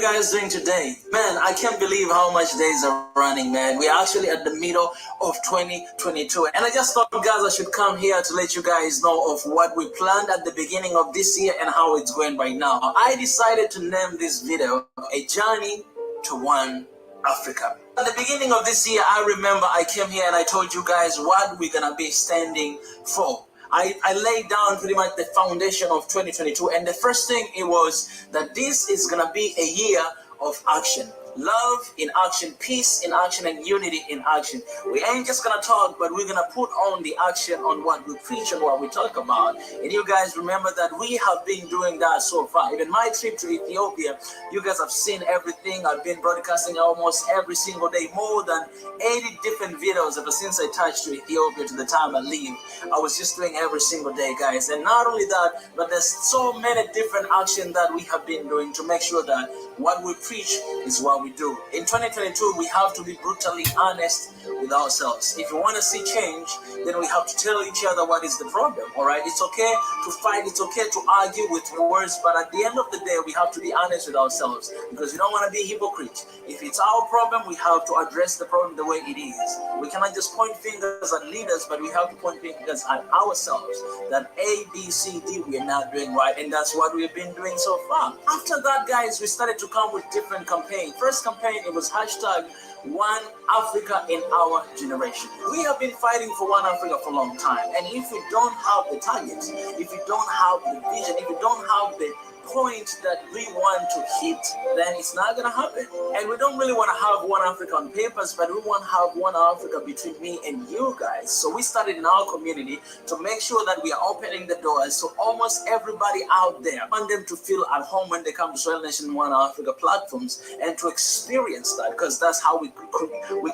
you guys doing today? Man, I can't believe how much days are running, man. We're actually at the middle of 2022. And I just thought, guys, I should come here to let you guys know of what we planned at the beginning of this year and how it's going right now. I decided to name this video A Journey to One Africa. At the beginning of this year, I remember I came here and I told you guys what we're going to be standing for. I laid down pretty much the foundation of 2022, and the first thing it was that this is gonna be a year of action. Love in action, peace in action, and unity in action. We ain't just gonna talk, but we're gonna put on the action on what we preach and what we talk about. And you guys remember that we have been doing that so far. Even my trip to Ethiopia, you guys have seen everything. I've been broadcasting almost every single day, more than 80 different videos ever since I touched to Ethiopia to the time I leave. I was just doing every single day, guys. And not only that, but there's so many different actions that we have been doing to make sure that what we preach is what we do. In 2022, we have to be brutally honest with ourselves. If we want to see change, then we have to tell each other what is the problem. All right, it's okay to fight, it's okay to argue with words, but at the end of the day, we have to be honest with ourselves, because we don't want to be hypocrites. If it's our problem, we have to address the problem the way it is. We cannot just point fingers at leaders, but we have to point fingers at ourselves, that A, B, C, D, we are not doing right, and that's what we've been doing so far. After that, guys, we started to come with different campaigns. First campaign, it was hashtag One Africa in Our Generation. We have been fighting for One Africa for a long time, and if we don't have the targets, if we don't have the vision, if we don't have the point that we want to hit, then it's not gonna happen. And we don't really want to have One Africa on papers, but we want to have One Africa between me and you guys. So we started in our community to make sure that we are opening the doors so almost everybody out there, want them to feel at home when they come to Soil Nation One Africa platforms, and to experience that, because that's how we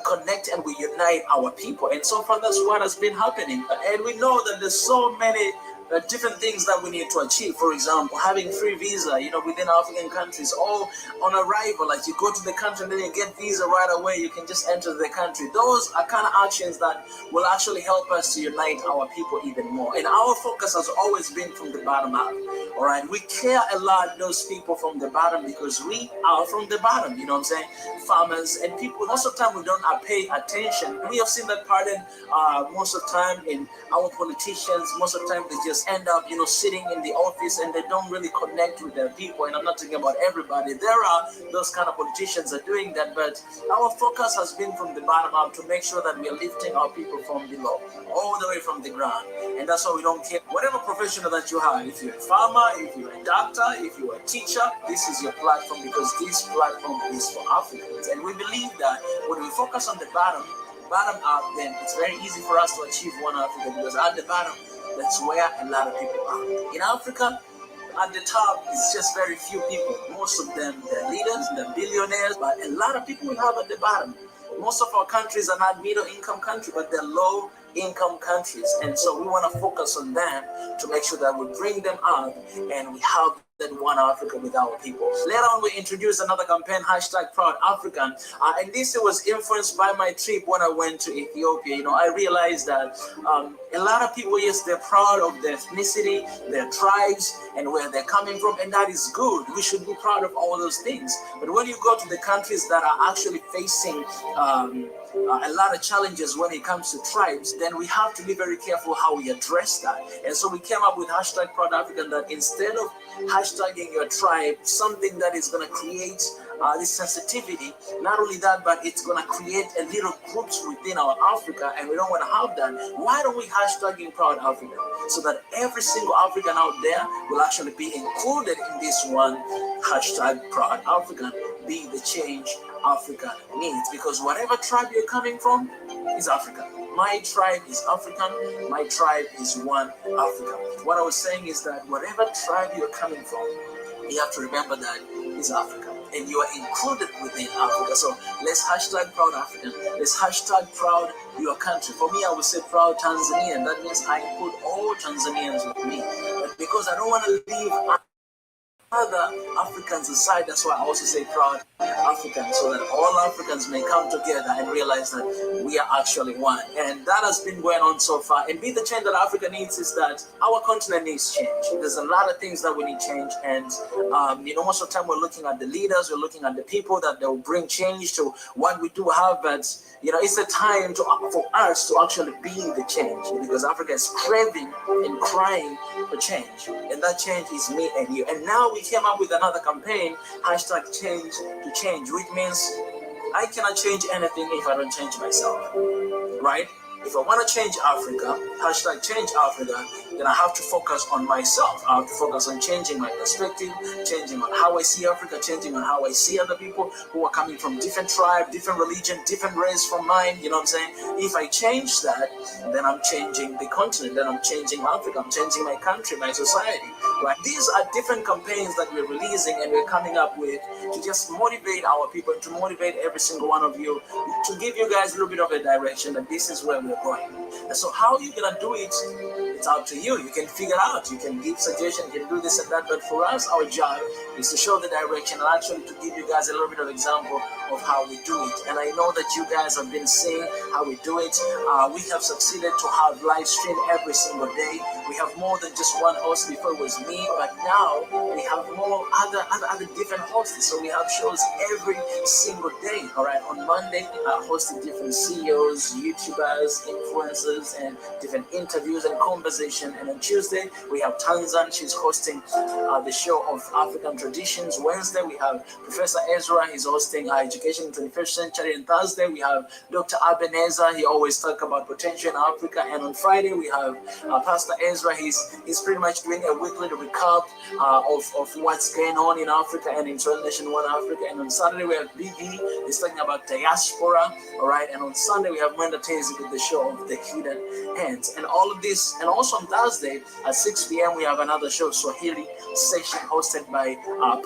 connect and we unite our people. And so far, that's what has been happening. And we know that there's so many different things that we need to achieve. For example, having free visa, within African countries, or on arrival, like you go to the country and then you get visa right away, you can just enter the country. Those are kind of actions that will actually help us to unite our people even more. And our focus has always been from the bottom up. All right, we care a lot those people from the bottom, because we are from the bottom. You know what I'm saying? Farmers and people. Most of the time we don't pay attention. We have seen that pattern most of the time in our politicians. Most of the time they just end up, sitting in the office and they don't really connect with their people. And I'm not talking about everybody. There are those kind of politicians are doing that, but our focus has been from the bottom up to make sure that we are lifting our people from below, all the way from the ground. And that's why we don't care whatever profession that you have. If you're a farmer, if you're a doctor, if you're a teacher, this is your platform, because this platform is for Africans. And we believe that when we focus on the bottom up, then it's very easy for us to achieve One Africa, because at the bottom, that's where a lot of people are. In Africa, at the top, it's just very few people. Most of them, they're leaders, they're billionaires, but a lot of people we have at the bottom. Most of our countries are not middle-income countries, but they're low-income countries. And so we want to focus on them to make sure that we bring them up and we have that One Africa with our people. Later on, we introduced another campaign, hashtag Proud African. And this was influenced by my trip when I went to Ethiopia. I realized that a lot of people, yes, they're proud of their ethnicity, their tribes, and where they're coming from, and that is good. We should be proud of all those things. But when you go to the countries that are actually facing a lot of challenges when it comes to tribes, then we have to be very careful how we address that. And so we came up with hashtag Proud African, that instead of hashtagging your tribe, something that is going to create this sensitivity. Not only that, but it's going to create a little groups within our Africa, and we don't want to have that. Why don't we hashtagging Proud Africa, so that every single African out there will actually be included in this one hashtag Proud African, be the change Africa needs, because whatever tribe you're coming from is Africa. My tribe is African. My tribe is One Africa. What I was saying is that whatever tribe you're coming from, you have to remember that is Africa, and you are included within Africa. So let's hashtag Proud African. Let's hashtag Proud your country. For me, I would say Proud Tanzanian. That means I include all Tanzanians with me, but because I don't want to leave other Africans aside. That's why I also say proud African, so that all Africans may come together and realize that we are actually one. And that has been going on so far. And be the change that Africa needs is that our continent needs change. There's a lot of things that we need change. And, most of the time we're looking at the leaders, we're looking at the people that will bring change to what we do have. But, it's the time for us to actually be the change, because Africa is craving and crying for change. And that change is me and you. And now we came up with another campaign, #change to change, which means I cannot change anything if I don't change myself, right? If I want to change Africa, #change Africa, then I have to focus on myself. I have to focus on changing my perspective, changing on how I see Africa, changing on how I see other people who are coming from different tribe, different religion, different race from mine. You know what I'm saying? If I change that, then I'm changing the continent, then I'm changing Africa, I'm changing my country, my society. Right? These are different campaigns that we're releasing and we're coming up with to just motivate our people, to motivate every single one of you, to give you guys a little bit of a direction that this is where we're going. And so how you're gonna do it, it's up to you. You can figure out, you can give suggestions, you can do this and that, but for us, our job is to show the direction and actually to give you guys a little bit of example of how we do it. And I know that you guys have been seeing how we do it. We have succeeded to have live stream every single day. We have more than just one host. Before it was me, but now we have more other different hosts. So we have shows every single day. All right, on Monday I hosted different CEOs, YouTubers, influencers, and different interviews and conversation. And on Tuesday we have Tanzan. She's hosting the show of African traditions. Wednesday we have Professor Ezra. He's hosting Education in the 21st Century. And Thursday we have Dr. Ebenezer. He always talk about potential in Africa. And on Friday we have Pastor Ezra. He's pretty much doing a weekly recap of what's going on in Africa and in Nation One Africa. And on Saturday we have BB. He's talking about diaspora. All right. And on Sunday we have Mwenda Tezi with the show of the hidden hands. And all of this. And also on Thursday at 6 p.m. we have another show, Swahili session, hosted by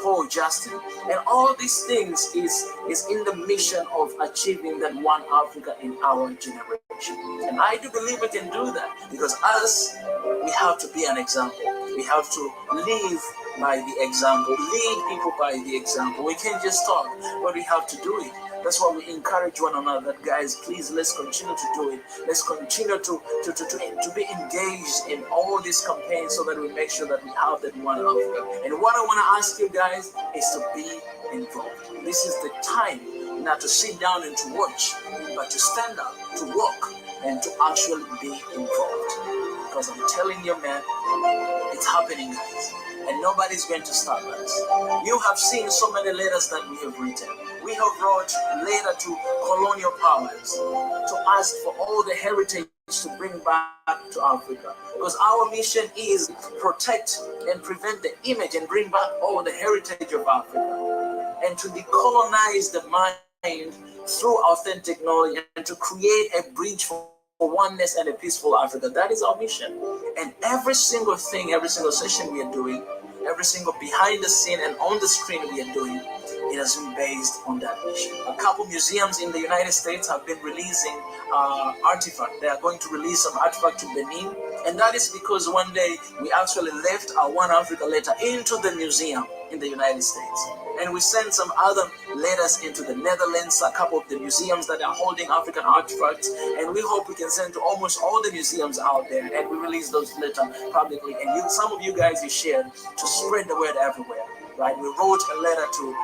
Paul Justin. And all these things is in the mission of achieving that one Africa in our generation. And I do believe we can do that, because us, we have to be an example. We have to live by the example, lead people by the example. We can't just talk, but we have to do it. That's why we encourage one another, guys, please, let's continue to do it. Let's continue to be engaged in all these campaigns so that we make sure that we have that one Africa. And what I want to ask you guys is to be involved. This is the time not to sit down and to watch, but to stand up, to walk, and to actually be involved. Because I'm telling you, man, it's happening, guys. And nobody's going to stop us. You have seen so many letters that we have written. We have wrote a letter to colonial powers to ask for all the heritage to bring back to Africa. Because our mission is protect and prevent the image and bring back all the heritage of Africa. And to decolonize the mind through authentic knowledge and to create a bridge for oneness and a peaceful Africa. That is our mission. And every single thing, every single session we are doing, every single behind the scene and on the screen we are doing, it has been based on that mission. A couple museums in the United States have been releasing artifacts. They are going to release some artifact to Benin. And that is because one day we actually left our One Africa letter into the museum in the United States. And we sent some other letters into the Netherlands, a couple of the museums that are holding African artifacts. And we hope we can send to almost all the museums out there. And we release those letters publicly. And some of you guys, you shared to spread the word everywhere. Right? We wrote a letter to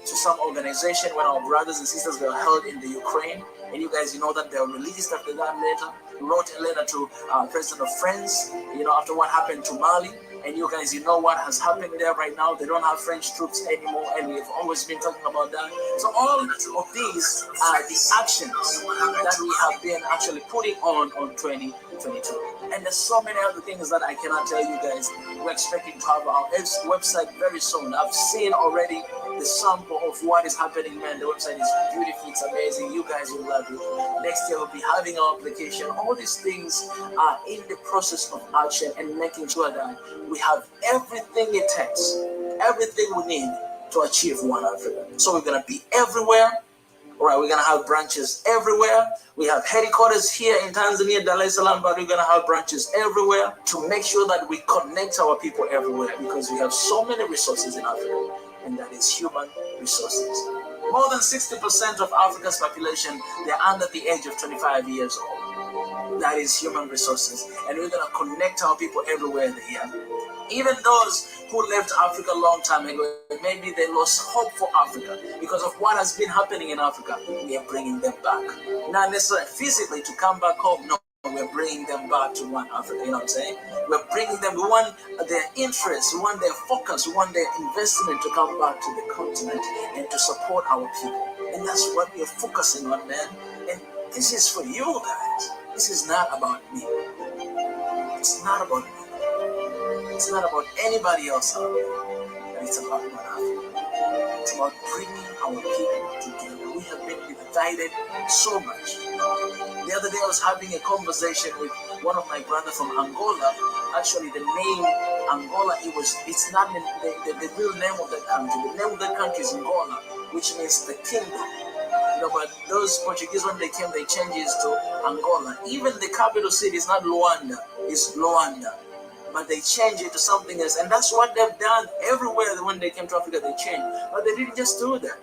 some organization when our brothers and sisters were held in the Ukraine. And you guys, you know that they were released after that letter. We wrote a letter to President of France, after what happened to Mali. And you guys, you know what has happened there right now. They don't have French troops anymore, and we've always been talking about that. So all of these are the actions that we have been actually putting on 2022. And there's so many other things that I cannot tell you guys. We're expecting to have our website very soon. I've seen already the sample of what is happening, man. The website is beautiful, it's amazing. You guys will love it. Next year we'll be having our application. All these things are in the process of action and making sure that we have everything it takes, everything we need to achieve one Africa. So we're gonna be everywhere. All right, we're going to have branches everywhere. We have headquarters here in Tanzania, Dar es Salaam, but we're going to have branches everywhere to make sure that we connect our people everywhere, because we have so many resources in Africa, and that is human resources. More than 60% of Africa's population, they're under the age of 25 years old. That is human resources, and we're going to connect our people everywhere they are. Even those who left Africa a long time ago, maybe they lost hope for Africa because of what has been happening in Africa. We are bringing them back. Not necessarily physically to come back home, no. We're bringing them back to one Africa, you know what I'm saying? We're bringing them, we want their interest, we want their focus, we want their investment to come back to the continent and to support our people. And that's what we're focusing on, man. And this is for you guys. This is not about me. It's not about me. It's not about anybody else out there. It's about one Africa. It's about bringing our people together. We have been divided so much. The other day I was having a conversation with one of my brothers from Angola. Actually, the name Angola, it's not the real name of the country. The name of the country is Angola, which means the kingdom. But those Portuguese, when they came, they changed it to Angola. Even the capital city is not Luanda, it's Luanda. But they changed it to something else. And that's what they've done everywhere. When they came to Africa, they changed. But they didn't just do that.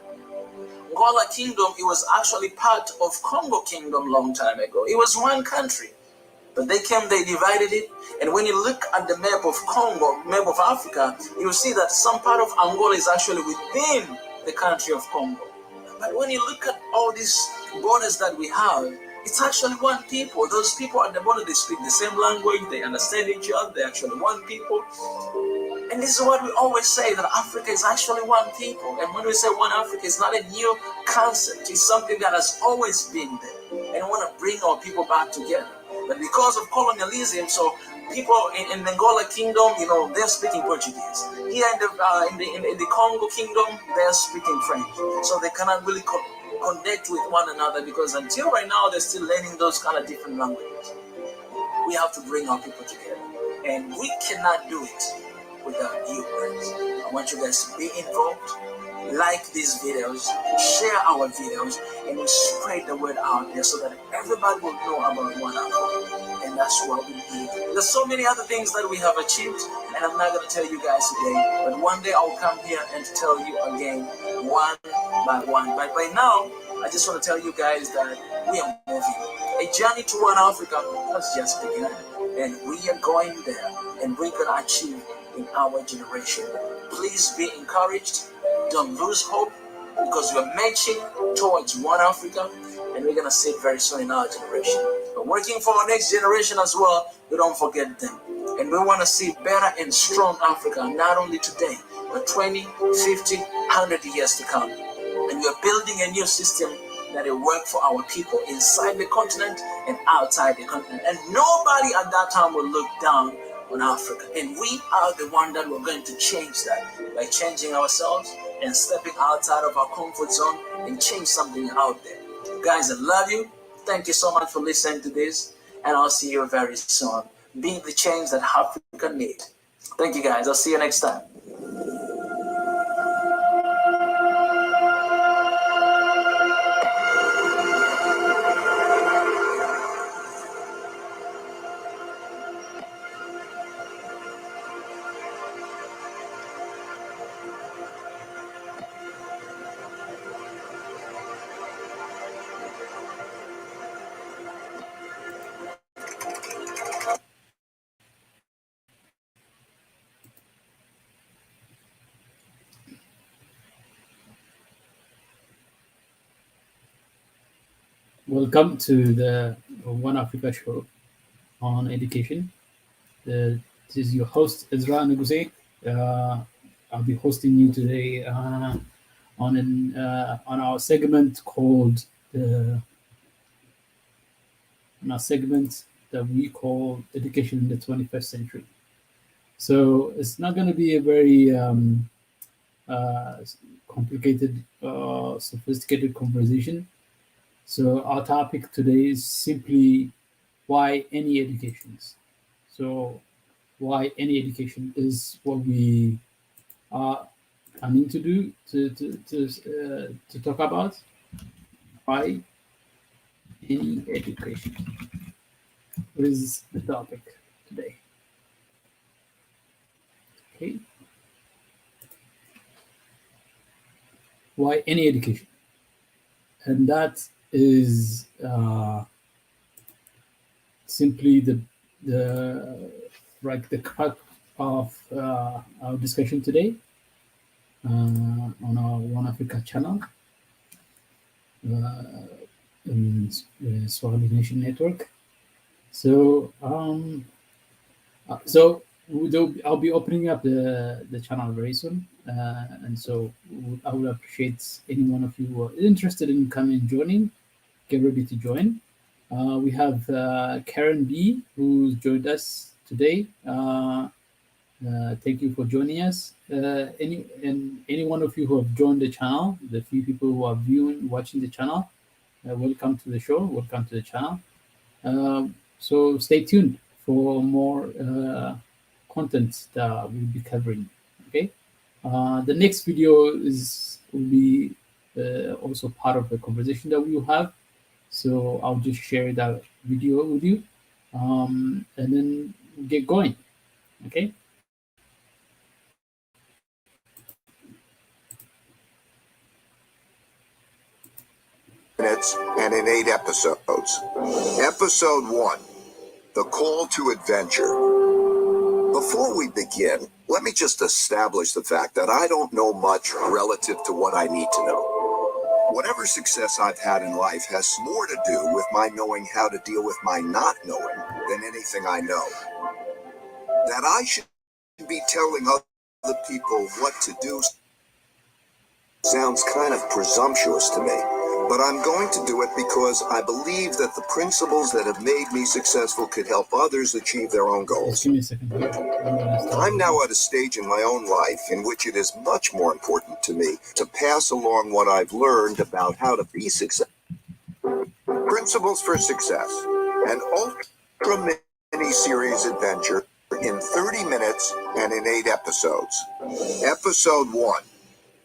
Angola Kingdom, it was actually part of Congo Kingdom long time ago. It was one country. But they came, they divided it. And when you look at the map of Congo, map of Africa, you will see that some part of Angola is actually within the country of Congo. But when you look at all these borders that we have, it's actually one people. Those people at the border, they speak the same language, they understand each other, they're actually one people. And this is what we always say, that Africa is actually one people. And when we say one Africa, it's not a new concept. It's something that has always been there. And we want to bring our people back together. But because of colonialism, so people in the Angola Kingdom, you know, they're speaking Portuguese. Here in the Congo Kingdom, they're speaking French. So they cannot really connect with one another, because until right now, they're still learning those kind of different languages. We have to bring our people together. And we cannot do it without you guys. I want you guys to be involved, like these videos, share our videos, and we spread the word out there so that everybody will know about one Africa. And that's what we do. There's so many other things that we have achieved, and I'm not going to tell you guys today, but one day I'll come here and tell you again, one by one. But by now, I just want to tell you guys that we are moving. A journey to one Africa has just begun, and we are going there, and we're going to achieve in our generation. Please be encouraged. Don't lose hope, because we're marching towards one Africa, and we're going to see it very soon in our generation. We're working for our next generation as well. We don't forget them. And we want to see better and strong Africa, not only today, but 20, 50, 100 years to come. And we're building a new system that will work for our people inside the continent and outside the continent. And nobody at that time will look down on Africa. And we are the one that we're going to change that by changing ourselves and stepping outside of our comfort zone and change something out there. Guys, I love you. Thank you so much for listening to this, and I'll see you very soon. Be the change that Africa needs. Thank you, guys. I'll see you next time. Welcome to the One Africa show on education. This is your host, Ezra Nuguse. I'll be hosting you today on our segment called on our segment that we call Education in the 21st Century. So it's not going to be a very complicated, sophisticated conversation. So our topic today is simply why any educations. So why any education is what we are planning to do to talk about. Why any education? What is the topic today? Okay. Why any education? And that is simply the the cut of our discussion today on our One Africa channel, Swahili Nation Network. So I'll be opening up the channel very soon, and so I would appreciate any one of you who are interested in coming and joining. Get ready to join. We have Karen B, who's joined us today. Thank you for joining us. Any one of you who have joined the channel, the few people who are watching the channel, welcome to the show. Welcome to the channel. So stay tuned for more content that we'll be covering. Okay. The next video will be also part of the conversation that we will have. So I'll just share that video with you, and then get going. Okay. Minutes and in 8 episodes. Episode 1, The Call to Adventure. Before we begin, let me just establish the fact that I don't know much relative to what I need to know. Whatever success I've had in life has more to do with my knowing how to deal with my not knowing than anything I know. That I should be telling other people what to do sounds kind of presumptuous to me, but I'm going to do it because I believe that the principles that have made me successful could help others achieve their own goals. Just give me a second. I'm now at a stage in my own life in which it is much more important to me to pass along what I've learned about how to be successful. Principles for Success, an ultra mini-series adventure in 30 minutes and in 8 episodes. Episode 1,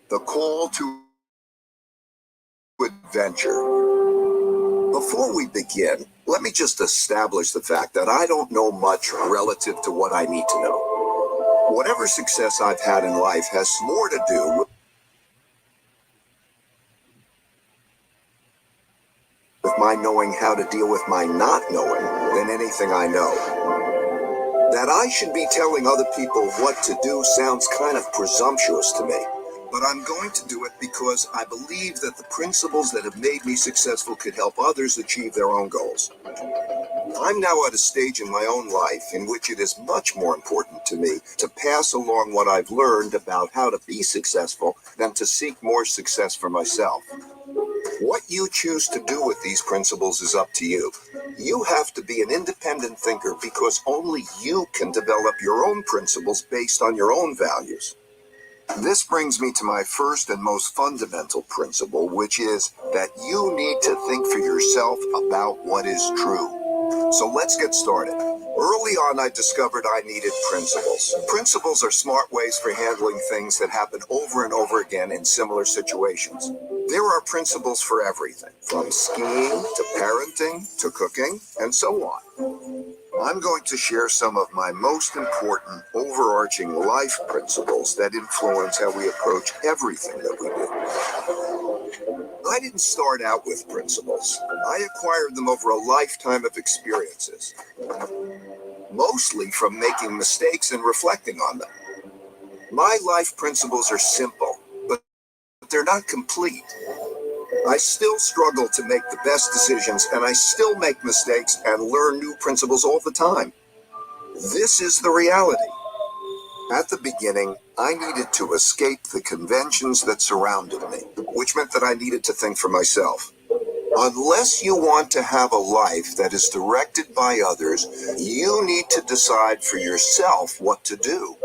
The Call to Adventure. Before we begin, let me just establish the fact that I don't know much relative to what I need to know. Whatever success I've had in life has more to do with my knowing how to deal with my not knowing than anything I know. That I should be telling other people what to do sounds kind of presumptuous to me, but I'm going to do it because I believe that the principles that have made me successful could help others achieve their own goals. I'm now at a stage in my own life in which it is much more important to me to pass along what I've learned about how to be successful than to seek more success for myself. What you choose to do with these principles is up to you. You have to be an independent thinker because only you can develop your own principles based on your own values. This brings me to my first and most fundamental principle, which is that you need to think for yourself about what is true. So let's get started. Early on, I discovered I needed principles. Principles are smart ways for handling things that happen over and over again in similar situations. There are principles for everything, from skiing to parenting to cooking, and so on. I'm going to share some of my most important overarching life principles that influence how we approach everything that we do. I didn't start out with principles. I acquired them over a lifetime of experiences, mostly from making mistakes and reflecting on them. My life principles are simple, but they're not complete. I still struggle to make the best decisions, and I still make mistakes and learn new principles all the time. This is the reality. At the beginning, I needed to escape the conventions that surrounded me, which meant that I needed to think for myself. Unless you want to have a life that is directed by others, you need to decide for yourself what to do,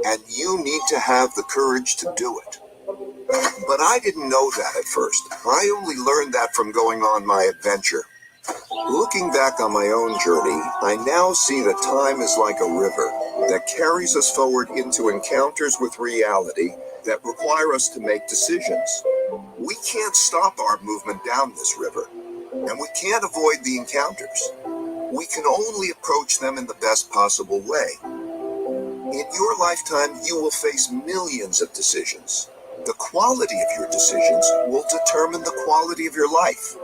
and you need to have the courage to do it. But I didn't know that at first. I only learned that from going on my adventure. Looking back on my own journey, I now see that time is like a river that carries us forward into encounters with reality that require us to make decisions. We can't stop our movement down this river, and we can't avoid the encounters. We can only approach them in the best possible way. In your lifetime, you will face millions of decisions. The quality of your decisions will determine the quality of your life.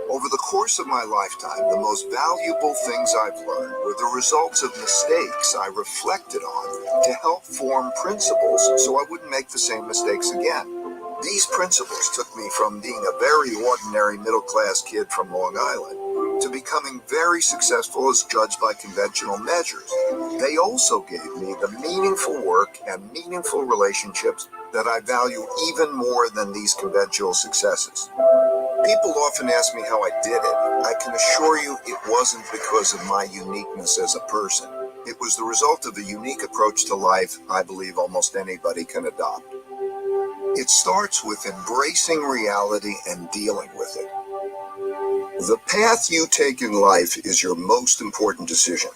Over the course of my lifetime, the most valuable things I've learned were the results of mistakes I reflected on to help form principles so I wouldn't make the same mistakes again. These principles took me from being a very ordinary middle-class kid from Long Island to becoming very successful as judged by conventional measures. They also gave me the meaningful work and meaningful relationships that I value even more than these conventional successes. People often ask me how I did it. I can assure you it wasn't because of my uniqueness as a person. It was the result of a unique approach to life I believe almost anybody can adopt. It starts with embracing reality and dealing with it. The path you take in life is your most important decision.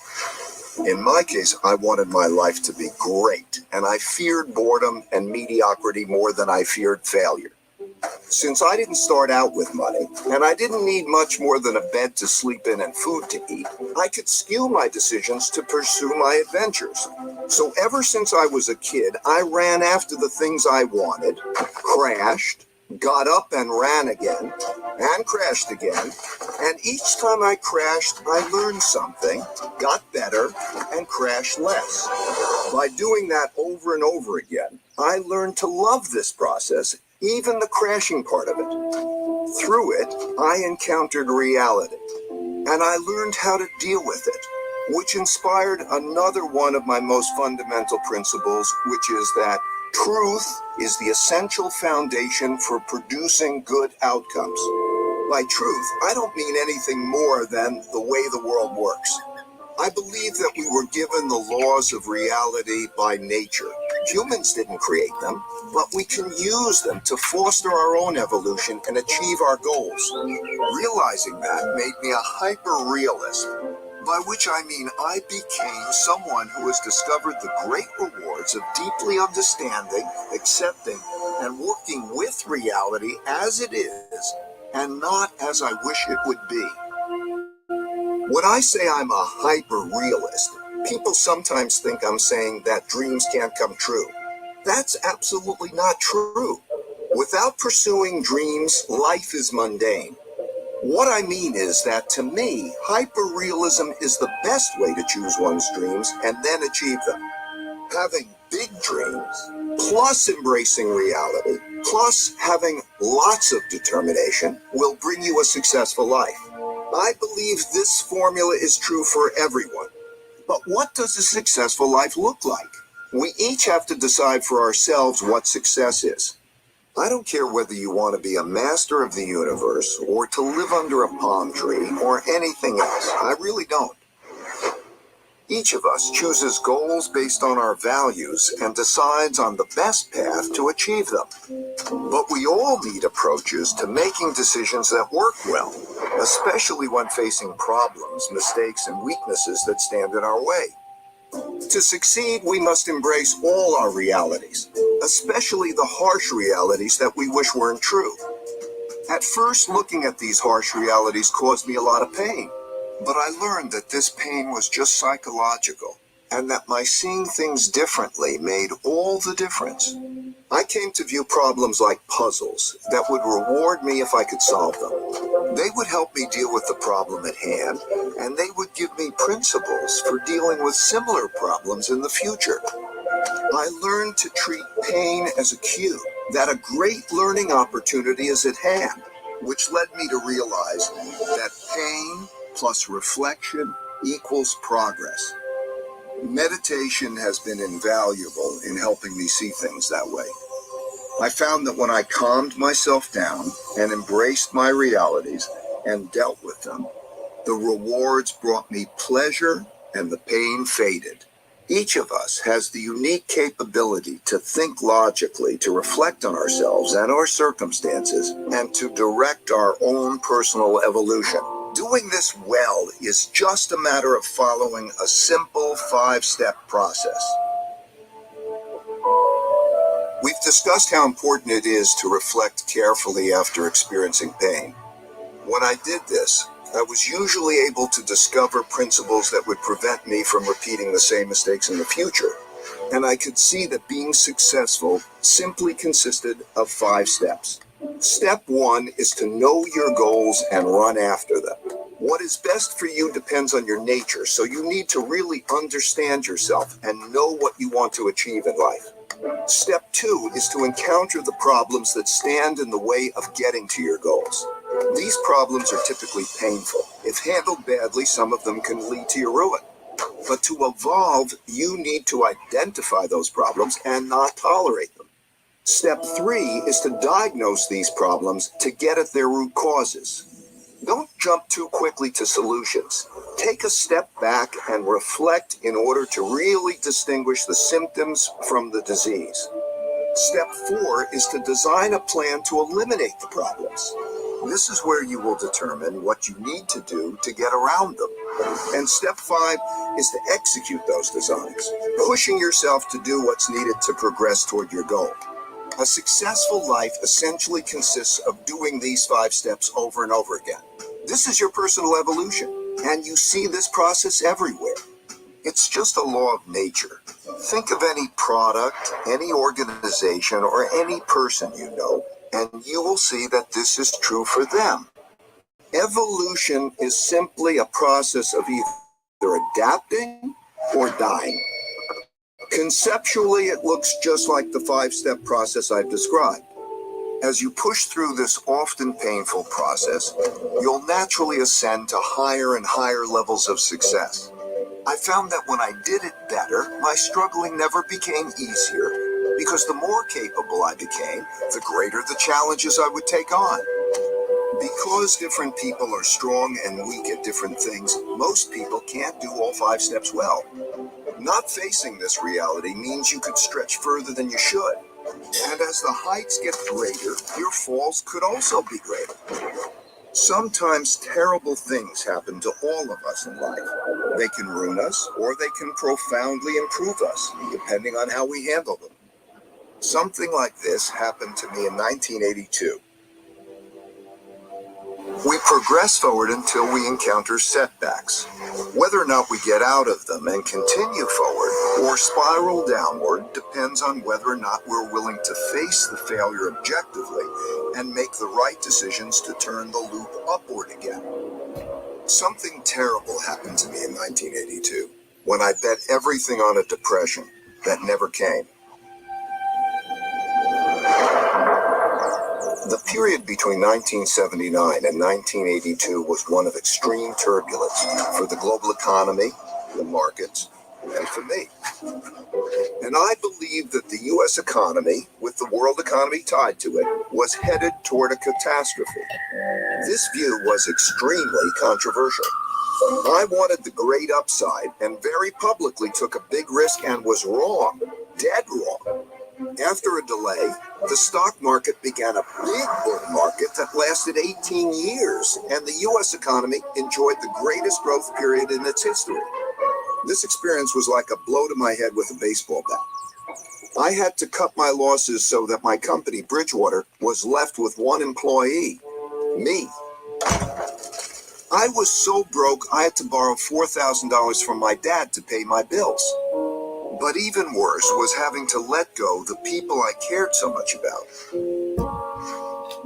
In my case, I wanted my life to be great, and I feared boredom and mediocrity more than I feared failure. Since I didn't start out with money, and I didn't need much more than a bed to sleep in and food to eat, I could skew my decisions to pursue my adventures. So ever since I was a kid, I ran after the things I wanted, crashed, got up and ran again, and crashed again, and each time I crashed, I learned something, got better, and crashed less. By doing that over and over again, I learned to love this process, even the crashing part of it. Through it, I encountered reality, and I learned how to deal with it, which inspired another one of my most fundamental principles, which is that truth is the essential foundation for producing good outcomes. By truth, I don't mean anything more than the way the world works. I believe that we were given the laws of reality by nature. Humans didn't create them, but we can use them to foster our own evolution and achieve our goals. Realizing that made me a hyper-realist, by which I mean I became someone who has discovered the great rewards of deeply understanding, accepting, and working with reality as it is, and not as I wish it would be. When I say I'm a hyper-realist, people sometimes think I'm saying that dreams can't come true. That's absolutely not true. Without pursuing dreams, life is mundane. What I mean is that to me, hyper-realism is the best way to choose one's dreams and then achieve them. Having big dreams, plus embracing reality, plus having lots of determination will bring you a successful life. I believe this formula is true for everyone. But what does a successful life look like? We each have to decide for ourselves what success is. I don't care whether you want to be a master of the universe or to live under a palm tree or anything else. I really don't. Each of us chooses goals based on our values and decides on the best path to achieve them. But we all need approaches to making decisions that work well, especially when facing problems, mistakes, and weaknesses that stand in our way. To succeed, we must embrace all our realities, especially the harsh realities that we wish weren't true. At first, looking at these harsh realities caused me a lot of pain. But I learned that this pain was just psychological, and that my seeing things differently made all the difference. I came to view problems like puzzles that would reward me if I could solve them. They would help me deal with the problem at hand, and they would give me principles for dealing with similar problems in the future. I learned to treat pain as a cue, that a great learning opportunity is at hand, which led me to realize that pain plus reflection equals progress. Meditation has been invaluable in helping me see things that way. I found that when I calmed myself down and embraced my realities and dealt with them, the rewards brought me pleasure and the pain faded. Each of us has the unique capability to think logically, to reflect on ourselves and our circumstances, and to direct our own personal evolution. Doing this well is just a matter of following a simple 5-step process. We've discussed how important it is to reflect carefully after experiencing pain. When I did this, I was usually able to discover principles that would prevent me from repeating the same mistakes in the future. And I could see that being successful simply consisted of 5 steps. Step 1 is to know your goals and run after them. What is best for you depends on your nature, so you need to really understand yourself and know what you want to achieve in life. Step 2 is to encounter the problems that stand in the way of getting to your goals. These problems are typically painful. If handled badly, some of them can lead to your ruin. But to evolve, you need to identify those problems and not tolerate them. Step 3 is to diagnose these problems to get at their root causes. Don't jump too quickly to solutions. Take a step back and reflect in order to really distinguish the symptoms from the disease. Step 4 is to design a plan to eliminate the problems. This is where you will determine what you need to do to get around them. And step 5 is to execute those designs, pushing yourself to do what's needed to progress toward your goal. A successful life essentially consists of doing these 5 steps over and over again. This is your personal evolution, and you see this process everywhere. It's just a law of nature. Think of any product, any organization, or any person you know, and you will see that this is true for them. Evolution is simply a process of either adapting or dying. Conceptually, it looks just like the 5-step process I've described. As you push through this often painful process, you'll naturally ascend to higher and higher levels of success. I found that when I did it better, my struggling never became easier, because the more capable I became, the greater the challenges I would take on. Because different people are strong and weak at different things, most people can't do all 5 steps well. Not facing this reality means you could stretch further than you should. And as the heights get greater, your falls could also be greater. Sometimes terrible things happen to all of us in life. They can ruin us, or they can profoundly improve us, depending on how we handle them. Something like this happened to me in 1982. We progress forward until we encounter setbacks. Whether or not we get out of them and continue forward or spiral downward depends on whether or not we're willing to face the failure objectively and make the right decisions to turn the loop upward again. Something terrible happened to me in 1982 when I bet everything on a depression that never came. The period between 1979 and 1982 was one of extreme turbulence for the global economy, the markets, and for me. And I believe that the U.S. economy, with the world economy tied to it, was headed toward a catastrophe. This view was extremely controversial. I wanted the great upside and very publicly took a big risk and was wrong, dead wrong. After a delay, the stock market began a big bull market that lasted 18 years, and the U.S. economy enjoyed the greatest growth period in its history. This experience was like a blow to my head with a baseball bat. I had to cut my losses so that my company, Bridgewater, was left with one employee, me. I was so broke I had to borrow $4,000 from my dad to pay my bills. But even worse was having to let go the people I cared so much about.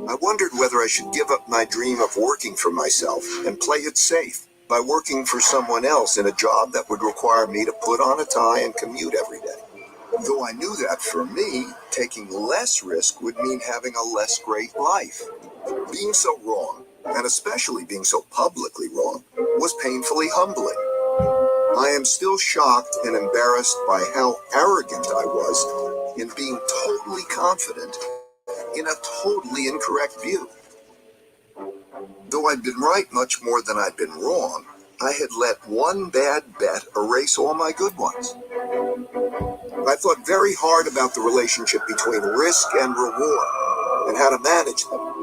I wondered whether I should give up my dream of working for myself and play it safe by working for someone else in a job that would require me to put on a tie and commute every day. Though I knew that for me, taking less risk would mean having a less great life. Being so wrong, and especially being so publicly wrong, was painfully humbling. I am still shocked and embarrassed by how arrogant I was in being totally confident in a totally incorrect view. Though I'd been right much more than I'd been wrong, I had let one bad bet erase all my good ones. I thought very hard about the relationship between risk and reward and how to manage them.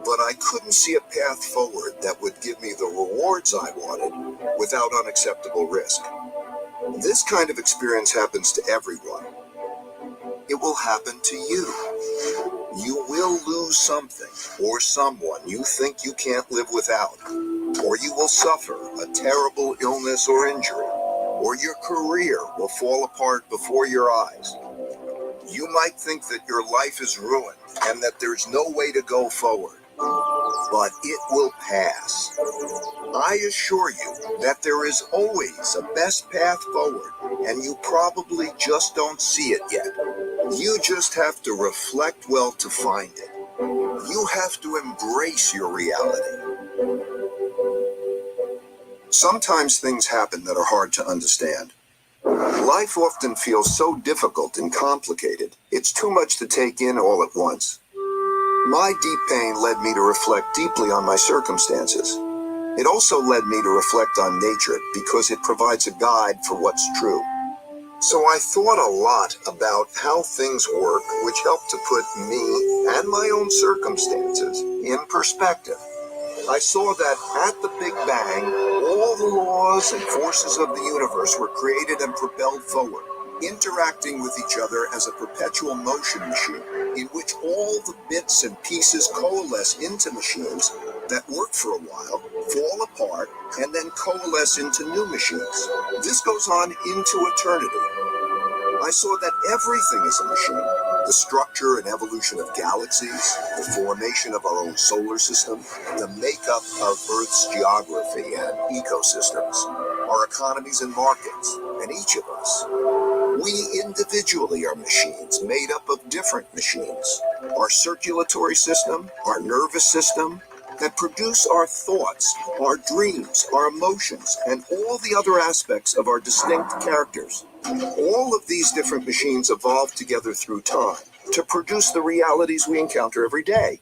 But I couldn't see a path forward that would give me the rewards I wanted without unacceptable risk. This kind of experience happens to everyone. it will happen to you. You will lose something or someone you think you can't live without, or you will suffer a terrible illness or injury, or your career will fall apart before your eyes. You might think that your life is ruined and that there's no way to go forward, but it will pass. I assure you that there is always a best path forward, and you probably just don't see it yet. You just have to reflect well to find it. You have to embrace your reality. Sometimes things happen that are hard to understand. Life often feels so difficult and complicated, it's too much to take in all at once. My deep pain led me to reflect deeply on my circumstances. It also led me to reflect on nature because it provides a guide for what's true. So I thought a lot about how things work, which helped to put me and my own circumstances in perspective. I saw that at the Big Bang, all the laws and forces of the universe were created and propelled forward, interacting with each other as a perpetual motion machine, in which all the bits and pieces coalesce into machines that work for a while, fall apart, and then coalesce into new machines. This goes on into eternity. I saw that everything is a machine. The structure and evolution of galaxies, the formation of our own solar system, the makeup of Earth's geography and ecosystems, our economies and markets, and each of us. We individually are machines made up of different machines. Our circulatory system, our nervous system, that produce our thoughts, our dreams, our emotions, and all the other aspects of our distinct characters. All of these different machines evolve together through time to produce the realities we encounter every day.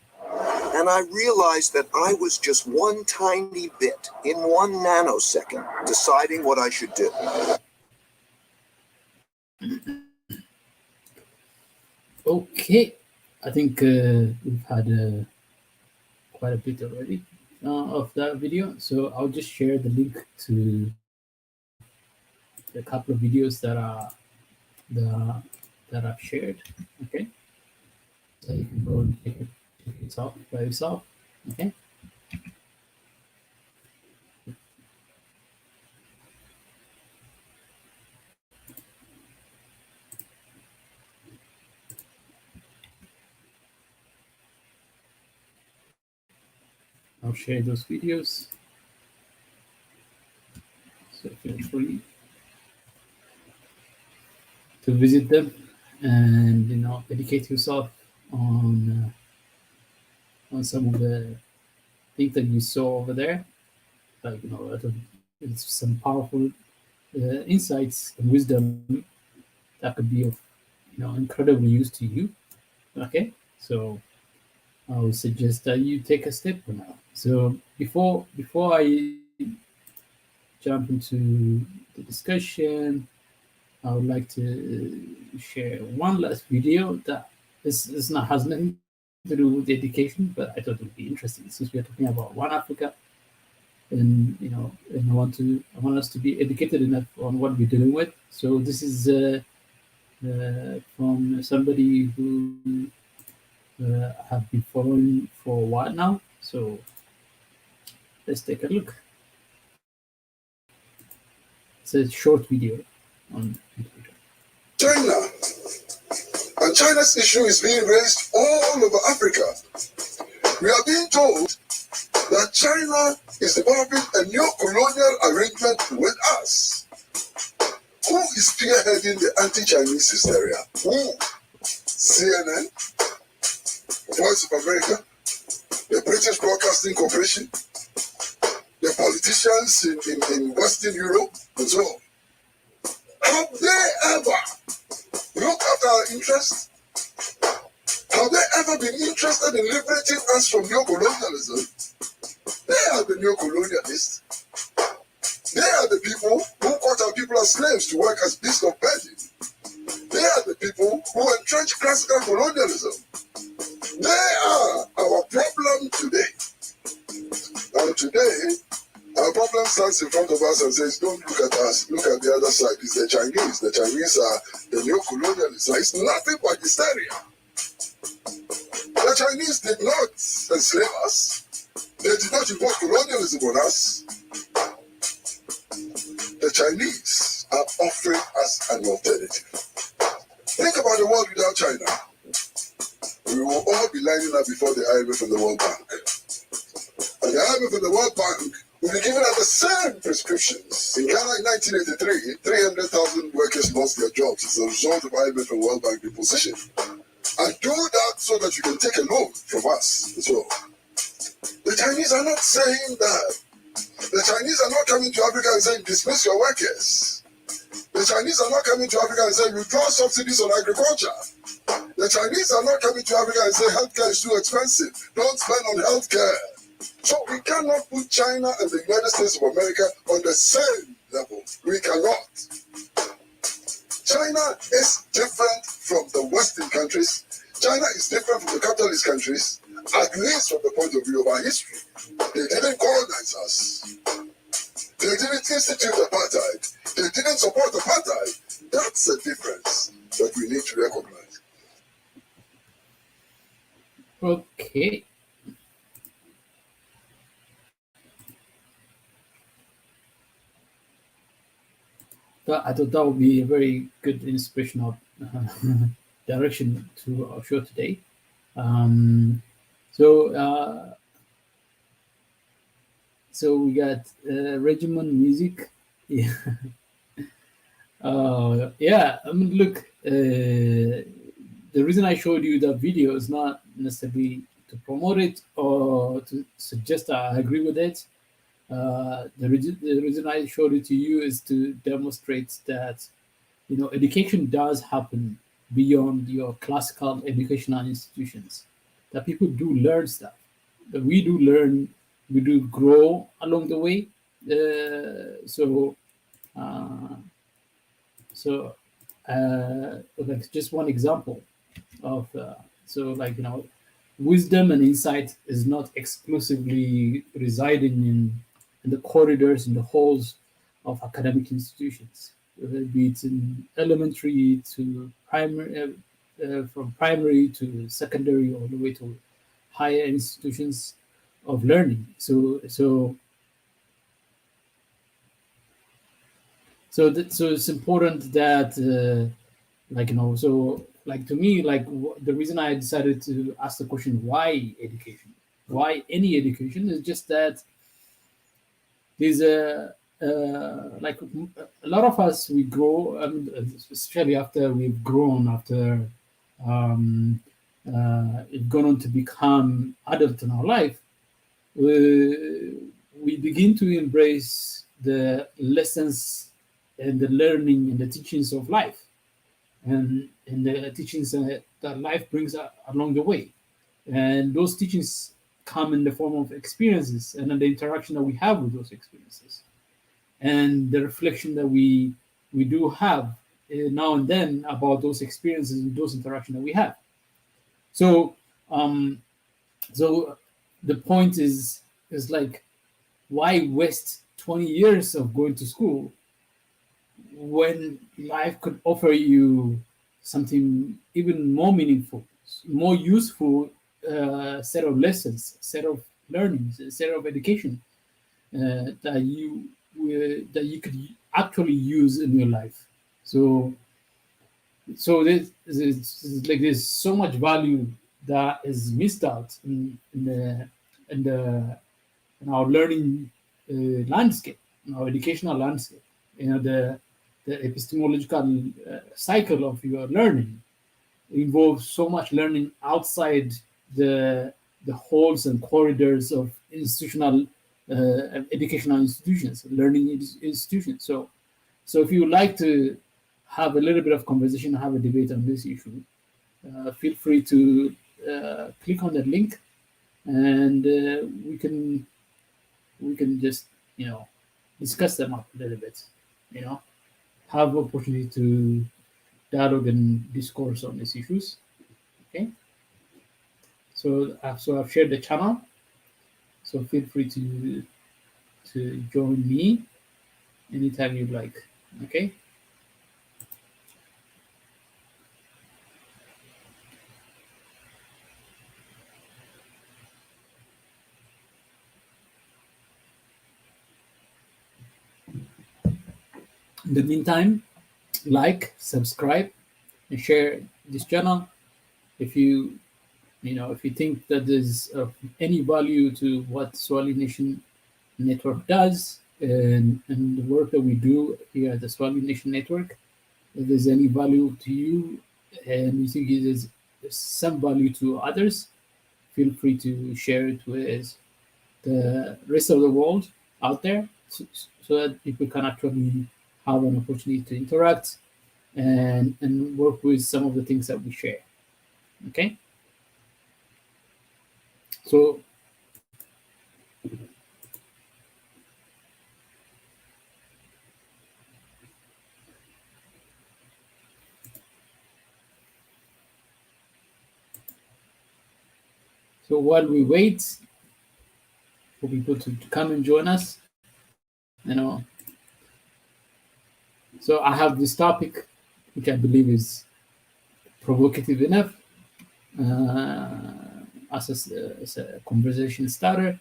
And I realized that I was just one tiny bit in 1 nanosecond deciding what I should do. Okay, I think we've had quite a bit already of that video, so I'll just share the link to a couple of videos that I've shared. Okay, so you can go and check it out by yourself. Okay. I'll share those videos, so feel free to visit them and educate yourself on some of the things that you saw over there. Like it's some powerful insights and wisdom that could be of incredibly use to you. Okay, so I would suggest that you take a step for now. So before I jump into the discussion, I would like to share one last video that has nothing to do with education, but I thought it would be interesting since we are talking about One Africa, and and I want us to be educated enough on what we're dealing with. So this is from somebody who have been following for a while now. So let's take a look. It's a short video on Twitter. China. And China's issue is being raised all over Africa. We are being told that China is developing a new colonial arrangement with us. Who is spearheading the anti-Chinese hysteria? Who? CNN? Voice of America? The British Broadcasting Corporation? The politicians in Western Europe? And so on. Have they ever looked at our interests? Have they ever been interested in liberating us from neocolonialism? They are the neocolonialists. They are the people who caught our people as slaves to work as beasts of burden. They are the people who entrenched classical colonialism. They are our problem today. And today, our problems stands in front of us and says, don't look at us, look at the other side. It's the Chinese. The Chinese are the neo-colonialists. It's nothing but hysteria. The Chinese did not enslave us. They did not impose colonialism on us. The Chinese are offering us an alternative. Think about the world without China. We will all be lining up before the IMF and the World Bank. And the IMF and the World Bank will be giving us the same prescriptions. In Ghana in 1983, 300,000 workers lost their jobs as a result of IMF and World Bank reposition. And do that so that you can take a loan from us as well. The Chinese are not saying that. The Chinese are not coming to Africa and saying, dismiss your workers. The Chinese are not coming to Africa and saying, withdraw subsidies on agriculture. The Chinese are not coming to Africa and say, healthcare is too expensive. Don't spend on healthcare. So we cannot put China and the United States of America on the same level. We cannot. China is different from the Western countries. China is different from the capitalist countries, at least from the point of view of our history. They didn't colonize us. They didn't institute apartheid. They didn't support apartheid. That's a difference that we need to recognize. Okay. I thought that would be a very good inspirational direction to our show today. So we got regimen music. Yeah. Yeah. I mean, look. The reason I showed you that video is not necessarily to promote it or to suggest I agree with it. The reason I showed it to you is to demonstrate that, you know, education does happen beyond your classical educational institutions. That people do learn stuff. That we do learn, we do grow along the way. Like just one example of like, you know, wisdom and insight is not exclusively residing in the corridors and the halls of academic institutions, be it in elementary to primary, from primary to secondary, all the way to higher institutions of learning. So it's important that, like, you know, so like to me, like the reason I decided to ask the question, why education? Why any education? Is just that there's like a lot of us, we grow, especially after we've grown, after we've gone on to become adult in our life, we begin to embrace the lessons and the learning and the teachings of life, and the teachings that life brings along the way. And those teachings come in the form of experiences and then the interaction that we have with those experiences, and the reflection that we do have now and then about those experiences and those interactions that we have. So the point is like, why waste 20 years of going to school when life could offer you something even more meaningful, more useful set of lessons, set of learnings, set of education that you could actually use in your life. So there's so much value that is missed out in our learning landscape, in our educational landscape. You know, the epistemological cycle of your learning involves so much learning outside the halls and corridors of institutional educational institutions, learning institutions. So if you would like to have a little bit of conversation, have a debate on this issue, feel free to click on the link, and we can just, you know, discuss them up a little bit, you know, have opportunity to dialogue and discourse on these issues. Okay. So I've shared the channel. So feel free to to join me anytime you like. Okay. In the meantime, like, subscribe, and share this channel. If if you think that there's of any value to what Swahili Nation Network does and the work that we do here at the Swahili Nation Network, if there's any value to you and you think it is some value to others, feel free to share it with the rest of the world out there so that people can actually have an opportunity to interact and work with some of the things that we share. Okay? So while we wait for people to come and join us, you know, so I have this topic which I believe is provocative enough as a conversation starter.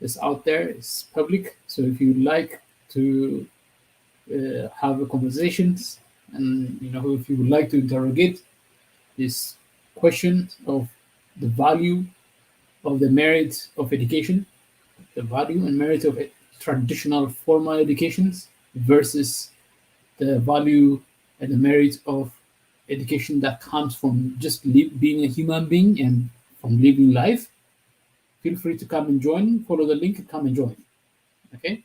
It's out there, it's public. So if you like to have a conversations and if you would like to interrogate this question of the value of the merit of education, the value and merit of traditional formal educations versus the value and the merit of education that comes from just being a human being and from living life, feel free to come and join. Follow the link and come and join. Okay?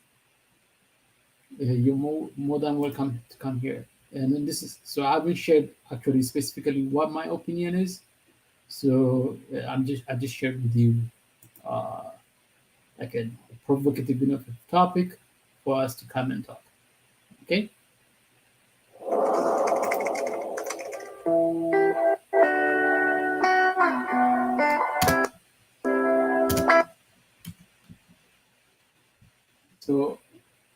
You're more than welcome to come here. And then this is so I haven't shared actually specifically what my opinion is. So I just shared with you like a provocative enough topic for us to come and talk. Okay. So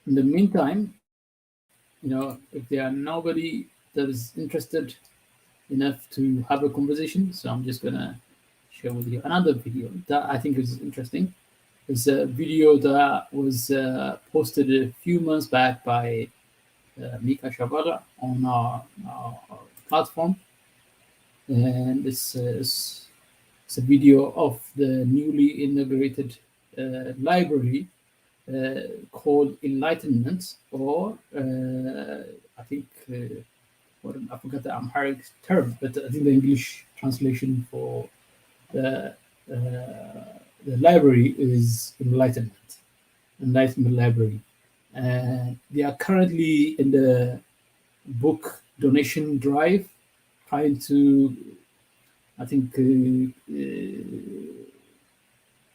in the meantime, if there are nobody that is interested enough to have a conversation, so I'm just gonna share with you another video that I think is interesting. It's a video that was posted a few months back by Mika Shavala on our platform, and it's a video of the newly inaugurated library called Enlightenment, or I think I forgot the Amharic term, but I think the English translation for the library is Enlightenment Library. They are currently in the book donation drive, trying to, I think,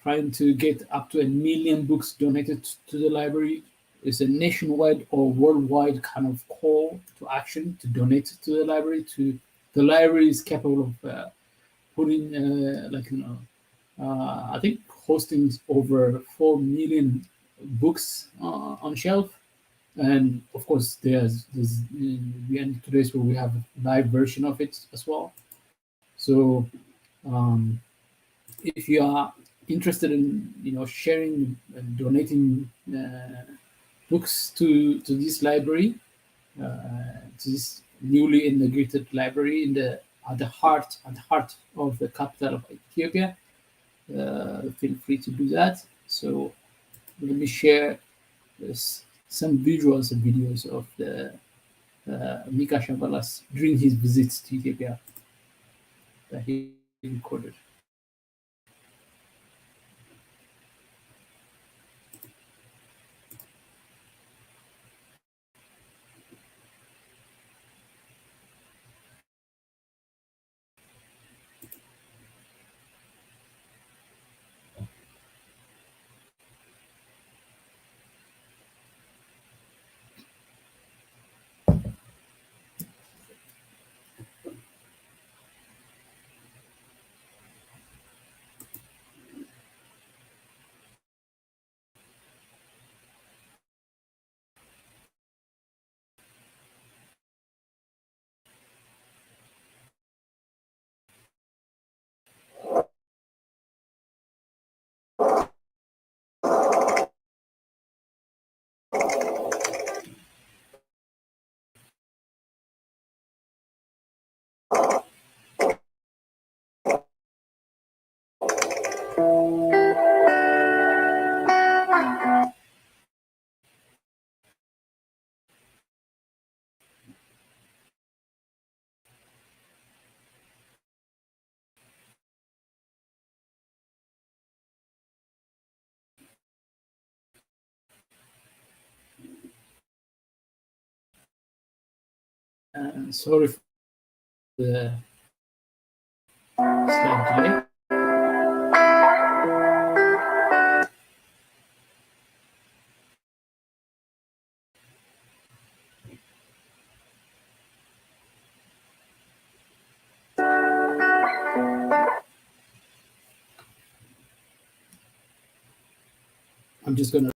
trying to get up to 1 million books donated to the library. It's a nationwide or worldwide kind of call to action to donate to the library. The library is capable of putting, I think, hosting over 4 million books on shelf. And of course, there's the end today's where we have a live version of it as well. So if you are interested in sharing and donating books to this library, to this newly integrated library at the heart of the capital of Ethiopia, feel free to do that. So let me share some visuals and videos of the Mika Shavalas during his visits to Ethiopia that he recorded. Sorry for the slight delay. I'm just going to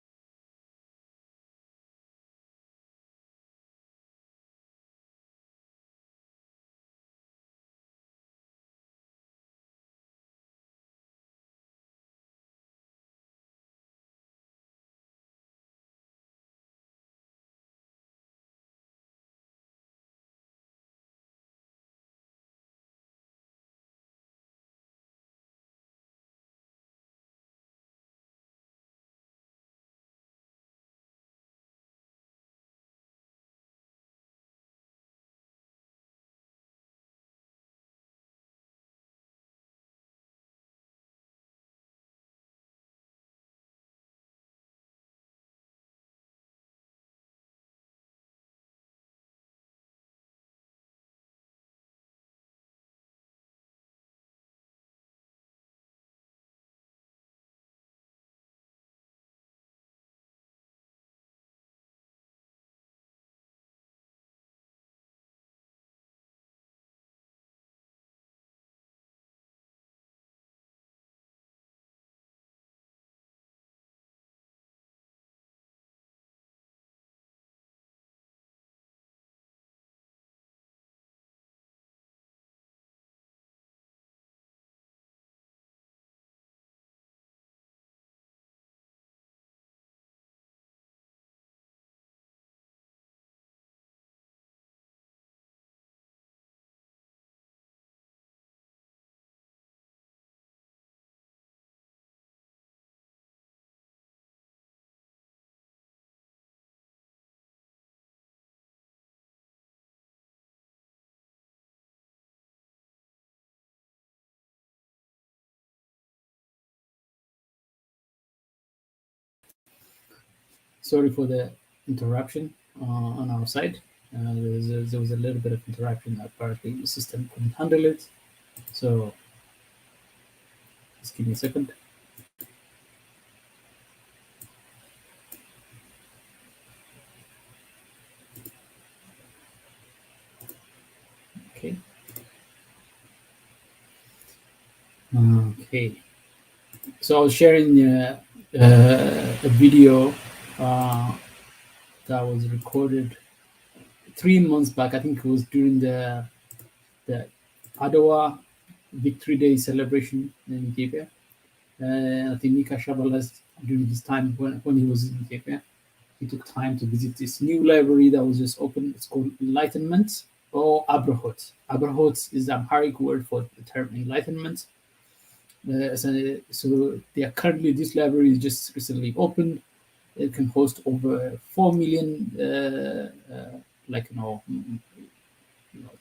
sorry for the interruption on our side. There was a little bit of interruption. Apparently, the system couldn't handle it. So just give me a second. Okay. Okay. So I was sharing a video that was recorded 3 months back. I think it was during the Adwa Victory Day celebration in Ethiopia. I think Mika Shabalas, during his time when he was in Ethiopia, he took time to visit this new library that was just open. It's called Enlightenment or Abrahot. Abrahot is the Amharic word for the term enlightenment. So they are currently, this library is just recently opened. It can host over 4 million,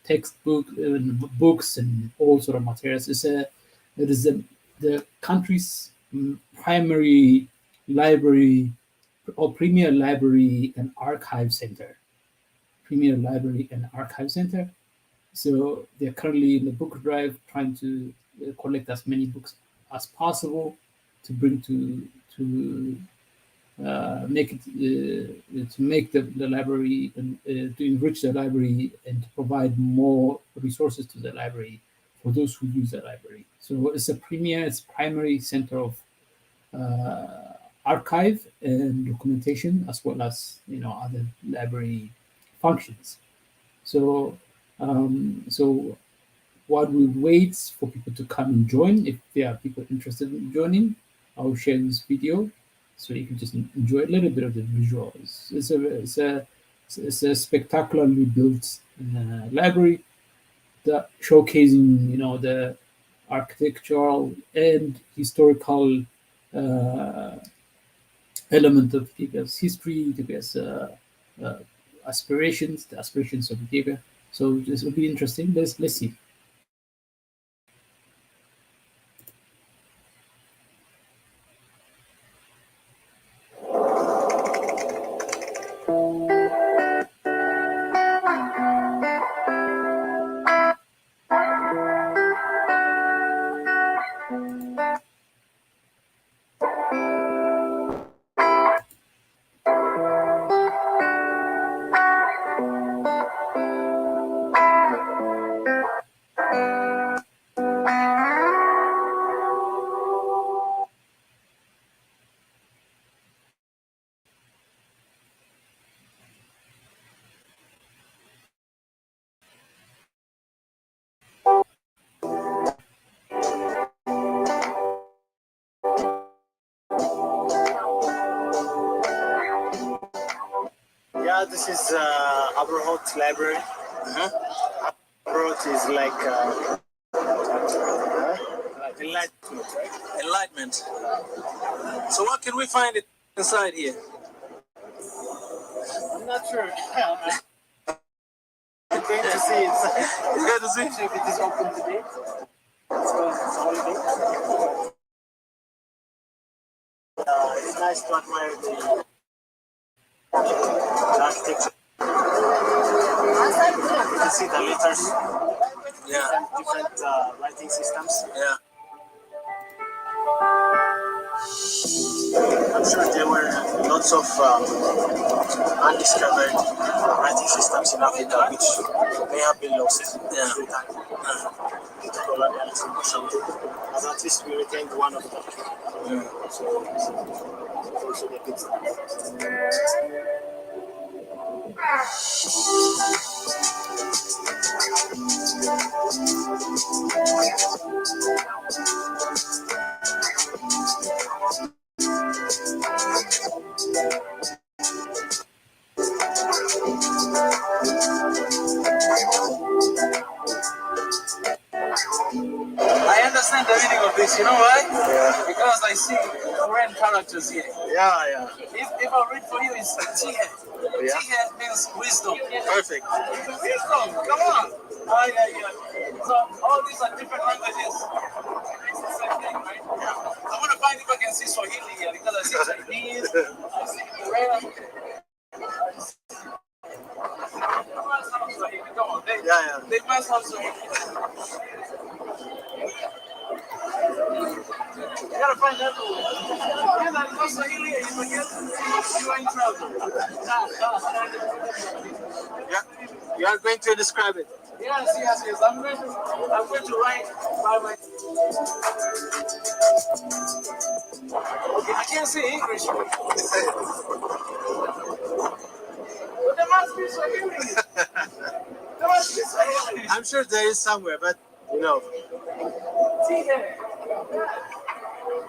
textbook books and all sort of materials. It is the country's primary library or premier library and archive center. Premier library and archive center. So they're currently in the book drive, trying to collect as many books as possible to bring to make it to make the library and to enrich the library and to provide more resources to the library for those who use the library. So it's it's primary center of archive and documentation, as well as other library functions. So so while we wait for people to come and join, if there are people interested in joining, I'll share this video so you can just enjoy a little bit of the visuals. It's a spectacularly built library that showcasing the architectural and historical element of Ethiopia's history, Ethiopia's aspirations, the aspirations of Ethiopia. So this will be interesting. Let's see. this is Aberhart Library. Aberhart is like enlightenment, right? Enlightenment. So what can we find inside here? I'm not sure. I'm going to see it. You got to see? If it is open today. It's holiday. It's nice to admire the architecture. You can see the letters, Yeah. different writing systems. Yeah. I'm sure there were lots of undiscovered writing systems in Africa which may have been lost through time. Due to colonialism or something. But at least we retained one of them. So it's also the good stuff. I understand the meaning of this. You know why? Yeah. Because I see Korean characters here. Yeah. If I read for you, it's Chihe. Yeah. Chihe means wisdom. Perfect. Wisdom, come on. Yeah. So all these are different languages. It's the same thing, right? I want to find if I can see Swahili here because I see Chinese, I see Korean. They must have Swahili. Come on, they must have Swahili. You gotta find that one. Yeah, that's not Swahili. You forget you are in trouble. You are going to describe it. Yes. I'm going to write by my. Okay, I can't say English. But there must be Swahili. There must be Swahili. I'm sure there is somewhere, but you know.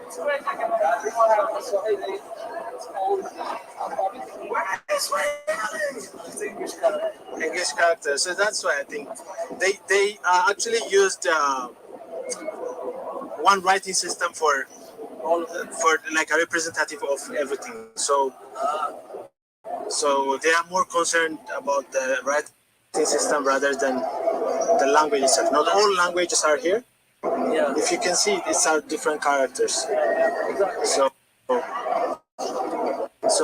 It's great. We want to have Swahili. It's called. Where is Swahili? It's English character. English character. So that's why I think they actually used one writing system for like a representative of everything. So they are more concerned about the writing system rather than the language itself. Not all languages are here. Yeah. If you can see, these are different characters. So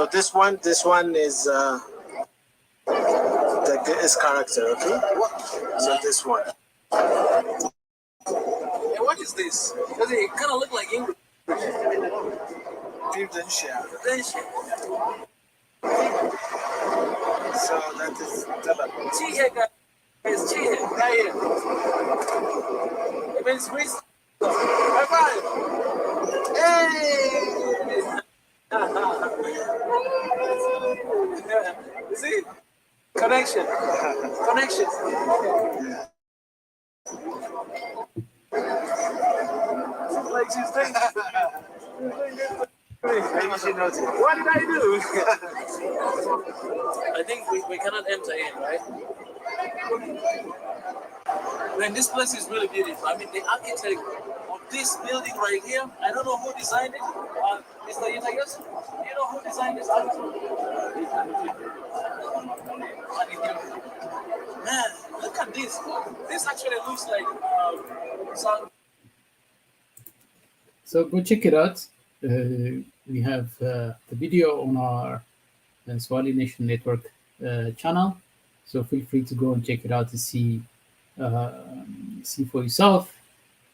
this one is is character, okay? So this one. And what is this? Does it kind of look like English? So that is Tala. Chihe guys. It's Chihe. Right here. It means wisdom. High five. Hey! You see? Connection. Like she's thinking. Maybe she knows it. What did I do? I think we cannot enter in, right? Man, this place is really beautiful. I mean, the architect of this building right here, I don't know who designed it. Mr. Yitayasu, you know who designed this architect? Man, look at this. This actually looks like some. So go check it out. We have the video on our Swahili Nation Network channel. So feel free to go and check it out to see for yourself.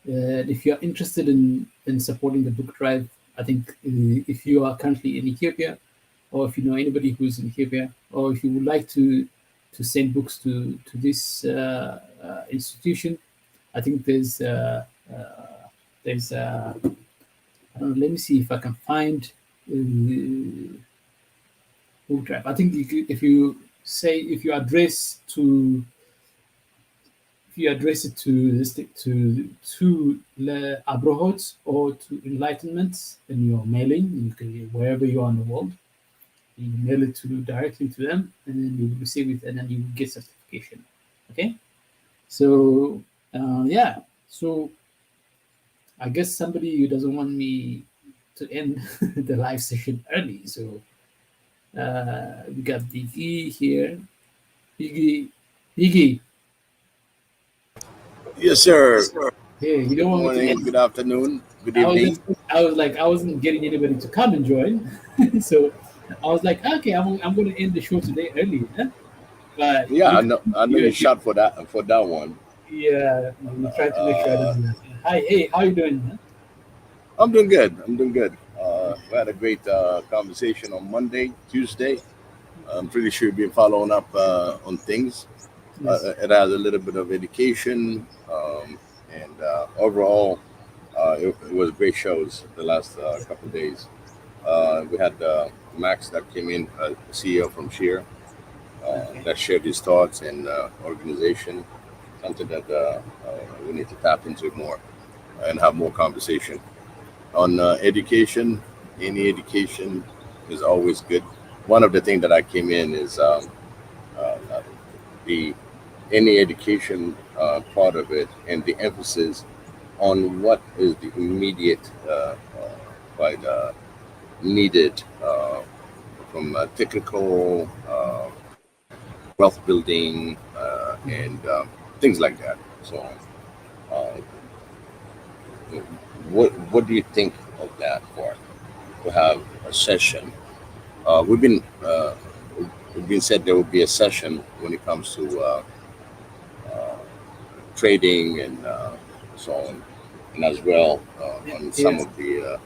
If you are interested in supporting the book drive, I think if you are currently in Ethiopia, or if you know anybody who's in Ethiopia, or if you would like to send books to this institution, I think there's I don't know, let me see if I can find book drive. I think if you address it to Abrahot or to Enlightenment in your mailing, wherever you are in the world, You mail it directly to them, and then you will receive it, and then you will get certification. Okay. So yeah. So I guess somebody who doesn't want me to end the live session early. So we got Biggie here. Biggie. Yes, sir. Hey, you Good don't want me to morning, end. good afternoon, good I was evening. I wasn't getting anybody to come and join, so I was like, okay, I'm going to end the show today early, huh? But Yeah, you, I know you shot for that one. yeah, we try to make sure I don't Uh, do that. Hi, hey, how you doing? Huh? I'm doing good. I'm doing good. We had a great conversation on Monday, Tuesday. I'm pretty sure you've been following up on things. Yes, It has a little bit of education, and overall, it was great shows the last couple of days. We had Max that came in, CEO from Sheer, okay, that shared his thoughts and organization, something that we need to tap into more and have more conversation on education. Any education is always good. One of the things that I came in is uh, the any education part of it and the emphasis on what is the immediate quite needed from technical wealth building and things like that. So, uh, what do you think of that part? To have a session, we've been said there will be a session when it comes to uh, trading and so on, and as well on some yes, of the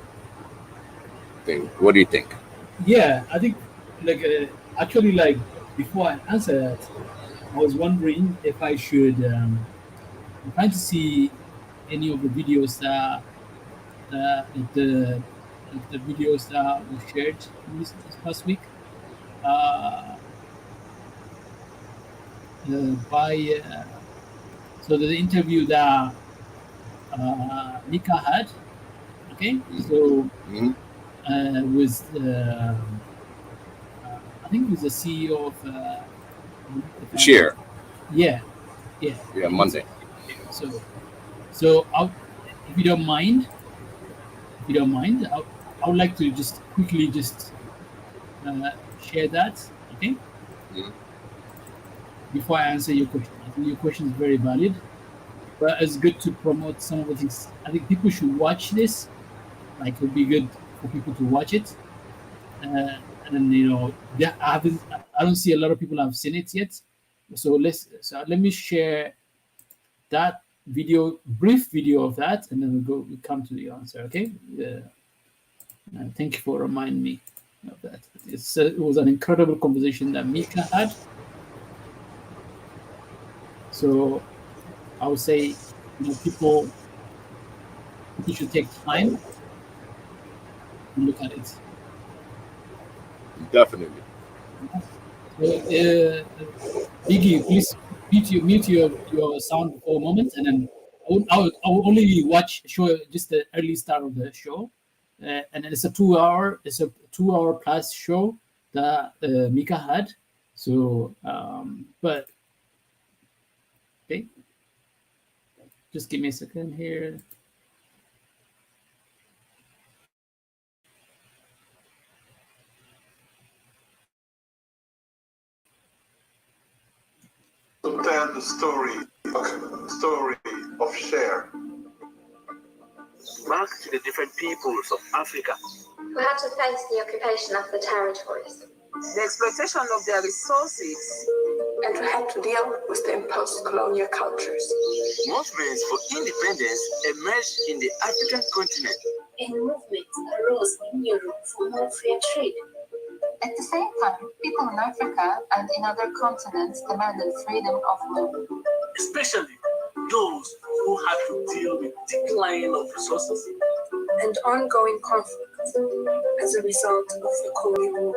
things. What do you think? yeah. I think like actually like before I answer that, I was wondering if I should. I'm trying to see any of the videos the the videos that were shared this past week uh, by so the interview that Nika had. Okay, so Mm-hmm. with I think it was the CEO of if I'm not Share, yeah yeah yeah, it's, Monday. so so if you don't mind if you don't mind I would like to just quickly just share that. Okay, Mhm. before I answer your question. I think your question is very valid, but it's good to promote some of the things. I think people should watch this. Like, it would be good for people to watch it. And then, I don't see a lot of people have seen it yet. So let me share that video, brief video of that, and then we come to the answer. Okay. Thank you for reminding me of that. It was an incredible conversation that Mika had. So I would say, people should take time to look at it. Definitely. So, Biggie, please your sound for a moment, and then I will only watch show just the early start of the show, and then it's a 2 hour plus show that Mika had. So, but okay, just give me a second here. To tell the story of share. Back to the different peoples of Africa. Who had to face the occupation of the territories. The exploitation of their resources. And who had to deal with the imposed colonial cultures. Movements for independence emerged in the African continent. And movements arose in Europe for more free trade. At the same time, people in Africa and in other continents demanded freedom of movement. Especially those who had to deal with decline of resources and ongoing conflict as a result of the colonial rule.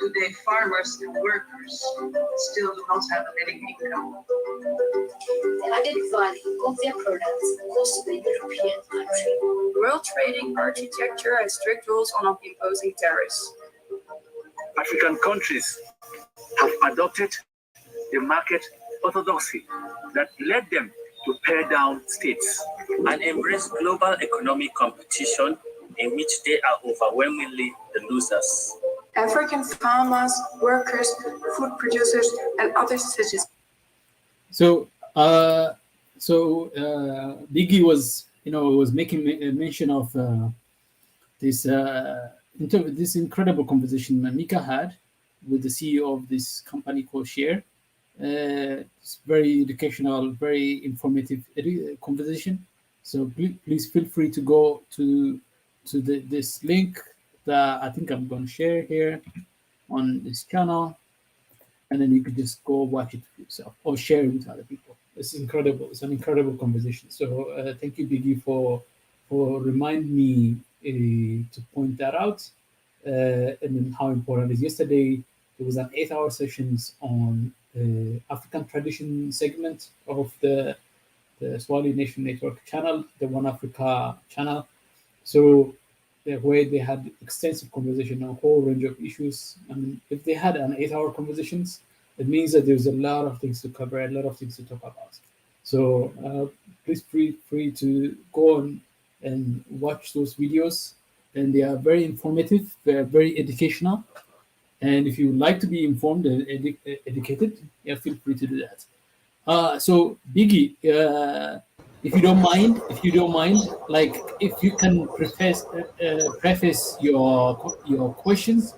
Today, farmers and workers still do not have a living income. The added value of their products goes to the European country. World trading architecture and strict rules on imposing tariffs. African countries have adopted the market orthodoxy that led them to pare down states and embrace global economic competition in which they are overwhelmingly the losers. African farmers, workers, food producers, and other citizens. So, Biggie was, was making mention of this incredible conversation Mika had with the CEO of this company called Share. It's very educational, very informative conversation. So please feel free to go to this link that I think I'm going to share here on this channel, and then you can just go watch it for yourself or share it with other people. It's incredible. It's an incredible conversation. So thank you, Biggie, for reminding me to point that out, and then how important it is. Yesterday, there was an 8-hour sessions on African tradition segment of the Swahili Nation Network channel, the One Africa channel. So where they had extensive conversation on a whole range of issues. I mean, if they had an 8-hour conversations, it means that there's a lot of things to cover, a lot of things to talk about. So please feel free to go on and watch those videos, and they are very informative, they are very educational. And if you would like to be informed and educated, yeah, feel free to do that. So Biggie, if you don't mind, like if you can preface your questions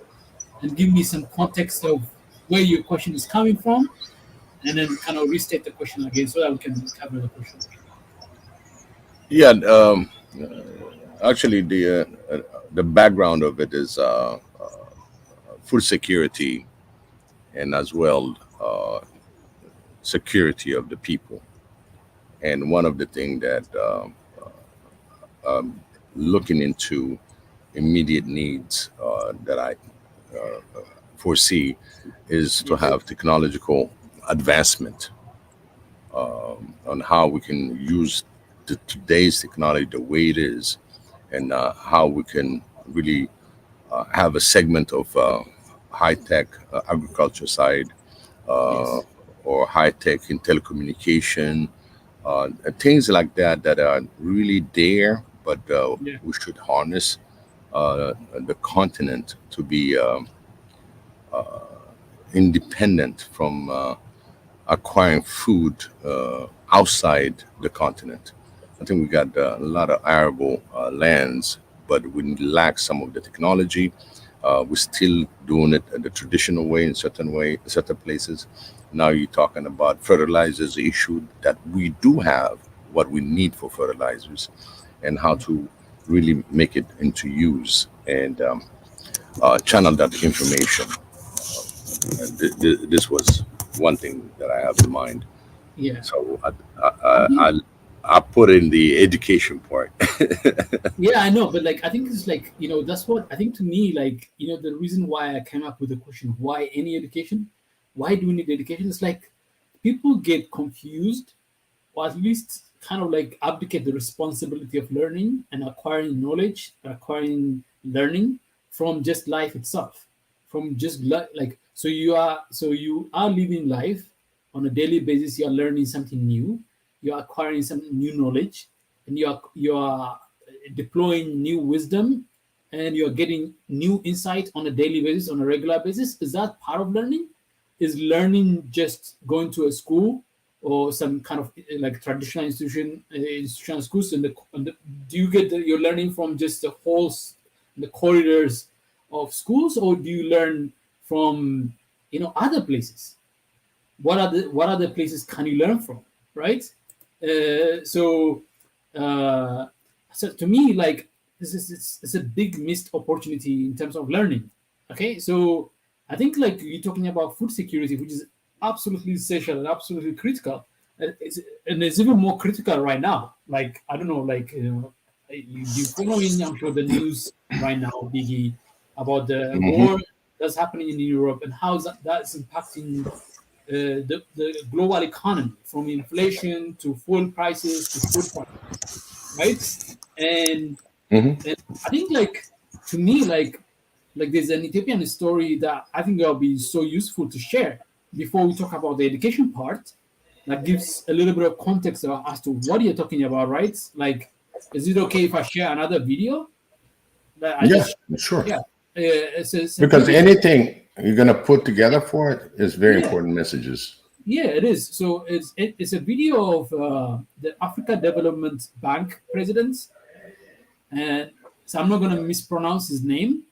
and give me some context of where your question is coming from, and then kind of restate the question again so that we can cover the question. Yeah, actually, the background of it is food security, and as well security of the people. And one of the things that looking into immediate needs that I foresee is to have technological advancement on how we can use today's technology the way it is, and how we can really have a segment of high-tech agriculture side, or high-tech in telecommunication, things like that are really there, but we should harness the continent to be independent from acquiring food outside the continent. I think we got a lot of arable lands, but we lack some of the technology. We're still doing it the traditional way in certain places. Now you're talking about fertilizers issue, that we do have what we need for fertilizers, and how to really make it into use and channel that information. This was one thing that I have in mind. Yeah. So I put in the education part. Yeah, I know, but like I think it's like, that's what I think. To me, like, the reason why I came up with the question, why any education, why do we need education? It's like people get confused, or at least kind of like abdicate the responsibility of learning and acquiring knowledge, acquiring learning from just life itself, from just like, so you are living life on a daily basis. You are learning something new, you are acquiring some new knowledge, and you are deploying new wisdom, and you're getting new insight on a daily basis, on a regular basis. Is that part of learning? Is learning just going to a school or some kind of like traditional institutional schools? Do you get your learning from just the halls, the corridors of schools, or do you learn from other places? What other places can you learn from, right? So to me, like, it's a big missed opportunity in terms of learning. Okay, so I think like you're talking about food security, which is absolutely essential and absolutely critical, and it's even more critical right now. Like, I don't know, like you following, I'm sure, the news right now, Biggie, about the war that's happening in Europe and how that's impacting the global economy, from inflation to fuel prices to food prices, right? And I think, like, to me, like, like there's an Ethiopian story that I think will be so useful to share before we talk about the education part. That gives a little bit of context as to what you're talking about, right? Like, is it okay if I share another video? Sure. Yeah. It's Because video. anything you're going to put together for it is very important messages. Yeah, it is. So it's a video of the Africa Development Bank president, and so I'm not going to mispronounce his name.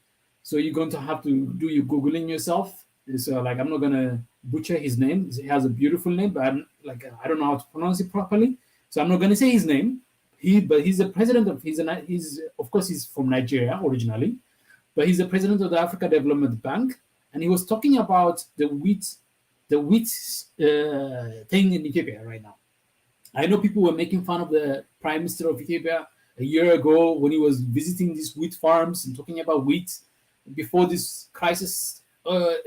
So you're going to have to do your googling yourself. So like I'm not going to butcher his name. He has a beautiful name, but I don't know how to pronounce it properly. So I'm not going to say his name. But he's the president of he's of course he's from Nigeria originally, but he's the president of the Africa Development Bank, and he was talking about the wheat thing in Ethiopia right now. I know people were making fun of the Prime Minister of Ethiopia a year ago when he was visiting these wheat farms and talking about wheat before this crisis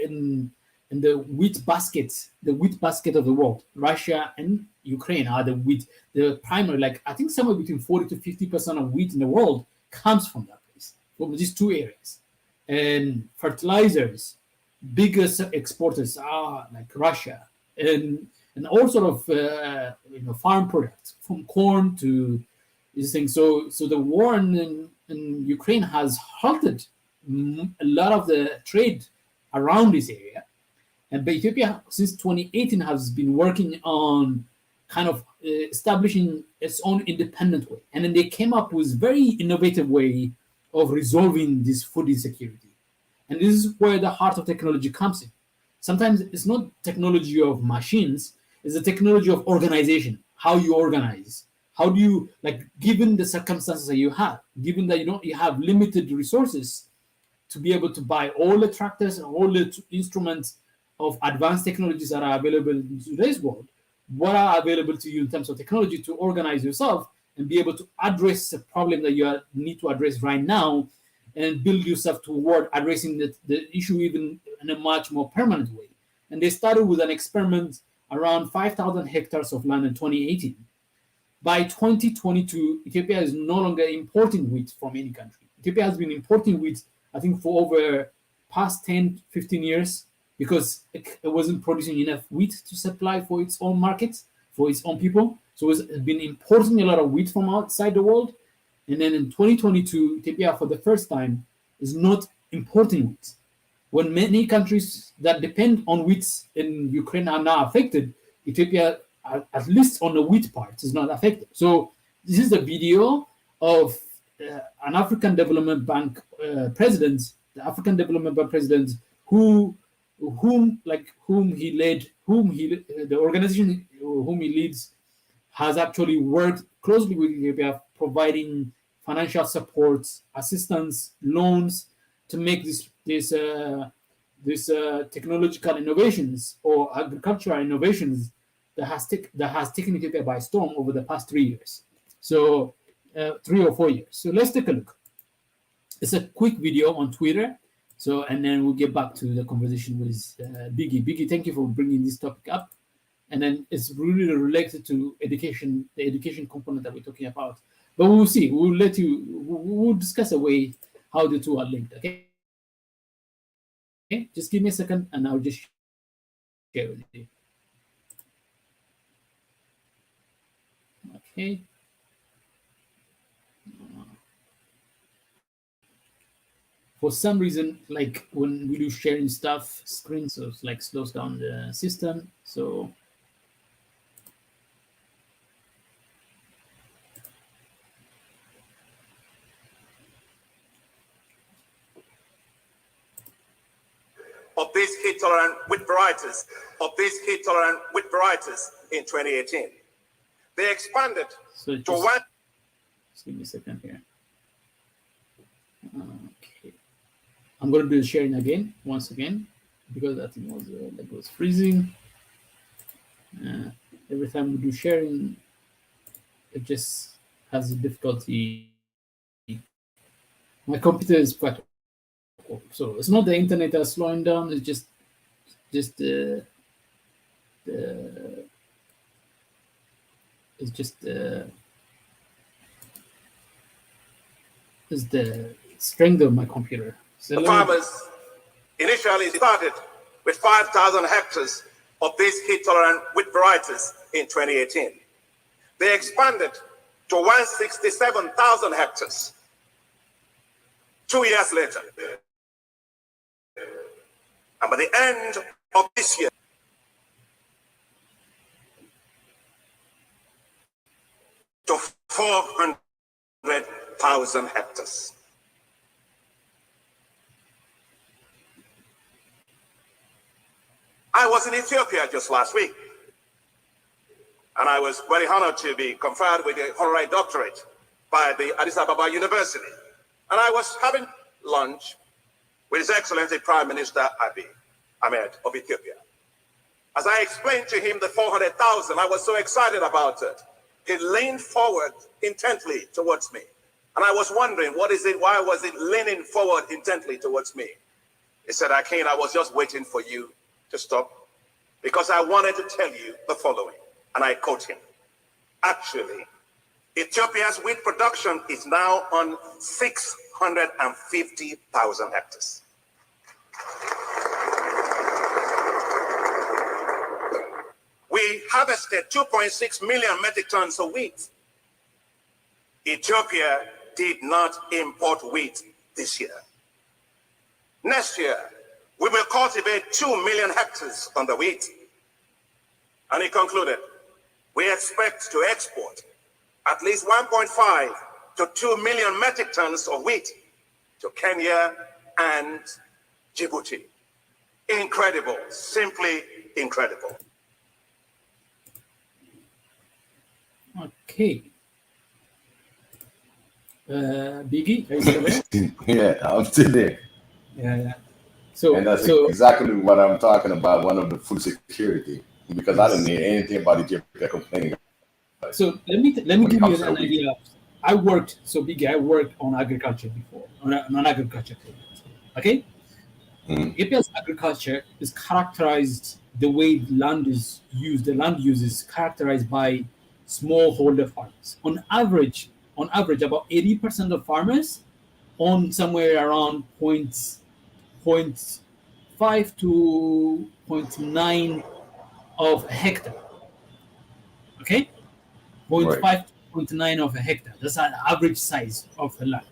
in the wheat basket of the world. Russia and Ukraine are the primary, like I think somewhere between 40 to 50% of wheat in the world comes from that place, from these two areas. And fertilizers, biggest exporters are like Russia, and all sort of farm products from corn to these things. So the war in Ukraine has halted a lot of the trade around this area. And but Ethiopia, since 2018, has been working on kind of establishing its own independent way. And then they came up with very innovative way of resolving this food insecurity. And this is where the heart of technology comes in. Sometimes it's not technology of machines, it's the technology of organization, how you organize. How do you, like, given the circumstances that you have, given that you have limited resources to be able to buy all the tractors and all the instruments of advanced technologies that are available in today's world, what are available to you in terms of technology to organize yourself and be able to address the problem that you need to address right now and build yourself toward addressing the issue even in a much more permanent way. And they started with an experiment around 5,000 hectares of land in 2018. By 2022, Ethiopia is no longer importing wheat from any country. Ethiopia has been importing wheat, I think, for over past 10, 15 years because it wasn't producing enough wheat to supply for its own markets, for its own people. So it's been importing a lot of wheat from outside the world. And then in 2022, Ethiopia, for the first time, is not importing wheat. When many countries that depend on wheat in Ukraine are now affected, Ethiopia, at least on the wheat part, is not affected. So this is the video of an African Development Bank president, the African Development Bank president, the organization whom he leads has actually worked closely with Ethiopia, providing financial support, assistance, loans to make these technological innovations or agricultural innovations that has taken Ethiopia by storm over the past 3 years. So 3 or 4 years. So let's take a look. It's a quick video on Twitter. So, and then we'll get back to the conversation with Biggie. Biggie, thank you for bringing this topic up. And then it's really related to education, the education component that we're talking about. But we'll see. We'll discuss a way how the two are linked. Okay. Just give me a second, and I'll just share with you. Okay. For some reason, like when we do sharing stuff, screen, so it's like slows down the system. So of these heat-tolerant wheat varieties in 2018. They expanded to one. Just give me a second here. Okay, I'm going to do the sharing again, once again, because I think it was freezing. Every time we do sharing, it just has a difficulty. My computer is quite old, so it's not the internet that's slowing down. It's just the strength of my computer. The farmers initially started with 5,000 hectares of these heat-tolerant wheat varieties in 2018. They expanded to 167,000 hectares 2 years later. And by the end of this year, to 400,000 hectares. I was in Ethiopia just last week, and I was very honored to be conferred with the honorary doctorate by the Addis Ababa University. And I was having lunch with His Excellency Prime Minister Abiy Ahmed of Ethiopia. As I explained to him the 400,000, I was so excited about it. He leaned forward intently towards me. And I was wondering, what is it? Why was it leaning forward intently towards me? He said, Akin, I was just waiting for you to stop because I wanted to tell you the following. And I quote him. Actually, Ethiopia's wheat production is now on 650,000 hectares. We harvested 2.6 million metric tons of wheat. Ethiopia did not import wheat this year. Next year, we will cultivate 2 million hectares on the wheat. And he concluded, we expect to export at least 1.5 to 2 million metric tons of wheat to Kenya and Djibouti. Incredible, simply incredible. Okay. Biggie, are you still there? Yeah, I'm still there. Yeah. And that's exactly what I'm talking about, one of the food security, because I don't hear anything about Ethiopia complaining. So let me give you an idea. I worked on agriculture before, on agriculture project. Okay? Ethiopia's agriculture is characterized, the way land is used, the land use is characterized by smallholder farmers. On average, about 80% of farmers own somewhere around 0.5 to 0.9 of a hectare. Okay? 0.5 to 0.9 of a hectare. That's an average size of the land.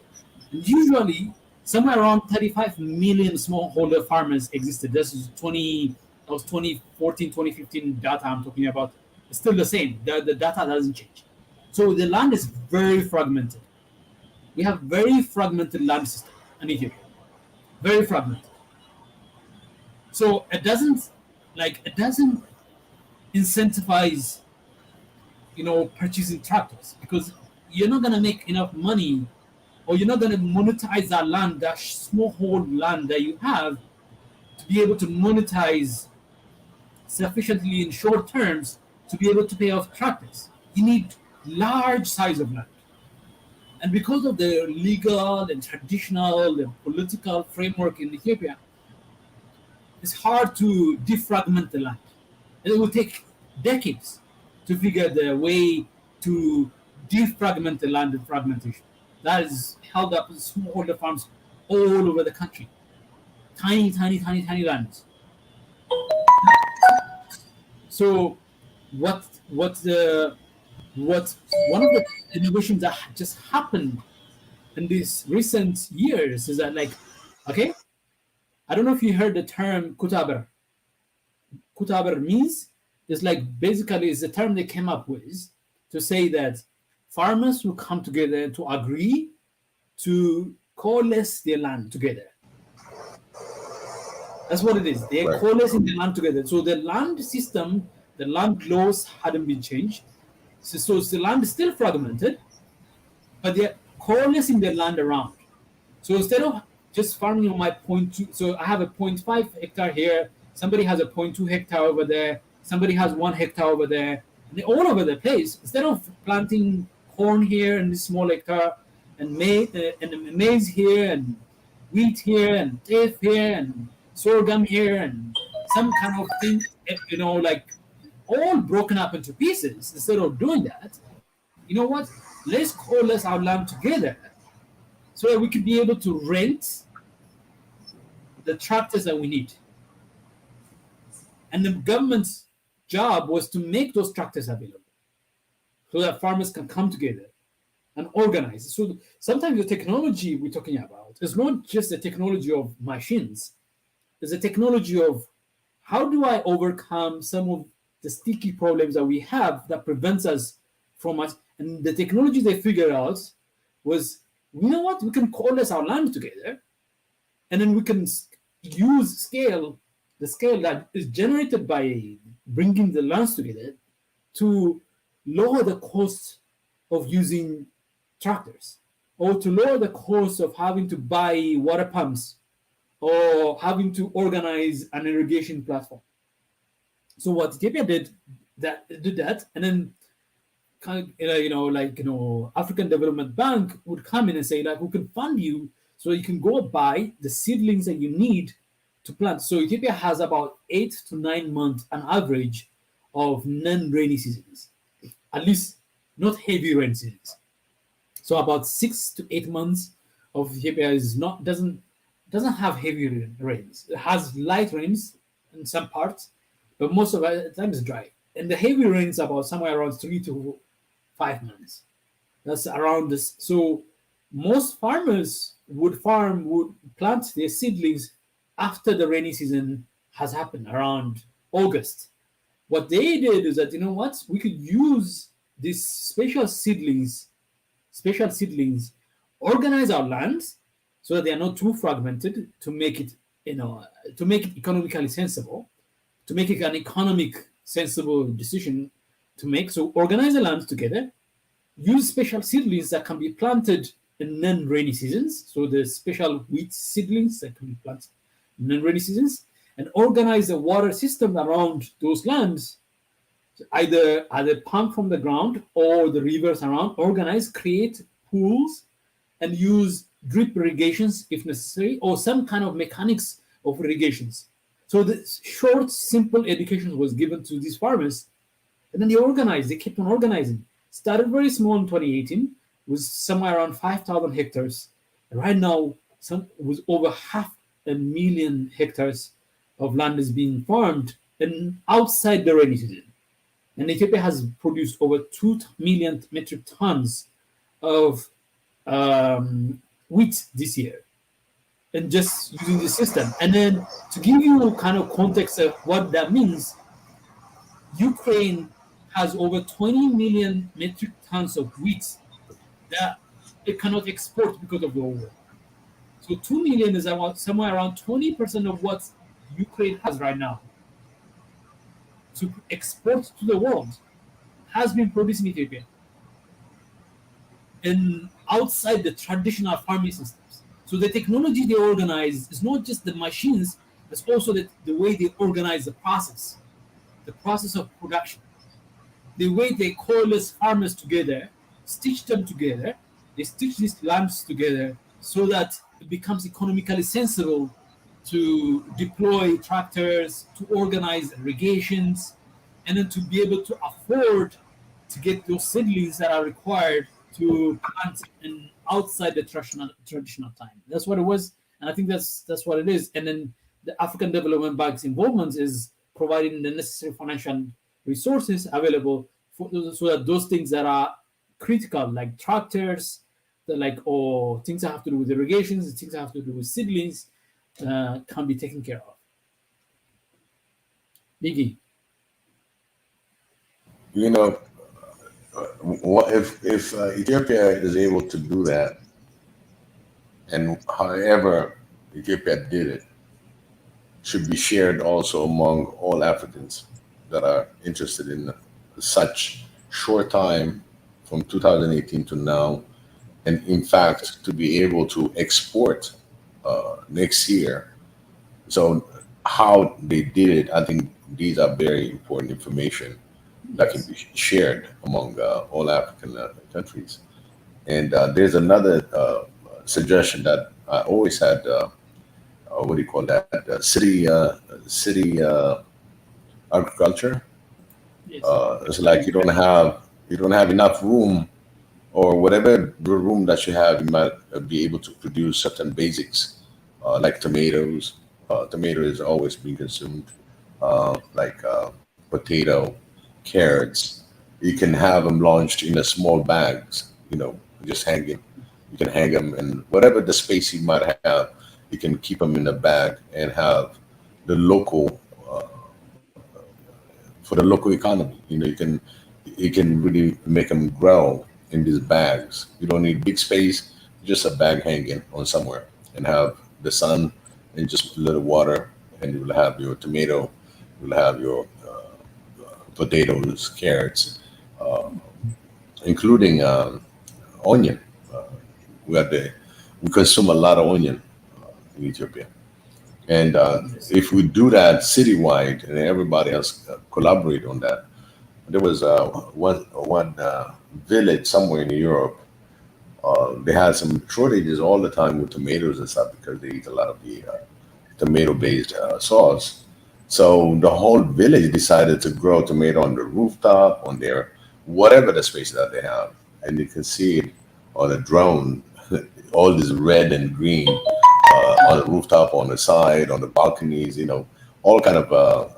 And usually, somewhere around 35 million smallholder farmers existed. This is 2014, 2015 data I'm talking about. It's still the same. The data doesn't change. So the land is very fragmented. We have very fragmented land system in Ethiopia. Very fragmented. So it doesn't incentivize, purchasing tractors, because you're not gonna make enough money, or you're not gonna monetize that land, that smallhold land that you have, to be able to monetize sufficiently in short terms to be able to pay off tractors. You need large size of land. And because of the legal and traditional and political framework in Ethiopia, it's hard to defragment the land. And it will take decades to figure the way to defragment the land and fragmentation. That is held up in smallholder farms all over the country. Tiny lands. So what one of the innovations that just happened in these recent years is that, I don't know if you heard the term kutaber. Kutaber means it's basically it's a term they came up with to say that farmers will come together to agree to coalesce their land together. That's what it is. They're coalescing the land together. So the land system, the land laws hadn't been changed. So the land is still fragmented, but they're coalescing their land around. So instead of just farming on my 0.2, so I have a 0.5 hectare here, somebody has a 0.2 hectare over there, somebody has 1 hectare over there, and they're all over the place. Instead of planting corn here in this small hectare, and maize here, and wheat here, and teff here, and sorghum here, and some kind of thing, all broken up into pieces. Instead of doing that, you know what? Let's coalesce our land together so that we could be able to rent the tractors that we need. And the government's job was to make those tractors available so that farmers can come together and organize. So sometimes the technology we're talking about is not just the technology of machines, it's a technology of how do I overcome some of the sticky problems that we have that prevents us from us. And the technology they figured out was, you know what, we can coalesce our land together, and then we can use the scale that is generated by bringing the lands together to lower the cost of using tractors, or to lower the cost of having to buy water pumps or having to organize an irrigation platform. So what Ethiopia did that, and then kind of, African Development Bank would come in and say, like, we can fund you so you can go buy the seedlings that you need to plant. So Ethiopia has about 8 to 9 months on average of non-rainy seasons, at least not heavy rain seasons. So about 6 to 8 months of Ethiopia doesn't have heavy rains. It has light rains in some parts, but most of the time it's dry. And the heavy rains about somewhere around 3 to 5 months. That's around this. So most farmers would plant their seedlings after the rainy season has happened around August. What they did is that, you know what, we could use these special seedlings, organize our lands so that they are not too fragmented, to make it economically sensible, to make it an economic sensible decision to make. So organize the lands together, use special seedlings that can be planted in non-rainy seasons. So the special wheat seedlings that can be planted in non-rainy seasons, and organize the water system around those lands, either pump from the ground or the rivers around, organize, create pools, and use drip irrigations if necessary, or some kind of mechanics of irrigations. So the short, simple education was given to these farmers, and then they kept on organizing. Started very small in 2018, with somewhere around 5,000 hectares. And right now, with over 500,000 hectares of land is being farmed and outside the rainy season. And Ethiopia has produced over 2 million metric tons of wheat this year, and just using the system. And then to give you kind of context of what that means, Ukraine has over 20 million metric tons of wheat that it cannot export because of the war. So 2 million is about somewhere around 20% of what Ukraine has right now to export to the world, has been produced in Ethiopia and outside the traditional farming systems. So the technology they organize is not just the machines, it's also the way they organize the process of production, the way they coalesce farmers together, stitch them together, they stitch these lands together so that it becomes economically sensible to deploy tractors, to organize irrigations, and then to be able to afford to get those seedlings that are required to plant in outside the traditional time. That's what it was, and I think that's what it is. And then the African Development Bank's involvement is providing the necessary financial resources available so that those things that are critical, like tractors, or things that have to do with irrigations, things that have to do with seedlings, can be taken care of. Biggie. What if Ethiopia is able to do that, and however Ethiopia did it, should be shared also among all Africans that are interested in such short time from 2018 to now, and in fact to be able to export next year. So how they did it, I think these are very important information that can be shared among all African countries. And there's another suggestion that I always had. What do you call that? City agriculture. Yes. It's like you don't have enough room, or whatever room that you have, you might be able to produce certain basics like tomatoes tomato is always being consumed, like potato, carrots. You can have them launched in a small bags, just hang it. You can hang them in whatever the space you might have. You can keep them in a bag and have the local for the local economy. You can really make them grow in these bags. You don't need big space, just a bag hanging on somewhere, and have the sun and just a little water, and you will have your tomato, you will have your potatoes, carrots, uh, including onion. Uh, we have the we consume a lot of onion in Ethiopia. And if we do that citywide and everybody else collaborate on that, there was one village somewhere in Europe. They had some shortages all the time with tomatoes and stuff because they eat a lot of the tomato-based sauce. So the whole village decided to grow tomato on the rooftop, on their whatever the space that they have, and you can see it on a drone, all this red and green on the rooftop, on the side, on the balconies. All kind of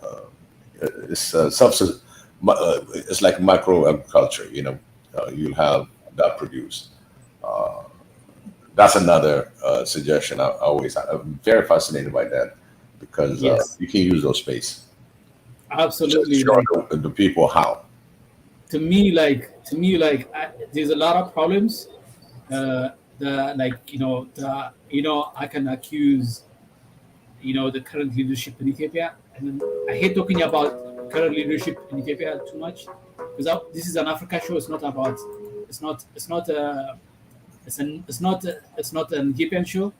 substance. It's like micro agriculture. You'll have that produced. Uh, that's another suggestion. I'm very fascinated by that because Yes, you can use those space. Just absolutely. show Like the people how. there's a lot of problems. The like I can accuse the current leadership in Ethiopia, and I hate talking about current leadership in Ethiopia too much because this is an Africa show. It's not about. It's not a. It's not an Ethiopian show,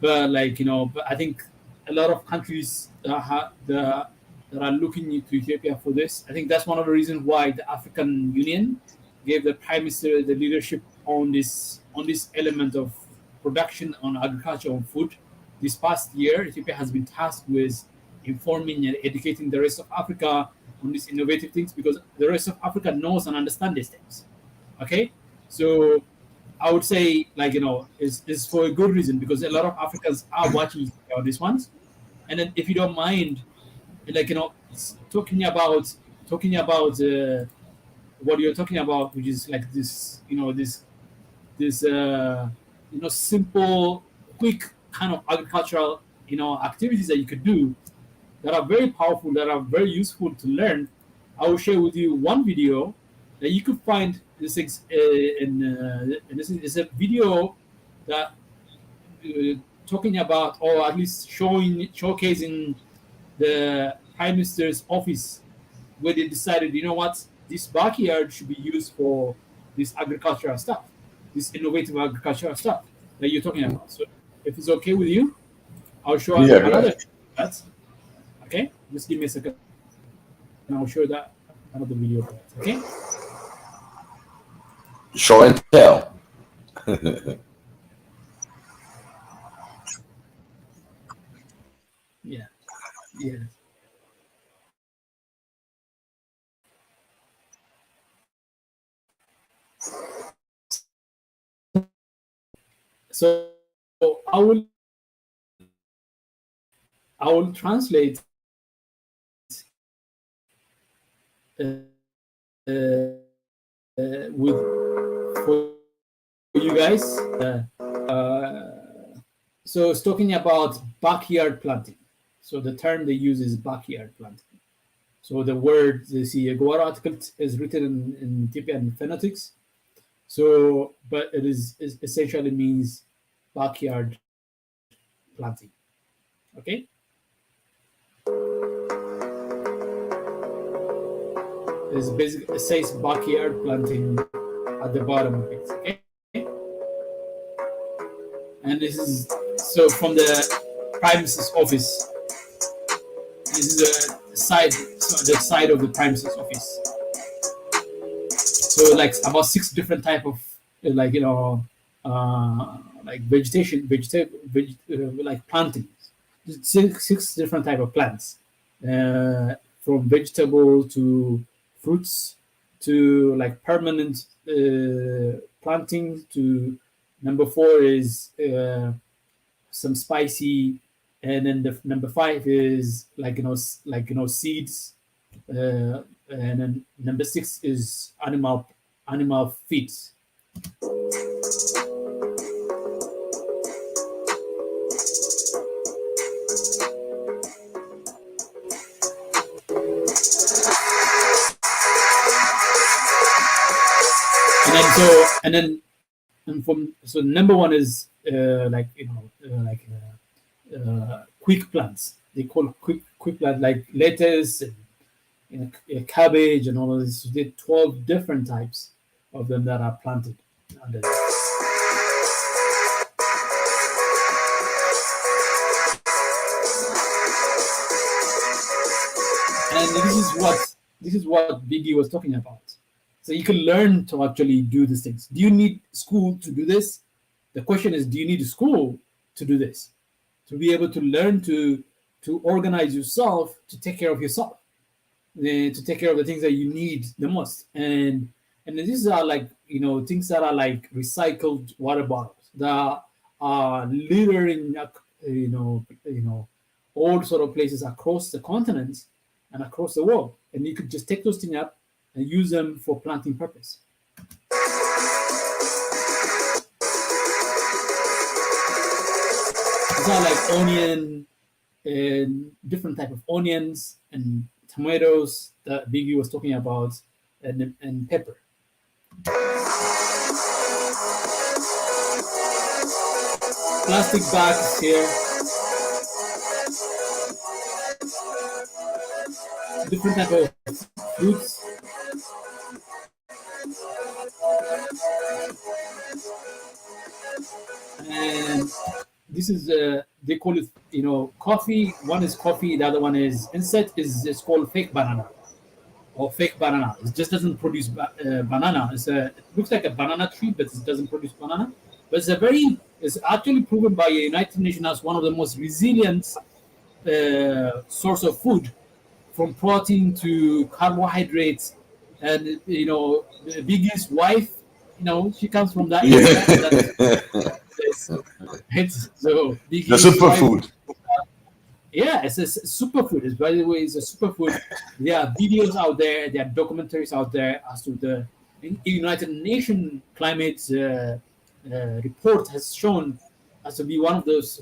but but I think a lot of countries that are looking to Ethiopia for this. I think that's one of the reasons why the African Union gave the Prime Minister the leadership on this element of production on agriculture on food. This past year, Ethiopia has been tasked with informing and educating the rest of Africa on these innovative things because the rest of Africa knows and understands these things. Okay, so I would say it's for a good reason because a lot of Africans are watching on these ones. And then if you don't mind, talking about what you're talking about, which is like this, this simple, quick kind of agricultural, activities that you could do that are very powerful, that are very useful to learn. I will share with you one video that you could find. And this is a video that talking about, or at least showcasing the Prime Minister's office, where they decided, this backyard should be used for this agricultural stuff, this innovative agricultural stuff that you're talking about. So, if it's okay with you, I'll show Yeah, go another. ahead. That's okay. Just give me a second, and I'll show that another video. Okay. Show and tell. Yeah. Yeah. So I will translate with for you guys. So it's talking about backyard planting. So the term they use is backyard planting. So the word, the Guara article is written in Ethiopian phonetics. So, but it essentially means backyard planting. Okay. It says backyard planting at the bottom of it. Okay. And this is so from the Prime Minister's office. This is the side of the Prime Minister's office. So like about 6 different type of like vegetation, like plantings. 6 different type of plants, from vegetable to fruits to like permanent planting. To number 4 is some spicy And then the number 5 is seeds. And then number 6 is animal feeds. So number 1 is quick plants. They call quick plants like lettuce and cabbage and all of this. There are 12 different types of them that are planted under there. And this is what Biggie was talking about. So you can learn to actually do these things. Do you need school to do this? The question is, do you need a school to do this? To be able to learn to organize yourself, to take care of yourself, to take care of the things that you need the most. And these are things that are like recycled water bottles that are littering, all sort of places across the continents and across the world. And you could just take those things up and use them for planting purpose. These are like onion and different type of onions and tomatoes that Biggie was talking about, and pepper. Plastic bags here. Different type of fruits. And this is they call it coffee. One is coffee, the other one is insect. Is called fake banana or fake banana. It just doesn't produce banana. It looks like a banana tree, but it doesn't produce banana. But it's actually proven by the United Nations as one of the most resilient source of food, from protein to carbohydrates. And Biggie's wife, she comes from that area. So Biggie's the superfood. Yeah, it's a superfood. By the way, it's a superfood. There are videos out there, there are documentaries out there as to the United Nations climate report has shown as to be one of those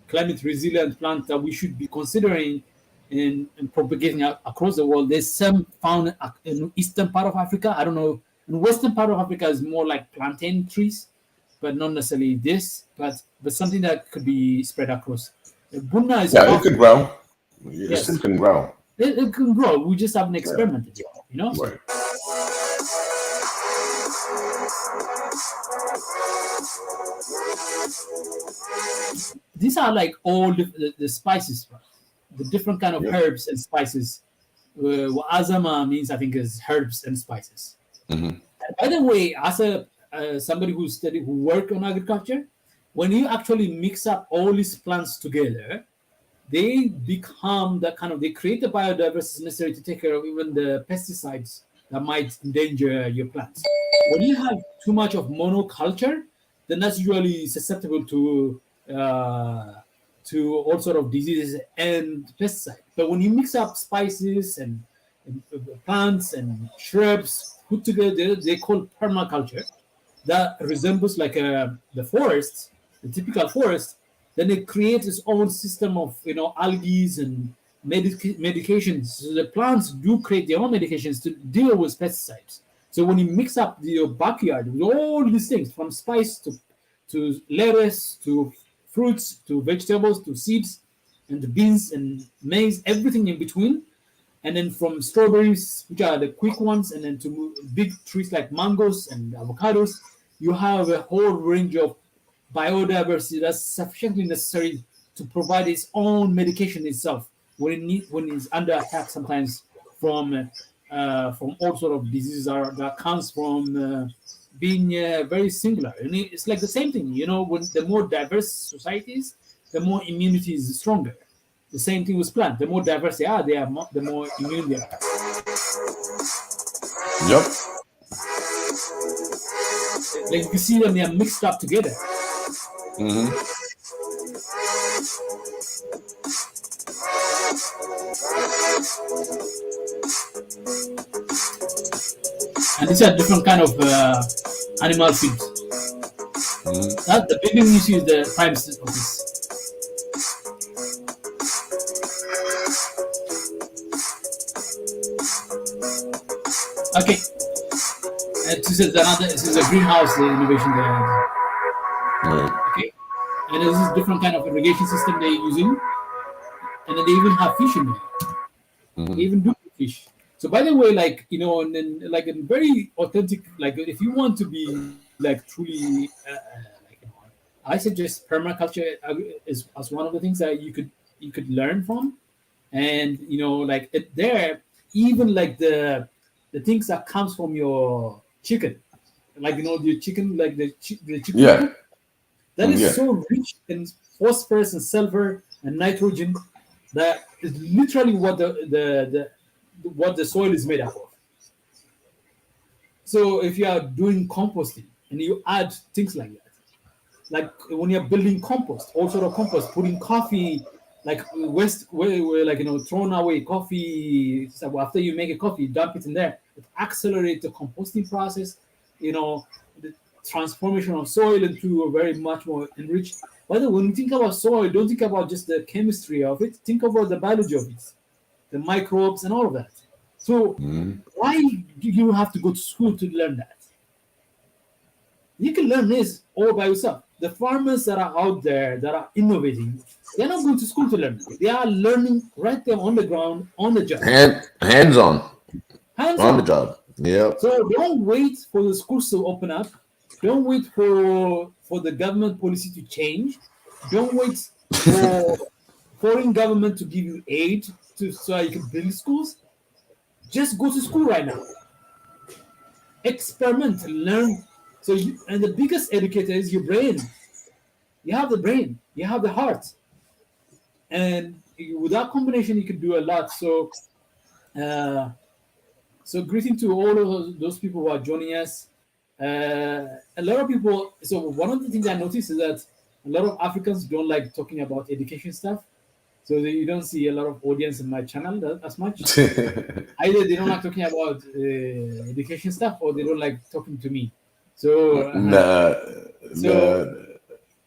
climate resilient plants that we should be considering in propagating across the world. There's some found in eastern part of Africa. I don't know. In western part of Africa is more like plantain trees, but not necessarily this. But something that could be spread across. Bunna is it could grow. Yes, it can grow. It can grow. We just haven't experimented, Right. These are like all the spices, right? The different kind of herbs and spices. Azama means, I think, is herbs and spices. Mm-hmm. And by the way, as somebody who work on agriculture, when you actually mix up all these plants together, they become they create the biodiversity necessary to take care of even the pesticides that might endanger your plants. When you have too much of monoculture, then that's usually susceptible to all sort of diseases and pesticides. But when you mix up spices and plants and shrubs put together, they call permaculture. That resembles like the forest, the typical forest. Then it creates its own system of algae and medications. So the plants do create their own medications to deal with pesticides. So when you mix up your backyard with all these things, from spice to lettuce to fruits to vegetables to seeds and the beans and maize, everything in between, and then from strawberries, which are the quick ones, and then to big trees like mangoes and avocados, you have a whole range of biodiversity that's sufficiently necessary to provide its own medication itself when it's under attack sometimes from all sort of diseases that comes from being very singular. And it's like the same thing, when the more diverse societies, the more immunity is stronger. The same thing with plants. The more diverse they are, the more immune they are. Yep. Like you can see them, they are mixed up together. Mm-hmm. And these are different kind of animal feed. That's the big issue is the Prime Minister's office. Okay. This is a greenhouse innovation there. Okay. And this is different kind of irrigation system they're using. And then they even have fish in there. They even do fish. So by the way, like, you know, and then like a very authentic, like if you want to be like truly, like, you know, I suggest permaculture is as one of the things that you could learn from, and you know, like there, even like the things that comes from your chicken, like you know, your chicken, like the chicken, that is so rich in phosphorus and sulfur and nitrogen that is literally what what the soil is made up of. So if you are doing composting and you add things like that, like when you're building compost, all sort of compost, putting coffee, like where like, you know, thrown away coffee, so after you make a coffee, dump it in there, it accelerates the composting process, you know, the transformation of soil into a very much more enriched. By the way, when you think about soil, don't think about just the chemistry of it, think about the biology of it, the microbes and all of that. So why do you have to go to school to learn that? You can learn this all by yourself. The farmers that are out there that are innovating, they're not going to school to learn. They are learning right there on the ground, on the job. Hands on the job. Yeah. So don't wait for the schools to open up. Don't wait for the government policy to change. Don't wait for foreign government to give you aid so you can build schools. Just go to school right now. Experiment, learn. And the biggest educator is your brain. You have the brain, you have the heart, and with that combination, you can do a lot. So, greeting to all of those people who are joining us. A lot of people. So one of the things I noticed is that a lot of Africans don't like talking about education stuff. So you don't see a lot of audience in my channel as much. Either they don't like talking about education stuff, or they don't like talking to me. So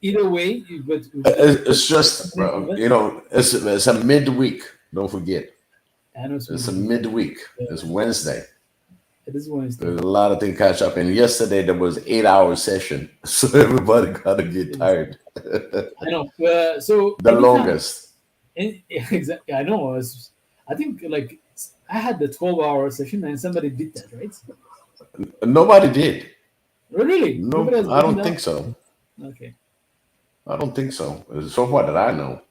either way, but it's just, you know, it's a midweek. Don't forget, it's a midweek. It's Wednesday. It is Wednesday. There's a lot of things catch up. And yesterday there was 8-hour session, so everybody gotta get tired. I know. So the longest. Exactly. I know. I think like I had the 12-hour session and somebody did that, right? Nobody did. Really? No, I don't think so. Okay. I don't think so. So far that I know.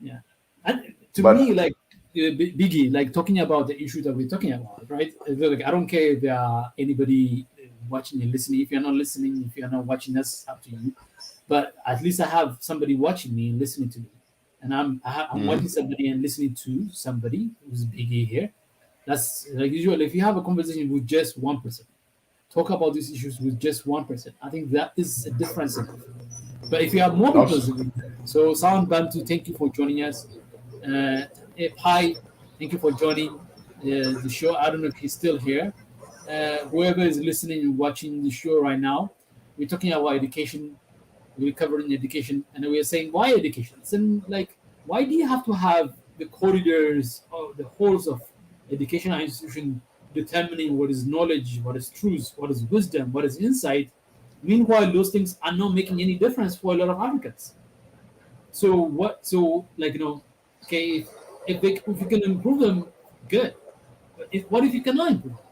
Yeah. And to me, like Biggie, like talking about the issue that we're talking about, right? Like, I don't care if there are anybody watching and listening. If you're not listening, if you're not watching, that's up to you. But at least I have somebody watching me and listening to me. And I'm watching somebody and listening to somebody who's Biggie here. That's like usually if you have a conversation with just one person, talk about these issues with just one person. I think that is a difference. But if you have more people, so Sound Bantu, thank you for joining us. Pi, thank you for joining the show. I don't know if he's still here. Whoever is listening and watching the show right now, we're talking about education. We're covering education, and we're saying why education. And like, why do you have to have the corridors or the halls of educational institution determining what is knowledge, what is truth, what is wisdom, what is insight? Meanwhile, those things are not making any difference for a lot of Africans. So what? So like, you know, okay, if you can improve them, good. But what if you cannot improve them?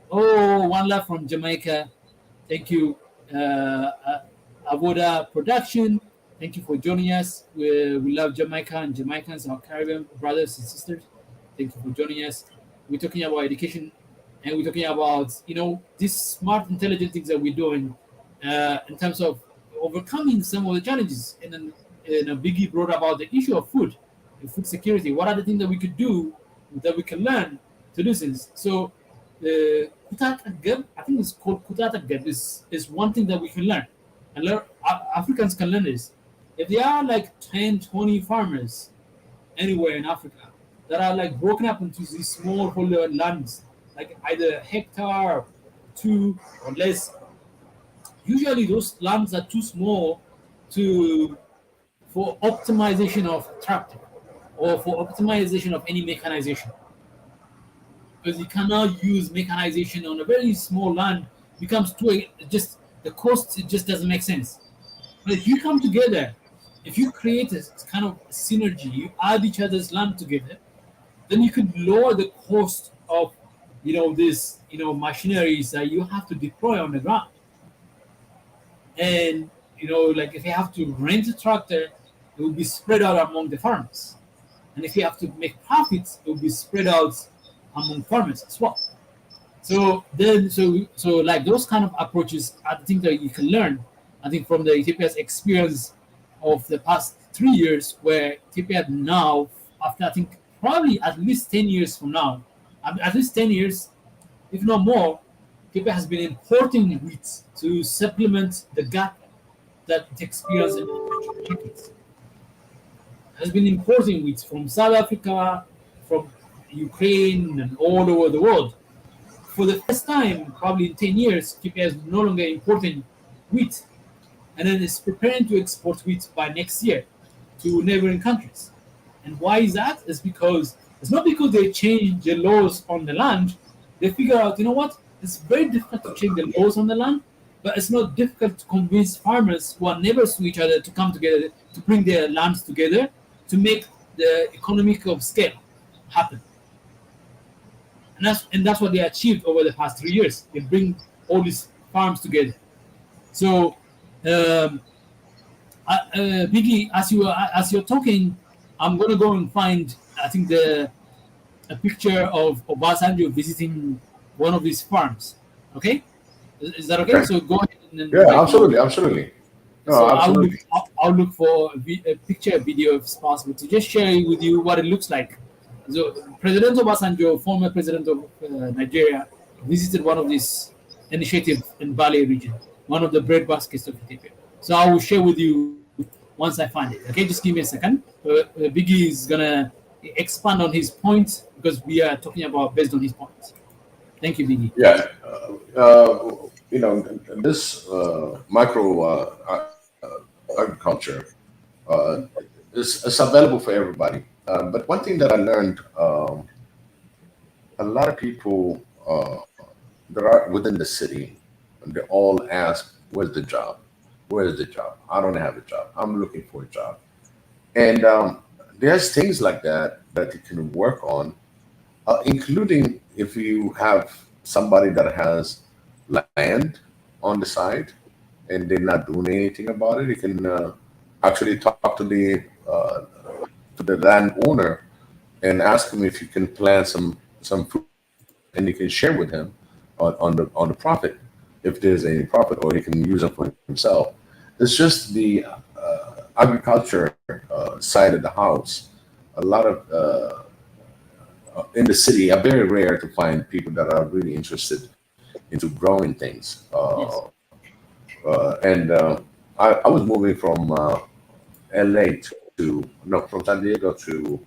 Oh, one love from Jamaica. Thank you. Avoda Production, thank you for joining us. We love Jamaica and Jamaicans, our Caribbean brothers and sisters. Thank you for joining us. We're talking about education, and we're talking about, you know, these smart, intelligent things that we're doing in terms of overcoming some of the challenges. And then Biggie brought about the issue of food security. What are the things that we could do, that we can learn to do things? So Kutata Geb, I think it's called Kutata Geb, is one thing that we can learn. And Africans can learn this. If there are like 10, 20 farmers anywhere in Africa, that are like broken up into these small hollow lands, like either a hectare, 2 or less. Usually those lands are too small to for optimization of tractor or for optimization of any mechanization, because you cannot use mechanization on a very small land. Becomes too just the cost, it just doesn't make sense. But if you come together, if you create a kind of synergy, you add each other's land together, then you could lower the cost of this machineries that you have to deploy on the ground. And like if you have to rent a tractor, it will be spread out among the farmers. And if you have to make profits, it will be spread out among farmers as well. So then, so like those kind of approaches are the things that you can learn, I think, from the Ethiopia's experience of the past 3 years, where Ethiopia now, after I think probably at least 10 years from now, at least 10 years, if not more, Ethiopia has been importing wheat to supplement the gap that it experienced in the markets. Has been importing wheat from South Africa, from Ukraine, and all over the world. For the first time, probably in 10 years, Ethiopia is no longer importing wheat, and then it's preparing to export wheat by next year to neighboring countries. And why is that? It's because it's not because they changed the laws on the land. They figure out, you know what? It's very difficult to change the laws on the land, but it's not difficult to convince farmers who are neighbors to each other to come together, to bring their lands together, to make the economic of scale happen. And that's what they achieved over the past 3 years. They bring all these farms together. So, Biggie, as you're talking, I'm gonna go and find, I think, a picture of Obasanjo visiting one of these farms. Okay, is that okay? So go ahead and yeah, absolutely. No, so absolutely. I'll look for a picture, a video, if it's possible, to just share with you what it looks like. So President Obasanjo, former president of Nigeria, visited one of these initiatives in Bale region, one of the bread baskets of Ethiopia. So I will share with you once I find it. Okay, just give me a second. Biggie is gonna expand on his point because we are talking about based on his points. Thank you, Biggie. Yeah, this micro agriculture is available for everybody. But one thing that I learned, a lot of people that are within the city, they all ask, "Where's the job? Where's the job? I don't have a job. I'm looking for a job." And there's things like that you can work on, including if you have somebody that has land on the side and they're not doing anything about it. You can actually talk to the landowner and ask him if you can plant some fruit, and you can share with him on the profit, if there's any profit, or he can use it for himself. It's just the agriculture side of the house. A lot of in the city are very rare to find people that are really interested into growing things. And I was moving from LA from San Diego to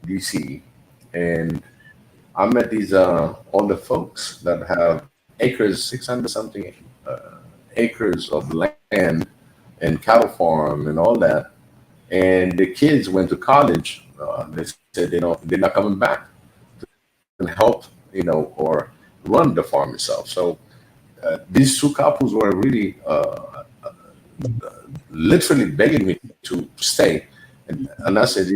DC, and I met these older folks that have acres, 600 something acres of land and cattle farm and all that. And the kids went to college. They said they're not coming back to help, or run the farm itself. So these two couples were really literally begging me to stay, and I said,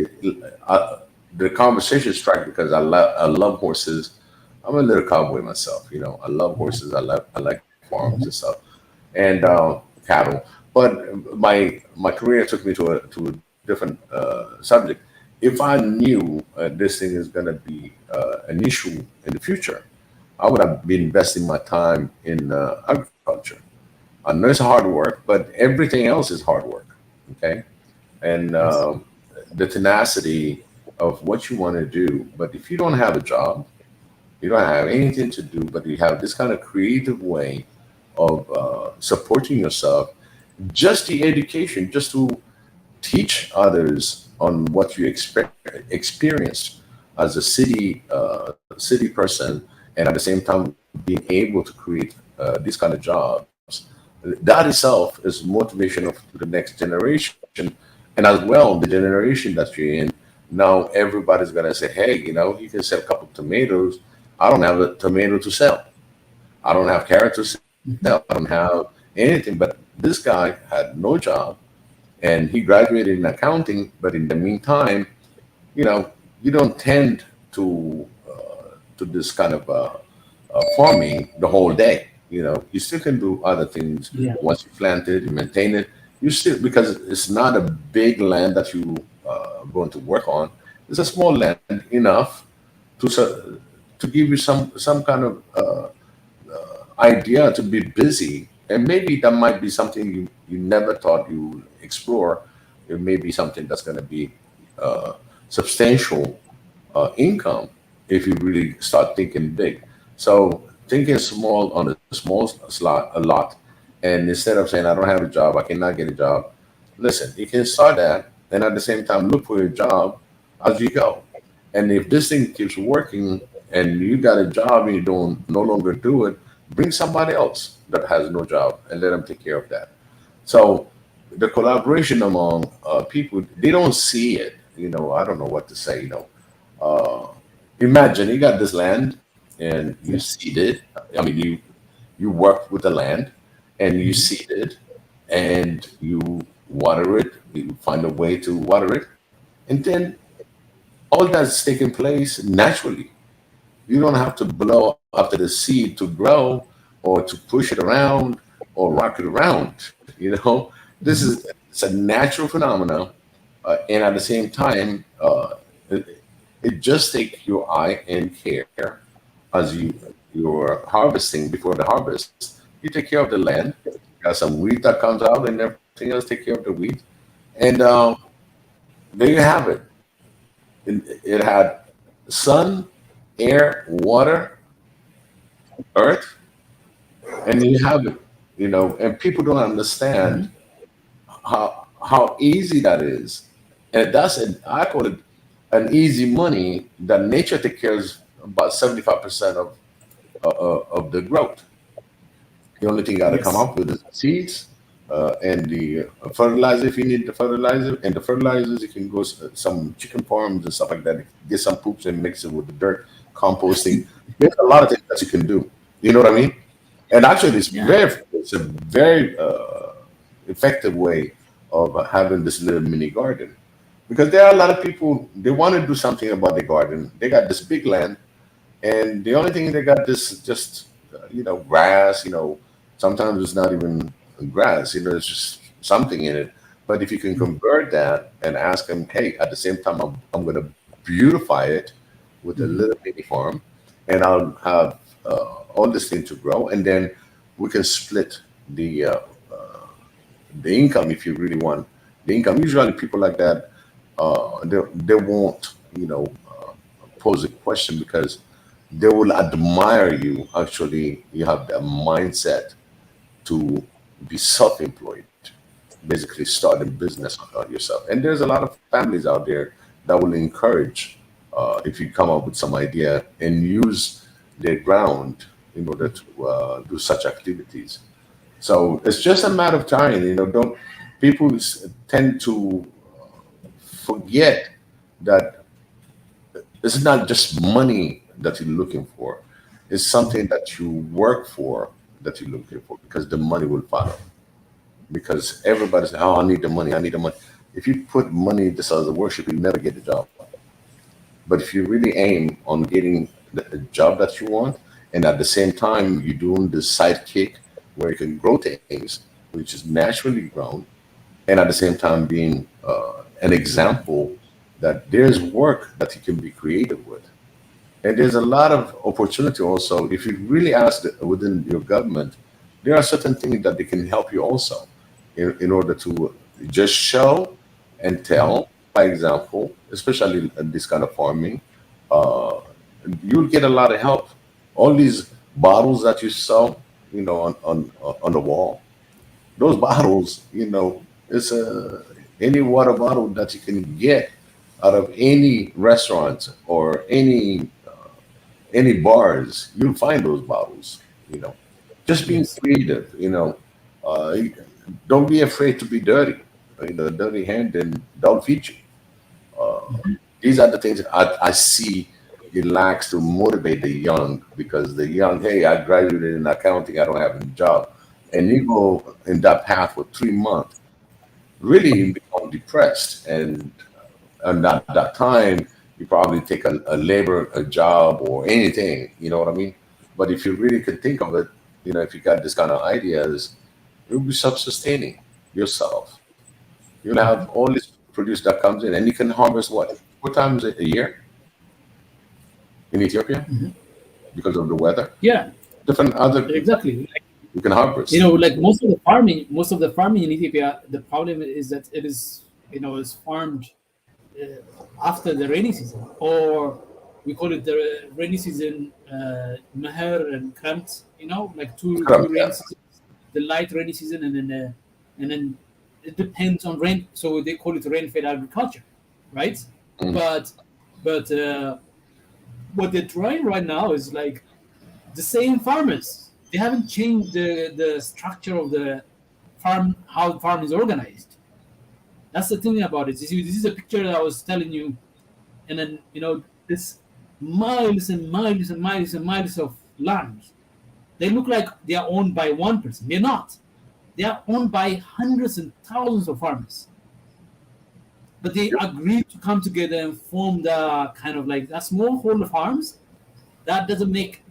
the conversation struck because I love horses. I'm a little cowboy myself, I love horses. I like farms and stuff, and cattle. But my career took me to a different subject. If I knew this thing is going to be an issue in the future, I would have been investing my time in agriculture. I know it's hard work, but everything else is hard work. Okay, and the tenacity of what you want to do. But if you don't have a job, you don't have anything to do, but you have this kind of creative way of supporting yourself, just the education, just to teach others on what you experienced as a city person, and at the same time being able to create these kind of jobs, that itself is motivational to the next generation. And as well, the generation that you're in, now everybody's gonna say, hey, you can sell a couple of tomatoes. I don't have a tomato to sell. I don't have carrot to sell. I don't have anything. But this guy had no job, and he graduated in accounting. But in the meantime, you don't tend to this kind of farming the whole day. You still can do other things. Yeah. Once you plant it, you maintain it. You still, because it's not a big land that you going to work on. It's a small land enough to give you some kind of idea to be busy, and maybe that might be something you never thought you would explore. It may be something that's going to be substantial income if you really start thinking big. So thinking small on a small slot a lot, and instead of saying I don't have a job, I cannot get a job. Listen, you can start that, and at the same time look for a job as you go. And if this thing keeps working, and you got a job and you don't no longer do it, bring somebody else that has no job and let them take care of that. So the collaboration among people, they don't see it. I don't know what to say. Imagine you got this land and you seed it. I mean, you work with the land and you seed it and you water it. You find a way to water it, and then all that's taking place naturally. You don't have to blow after the seed to grow, or to push it around or rock it around. This is it's a natural phenomenon, and at the same time, it just takes your eye and care as you're harvesting. Before the harvest, you take care of the land. Got some wheat that comes out, and everything else take care of the wheat, and there you have it. It had sun, air, water, earth, and you have it. And people don't understand how easy that is. And I call it an easy money that nature takes care of about 75% of the growth. The only thing you got to come Yes. up with is seeds and the fertilizer if you need the fertilizer. And the fertilizers, you can go some chicken farms and stuff like that. Get some poops and mix it with the dirt, composting. There's a lot of things that you can do. You know what I mean? And actually, Yeah. it's a very effective way of having this little mini garden, because there are a lot of people, they want to do something about the garden. They got this big land, and the only thing they got is just grass. Sometimes it's not even grass. It's just something in it. But if you can convert that and ask them, hey, at the same time, I'm going to beautify it with a little mini farm, and I'll have all this thing to grow, and then we can split the income if you really want the income. Usually, people like that, they won't pose a question, because they will admire you. Actually, you have the mindset to be self-employed, basically start a business on yourself. And there's a lot of families out there that will encourage if you come up with some idea and use their ground in order to do such activities. So it's just a matter of time. Don't people tend to forget that it's not just money that you're looking for. It's something that you work for that you're looking for, because the money will follow. Because everybody says, "Oh, I need the money. I need the money." If you put money just as a worship, you never get the job. But if you really aim on getting the job that you want, and at the same time you're doing the sidekick where you can grow things, which is naturally grown, and at the same time being an example that there's work that you can be creative with. And there's a lot of opportunity also. If you really ask within your government, there are certain things that they can help you also in order to just show and tell, by example, especially in this kind of farming. Uh, you'll get a lot of help. All these bottles that you sell, on the wall, those bottles, it's any water bottle that you can get out of any restaurant or any bars, you'll find those bottles. You know, just being Yes. creative. Uh, don't be afraid to be dirty. Dirty hand and don't feed you. Uh, these are the things I see it lacks to motivate the young, because the young, hey, I graduated in accounting, I don't have a job, and you go in that path for 3 months, really you become depressed, and at that time you probably take a labor, a job, or anything. You know what I mean? But if you really could think of it, if you got this kind of ideas, you'll be self-sustaining yourself. You'll have all this produce that comes in, and you can harvest what 4 times a year in Ethiopia because of the weather. Yeah, Different other exactly. you can harvest. Like most of the farming in Ethiopia, the problem is that it is, is farmed after the rainy season, or we call it the rainy season, Meher and Kramt. Like two Correct, rainy yeah. seasons, the light rainy season, and then it depends on rain. So they call it rain-fed agriculture, right? Mm. But what they're trying right now is like the same farmers. They haven't changed the structure of the farm, how the farm is organized. That's the thing about it. You see, this is a picture that I was telling you, and then this miles and miles and miles and miles of land. They look like they are owned by one person. They're not. They are owned by hundreds and thousands of farmers. But they agreed to come together and form the kind of like that smallholder farms. That doesn't make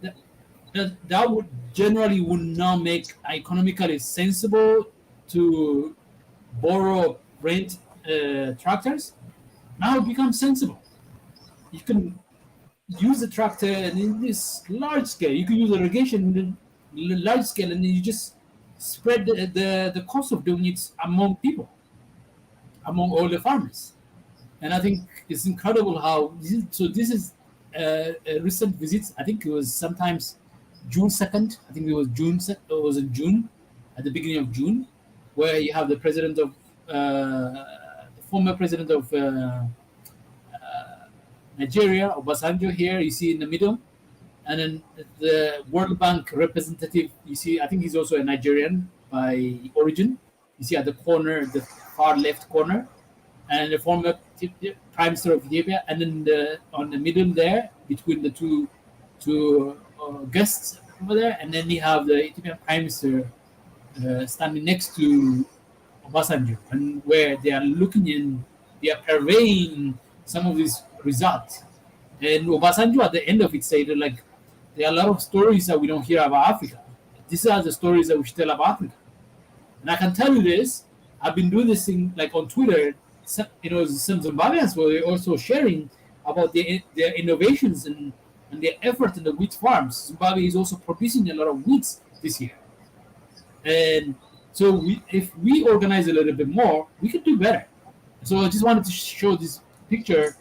that would generally would not make economically sensible to borrow rent tractors. Now it becomes sensible. You can use the tractor, and in this large scale you can use irrigation in the large scale, and then you just spread the cost of doing it among people, among all the farmers. And I think it's incredible how this is a recent visit. I think it was sometimes June 2nd. I think it was it was in June, at the beginning of June, where you have the president of the former president of Nigeria, Obasanjo, here you see in the middle, and then the World Bank representative, you see, I think he's also a Nigerian by origin. You see at the corner, the far left corner, and the former Prime Minister of Ethiopia, and then on the middle there, between the two guests over there, and then you have the Ethiopian Prime Minister standing next to Obasanjo, and where they are looking in, they are surveying some of these results. And Obasanjo at the end of it said, like, there are a lot of stories that we don't hear about Africa. These are the stories that we should tell about Africa. And I can tell you this, I've been doing this thing like on Twitter. Some Zimbabweans were also sharing about their innovations and their effort in the wheat farms. Zimbabwe is also producing a lot of wheat this year. And so if we organize a little bit more, we could do better. So I just wanted to show this picture.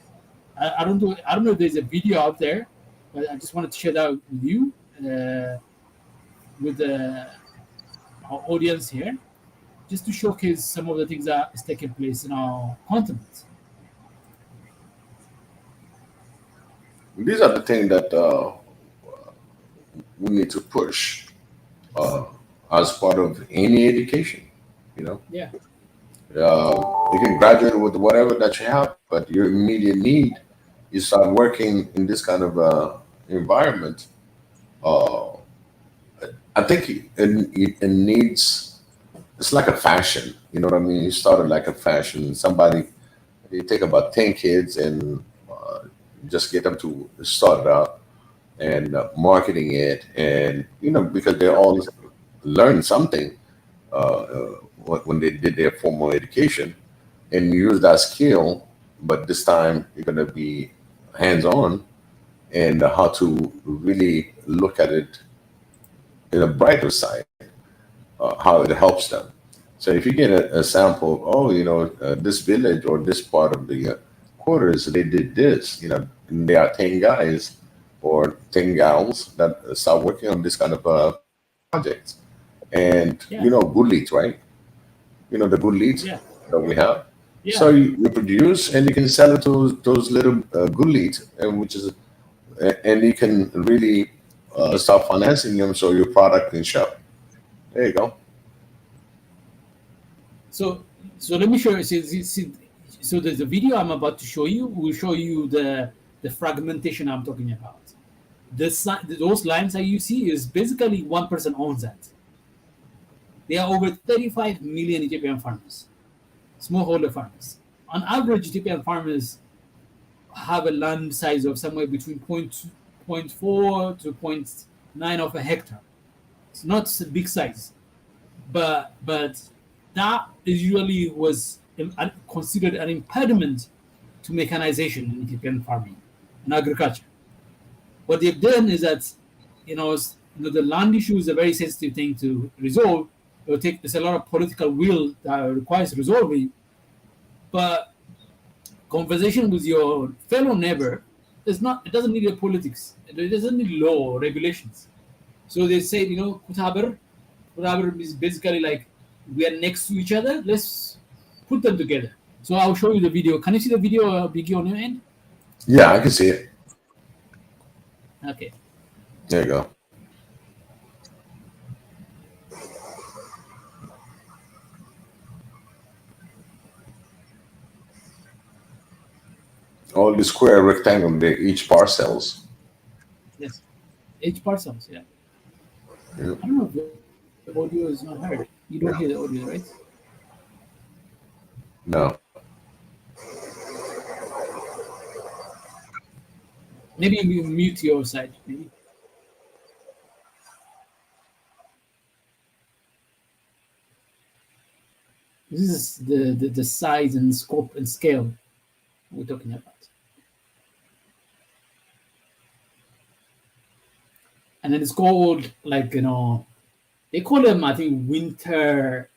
I don't know if there's a video out there, but I just wanted to share that with you, with our audience here, just to showcase some of the things that is taking place in our continent. These are the things that we need to push as part of any education. Yeah. You can graduate with whatever that you have, but your immediate need, you start working in this kind of environment. I think it needs, it's like a fashion. You know what I mean? You started like a fashion. You take about 10 kids and just get them to start it out and marketing it. And, because they all learn something when they did their formal education, and use that skill, but this time you're going to be hands-on, and how to really look at it in a brighter side, how it helps them. So if you get a sample of, this village or this part of the quarters, they did this, and there are 10 guys or 10 gals that start working on this kind of projects. And, good leads, right? The good leads that we have. So you produce and you can sell it to those little gulies, and which is and you can really start financing them so your product can show. There you go. So let me show you. So there's a video I'm about to show you. Will show you the fragmentation I'm talking about. Those lines that you see is basically one person owns that. There are over 35 million Ethiopian farmers, smallholder farmers. On average, Ethiopian farmers have a land size of somewhere between 0.4 to 0.9 of a hectare. It's not a big size, but that usually was considered an impediment to mechanization in Ethiopian farming and agriculture. What they've done is that, the land issue is a very sensitive thing to resolve. There's a lot of political will that requires resolving, but conversation with your fellow neighbor it doesn't need a politics. It doesn't need law or regulations. So they say, Kutaber is basically like we are next to each other. Let's put them together. So I'll show you the video. Can you see the video, Biggie, on your end? Yeah, I can see it. Okay. There you go. All the square rectangle, they're each parcels. Yes. Each parcels, yeah. Yeah. I don't know if the audio is not heard. You don't hear the audio, right? No. Maybe you mute your side. Maybe. This is the size and scope and scale we're talking about. And then it's called they call them, I think, winter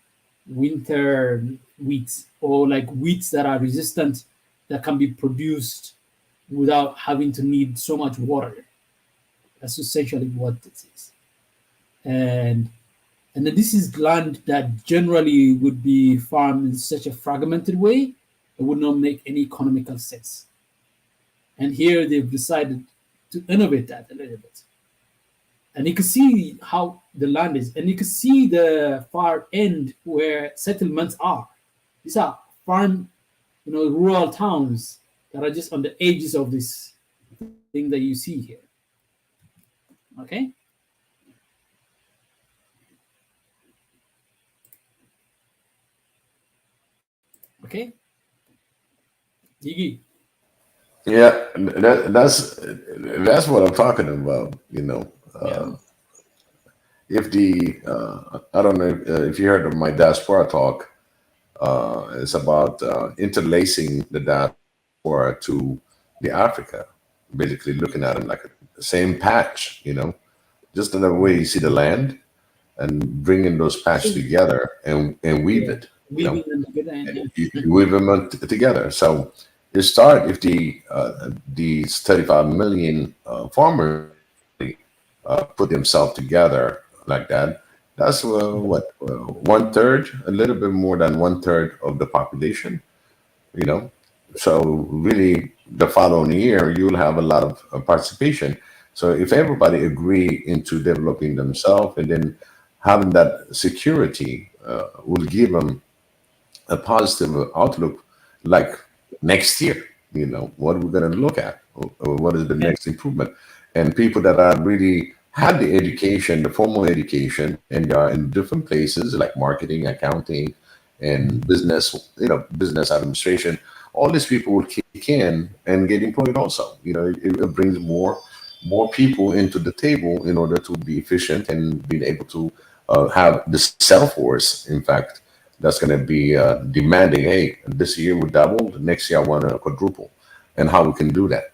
wheats, or like wheats that are resistant, that can be produced without having to need so much water. That's essentially what this is. And then this is land that generally would be farmed in such a fragmented way, it would not make any economical sense. And here they've decided to innovate that a little bit. And you can see how the land is, and you can see the far end where settlements are. These are farm, rural towns that are just on the edges of this thing that you see here. Okay? Okay? Gigi. Yeah, that's what I'm talking about. If I don't know if you heard of my diaspora talk, it's about interlacing the diaspora to the Africa, basically looking at them like the same patch, just another way you see the land, and bringing those patches together and weave it. Weaving them together. And you weave them together. So you start if these 35 million farmers put themselves together like that. That's what 1/3, a little bit more than 1/3 of the population. So really, the following year you'll have a lot of participation. So if everybody agree into developing themselves and then having that security, will give them a positive outlook, like next year, what we're going to look at, or what is the next improvement. And people that are really had the education, the formal education, and they are in different places like marketing, accounting, and business, business administration, all these people will kick in and get employed also. It brings more people into the table in order to be efficient and being able to have the self-force, in fact, that's going to be demanding, hey, this year we doubled, next year I want to quadruple, and how we can do that.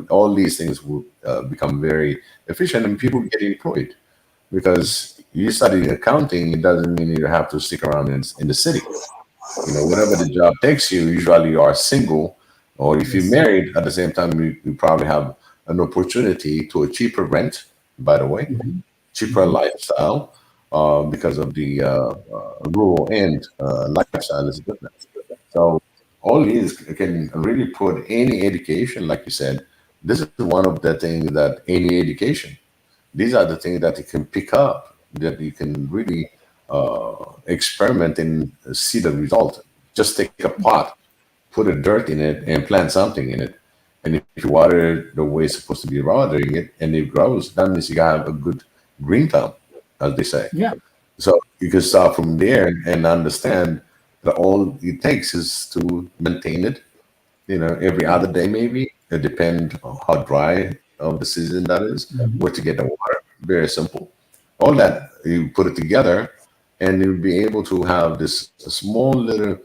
All these things will become very efficient, and people get employed. Because you study accounting, it doesn't mean you have to stick around in the city. Whatever the job takes you, usually you are single, or if you're married at the same time, you probably have an opportunity to a cheaper rent, by the way, cheaper lifestyle, because of the rural end lifestyle is different. So all these can really put any education, like you said. This is one of the things that any education, these are the things that you can pick up, that you can really experiment and see the result. Just take a pot, put a dirt in it, and plant something in it. And if you water it the way it's supposed to be watering it, and it grows, that means you have a good green thumb, as they say. Yeah. So you can start from there and understand that all it takes is to maintain it, every other day maybe. It depends on how dry of the season that is, where to get the water. Very simple. All that you put it together, and you'll be able to have this small little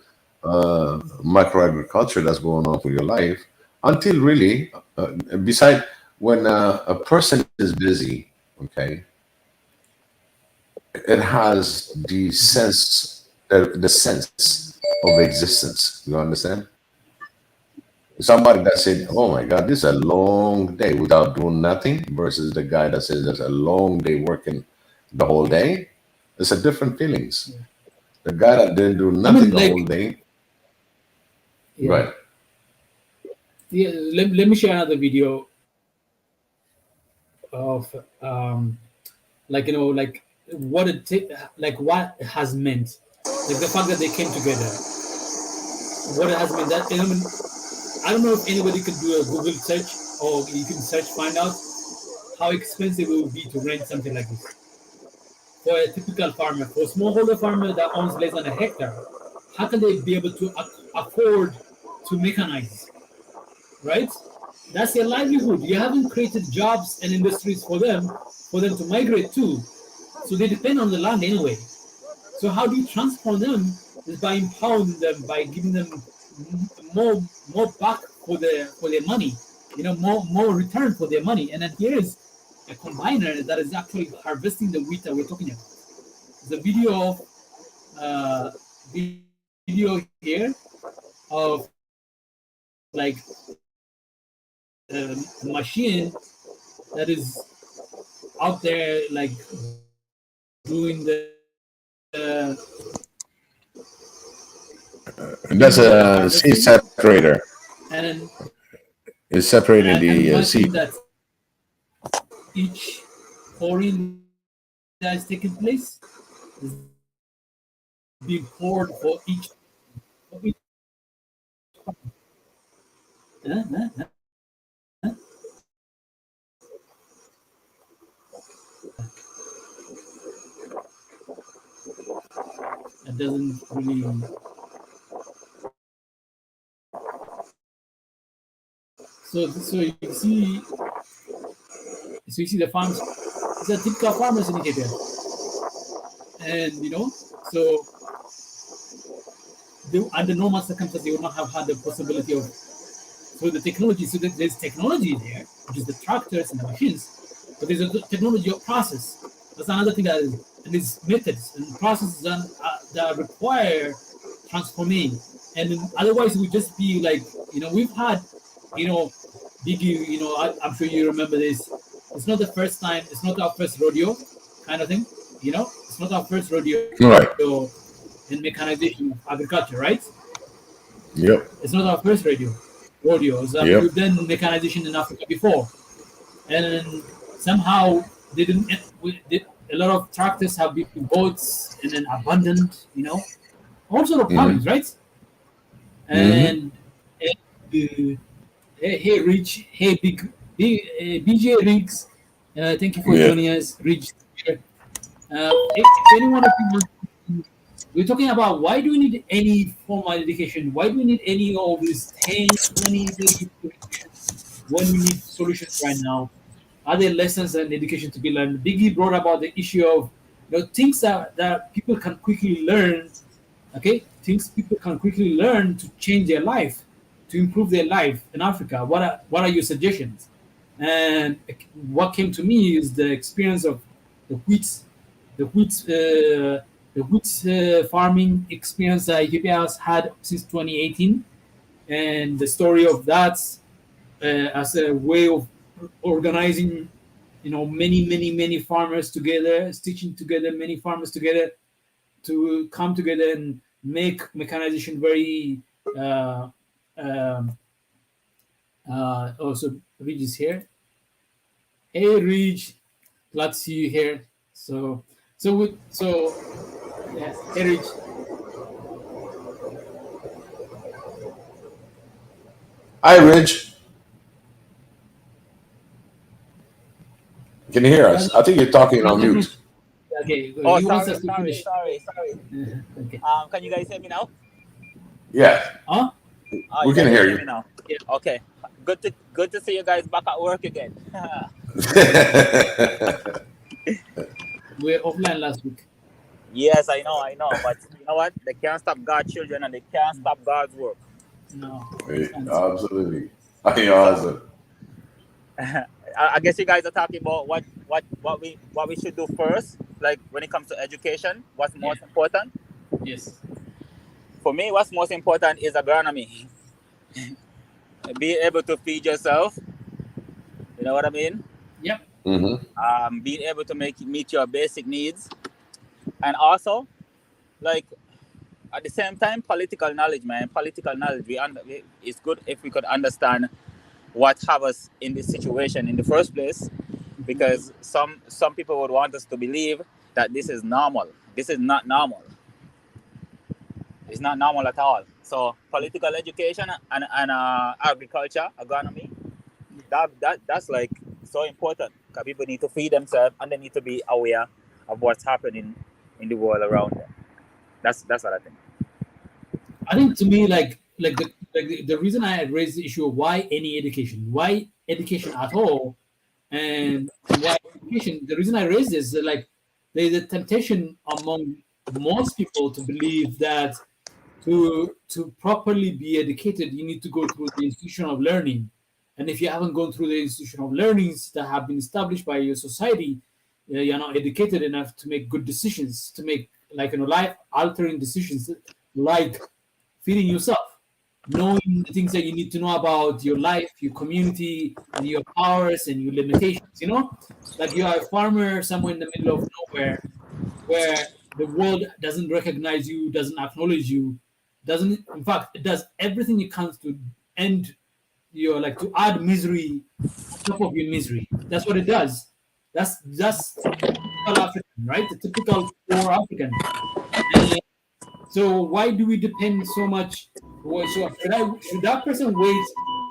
microagriculture that's going on for your life until really, beside when a person is busy, okay, it has the sense of existence. You understand? Somebody that said, "Oh my God, this is a long day without doing nothing," versus the guy that says there's a long day working the whole day. It's a different feelings. The guy that didn't do nothing the whole day, right? Yeah, let me share another video of like what like what it has meant, like the fact that they came together, what it has meant. That I don't know if anybody could do a Google search, or you can find out how expensive it would be to rent something like this for a typical farmer, for a smallholder farmer that owns less than a hectare. How can they be able to afford to mechanize, right? That's their livelihood. You haven't created jobs and industries for them to migrate to. So they depend on the land anyway. So how do you transform them? Is by empowering them, by giving them more back for their money, more return for their money. And then here is a combiner that is actually harvesting the wheat that we're talking about. The video here of like a machine that is out there like doing the that's a seed separator. And it's separating the seed. That each pouring that is taking place is being poured for each. It doesn't really. So you see the farms. It's a typical farmers in Ethiopia, and so under normal circumstances, they would not have had the possibility of. So the technology, there's technology there, which is the tractors and the machines, but there's a technology of process. That's another thing and there's methods and processes that require transforming, and otherwise it would just be like we've had Biggie, I'm sure you remember this. It's not the first time. It's not our first rodeo, kind of thing. It's not our first rodeo. Right. In mechanization of agriculture, right? Yep. It's not our first rodeos. Yep. We've done mechanization in Africa before, and somehow they didn't. A lot of tractors have been boats and then abandoned. All sort of problems, right? And. Hey, Rich. Hey, BJ Riggs. Thank you for joining us, Rich. If anyone of you, we're talking about why do we need any formal education? Why do we need any of these 10, 20 when we need solutions right now? Are there lessons and education to be learned? Biggie brought about the issue of things that people can quickly learn. Okay, things people can quickly learn to change their life, to improve their life in Africa. What are your suggestions? And what came to me is the experience of the wheat farming experience that Ethiopia has had since 2018, and the story of that as a way of organizing, many farmers together, stitching together many farmers together to come together and make mechanization very Also, Reg is here. Hey, Reg, glad to see you here. So yeah, hey, Reg. Hi, Rich. Can you hear us? I think you're talking on mute. Okay, Oh, he wants sorry, us to sorry, finish. sorry. Okay. Can you guys hear me now? Yeah, Huh? Oh, we you can guys hear hear you. me now? Okay. Good to see you guys back at work again. We were offline last week. Yes, I know. But you know what? They can't stop God's children and they can't stop God's work. No. Absolutely. So, I guess you guys are talking about what we should do first, like when it comes to education. What's most important? Yes. For me, what's most important is agronomy. Be able to feed yourself. You know what I mean? Yep. Being able to meet your basic needs, and also, like at the same time, political knowledge, man. Political knowledge. It's good if we could understand what have us in this situation in the first place, because some people would want us to believe that this is normal. This is not normal. It's not normal at all. So political education and agriculture, agronomy, that's like so important, because people need to feed themselves and they need to be aware of what's happening in the world around them. That's what I think. I think to me, like the reason I raised the issue of why education at all, and why education. The reason I raised this is that, like, there's a temptation among most people to believe that to properly be educated, you need to go through the institution of learning, and if you haven't gone through the institution of learnings that have been established by your society, you're not educated enough to make good decisions, to make, like, life altering decisions, like feeding yourself, knowing the things that you need to know about your life, your community, and your powers and your limitations. Like you are a farmer somewhere in the middle of nowhere, where the world doesn't recognize you, doesn't acknowledge you, doesn't. In fact, it does everything it can to end to add misery on top of your misery. That's what it does. That's typical African, right? The typical poor African. And so why do we depend so much? So should that person wait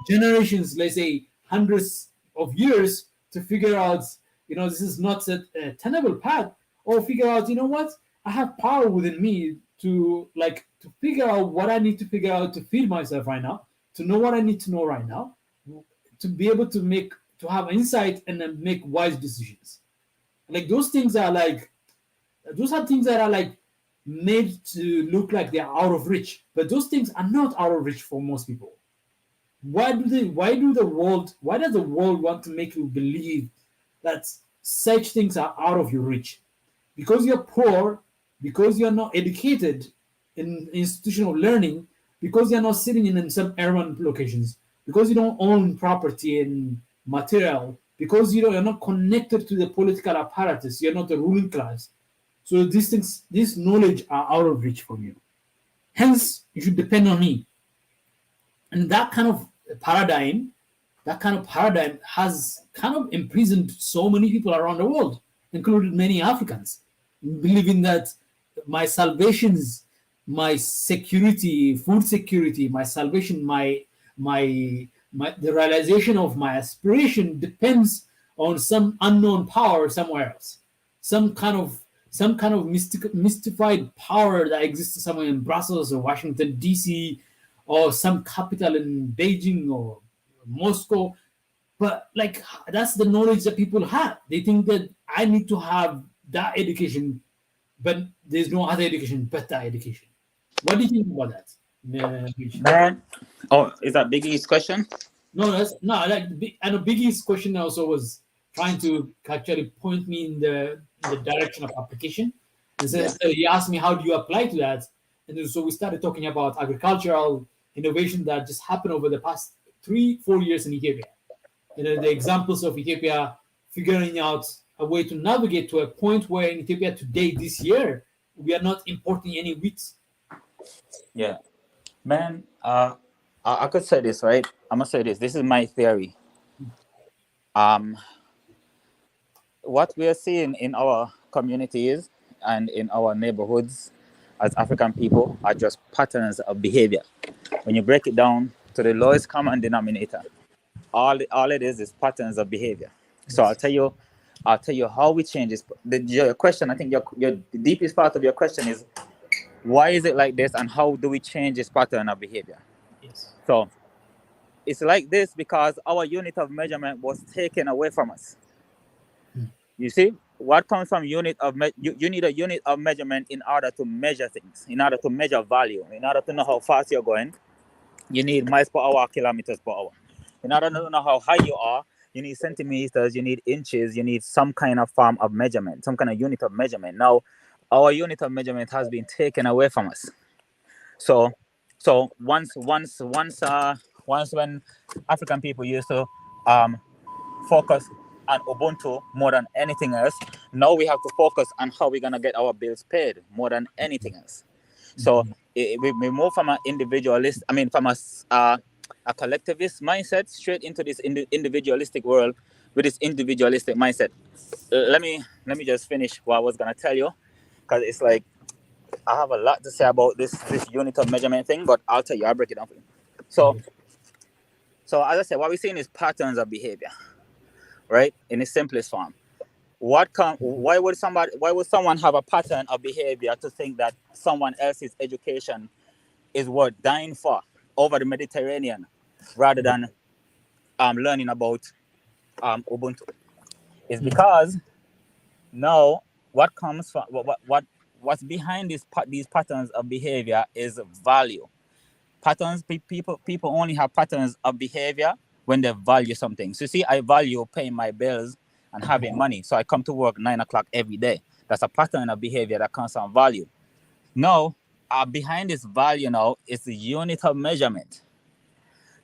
generations, let's say hundreds of years, to figure out, this is not a tenable path, or figure out, what, I have power within me to figure out what I need to figure out to feed myself right now, to know what I need to know right now, to be able to have insight and then make wise decisions. Like those things are things that are like made to look like they're out of reach, but those things are not out of reach for most people. Why does the world want to make you believe that such things are out of your reach? Because you're poor, because you're not educated in institutional learning, because you're not sitting in some urban locations, because you don't own property and material, because you're not connected to the political apparatus, you're not the ruling class. So these things, this knowledge are out of reach for you. Hence, you should depend on me. And that kind of paradigm has kind of imprisoned so many people around the world, including many Africans, believing that my salvations, my security, food security, my salvation, the realization of my aspiration depends on some unknown power somewhere else, some kind of mystified power that exists somewhere in Brussels or Washington D.C. or some capital in Beijing or Moscow. But like, that's the knowledge that people have. They think that I need to have that education, but there's no other education but that education. What do you think about that? Man. Oh, is that Biggie's question? No, I know Biggie's question also was trying to actually point me in the direction of application. And so he asked me, how do you apply to that? And so we started talking about agricultural innovation that just happened over the past 3-4 years in Ethiopia. The examples of Ethiopia figuring out a way to navigate to a point where in Ethiopia today, this year, we are not importing any wheat. Yeah. Man, I could say this, right? I'm gonna say this. This is my theory. Um, what we are seeing in our communities and in our neighborhoods as African people are just patterns of behavior. When you break it down to the lowest common denominator, all it is patterns of behavior. So I'll tell you how we change this. Your question, I think the deepest part of your question is why is it like this and how do we change this pattern of behavior? Yes. So it's like this because our unit of measurement was taken away from us. You see, what comes from unit of you need a unit of measurement in order to measure things, in order to measure value, in order to know how fast you're going. You need miles per hour, kilometers per hour. In order to know how high you are, you need centimeters, you need inches, you need some kind of form of measurement, some kind of unit of measurement. Now, our unit of measurement has been taken away from us. So, once when African people used to focus on Ubuntu more than anything else, now we have to focus on how we're gonna get our bills paid more than anything else. So we move from an individualist, from a collectivist mindset straight into this individualistic world with this individualistic mindset. Let me just finish what I was gonna tell you, because it's like I have a lot to say about this unit of measurement thing, but I'll tell you, I'll break it down for you. So as I said, what we're seeing is patterns of behavior, right? In its simplest form. Why would someone have a pattern of behavior to think that someone else's education is worth dying for over the Mediterranean rather than learning about Ubuntu? It's because now what comes from what's behind these patterns of behavior is value. Patterns, people only have patterns of behavior when they value something. So see, I value paying my bills and having money, so I come to work 9 o'clock every day. That's a pattern of behavior that comes from value. Now, behind this value now is the unit of measurement.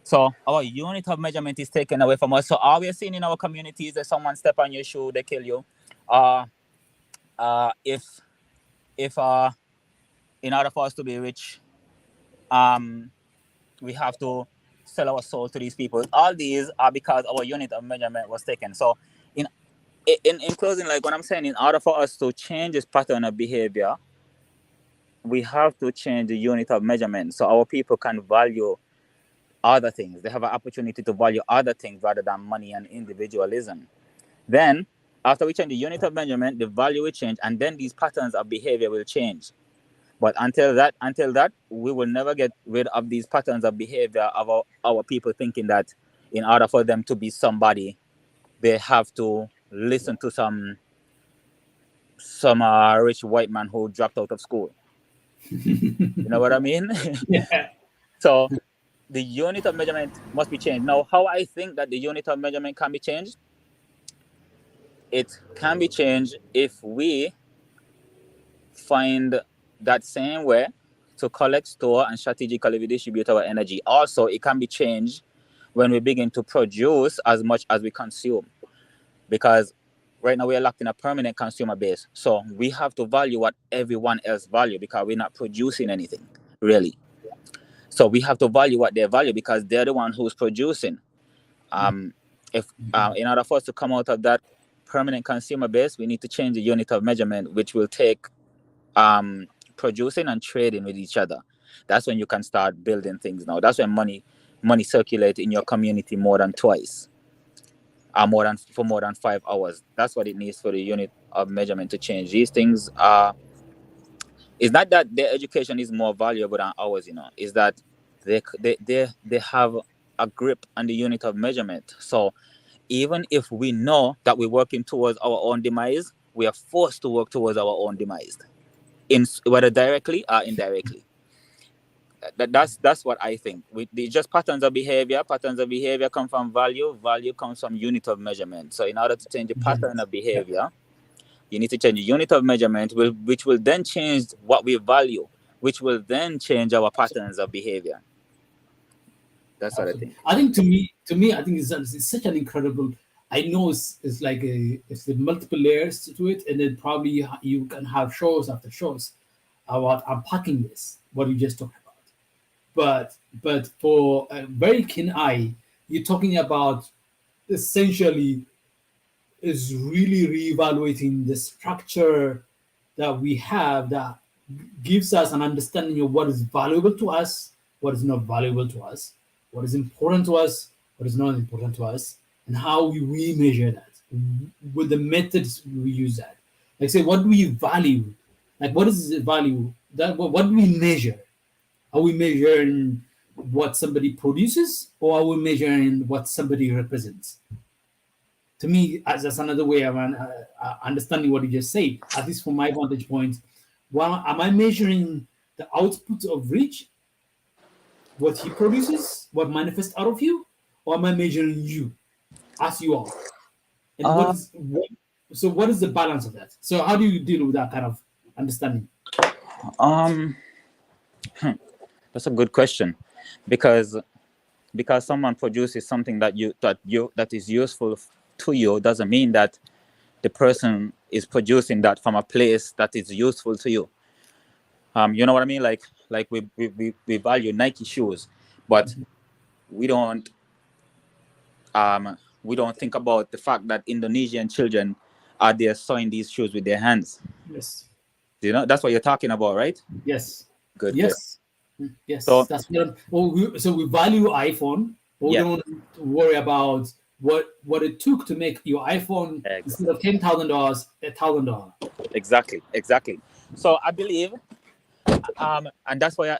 So our unit of measurement is taken away from us. So all we are seeing in our communities is someone step on your shoe, they kill you. If in order for us to be rich, we have to sell our soul to these people. All these are because our unit of measurement was taken. So in closing, like what I'm saying, in order for us to change this pattern of behavior, we have to change the unit of measurement so our people can value other things. They have an opportunity to value other things rather than money and individualism. Then, after we change the unit of measurement, the value will change, and then these patterns of behavior will change. But until that, we will never get rid of these patterns of behavior of our people thinking that in order for them to be somebody, they have to listen to some rich white man who dropped out of school. You know what I mean? Yeah. So the unit of measurement must be changed. Now, how I think that the unit of measurement can be changed? It can be changed if we find that same way to collect, store, and strategically distribute our energy. Also, it can be changed when we begin to produce as much as we consume. Because right now we are locked in a permanent consumer base. So we have to value what everyone else value because we're not producing anything, really. So we have to value what they value because they're the one who's producing. If in order for us to come out of that permanent consumer base, we need to change the unit of measurement, which will take producing and trading with each other. That's when you can start building things now. That's when money circulates in your community more than twice, for more than 5 hours. That's what it needs for the unit of measurement to change. These things are. It's not that their education is more valuable than ours, It's that they have a grip on the unit of measurement. So even if we know that we're working towards our own demise, we are forced to work towards our own demise, whether directly or indirectly. That's what I think. Just patterns of behavior. Patterns of behavior come from value. Value comes from unit of measurement. So in order to change the pattern of behavior, you need to change the unit of measurement, which will then change what we value, which will then change our patterns of behavior. That's what I think. I think to me, I think it's such an incredible. I know it's like it's the multiple layers to it, and then probably you can have shows after shows about unpacking this what we just talked about. but for a very keen eye, you're talking about essentially is really reevaluating the structure that we have that gives us an understanding of what is valuable to us, what is not valuable to us, what is important to us, what is not important to us, and how we measure that with the methods we use that. Like say, what do we value? Like what is the value? That what do we measure? Are we measuring what somebody produces, or are we measuring what somebody represents? To me, as that's another way of understanding what you just said, at least from my vantage point. Well, am I measuring the output of Rich, what he produces, what manifests out of you, or am I measuring you as you are? And what is the balance of that? So how do you deal with that kind of understanding? That's a good question, because someone produces something that is useful to you doesn't mean that the person is producing that from a place that is useful to you. You know what I mean? Like we value Nike shoes, but we don't think about the fact that Indonesian children are there sewing these shoes with their hands. Yes. You know, that's what you're talking about, right? Yes. Good. Yes. Good. Yes. So that's what. So we value iPhone, but we don't worry about what it took to make your iPhone instead of $10,000, $1,000. Exactly. So I believe, and that's why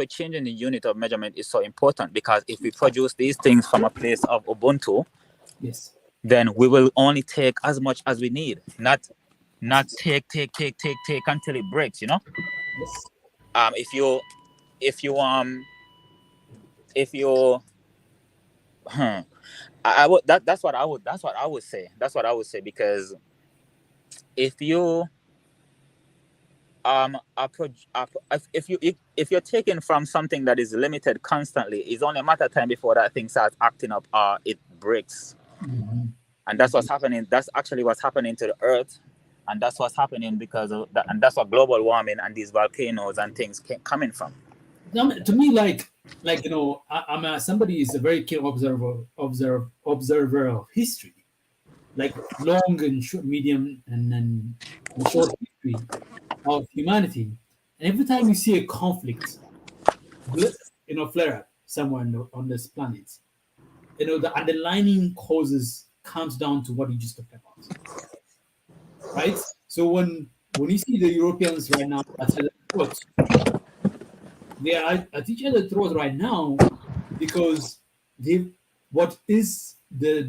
changing the unit of measurement is so important, because if we produce these things from a place of Ubuntu, yes, then we will only take as much as we need, not take until it breaks. You know. Yes. If you I would that's what I would say, because if you if you're taking from something that is limited constantly, it's only a matter of time before that thing starts acting up or it breaks. Mm-hmm. And that's what's happening. That's actually what's happening to the earth, and that's what's happening because of that, and that's what global warming and these volcanoes and things coming from. To me, like you know, I'm somebody is a very keen observer of history, like long and short, medium, and short history of humanity. And every time you see a conflict, flare up somewhere on this planet, the underlying causes comes down to what you just talked about, right? So when you see the Europeans right now at the throat, they are at each other's throat right now because what is the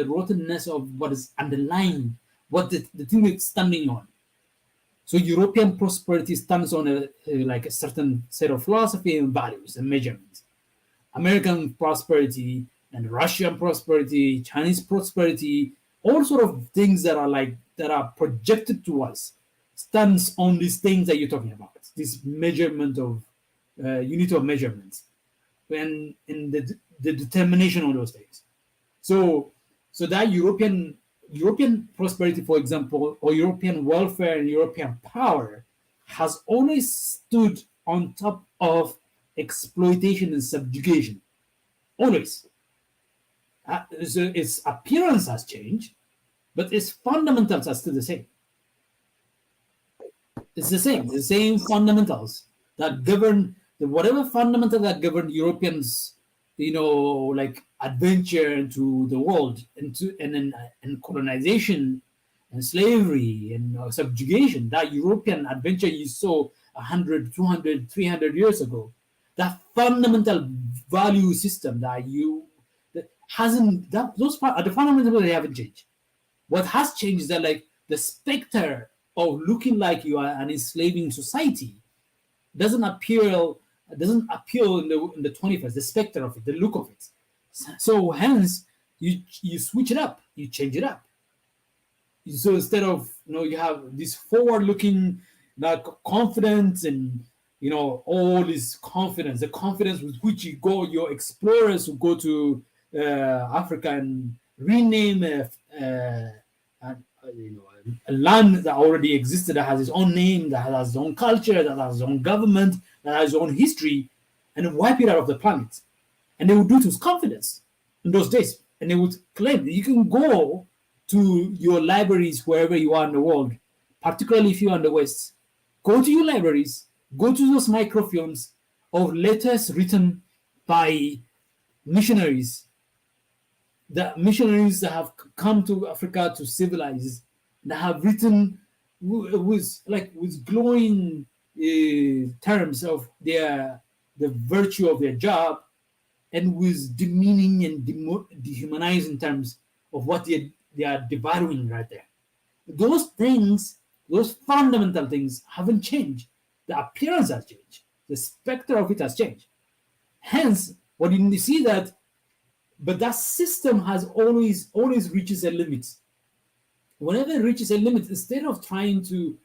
rottenness of what is underlying what the thing it's standing on. So European prosperity stands on a certain set of philosophy and values and measurements. American prosperity and Russian prosperity, Chinese prosperity, all sort of things that are projected to us stands on these things that you're talking about. This measurement of unit of measurements, and in the determination of those things. So that European prosperity, for example, or European welfare and European power has always stood on top of exploitation and subjugation. Always. So its appearance has changed, but its fundamentals are still the same. It's the same fundamentals that govern whatever fundamental that govern Europeans, like adventure into the world, and colonization and slavery and subjugation. That European adventure you saw 100, 200, 300 years ago, that fundamental value system that those are the fundamentals, they haven't changed. What has changed is that, like, the specter of looking like you are an enslaving society doesn't appeal in the 21st. The specter of it, the look of it. So hence you switch it up, you change it up. So instead of you have this forward-looking confidence and all this confidence, the confidence with which your explorers who go to Africa and rename a land that already existed, that has its own name, that has its own culture, that has its own government, that has its own history, and wipe it out of the planet. And they would do it with confidence in those days. And they would claim that you can go to your libraries wherever you are in the world, particularly if you're in the West. Go to your libraries, go to those microfilms of letters written by missionaries, the missionaries that have come to Africa to civilize, that have written with glowing terms of the virtue of their job, and with demeaning and dehumanizing terms of what they are devaluing right there. Those things, those fundamental things haven't changed. The appearance has changed. The specter of it has changed. Hence, what you see that, but that system has always reaches a limit. Whenever it reaches a limit, instead of trying to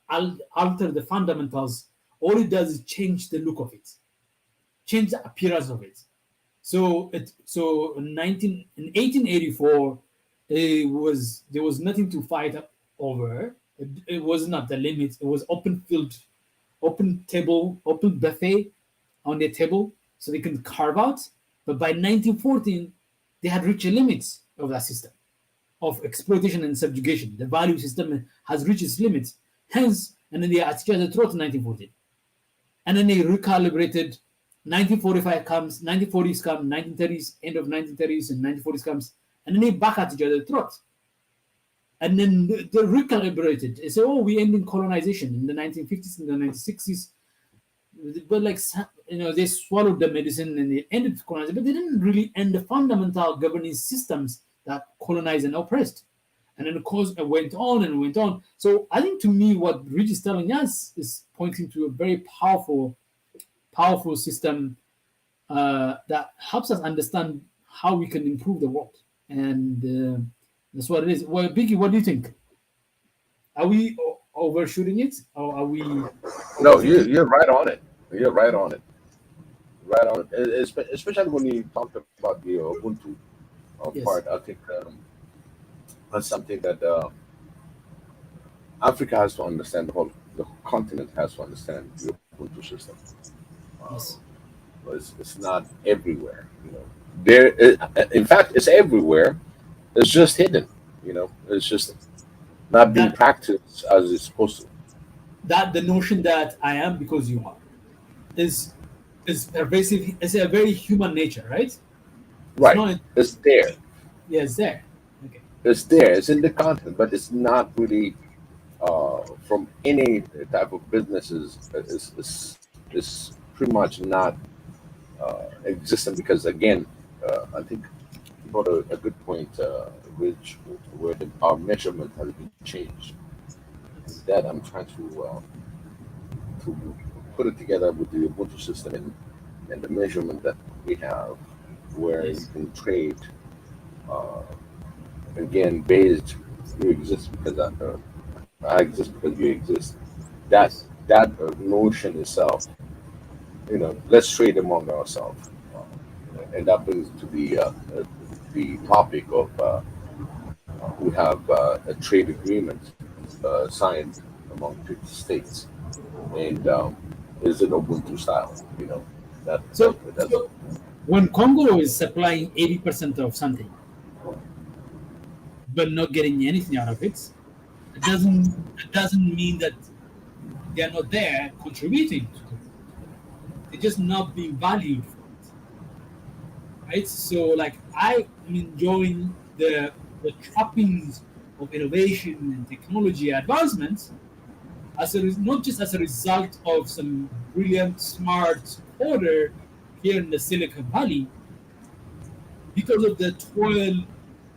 alter the fundamentals, all it does is change the look of it, change the appearance of it. So in 1884, there was nothing to fight over. It was not the limit. It was open field, open table, open buffet on their table, so they can carve out. But by 1914, they had reached the limits of that system of exploitation and subjugation. The value system has reached its limits. Hence, and then they attached the throat in 1914. And then they recalibrated. 1945 comes, 1940s come, 1930s, end of 1930s and 1940s comes, and then they back at each other's throat. And then they recalibrated. They say, oh, we ended colonization in the 1950s and the 1960s. But they swallowed the medicine and they ended colonization, but they didn't really end the fundamental governing systems that colonized and oppressed. And then, of course, it went on and went on. So I think, to me, what Rich is telling us is pointing to a very powerful system that helps us understand how we can improve the world. And that's what it is. Well, Biggie, what do you think? Are we overshooting it, or are we? No, you're right on it. You're right on it. Right on it. Especially when you talked about the Ubuntu part. I think that's something that Africa has to understand. The continent has to understand the Ubuntu system. Yes. It's not everywhere. In fact, it's everywhere. It's just hidden. It's just not being practiced as it's supposed to. That the notion that I am because you are is pervasive. It's a very human nature, right? Right. It's there. Yeah, it's there. Okay. It's there. It's in the content, but it's not really from any type of businesses. It's pretty much not existent because, again, I think you brought a good point, which where our measurement has been changed. That I'm trying to put it together with the Ubuntu system and the measurement that we have, where you can trade. Again, based, you exist because I exist because you exist. That notion itself, let's trade among ourselves, and that brings to the topic of we have a trade agreement signed among 50 states, and is an Ubuntu style. So when Congo is supplying 80% of something, but not getting anything out of it, it doesn't mean that they are not there contributing to it. They're just not being valued for it, right? So, I am enjoying the trappings of innovation and technology advancements not just as a result of some brilliant, smart coder here in the Silicon Valley, because of the toil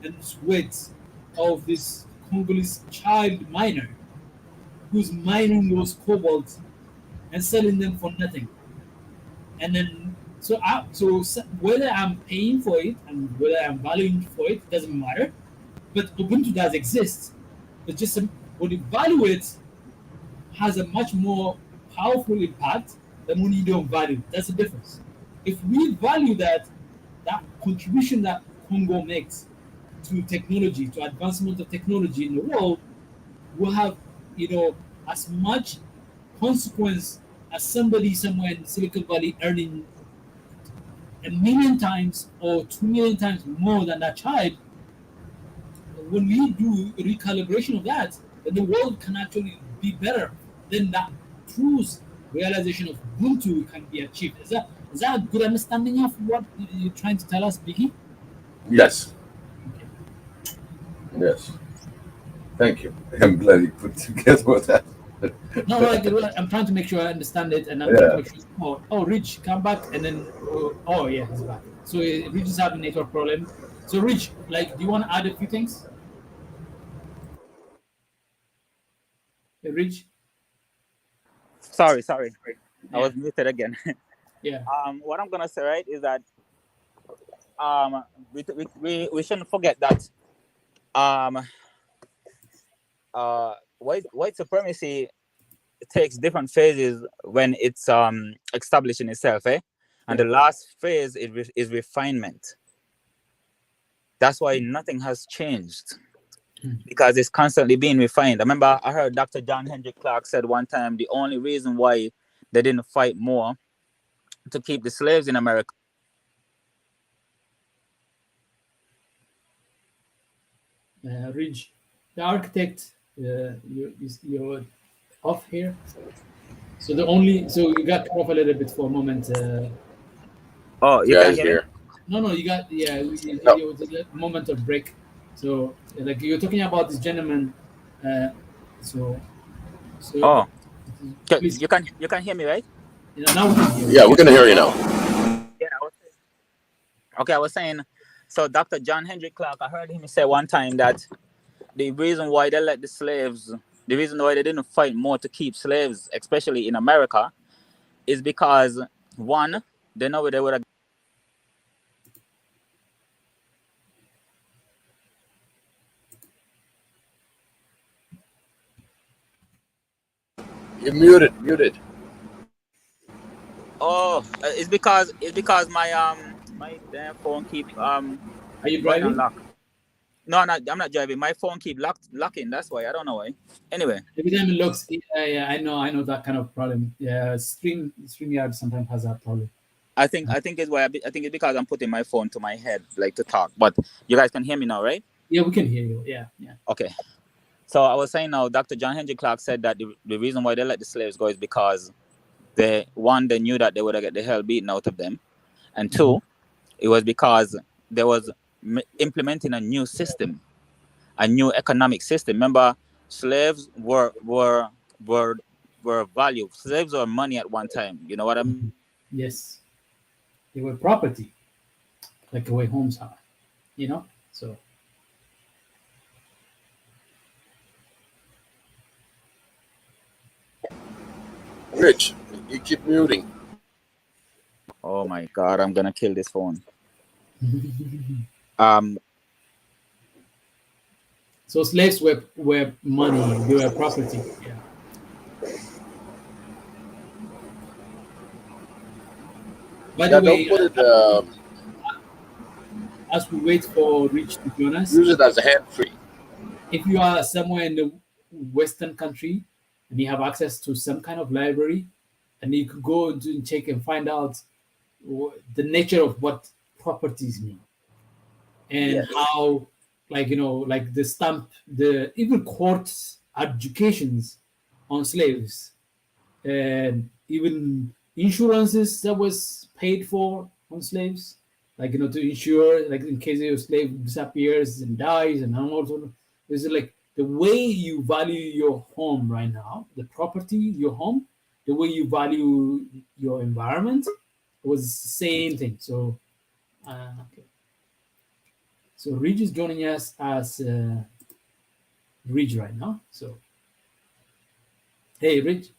and sweat of this Congolese child miner who's mining those cobalts and selling them for nothing. And then, so whether I'm paying for it and whether I'm valuing for it doesn't matter. But Ubuntu does exist. But just when you value it, has a much more powerful impact than when you don't value. That's the difference. If we value that contribution that Congo makes to technology, to advancement of technology in the world, will have, as much consequence as somebody somewhere in Silicon Valley earning 1 million times or 2 million times more than that child. When we do recalibration of that, then the world can actually be better. Then that true realization of Ubuntu can be achieved. Is that a good understanding of what you're trying to tell us, Biggie? Yes. Yes. Thank you. I'm glad you put together with that. No, I'm trying to make sure I understand it, and I'm trying to make sure. Oh, Rich, come back, and then oh yeah, he's back. So Rich is having network problem. So Rich, do you want to add a few things? Hey, Rich. Sorry. I Yeah. was muted again. Yeah. What I'm gonna say, right, is that we shouldn't forget that white supremacy takes different phases when it's establishing itself, and the last phase is refinement. That's why nothing has changed, because it's constantly being refined. I remember I heard Dr. John Henry Clark said one time the only reason why they didn't fight more to keep the slaves in America. Rich, the architect, you're off here. So you got cut off a little bit for a moment. Oh, you can hear me? No, you got it was a moment of break. So you're talking about this gentleman. So Oh, please. you can hear me, right? Now we can hear you. Yeah, we're gonna hear you now. Yeah. I was saying. So Dr. John Henry Clark, I heard him say one time that the reason why they let the reason why they didn't fight more to keep slaves, especially in America, is because one, they know where they would have. You're muted. Oh, it's because my damn phone keep Are you going driving? unlock. No, I'm not driving. My phone keep locking. That's why. I don't know why. Anyway. Every time it looks, yeah, I know that kind of problem. Yeah, StreamYard sometimes has that problem. I think it's why I think it's because I'm putting my phone to my head to talk. But you guys can hear me now, right? Yeah, we can hear you. Yeah. Okay. So I was saying now, Dr. John Henry Clark said that the reason why they let the slaves go is because they knew that they would get the hell beaten out of them, and two, it was because they was implementing a new system, a new economic system. Remember, slaves were valued. Slaves were money at one time. You know what I mean? Yes, they were property, like the way homes are. So. Rich, you keep muting. Oh my God, I'm gonna kill this phone. So slaves were money, they were property. Yeah. By the way, as we wait for Rich to join us, use it as a hand-free. If you are somewhere in the Western country and you have access to some kind of library, and you could go and check and find out the nature of what properties mean, and how, like the stamp, the even courts adjudications on slaves, and even insurances that was paid for on slaves, to insure, in case your slave disappears and dies, and also there's the way you value your home right now, the property, your home, the way you value your environment, was the same thing. So, okay. So Rich is joining us as Rich right now. So, hey, Rich.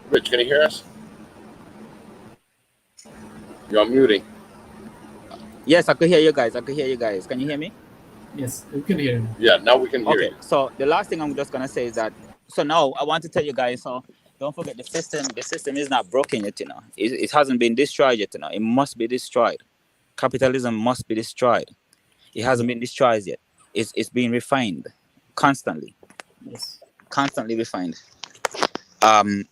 Rich, can you hear us? You're muting. Yes, I could hear you guys. Can you hear me? Yes, we can hear you. Yeah, now we can hear you. Okay, so the last thing I'm just gonna say is that, so now I want to tell you guys, so don't forget the system is not broken yet, it hasn't been destroyed yet, it must be destroyed. Capitalism must be destroyed. It hasn't been destroyed yet. It's being refined. constantly. Yes. Constantly refined. And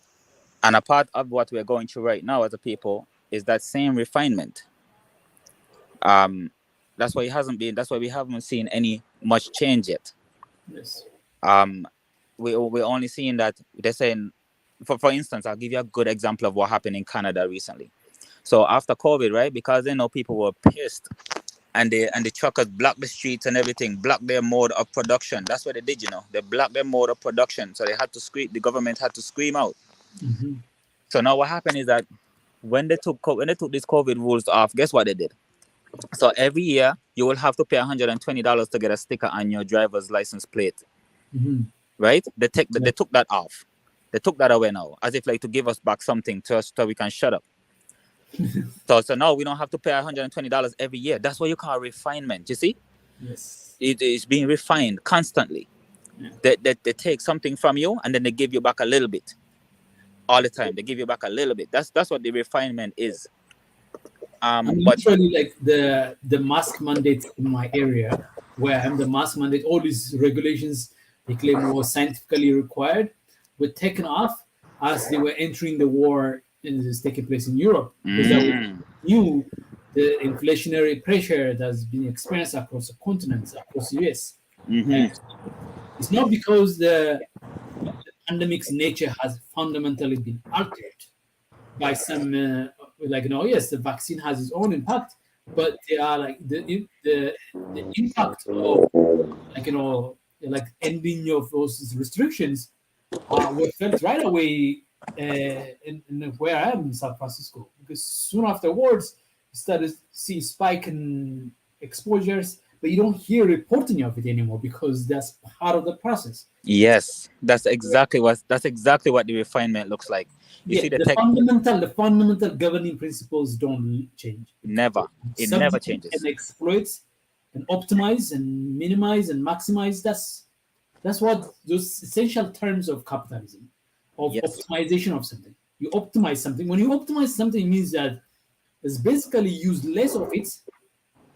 a part of what we're going through right now as a people is that same refinement. That's why it hasn't been. That's why we haven't seen any much change yet. Yes. We're only seeing that they're saying, for instance, I'll give you a good example of what happened in Canada recently. So after COVID, right? Because they know people were pissed, and the truckers blocked the streets and everything, blocked their mode of production. That's what they did, They blocked their mode of production, so they had to scream. The government had to scream out. Mm-hmm. So now what happened is that when they took these COVID rules off, guess what they did? So every year you will have to pay $120 to get a sticker on your driver's license plate. Mm-hmm. Right? They took that off. They took that away now, as if like to give us back something to us so we can shut up. So now we don't have to pay $120 every year. That's what you call refinement. You see? Yes. It is being refined constantly. Yeah. They take something from you and then they give you back a little bit. All the time. They give you back a little bit. That's what the refinement is. And But literally, like the mask mandate in my area, where I'm the mask mandate, all these regulations they claim were scientifically required were taken off as they were entering the war is taking place in Europe, because they knew the inflationary pressure that's been experienced across the continents, across the US. And it's not because the pandemic's nature has fundamentally been altered by some yes, the vaccine has its own impact, but they are like the impact of ending of those restrictions were felt right away in where I am in San Francisco, because soon afterwards you started to see spike in exposures, but you don't hear reporting of it anymore because that's part of the process. yes, that's exactly what the refinement looks like. You see the fundamental governing principles don't change. Never. It Some never people changes. can exploit and optimize and minimize and maximize. That's what those essential terms of capitalism, of optimization of something. You optimize something. When you optimize something, it means that it's basically use less of it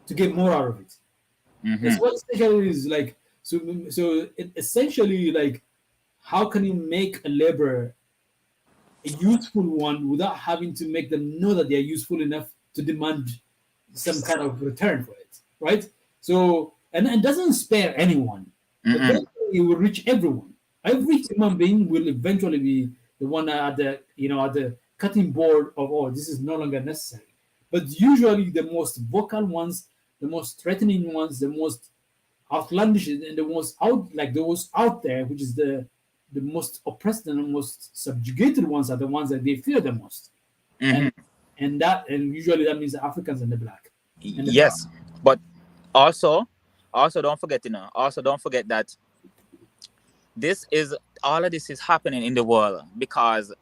to get more out of it. That's what essentially is like. So it essentially like, how can you make a laborer a useful one without having to make them know that they are useful enough to demand some kind of return for it, right? So and it doesn't spare anyone. Eventually, it will reach everyone. Every human being will eventually be the one at the cutting board of, oh, this is no longer necessary. But usually the most vocal ones, the most threatening ones, the most outlandish, and the most those out there, which is the most oppressed and the most subjugated ones, are the ones that they fear the most. And usually that means the Africans and the black. And yes, but also don't forget, that all of this is happening in the world because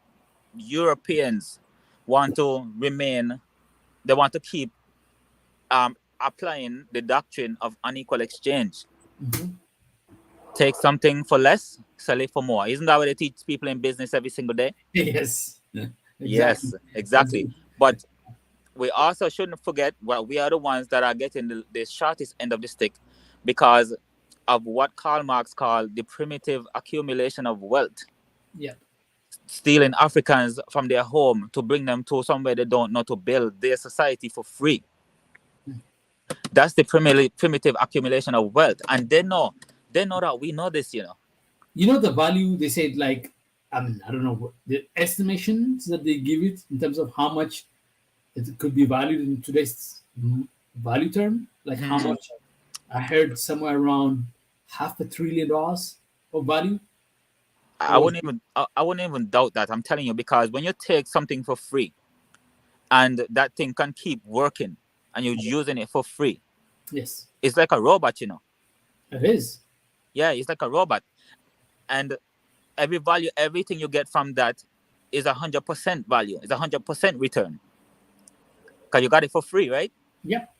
Europeans want to remain. They want to keep applying the doctrine of unequal exchange. Take something for less, sell it for more. Isn't that what they teach people in business every single day? Yes. Exactly. Yes, exactly. But we also shouldn't forget, we are the ones that are getting the shortest end of the stick because of what Karl Marx called the primitive accumulation of wealth. Yeah. Stealing Africans from their home to bring them to somewhere they don't know, to build their society for free. That's the primitive accumulation of wealth. And they know that we know this, You know the value, they said, like, I don't know what the estimations that they give it in terms of how much it could be valued in today's value term. Like how much I heard somewhere around $500 billion of value. I wouldn't even doubt that. I'm telling you, because when you take something for free and that thing can keep working and you're using it for free. Yes. It's like a robot, It is. Yeah, it's like a robot. And everything you get from that is 100% value. It's 100% return. Because you got it for free, right? Yep.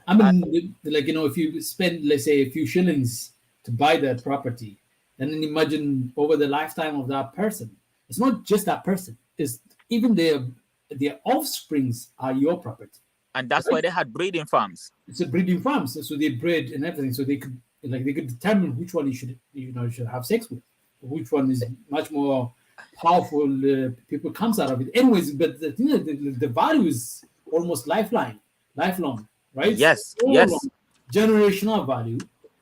If you spend, let's say, a few shillings to buy that property, and then imagine over the lifetime of that person, it's not just that person, it's even their offsprings are your property. And that's why they had breeding farms. It's a breeding farm, so they bred and everything, so they could like they could determine which one you should have sex with, which one is much more powerful. People comes out of it, anyways. But the thing is, the value is almost lifelong, right? So Yes, all long, yes. generational value.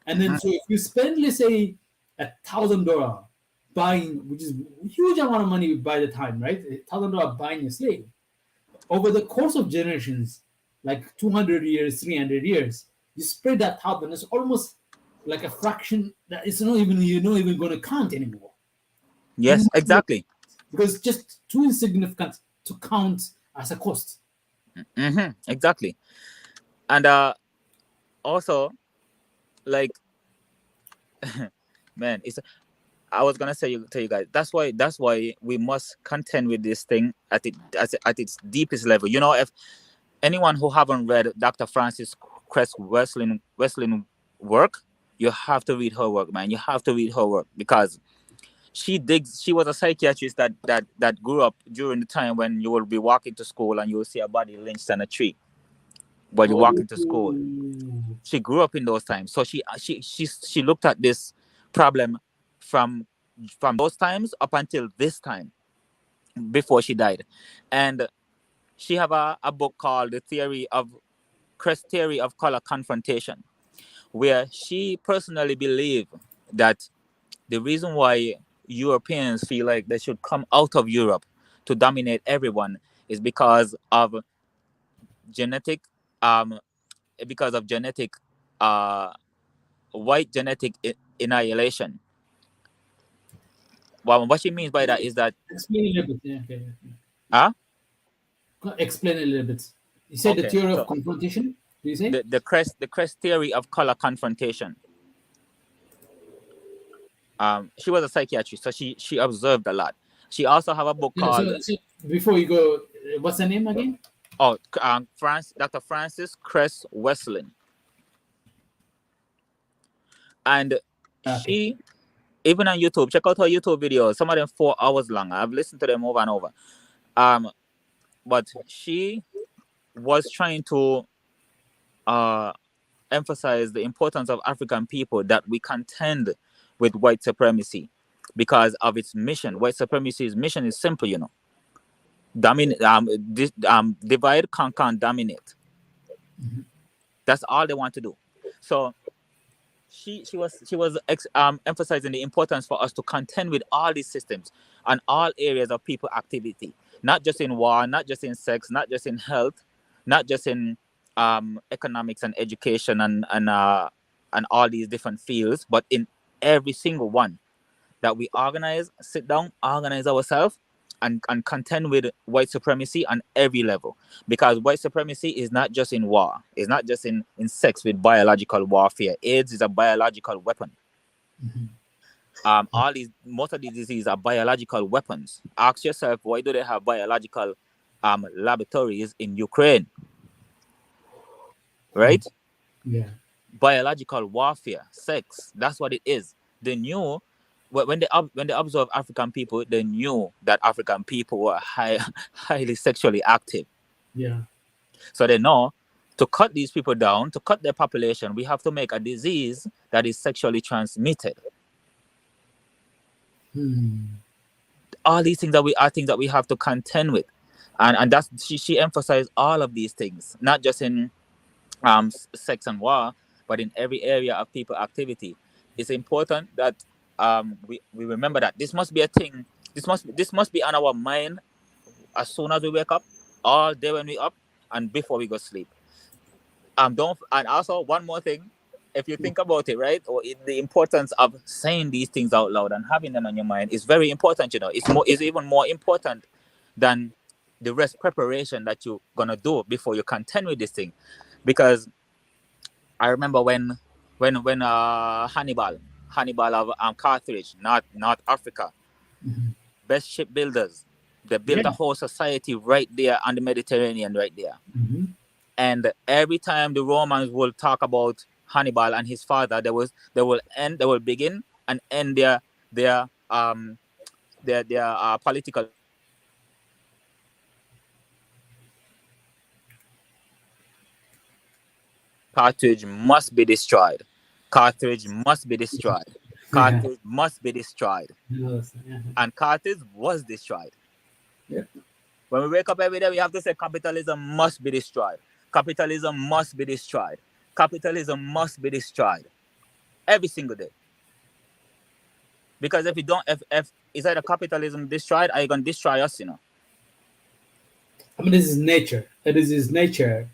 And then Mhm. so if you spend, let's say, $1,000 buying, which is a huge amount of money by the time, right? $1,000 buying a slave over the course of generations, like 200 years, 300 years, you spread that out, and it's almost like a fraction that it's not even you're not even going to count anymore. Yes, exactly. Because it's just too insignificant to count as a cost. Exactly. And also, like, man, it's. I was gonna tell you guys. That's why we must contend with this thing at its deepest level. You know, if anyone who haven't read Dr. Francis Cress Wesleyan work, you have to read her work, man. You have to read her work because she was a psychiatrist that grew up during the time when you will be walking to school and you will see a body lynched on a tree while you're walking to school. She grew up in those times, so she looked at this problem from those times up until this time before she died. And she have a book called the Cress Theory of Color Confrontation, where she personally believed that the reason why Europeans feel like they should come out of Europe to dominate everyone is because of genetic uh white genetic annihilation. Well, what she means by that is that Explain a little bit. Yeah, okay. huh? Explain a little bit. You said the Okay, theory of so confrontation. Do you say? the Cress theory of color confrontation. She was a psychiatrist, so she observed a lot. She also have a book Yeah, called so before you go, what's the name again? Dr. Francis Cress Wesleyan, and Okay. she even on YouTube, check out her YouTube videos. Some of them 4 hours long. I've listened to them over and over. But she was trying to emphasize the importance of African people, that we contend with white supremacy because of its mission. White supremacy's mission is simple, dominate, divide, conquer, and dominate. That's all they want to do. So she was emphasizing the importance for us to contend with all these systems and all areas of people activity, not just in war, not just in sex, not just in health, not just in economics and education and all these different fields, but in every single one, that we sit down, organize ourselves, and contend with white supremacy on every level. Because white supremacy is not just in war, it's not just in sex with biological warfare. AIDS is a biological weapon. Most of these diseases are biological weapons. Ask yourself, why do they have biological laboratories in Ukraine? Right? Yeah. Biological warfare, sex, that's what it is. They knew when they observed African people, they knew that African people were highly sexually active. Yeah. So they know to cut these people down, to cut their population, we have to make a disease that is sexually transmitted. All these things are things that we have to contend with, and that's she emphasized all of these things, not just in sex and war, but in every area of people activity. It's important that we remember that this must be a thing. This must be on our mind as soon as we wake up, all day when we up, and before we go sleep. Don't, and also one more thing, if you think about it, right, the importance of saying these things out loud and having them on your mind is very important. It's even more important than the rest preparation that you're gonna do before you contend with this thing. Because I remember when Hannibal of Carthage, North Africa, best shipbuilders, they built a whole society right there on the Mediterranean, right there. And every time the Romans will talk about Hannibal and his father, they will begin and end their political. Carthage must be destroyed. Carthage must be destroyed. Carthage must be destroyed. Yes. And Carthage was destroyed. Yep. When we wake up every day, we have to say capitalism must be destroyed. Capitalism must be destroyed. Capitalism must be destroyed. Every single day. Because if you don't, if is either capitalism destroyed, or you're gonna destroy us, you know. I mean, this is nature. It is his nature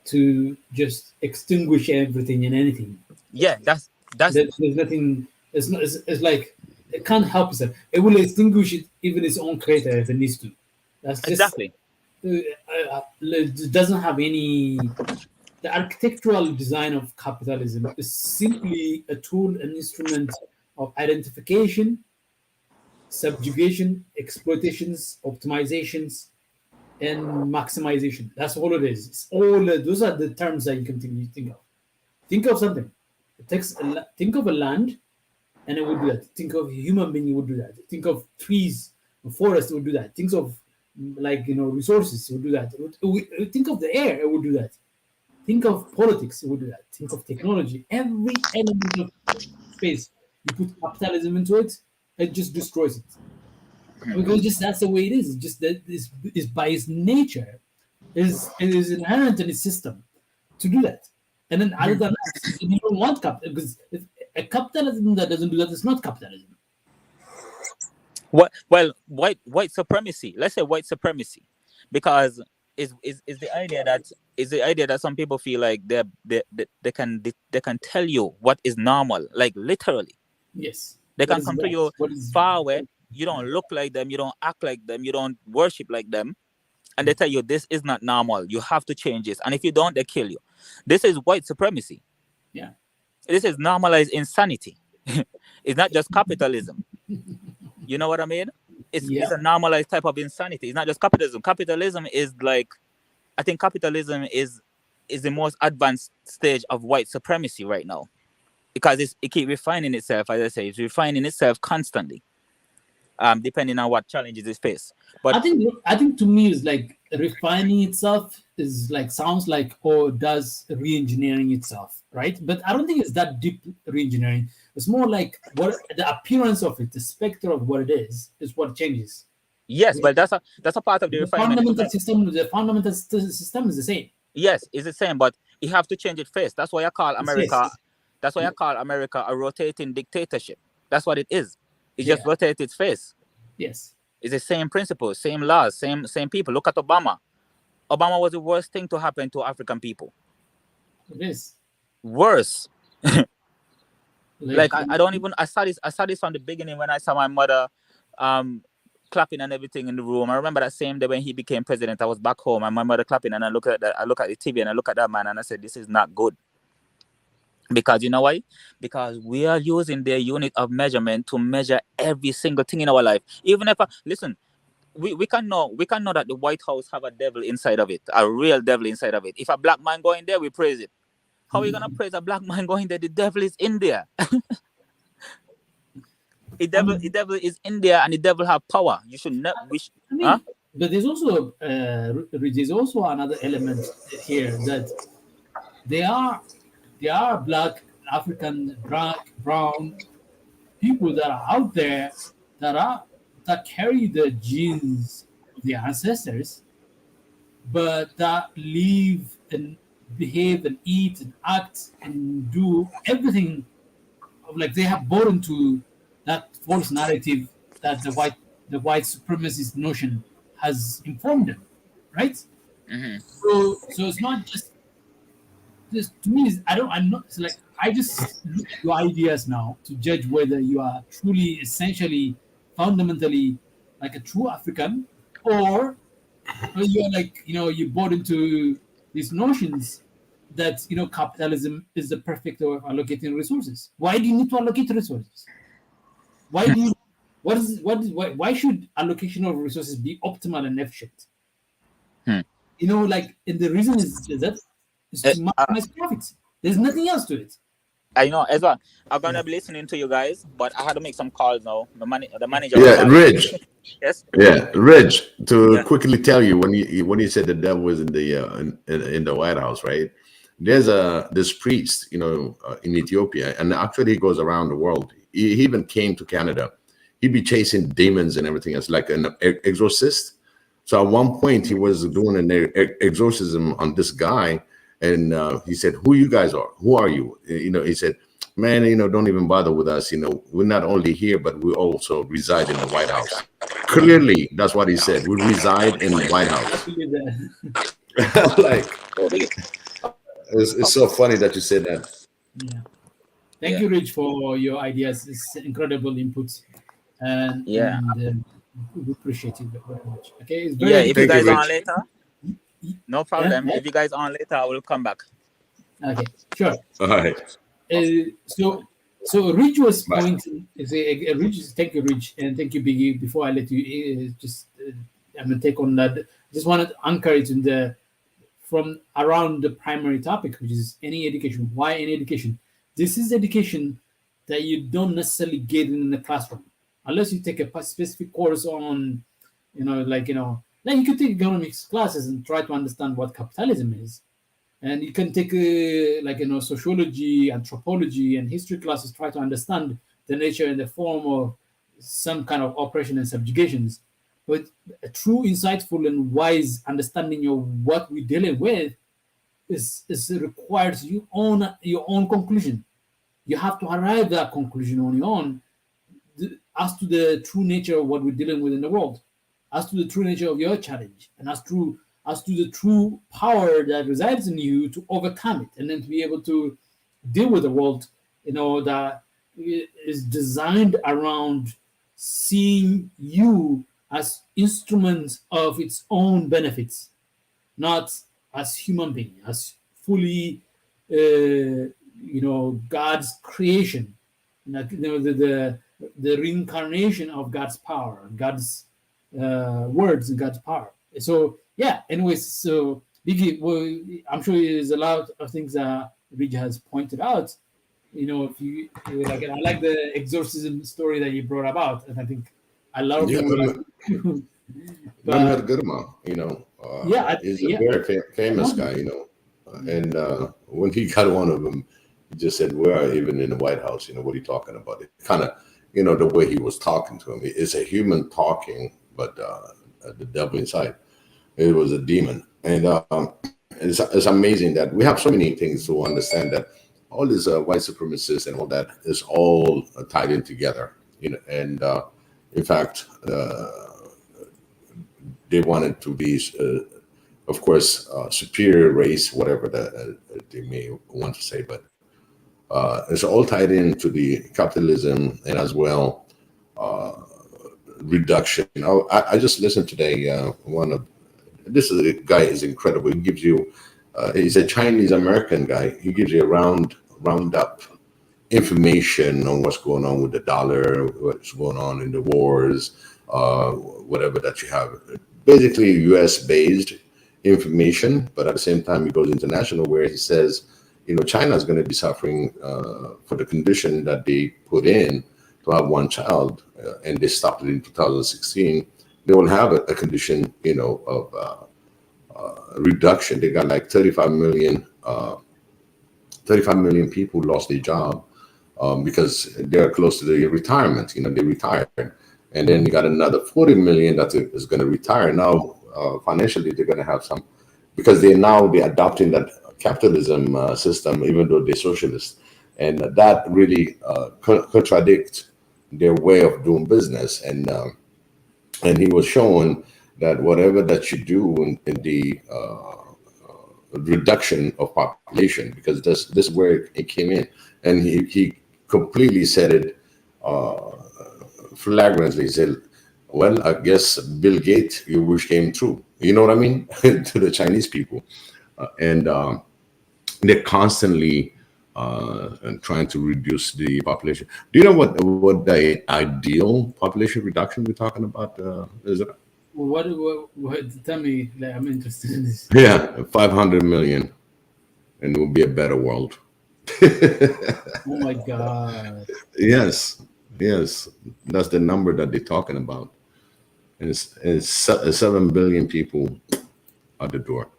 to just extinguish everything and anything. Yeah, that's there's nothing. It's not. It's like it can't help itself. It will extinguish it, even its own creator, if it needs to. That's just, exactly. It doesn't have any. The architectural design of capitalism is simply a tool, an instrument of identification, subjugation, exploitations, optimizations, and maximization. That's all it is. It's all those are the terms that you can think of. Think of something. Think of a land, and it would do that. Think of a human being, it would do that. Think of trees, a forest, it would do that. Think of resources, it would do that. Think of the air, it would do that. Think of politics, it would do that. Think of technology. Every element of space, you put capitalism into it, it just destroys it. Because just that's the way it is. Just that is by its nature, it is inherent in its system to do that. And then other than that, you don't want capitalism, because if a capitalism that doesn't do that is not capitalism. What? Well, white supremacy. Let's say white supremacy, because is the idea that some people feel like they can tell you what is normal, like literally. Yes. They can come to you far away. You don't look like them. You don't act like them. You don't worship like them. And they tell you this is not normal. You have to change this. And if you don't, they kill you. This is white supremacy. Yeah. This is normalized insanity. It's not just capitalism. You know what I mean? It's a normalized type of insanity. It's not just capitalism. Capitalism is like, I think capitalism is the most advanced stage of white supremacy right now. Because it keeps refining itself, as I say, it's refining itself constantly. Depending on what challenges it faces. But I think to me it's like refining itself is like sounds like does re-engineering itself, right? But I don't think it's that deep re-engineering. It's more like what the appearance of it, the specter of what it is what changes. Yes, but that's a part of the refinement. The fundamental system is the same. Yes, it's the same, but you have to change it first. That's why I call America. Yes. That's why I call America a rotating dictatorship. That's what it is. It just rotates its face. Yes. It's the same principles, same laws, same people. Look at Obama. Obama was the worst thing to happen to African people. It is. Worse. Like I saw this from the beginning when I saw my mother clapping and everything in the room. I remember that same day when he became president, I was back home and my mother clapping, and I look at the TV and I look at that man and I said, this is not good. Because you know why? Because we are using their unit of measurement to measure every single thing in our life. Even if we can know that the White House have a devil inside of it, a real devil inside of it. If a black man go in there, we praise it. How are you gonna praise a black man going there? The devil is in there. The devil is in there, and the devil have power. You should not wish. But there's also another element here that there are black, African, black, brown people that are out there that carry the genes of their ancestors, but that live and behave and eat and act and do everything like they have bought into that false narrative that the white supremacist notion has informed them, right? Mm-hmm. So it's not just to me. I just look at your ideas now to judge whether you are truly, essentially, fundamentally like a true African, or you're like, you bought into these notions that capitalism is the perfect way of allocating resources. Why do you need to allocate resources? Why should allocation of resources be optimal and efficient? And the reason is that it's to maximize profits. There's nothing else to it. I know as well. I'm gonna be listening to you guys, but I had to make some calls now. The manager. Yeah, Ridge. Yes. Yeah, Ridge. To quickly tell you, when you said the devil was in the White House, right? there's this priest, in Ethiopia, and actually he goes around the world. He even came to Canada. He'd be chasing demons and everything else, like an exorcist. So at one point he was doing an exorcism on this guy, and he said, "Who you guys are? Who are you?" He said, "Man, don't even bother with us. We're not only here, but we also reside in the White House." Clearly, that's what he said. We reside in the White House. Like, it's so funny that you said that. Yeah. Thank you, Rich, for your ideas. It's incredible inputs, and we appreciate it very much. Okay, it's very if you guys Rich. on later, no problem. Yeah. If you guys on later, I will come back. Okay, sure. All right. So Rich was pointing. Thank you, Rich, and thank you, Biggie. Before I let you I'm gonna take on that. Just wanted to anchor it in from around the primary topic, which is any education. Why any education? This is education that you don't necessarily get in the classroom, unless you take a specific course on, like you could take economics classes and try to understand what capitalism is. And you can take sociology, anthropology, and history classes, try to understand the nature and the form of some kind of oppression and subjugations. But a true, insightful, and wise understanding of what we're dealing with is requires your own conclusion. You have to arrive at that conclusion on your own as to the true nature of what we're dealing with in the world, as to the true nature of your challenge, and as to the true power that resides in you to overcome it, and then to be able to deal with the world, that is designed around seeing you as instruments of its own benefits, not as human being, as fully, God's creation, the reincarnation of God's power, God's words, and God's power. So yeah. Anyways, so Biggie, I'm sure there's a lot of things that Rich has pointed out. If you like, I like the exorcism story that you brought about, and I think a lot of people like. But Goodman, he's a very famous guy, and when he got one of them, he just said, "We're even in the White House. What are you talking about?" It kind of, the way he was talking to him, it's a human talking, but the devil inside, it was a demon. And it's amazing that we have so many things to understand that all this white supremacists and all that is all tied in together. And in fact, they wanted to be, of course, superior race, whatever that they may want to say, but it's all tied into the capitalism and as well reduction. I just listened today. This is a guy is incredible. He gives you, he's a Chinese American guy. He gives you a roundup information on what's going on with the dollar, what's going on in the wars, whatever that you have. Basically, U.S. based information, but at the same time, he goes international, where he says, China is going to be suffering for the condition that they put in to have one child, and they stopped it in 2016. They will have a condition, of reduction. They got like 35 million people lost their job because they're close to the retirement. They retired, and then you got another 40 million that is going to retire now. Financially, they're going to have some, because they're adopting that capitalism system, even though they're socialist, and that really contradicts their way of doing business. And he was showing that whatever that you do in the reduction of population, because this is where it came in, and he completely said it flagrantly. He said, "Well, I guess Bill Gates, your wish came true." You know what I mean? To the Chinese people, and they're constantly trying to reduce the population. Do you know what the ideal population reduction we're talking about is? What tell me, I'm interested in this. Yeah, 500 million, and it will be a better world. Oh my God. Yes, that's the number that they're talking about. And it's 7 billion people at the door.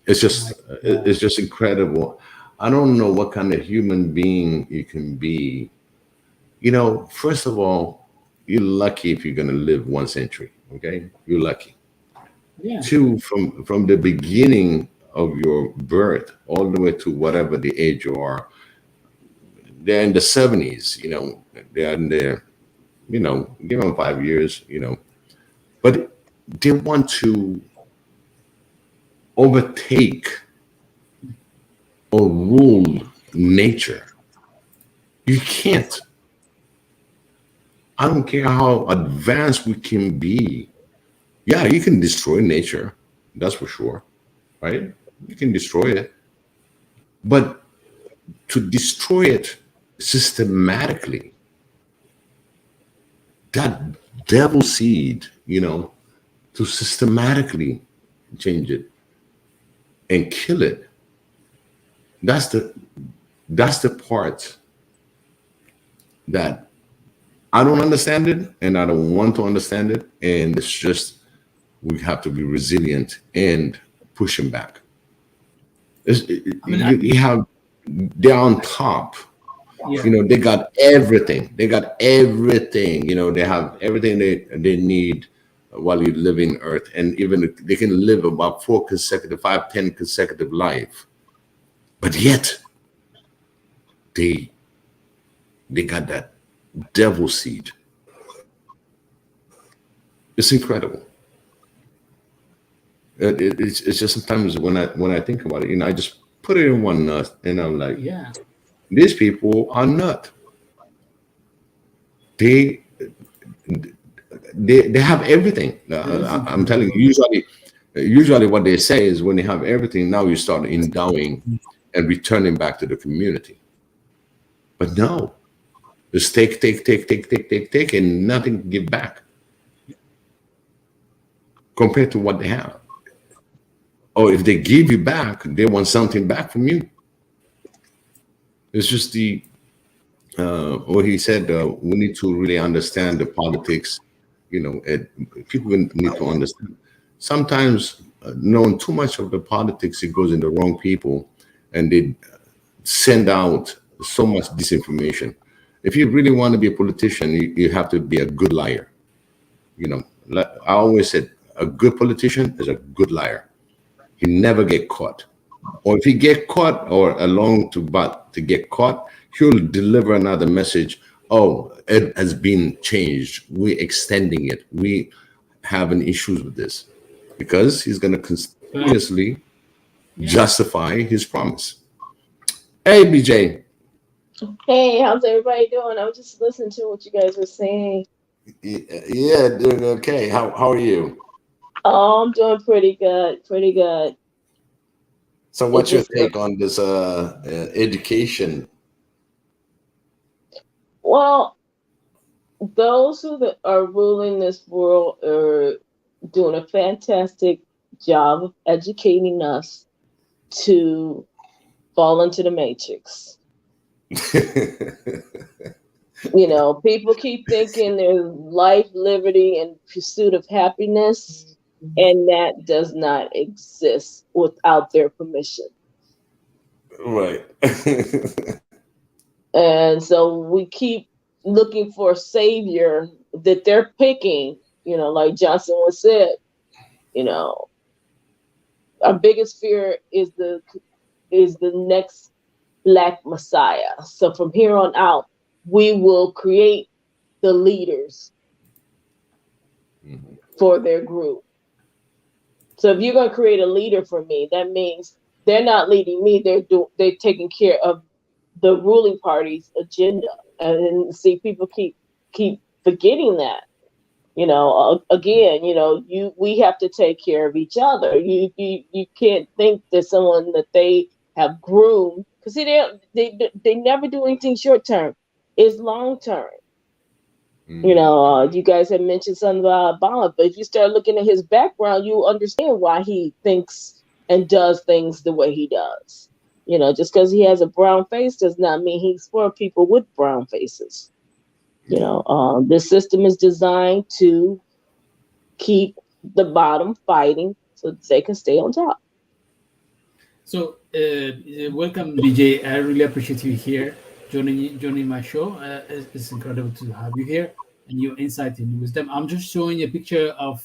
It's just incredible. I don't know what kind of human being you can be. First of all, you're lucky if you're going to live 1 century. Okay, you're lucky. Yeah. Two, from the beginning of your birth all the way to whatever the age you are, they're in the 70s. They're in their, give them 5 years. But they want to overtake or rule nature. You can't. I don't care how advanced we can be. Yeah, you can destroy nature. That's for sure. Right? You can destroy it. But to destroy it systematically, that devil seed, to systematically change it and kill it. That's the part that I don't understand it, and I don't want to understand it. And it's just we have to be resilient and push them back. They're on top. Yeah. They got everything. They got everything. They have everything they need while you live in Earth, and even they can live about 10 consecutive life. But yet, they got that devil seed. It's incredible. It's just sometimes when I think about it, I just put it in one nut, and I'm like, yeah, these people are nut. They have everything. I'm telling you. Usually, what they say is when they have everything, now you start endowing and returning back to the community. But no, just take, and nothing to give back compared to what they have. Or if they give you back, they want something back from you. It's just what he said. We need to really understand the politics. People need to understand. Sometimes knowing too much of the politics, it goes in the wrong people, and they send out so much disinformation. If you really want to be a politician, you have to be a good liar. I always said a good politician is a good liar. He never get caught. Or if he get caught or along to get caught, he'll deliver another message. Oh, it has been changed. We're extending it. We having issues with this, because he's going to continuously justify his promise. Hey, BJ. Hey, how's everybody doing? I was just listening to what you guys were saying. Yeah, doing okay. How are you? Oh, I'm doing pretty good. Pretty good. So what's your take on this education? Well, those who are ruling this world are doing a fantastic job of educating us to fall into the matrix. People keep thinking there's life, liberty, and pursuit of happiness, and that does not exist without their permission. Right. And so we keep looking for a savior that they're picking, like Johnson once said, our biggest fear is the next Black Messiah. So from here on out, we will create the leaders for their group. So if you're going to create a leader for me, that means they're not leading me. They're taking care of the ruling party's agenda. And see, people keep forgetting that. Again, we have to take care of each other. You can't think that someone that they have groomed, because they never do anything short term. It's long term. You guys have mentioned something about Obama, but if you start looking at his background, you understand why he thinks and does things the way he does. Just because he has a brown face does not mean he's for people with brown faces. This system is designed to keep the bottom fighting so that they can stay on top. So, welcome, BJ. I really appreciate you here joining my show. It's incredible to have you here and your insight and wisdom. I'm just showing a picture of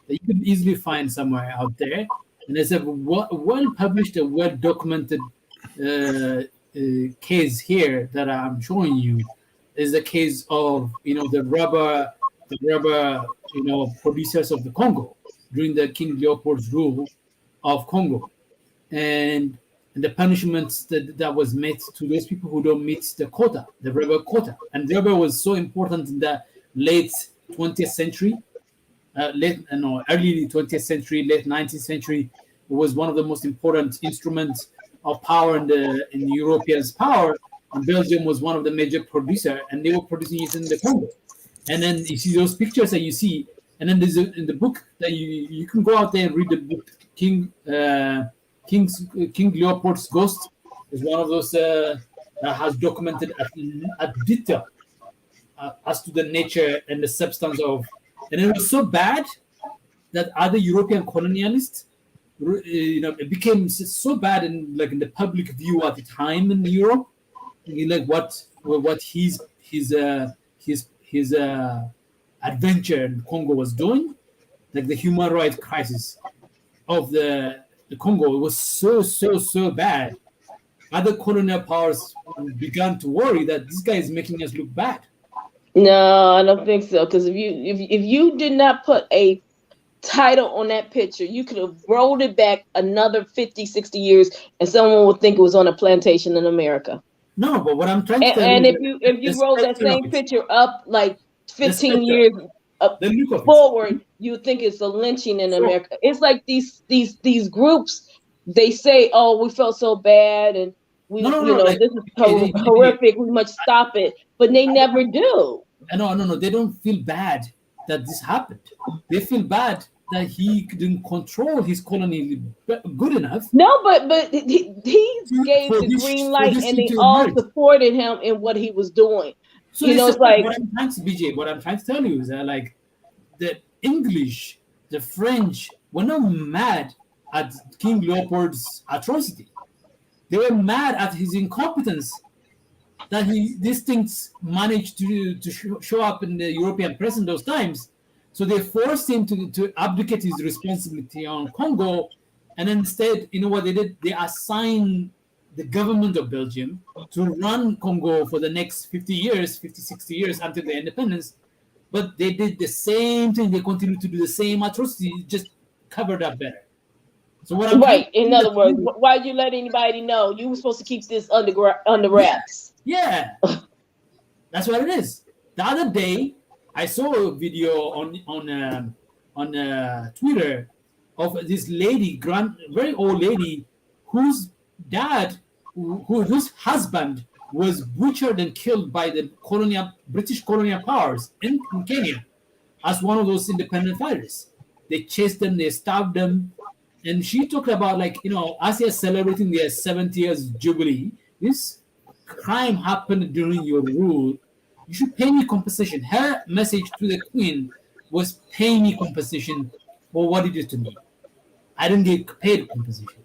that you could easily find somewhere out there, and it's a well published and well documented case here that I'm showing you. Is the case of the rubber producers of the Congo during the King Leopold's rule of Congo, and the punishments that was made to those people who don't meet the quota, the rubber quota. And rubber was so important in the late 20th century, early 20th century, late 19th century. It was one of the most important instruments of power in Europeans' power. And Belgium was one of the major producer, and they were producing it in the Congo. And then you see those pictures that you see, and then there's in the book that you can go out there and read the book King Leopold's Ghost is one of those that has documented at detail as to the nature and the substance of, and it was so bad that other European colonialists, it became so bad in the public view at the time in Europe, like what his adventure in Congo was doing, like the human rights crisis of the Congo. It was so bad. Other colonial powers began to worry that this guy is making us look bad. No, I don't think so. Because if you did not put a title on that picture, you could have rolled it back another 50, 60 years, and someone would think it was on a plantation in America. No, but what I'm trying to tell and you, if you roll that same picture up like 15 years forward, you would think it's a lynching in America. It's like these groups. They say, "Oh, we felt so bad, and this is horrific. We must stop it," but they never do. No. They don't feel bad that this happened. They feel bad that he didn't control his colony good enough. No, but he gave the green light, and they all supported him in what he was doing. So it's like what I'm trying to tell you is that the English, the French were not mad at King Leopold's atrocity. They were mad at his incompetence, that these things managed to show up in the European press in those times. So they forced him to abdicate his responsibility on Congo, and instead, you know what they did? They assigned the government of Belgium to run Congo for the next 50 years, 50, 60 years until the independence. But they did the same thing. They continued to do the same atrocity, just covered up better. So what I'm right. In other words, why did you let anybody know? You were supposed to keep this under wraps. Yeah. That's what it is. The other day, I saw a video on Twitter of this lady, very old lady, whose husband was butchered and killed by the British colonial powers in Kenya as one of those independent fighters. They chased them, they stabbed them, and she talked about as they're celebrating their 70 years jubilee, this crime happened during your rule. You should pay me compensation. Her message to the queen was, pay me compensation for what it did to me. I didn't get paid compensation.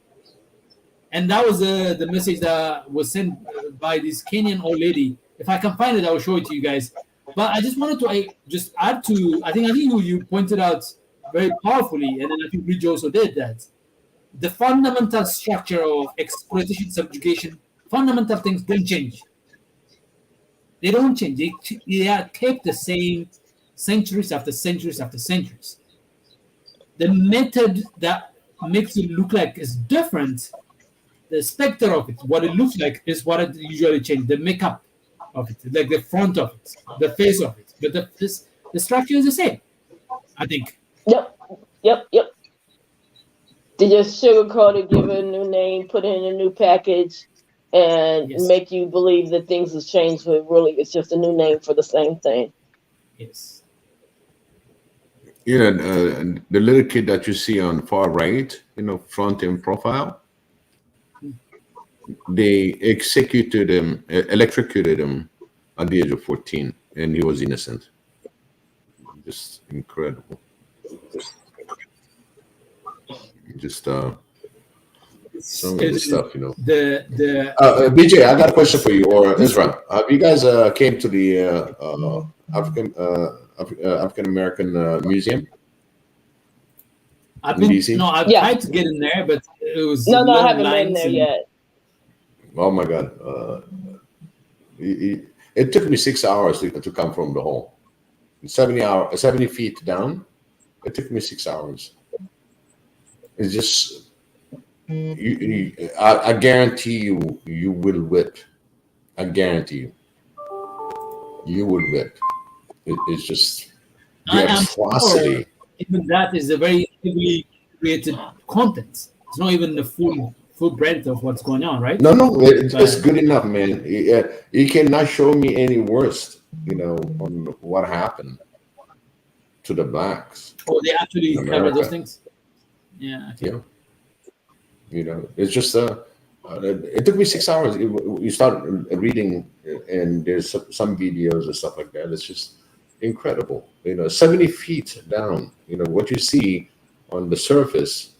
And that was the message that was sent by this Kenyan old lady. If I can find it, I will show it to you guys. But I just wanted to just add to, I think you pointed out very powerfully, and then I think Bridge also did that. The fundamental structure of exploitation, subjugation, fundamental things don't change. They don't change. They are kept the same centuries after centuries after centuries. The method that makes it look like is different. The specter of it, what it looks like, is what it usually changes. The makeup of it, like the front of it, the face of it. But the structure is the same, I think. Yep. They just sugarcoat it, give it a new name, put it in a new package, and make you believe that things have changed, but really it's just a new name for the same thing. Yes. The little kid that you see on the far right, front in profile, they electrocuted him at the age of 14, and he was innocent. Just incredible. Just Some of this stuff, you know. The BJ, I got a question for you, or Israel. Have you guys came to the African American Museum I've in been DC? no, I've Yeah. tried to get in there, but it was No, I long haven't been lines there and yet. Oh my God! It took me 6 hours to come from the hall. 70 feet down. It took me 6 hours. It's just I guarantee you will whip. I guarantee you will whip. It's just the I am sure atrocity. even that is a very heavily created content. It's not even the full breadth of what's going on, right? No, it's But good enough, man. You cannot show me any worse, you know, on what happened to the blacks they actually in cover those America. things. Yeah. Okay. Yeah, you know, it's just it took me 6 hours. You start reading, and there's some videos and stuff like that. It's just incredible. You know, 70 feet down. You know what you see on the surface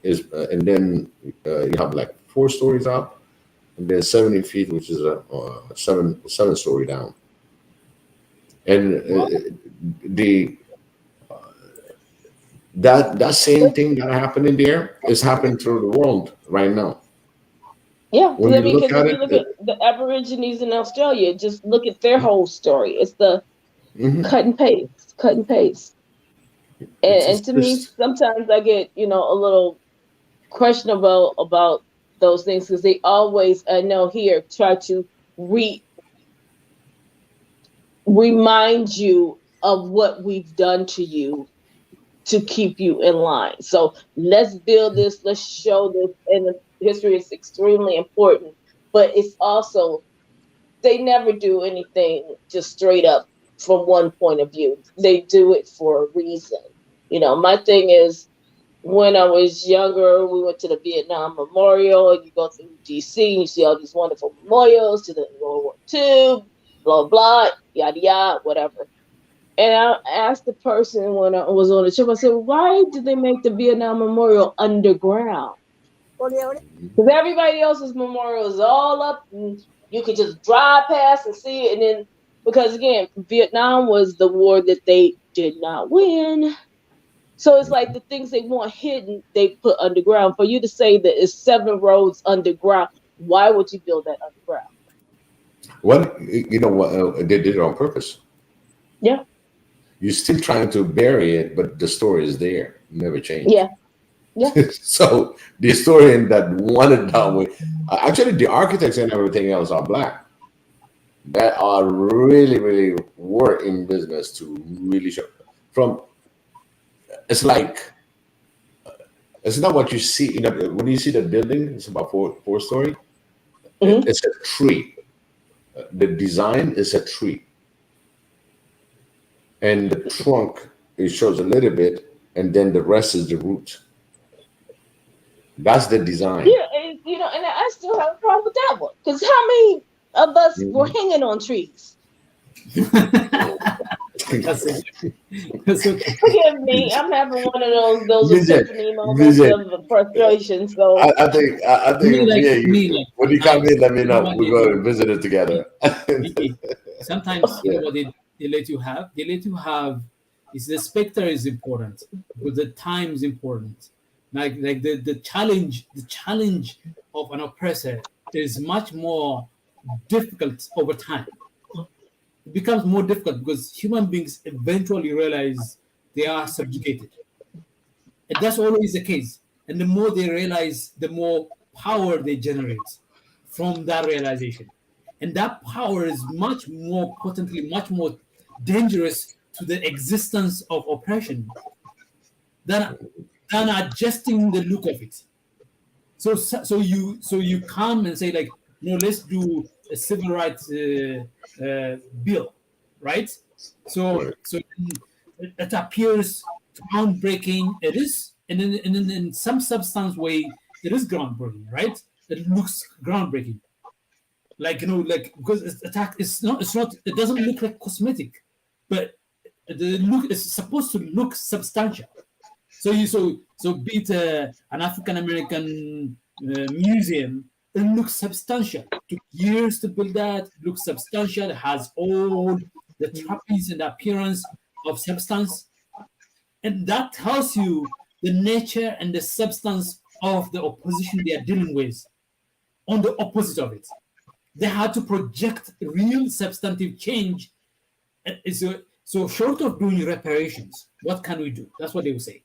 is, and then you have like 4 stories up, and then 70 feet, which is a seven story down. And the that same thing that happened in there is happening through the world right now. Yeah, When you because look if at you look at it, the Aborigines in Australia, just look at their whole story. It's the mhm. cut and paste. And It's to me, just sometimes I get, a little questionable about those things because they always, I know here, try to remind you of what we've done to you to keep you in line. So let's build this, let's show this, and the history is extremely important, but it's also, they never do anything just straight up from one point of view. They do it for a reason. My thing is, when I was younger, we went to the Vietnam Memorial, and you go through DC, and you see all these wonderful memorials to the World War II, blah, blah, yada, yada, whatever. And I asked the person when I was on the trip, I said, why did they make the Vietnam Memorial underground? Because everybody else's memorial is all up, and you could just drive past and see it. And then, because again, Vietnam was the war that they did not win. So it's like the things they want hidden, they put underground. For you to say that it's 7 roads underground, why would you build that underground? what you know what they did it on purpose. Yeah. You're still trying to bury it, but the story is there, never changed. Yeah. Yeah. So the historian that wanted that way, actually, the architects and everything else are black that are really were in business to really show from. It's like it's not what you see. When you see the building, it's about four story. Mhm. It's a tree. The design is a tree, and the trunk it shows a little bit, and then the rest is the root. That's the design. Yeah, and I still have a problem with that one. Because how many of us were hanging on trees? That's okay. That's okay. Forgive me, I'm having one of those Vijay, epiphany moments of frustration. So I think Me, like me and me, you. like When you come in, let me you know know. what We're they going do. to visit it together. Sometimes you Yeah. know what they let you have. They let you have is the specter is important because the time is important. Like the challenge of an oppressor is much more difficult over time. It becomes more difficult because human beings eventually realize they are subjugated. And that's always the case. And the more they realize, the more power they generate from that realization. And that power is much more potently, much more dangerous to the existence of oppression than adjusting the look of it. So you come and say like, no, let's do a civil rights bill, right? So Right. it appears groundbreaking. It is, and then in some substance way, it is groundbreaking, right? It looks groundbreaking, like like because it's attack. It's not. It doesn't look like cosmetic, but the look is supposed to look substantial. So be it an African American museum. It looks substantial. Took years to build that. Looks substantial. Has all the trappings and appearance of substance, and that tells you the nature and the substance of the opposition they are dealing with. On the opposite of it, they had to project real substantive change. So short of doing reparations, what can we do? That's what they will say,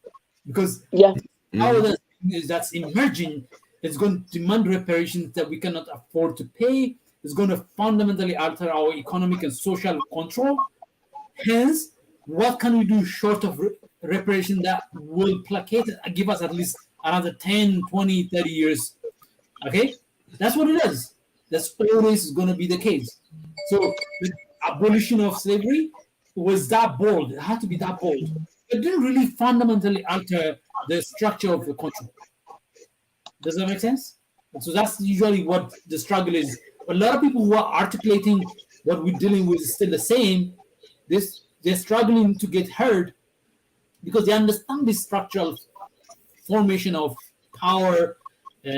because power that's emerging is going to demand reparations that we cannot afford to pay. It's going to fundamentally alter our economic and social control. Hence, what can we do short of reparation that will placate it, give us at least another 10, 20, 30 years? Okay? That's what it is. That's always going to be the case. So the abolition of slavery was that bold. It had to be that bold. It didn't really fundamentally alter the structure of the control. Does that make sense? And so that's usually what the struggle is. A lot of people who are articulating what we're dealing with is still the same. They're struggling to get heard because they understand the structural formation of power,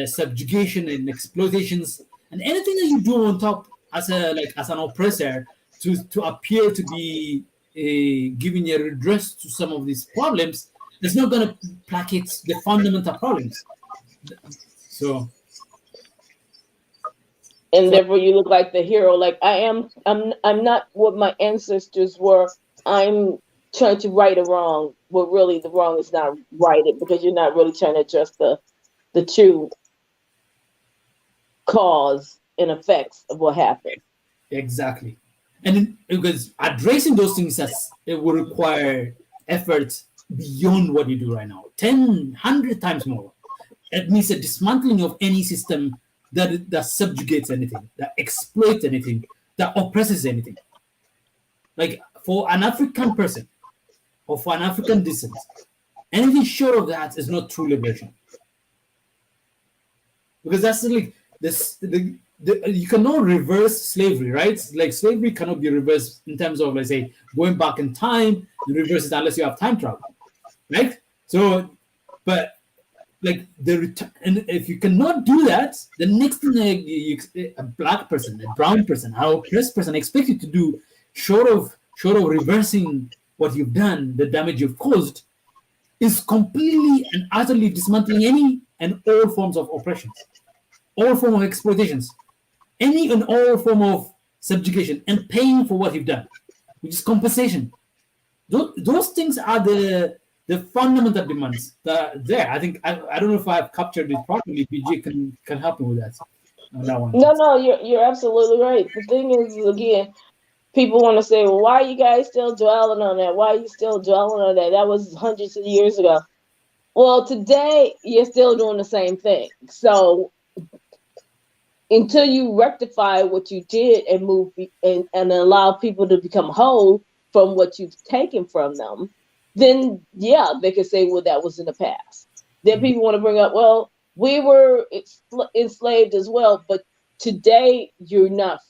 subjugation, and exploitations, and anything that you do on top as an oppressor to appear to be giving a redress to some of these problems, it's not going to placate the fundamental problems. So, and therefore you look like the hero. Like I'm not what my ancestors were. I'm trying to right a wrong. Well, really, the wrong is not righted because you're not really trying to address the true cause and effects of what happened. Exactly. And because addressing those things, it will require effort beyond what you do right now, 10, 100 times more. It means a dismantling of any system that subjugates anything, that exploits anything, that oppresses anything. Like for an African person or for an African descent, anything short of that is not true liberation. Because that's like this. You cannot reverse slavery, right? Like slavery cannot be reversed in terms of, let's say, going back in time and reverse it unless you have time travel, right? So, but like and if you cannot do that, the next thing a black person, a brown person, an oppressed person expect you to do, short of reversing what you've done, the damage you've caused, is completely and utterly dismantling any and all forms of oppressions, all forms of exploitations, any and all form of subjugation, and paying for what you've done, which is compensation. Those things are the fundamental demands that are there. I think I don't know if I've captured it properly. BJ can help me with that. On that one. No, you're absolutely right. The thing is, again, people want to say, well, why are you guys still dwelling on that? Why are you still dwelling on that? That was hundreds of years ago. Well, today you're still doing the same thing. So until you rectify what you did and move and allow people to become whole from what you've taken from them, then yeah, they could say, well, that was in the past. Then people want to bring up, well, we were enslaved as well, but today you're not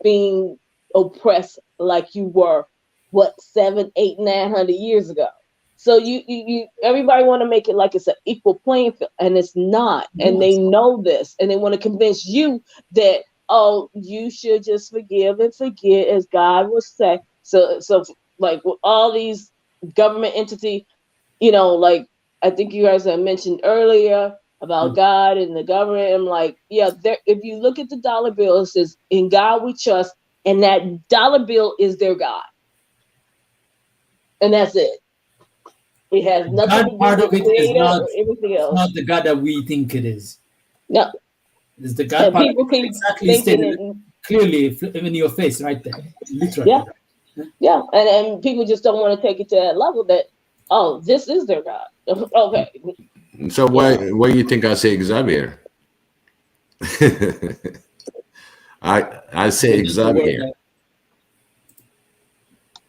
being oppressed like you were 700, 800, 900 years ago. So you everybody want to make it like it's an equal playing field, and it's not. And they know this, and they want to convince you that, oh, you should just forgive and forget, as God would say. So like with all these government entity, like I think you guys have mentioned earlier about God and the government. I'm like, yeah, if you look at the dollar bill, it says, "In God we trust," and that dollar bill is their God, and that's it. It has nothing to do part with of it is not everything else. Not the God that we think it is. No, it's the God part. People keep Exactly stated clearly in your face, right there, literally. Yeah, and people just don't want to take it to that level that, oh, this is their God. Okay. So why do you think I say Xavier? I say Xavier.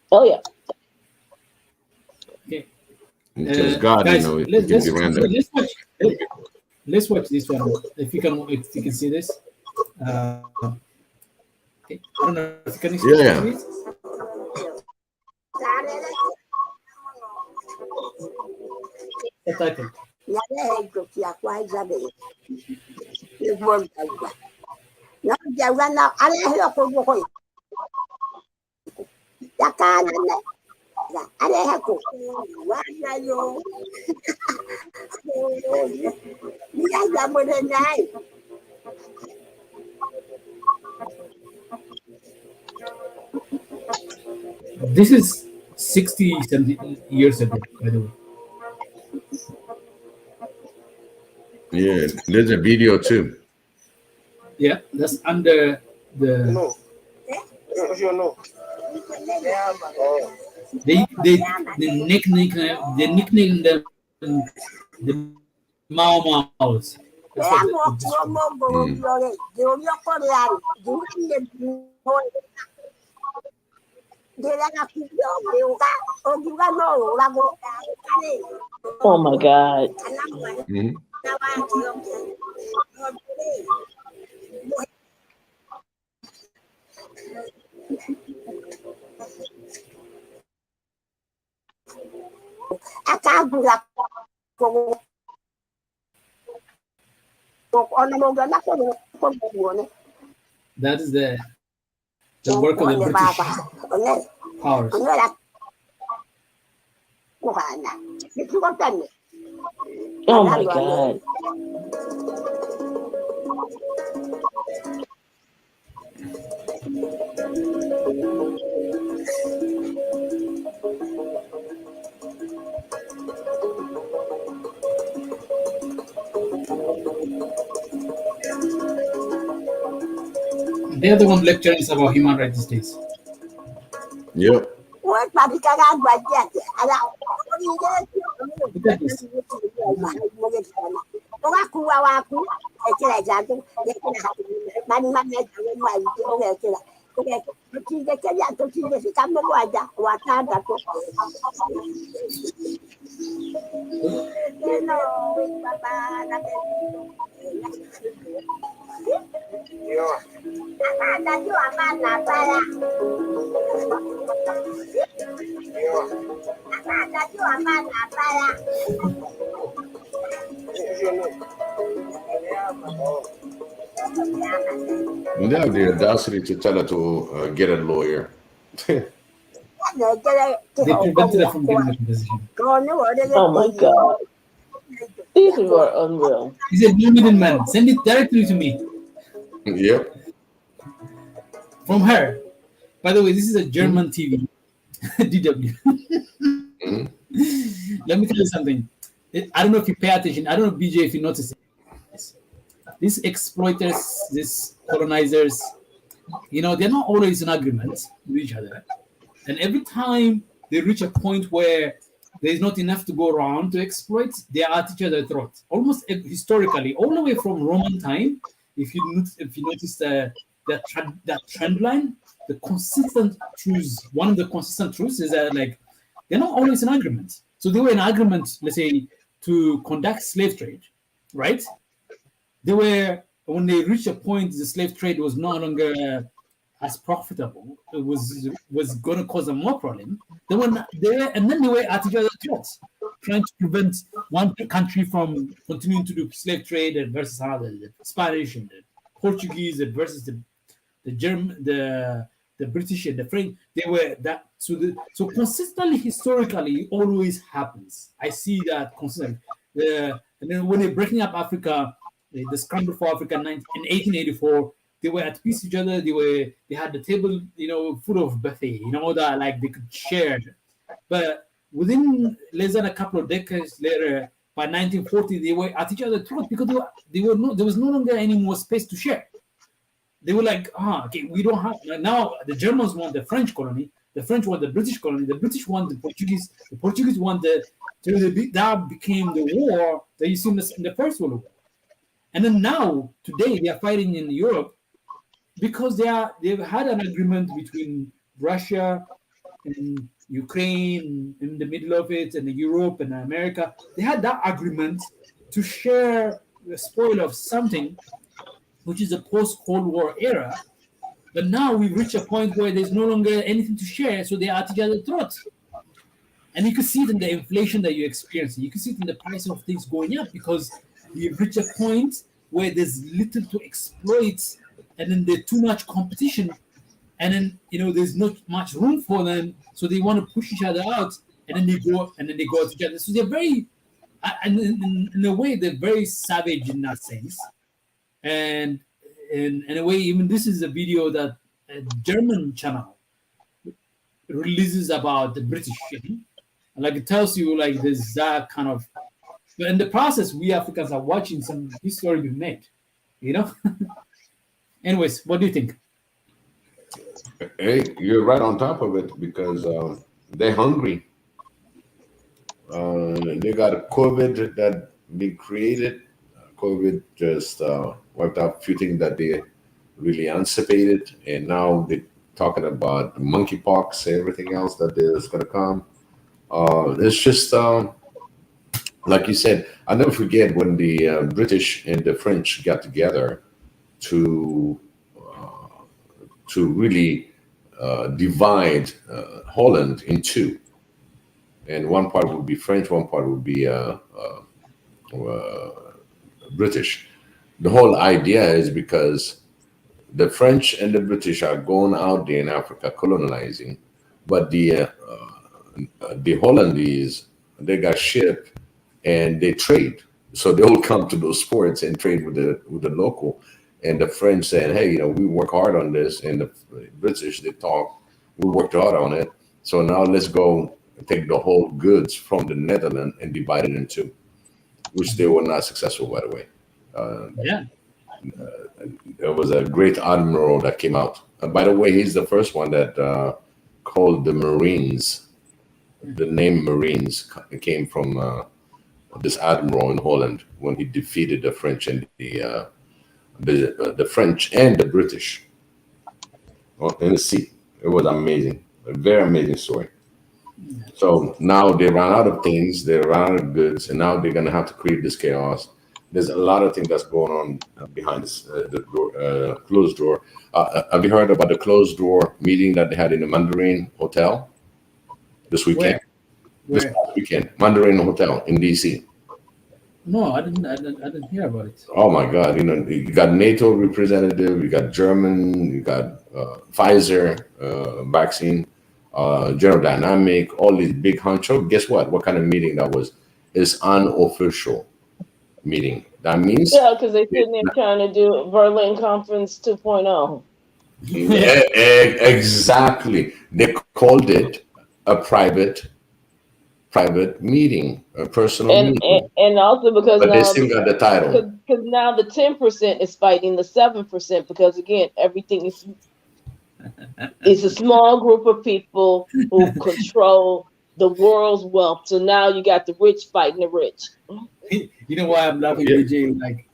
Oh yeah. Okay. Because God, guys, it can be random. Let's watch this one. If you can see this. Okay. I don't know if you can see it. The title. This is 60, 70 years ago, by the way. Yeah, there's a video too. Yeah, that's under the. No. You know. They nickname them the Mau Maus. That's what Oh my God. Mhm. that is the work of the British powers. Oh my God. They're the one lecturing us about human rights these days. Yep. Look at this. And they have the audacity to tell her to get a lawyer. They prevented her from getting a position. Oh my God. These were unreal. He said, "No middleman. Send it directly to me." Yep. From her. By the way, this is a German TV. DW. Let me tell you something. I don't know if you pay attention. I don't know, BJ, if you notice this. These exploiters, these colonizers, they're not always in agreement with each other. And every time they reach a point where there's not enough to go around to exploit, they are at each other's throat. Almost historically, all the way from Roman time, if you notice that trend line, the consistent truths, one of the consistent truths is that they're not always in agreement. So they were in agreement, let's say, to conduct slave trade, right? They were, when they reached a point, the slave trade was no longer as profitable. It was going to cause them more problem. They were at each other's throats, trying to prevent one country from continuing to do slave trade versus another. The Spanish and the Portuguese versus the German, the British and the French. They were that. So consistently, historically, always happens. I see that consistently. And then when they're breaking up Africa, the scramble for Africa in 1884, they were at peace with each other. They had the table, full of buffet, that they could share. But within less than a couple of decades later, by 1940, they were at each other's throats because there was no longer any more space to share. They were like, okay, we don't have now. The Germans want the French colony, the French want the British colony, the British want the Portuguese want that became the war that you see in the First World War. And then now, today, they are fighting in Europe because they've had an agreement between Russia and Ukraine in the middle of it, and Europe and America. They had that agreement to share the spoil of something, which is a post-Cold War era. But now we've reached a point where there's no longer anything to share, so they are at each other's throats. And you can see it in the inflation that you experience. You can see it in the price of things going up because you've reached a point where there's little to exploit, and then there's too much competition, and then there's not much room for them, so they want to push each other out, and then they go at each other. So they're very, and in a way, they're very savage in that sense. And in a way, even this is a video that a German channel releases about the British. Like it tells you like there's that kind of, but in the process, we Africans are watching some history be made, Anyways, what do you think? Hey, you're right on top of it because they're hungry. They got a COVID that been created. COVID just wiped out a few things that they really anticipated, and now they're talking about monkeypox and everything else that is going to come. It's just like you said. I'll never forget when the British and the French got together to really divide Holland in two, and one part would be French, one part would be British. The whole idea is because the French and the British are going out there in Africa colonizing, but the Hollandese, they got ship and they trade, so they all come to those ports and trade with the local. And the French said, "Hey, we work hard on this," and the British, they talk, "We worked hard on it, so now let's go take the whole goods from the Netherlands and divide it in two," which they were not successful, by the way. There was a great admiral that came out. By the way, he's the first one that called the Marines. The name Marines came from this admiral in Holland when he defeated the French and the French and the British in the sea. It was amazing, a very amazing story. So now they ran out of things, they ran out of goods, and now they're going to have to create this chaos. There's a lot of things that's going on behind the door, closed door. Have you heard about the closed door meeting that they had in the Mandarin Hotel this weekend? Where? This weekend, Mandarin Hotel in DC. No, I didn't hear about it. Oh my God! You got NATO representative, you got German, you got Pfizer vaccine, General Dynamic, all these big honcho. Guess what? What kind of meeting that was? It's unofficial meeting. That means because they're sitting there trying to do Berlin Conference 2.0. Exactly. They called it a private meeting, a personal meeting. And also because but now they still got the title. Because now the 10% is fighting the 7% because again everything is it's a small group of people who control the world's wealth. So now you got the rich fighting the rich. You know why I'm laughing, BJ? Like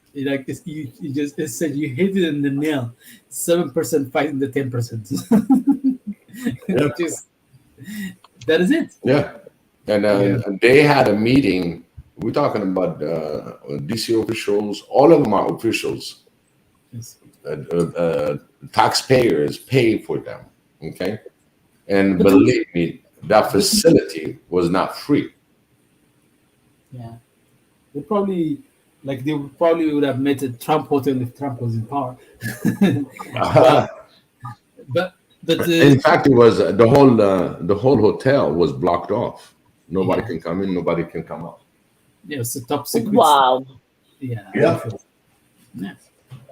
you just said you hit it in the nail. 7% fighting the 10%. That is it. Yeah. And they had a meeting. We're talking about DC officials. All of them are officials. Yes. Taxpayers pay for them. Okay. And believe me, that facility was not free. Yeah. They probably would have met at Trump Hotel if Trump was in power. but in fact, it was the whole hotel was blocked off. Nobody can come in. Nobody can come out. Yeah, it's a top secret. Wow. Yeah. Yeah.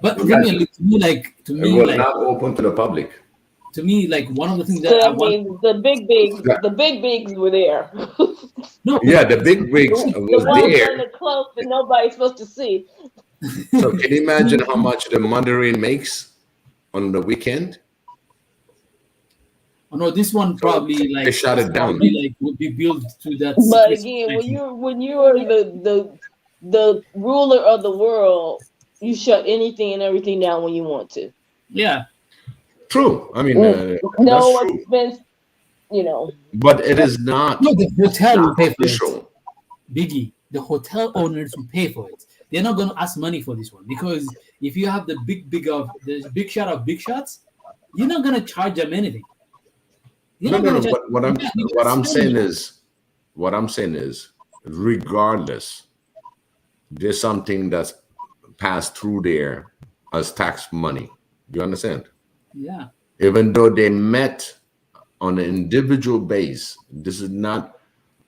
But to me, it was not open to the public. To me, like one of the things that the big bigs were there. No. Yeah, the big wigs was there. The close that nobody's supposed to see. So can you imagine how much the Mandarin makes on the weekend? Oh no, this one probably they shut it down. Would be built to that. But again, when you are the ruler of the world, you shut anything and everything down when you want to. Yeah. True. I mean, no expense, But it is not. No, the hotel will pay for it. Biggie, the hotel owners will pay for it. They're not going to ask money for this one because if you have the big shot of big shots, you're not going to charge them anything. No. What I'm saying is, what I'm saying is, regardless, there's something that's passed through there as tax money. You understand? Yeah. Even though they met on an individual base, this is not.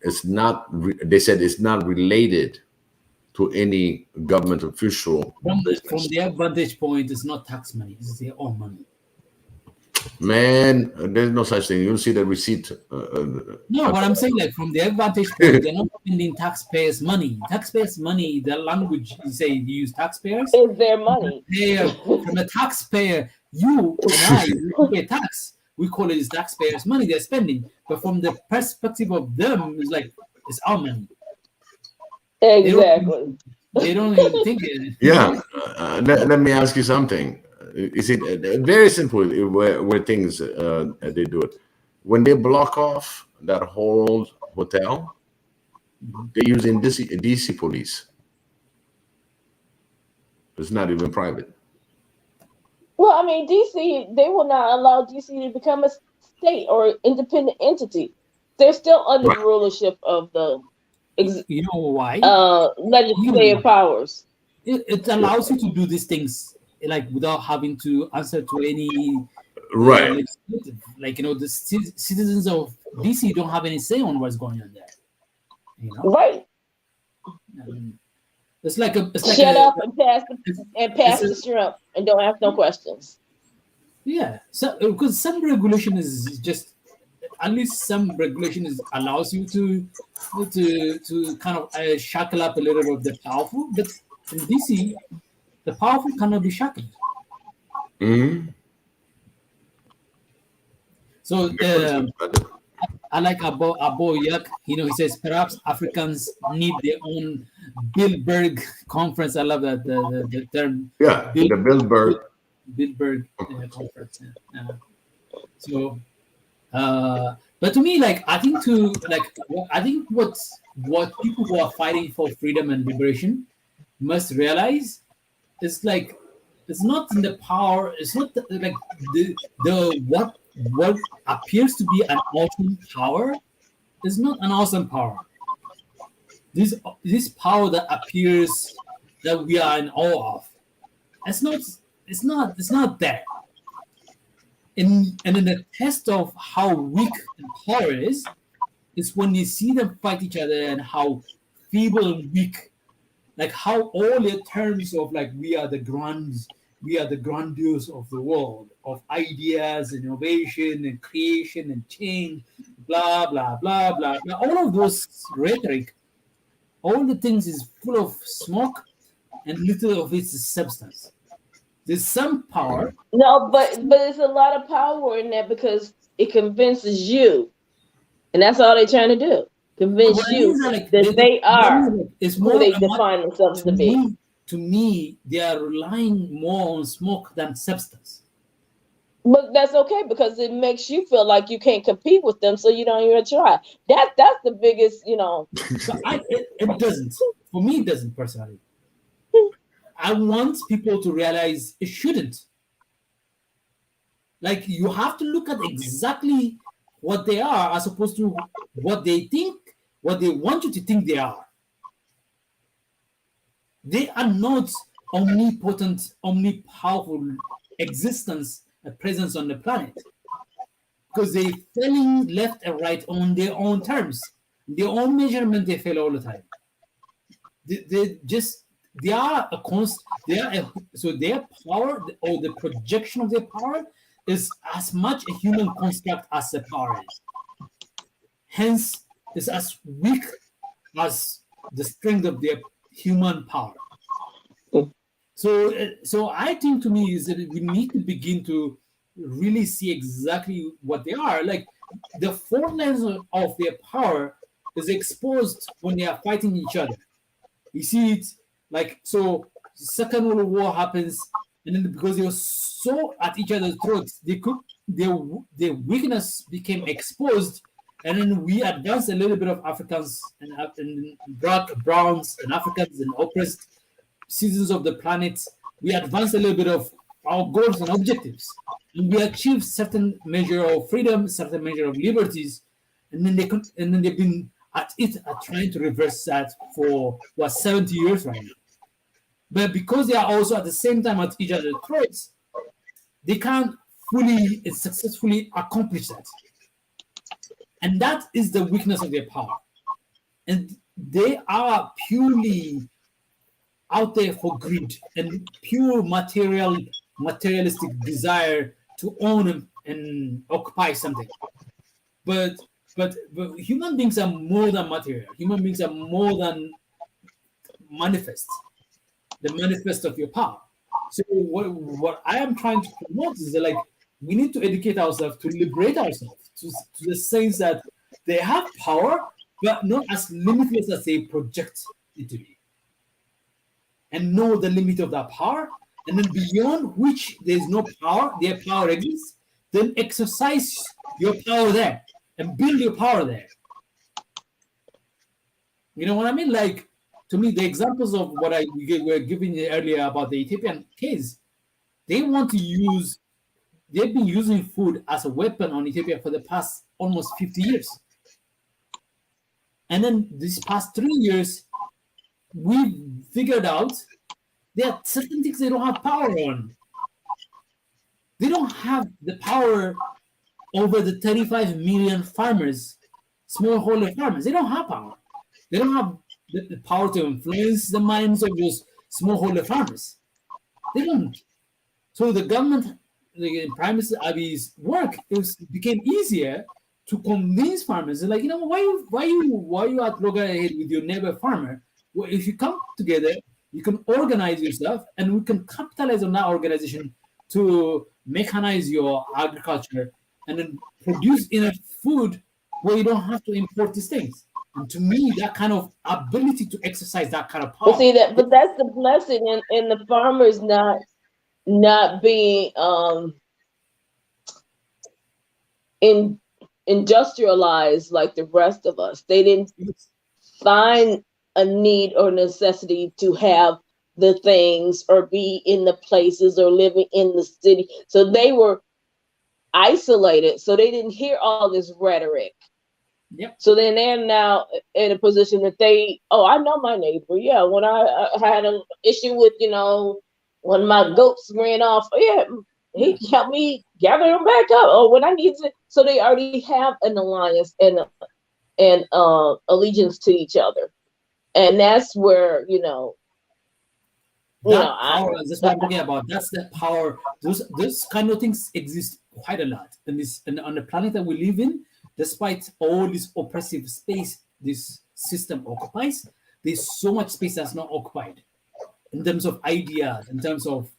It's not. They said it's not related to any government official. From their vantage point, it's not tax money; it's their own money. Man, there's no such thing. You'll see the receipt. No, what I'm saying, like from their vantage point, they're not spending taxpayers' money. Taxpayers' money, the language you say you use taxpayers. Is their money. From a taxpayer, you and I, we pay tax. We call it taxpayers' money they're spending. But from the perspective of them, it's like it's our money. Exactly. They don't even think it. Yeah. Let me ask you something. Is it very simple where things they do it? When they block off that whole hotel, they're using DC police. It's not even private. Well, I mean, DC, they will not allow DC to become a state or independent entity. They're still under the rulership of the you know why? Legislative powers. It allows you to do these things like without having to answer to any legislative. Like, you know, the citizens of DC don't have any say on what's going on there. You know? Right. It's like shut up and pass the shrimp and don't ask no questions. Yeah, so because some regulation is just at least some regulation allows you to kind of shackle up a little bit of the powerful, but in DC, the powerful cannot be shackled. Mm-hmm. So I like Abo Yak. You know, he says perhaps Africans need their own Bilderberg conference. I love that the term. Yeah, the Bilderberg conference. So, but to me, like I think what people who are fighting for freedom and liberation must realize is like it's not in the power. It's not like the what appears to be an awesome power is not an awesome power. This power that appears that we are in awe of, it's not there. And in the test of how weak power is when you see them fight each other and how feeble and weak, like how all their terms of like we are the grandiose of the world, of ideas, innovation and creation and change, blah, blah, blah, blah, blah. All of those rhetoric, all the things is full of smoke and little of its substance. There's some power. No, but there's a lot of power in that because it convinces you. And that's all they're trying to do. Convince you that they are who they define themselves to be. To me, they are relying more on smoke than substance. But that's okay because it makes you feel like you can't compete with them, so you don't even try. That's the biggest, you know. It doesn't. For me, it doesn't personally. I want people to realize it shouldn't. Like you have to look at exactly what they are as opposed to what they think, what they want you to think they are. They are not omnipotent, omnipowerful existence, a presence on the planet. Because they're failing left and right on their own terms. Their own measurement, they fail all the time. So their power or the projection of their power is as much a human construct as the power is. Hence, it's as weak as the strength of their human power. So I think to me is that we need to begin to really see exactly what they are. Like the four lens of their power is exposed when they are fighting each other. You see it like so. Second World War happens, and then because they were so at each other's throats, their weakness became exposed. And then we advanced a little bit of Africans and black, browns, and Africans and oppressed citizens of the planet. We advanced a little bit of our goals and objectives. And we achieved certain measure of freedom, certain measure of liberties. And then they've been at it are trying to reverse that for 70 years right now. But because they are also at the same time at each other's throats, they can't fully and successfully accomplish that. And that is the weakness of their power. And they are purely out there for greed and pure materialistic desire to own and occupy something. But human beings are more than material. Human beings are more than manifest, the manifest of your power. So what I am trying to promote is that, like, we need to educate ourselves to liberate ourselves to the sense that they have power, but not as limitless as they project it to be. And know the limit of that power, and then beyond which there is no power, their power exists, then exercise your power there and build your power there. You know what I mean? Like, to me, the examples of what we were giving earlier about the Ethiopian case, they've been using food as a weapon on Ethiopia for the past almost 50 years. And then these past 3 years, we've figured out there are certain things they don't have power on. They don't have the power over the 35 million farmers, smallholder farmers. They don't have power. They don't have the power to influence the minds of those smallholder farmers. They don't. So the government, the Prime Minister Abiy's work, became easier to convince farmers. They're like, you know, why you at loggerhead with your neighbor farmer? Well, if you come together, you can organize yourself, and we can capitalize on that organization to mechanize your agriculture and then produce enough food where you don't have to import these things. And to me, that kind of ability to exercise that kind of power. Well, see that, but that's the blessing in the farmers not being industrialized like the rest of us. They didn't find a need or necessity to have the things or be in the places or living in the city. So they were isolated. So they didn't hear all this rhetoric. Yep. So then they're now in a position that I know my neighbor. Yeah, when I had an issue with, when my goats ran off, he helped me gather them back up. Or when I need to, so they already have an alliance and allegiance to each other, and that's where power. That's what I'm talking about. That's the power. Those kind of things exist quite a lot, and on the planet that we live in. Despite all this oppressive space this system occupies, there's so much space that's not occupied in terms of ideas, in terms of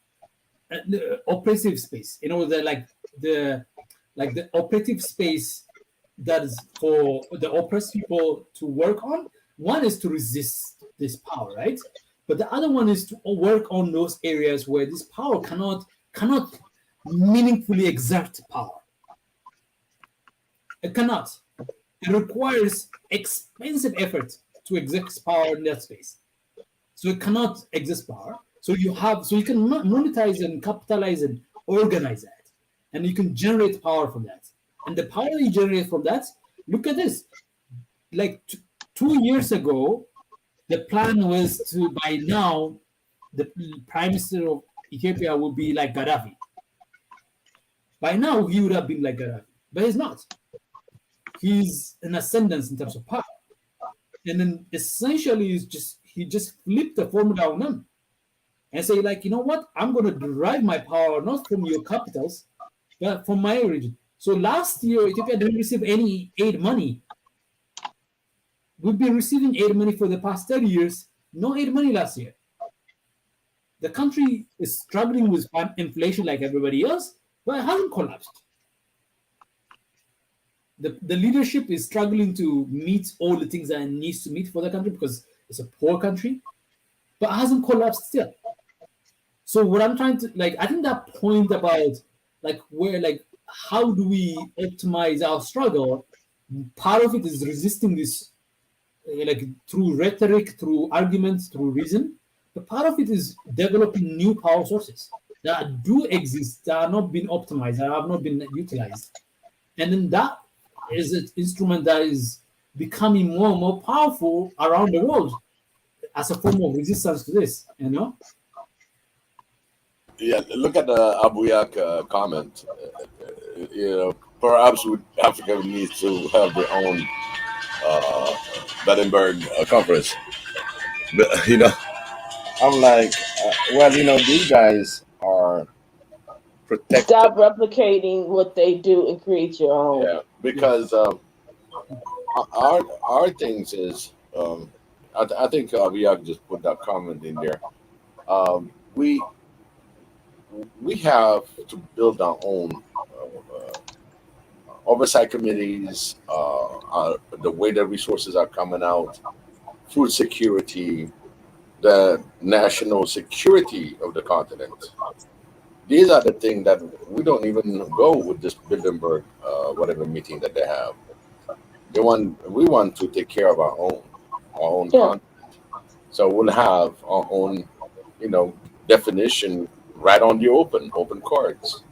the oppressive space. The oppressive space that is for the oppressed people to work on. One is to resist this power, right? But the other one is to work on those areas where this power cannot meaningfully exert power. It cannot. It requires expensive effort to exert power in that space. So it cannot exist power. So you can monetize and capitalize and organize that. And you can generate power from that. And the power you generate from that, look at this. Like 2 years ago, the plan was to, by now, the Prime Minister of Ethiopia would be like Gaddafi. By now, he would have been like Gaddafi. But he's not. He's an ascendance in terms of power, and then essentially he just flipped the formula on them and say, like, you know what, I'm going to derive my power not from your capitals but from my origin. So last year Ethiopia didn't receive any aid money. We've been receiving aid money for the past 30 years. No aid money last year. The country is struggling with inflation like everybody else, but it hasn't collapsed. The leadership is struggling to meet all the things that it needs to meet for the country because it's a poor country, but it hasn't collapsed still. So what I'm trying to, I think that point about, how do we optimize our struggle, part of it is resisting this, through rhetoric, through arguments, through reason, but part of it is developing new power sources that do exist, that are not being optimized, that have not been utilized. And then that is an instrument that is becoming more and more powerful around the world as a form of resistance to this, you know? Yeah, look at the Abuyak comment. Perhaps Africa needs to have their own Battenberg conference. But I'm like, these guys are protected. Stop replicating what they do and create your own. Yeah, because our things is, I think Abuyak just put that comment in there. We have to build our own oversight committees, the way the resources are coming out, food security, the national security of the continent. These are the things that we don't even go with this Bilderberg, whatever meeting that they have. We want to take care of our own continent. So we'll have our own, definition right on the open cards,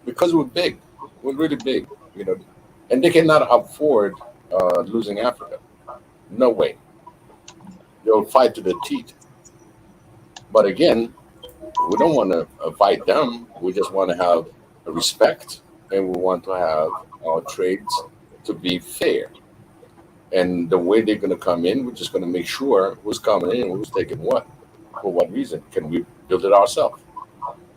because we're big, we're really big, and they cannot afford losing Africa. No way. They'll fight to the teeth. But again, we don't want to fight them. We just want to have respect, and we want to have our trades to be fair. And the way they're going to come in, we're just going to make sure who's coming in, who's taking what, for what reason. Can we build it ourselves?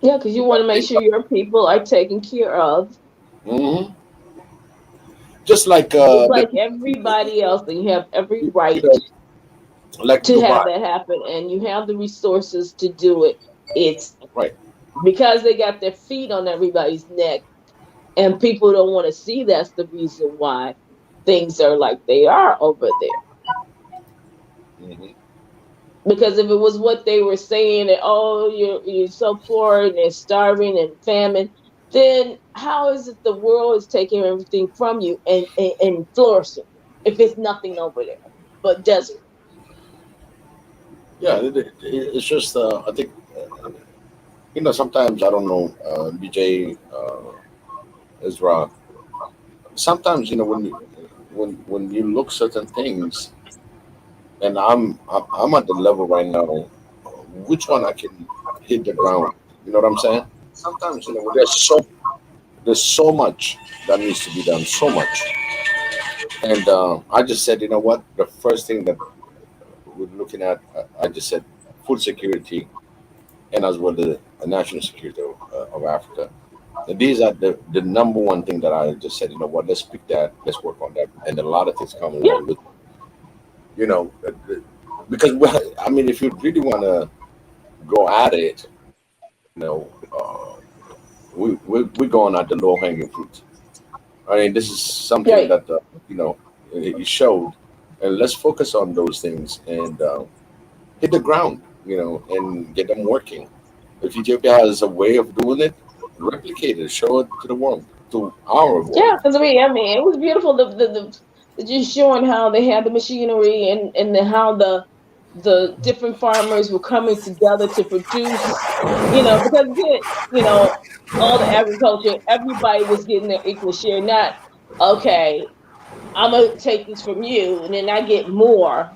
Yeah, because you want to make sure your people are taken care of. Mm-hmm. Just like everybody else, and you have every right like to Dubai. have that happen, and you have the resources to do it. It's right because they got their feet on everybody's neck, and people don't want to see that's the reason why things are like they are over there. Mm-hmm. Because if it was what they were saying, that you're so poor and they're starving and famine, then how is it the world is taking everything from you and flourishing if it's nothing over there but desert? Yeah, it's just I think sometimes I don't know, BJ, Ezra. Sometimes when you look certain things, and I'm at the level right now, which one I can hit the ground. You know what I'm saying? Sometimes there's so much that needs to be done, so much. And I just said, you know what? The first thing that we're looking at, I just said food security, and as well the national security of Africa. And these are the number one thing that I just said, you know what? Let's pick that. Let's work on that, and a lot of things come along with. Because if you really want to go at it, we're going at the low hanging fruit. I mean, this is something that it showed, and let's focus on those things and hit the ground, and get them working. If Ethiopia has a way of doing it, replicate it, show it to the world, to our world. Yeah, because it was beautiful. The just showing how they had the machinery and how the different farmers were coming together to produce, because all the agriculture, everybody was getting their equal share. Not, okay, I'm gonna take this from you, and then I get more,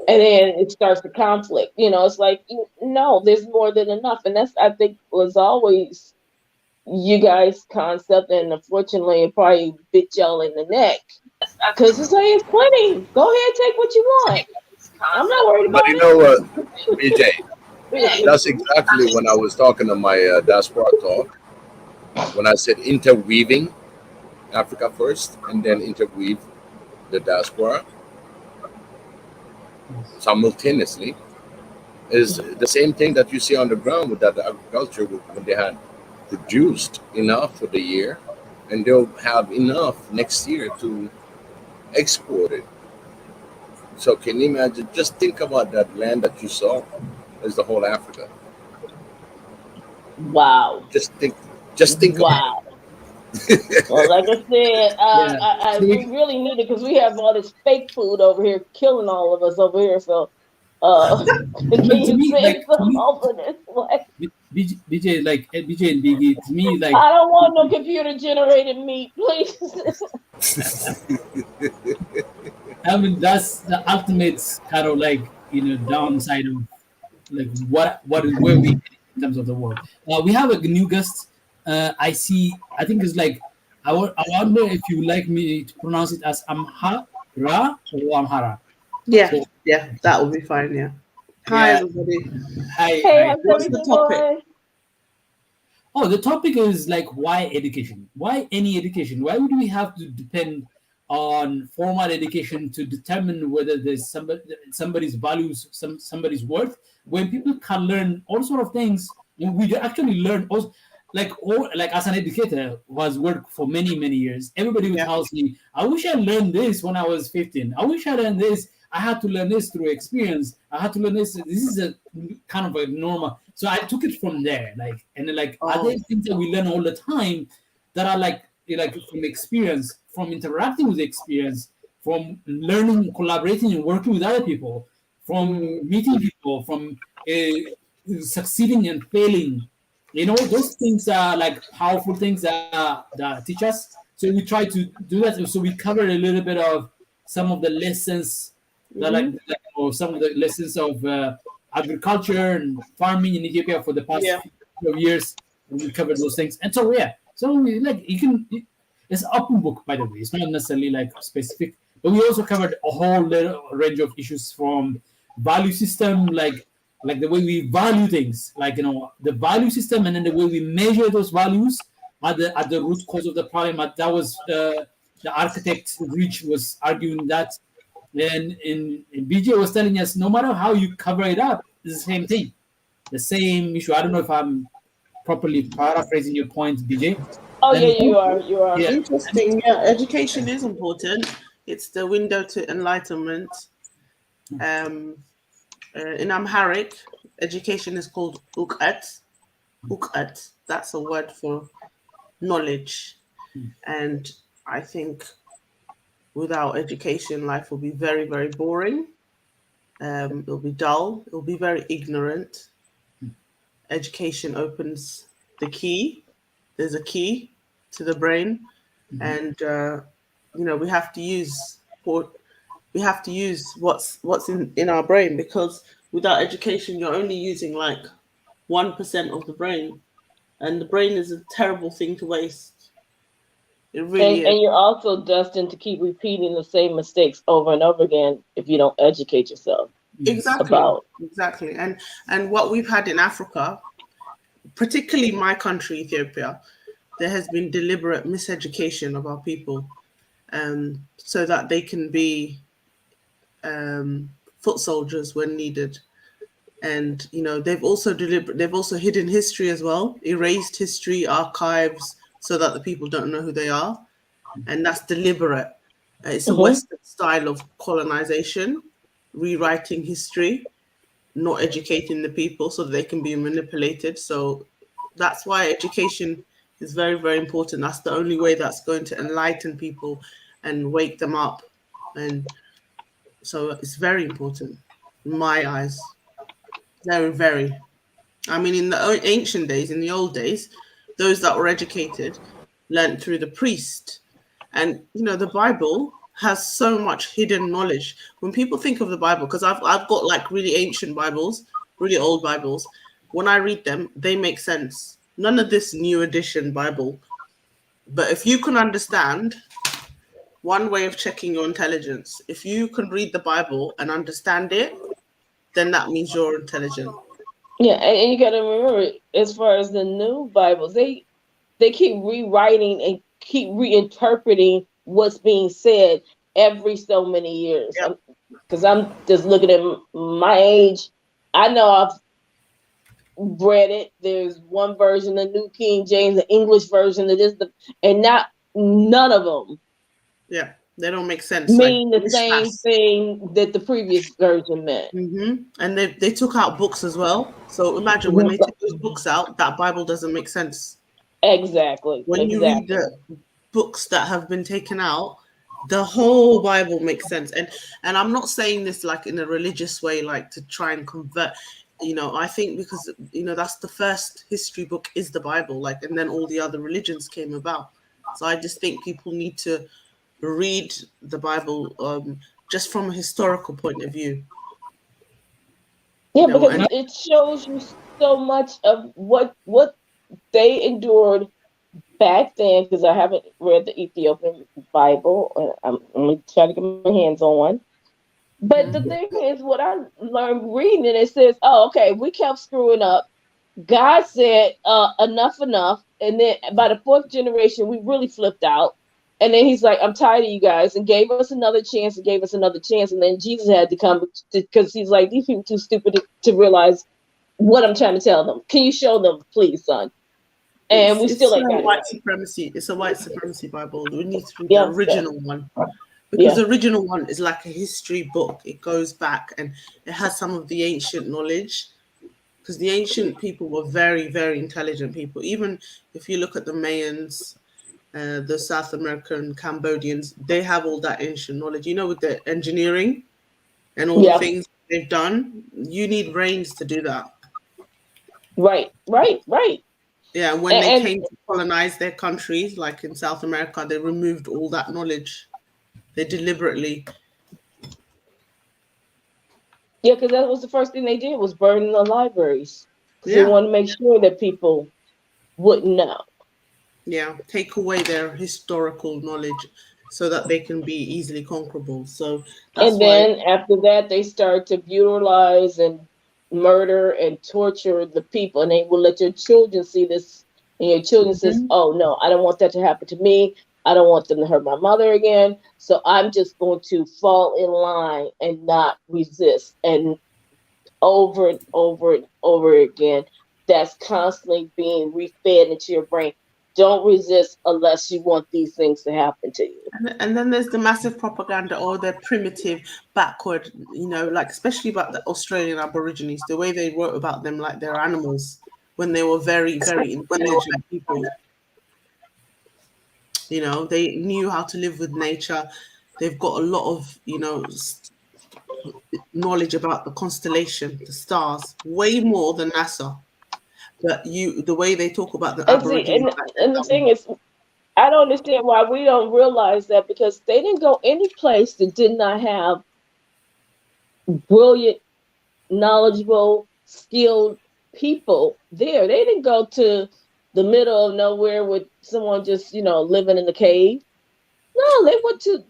and then it starts the conflict. It's like, no, there's more than enough, and that's, I think, was always you guys' concept, and unfortunately, it probably bit y'all in the neck. Because it's like, it's plenty. Go ahead, take what you want. I'm not worried about But you know what, BJ? That's exactly when I was talking to my diaspora talk, when I said interweaving Africa first and then interweave the diaspora simultaneously, is the same thing that you see on the ground with that agriculture, when they had produced enough for the year, and they'll have enough next year to export it. So can you imagine? Just think about that land that you saw as the whole Africa. Wow. Just think wow. Well, like I said, we really need it because we have all this fake food over here killing all of us over here. So, can you say something over this? Like, BJ, like BJ and Biggie, to me, like, I don't want no computer generated meat, please. I mean, that's the ultimate kind of like downside of like what is where we in terms of the world. We have a new guest. I see. I think it's like I wonder if you would like me to pronounce it as Amhara or Amhara. Yeah, So yeah, that will be fine. Yeah. Hi, yeah. everybody. Hi. Hey, Hi. how's What's the everything topic? going? Oh, the topic is like why education? Why any education? Why would we have to depend on formal education to determine whether there's somebody's values, somebody's worth? When people can learn all sort of things, and we actually learn also like as an educator who has worked for many years. Everybody would Yeah. tell me, "I wish I learned this when I was 15. I wish I learned this. I had to learn this through experience. I had to learn this. This is a kind of a normal." So I took it from there, and then, are Oh, there things that we learn all the time that are like from experience, from interacting with experience, from learning, collaborating, and working with other people, from mm, meeting people, from succeeding and failing. Those things are like powerful things that teach us. So we try to do that. So we cover a little bit of some of the lessons that mm-hmm. or some of the lessons of agriculture and farming in Ethiopia for the past Yeah. few years. And we covered those things. And so yeah, so it's an open book, by the way. It's not necessarily like specific, but we also covered a whole little range of issues from value system, like the way we value things, the value system, and then the way we measure those values at the root cause of the problem. That was the architect Rich was arguing that, and BJ was telling us no matter how you cover it up, it's the same thing, the same issue. I don't know if I'm properly paraphrasing your point, BJ. Oh yeah, And you are. You are. yeah, Interesting. Yeah, education is important. It's the window to enlightenment. In Amharic, education is called ukat. Ukat. That's a word for knowledge. And I think without education, life will be very, very boring. It'll be dull. It'll be very ignorant. Education opens the key. There's a key to the brain, and we have to use what's in our brain, because without education, you're only using like 1% of the brain, and the brain is a terrible thing to waste. It really is. And you're also destined to keep repeating the same mistakes over and over again if you don't educate yourself about. Exactly. And what we've had in Africa, particularly my country, Ethiopia, there has been deliberate miseducation of our people, so that they can be foot soldiers when needed. And they've also hidden history as well, erased history, archives, so that the people don't know who they are, and that's deliberate. It's a Western style of colonization, rewriting history, not educating the people so that they can be manipulated. So that's why education is very, very important. That's the only way that's going to enlighten people and wake them up. And so it's very important in my eyes. Very, very. I mean, in the ancient days, in the old days, those that were educated learned through the priest. And, the Bible has so much hidden knowledge. When people think of the Bible, because I've got like really ancient Bibles, really old Bibles, when I read them, they make sense. None of this new edition Bible. But if you can understand, one way of checking your intelligence, if you can read the Bible and understand it, then that means you're intelligent. Yeah, and you got to remember, as far as the new Bibles, they keep rewriting and keep reinterpreting what's being said every so many years. Because I'm just looking at my age. I know I've read it. There's one version, the New King James, the English version, and none of them. Yeah, they don't make sense. Mean the same thing that the previous version meant. Mm-hmm. And they took out books as well. So imagine when they took those books out, that Bible doesn't make sense. Exactly. When you read the books that have been taken out, the whole Bible makes sense. And I'm not saying this like in a religious way, like to try and convert. I think because that's the first history book is the Bible, and then all the other religions came about. So I just think people need to read the Bible just from a historical point of view. Yeah, You know, because and it shows you so much of what they endured back then. Because I haven't read the Ethiopian Bible, I'm gonna try to get my hands on one. But the thing is, what I learned reading it, it says, "Oh, okay, we kept screwing up. God said, enough," and then by the fourth generation, we really flipped out. And then he's like, "I'm tired of you guys," and gave us another chance and gave us another chance. And then Jesus had to come because he's like, "These people too stupid to realize what I'm trying to tell them. Can you show them, please, son?" And we still it's ain't got it white right. supremacy. It's a white supremacy Bible. We need to read Yeah, the original one. yeah, Because the original one is like a history book. It goes back and it has some of the ancient knowledge. Because the ancient people were very, very intelligent people. Even if you look at the Mayans, the South American Cambodians, they have all that ancient knowledge. You know, with the engineering and all the yeah. things they've done, you need brains to do that. Right. Yeah, and when they And came to colonize their countries, like in South America, they removed all that knowledge. They deliberately. yeah, because that was the first thing they did was burn the libraries because they Yeah. wanted to make sure that people wouldn't know. Yeah, take away their historical knowledge so that they can be easily conquerable. So that's And why. then after that, they start to brutalize and murder and torture the people, and they will let your children see this. And your children says, "Oh no, I don't want that to happen to me. I don't want them to hurt my mother again. So I'm just going to fall in line and not resist." And over and over and over again, that's constantly being refed into your brain. Don't resist unless you want these things to happen to you. And then there's the massive propaganda, or they're primitive, backward, you know, like especially about the Australian Aborigines, the way they wrote about them like they're animals when they were very, very intelligent people. You know, they knew how to live with nature. They've got a lot of, you know, knowledge about the constellation, the stars, way more than NASA. But the way they talk about the And see, Aborigines, and the thing is, I don't understand why we don't realize that, because they didn't go any place that did not have brilliant, knowledgeable, skilled people there. They didn't go to the middle of nowhere with someone just, living in the cave. No, they went to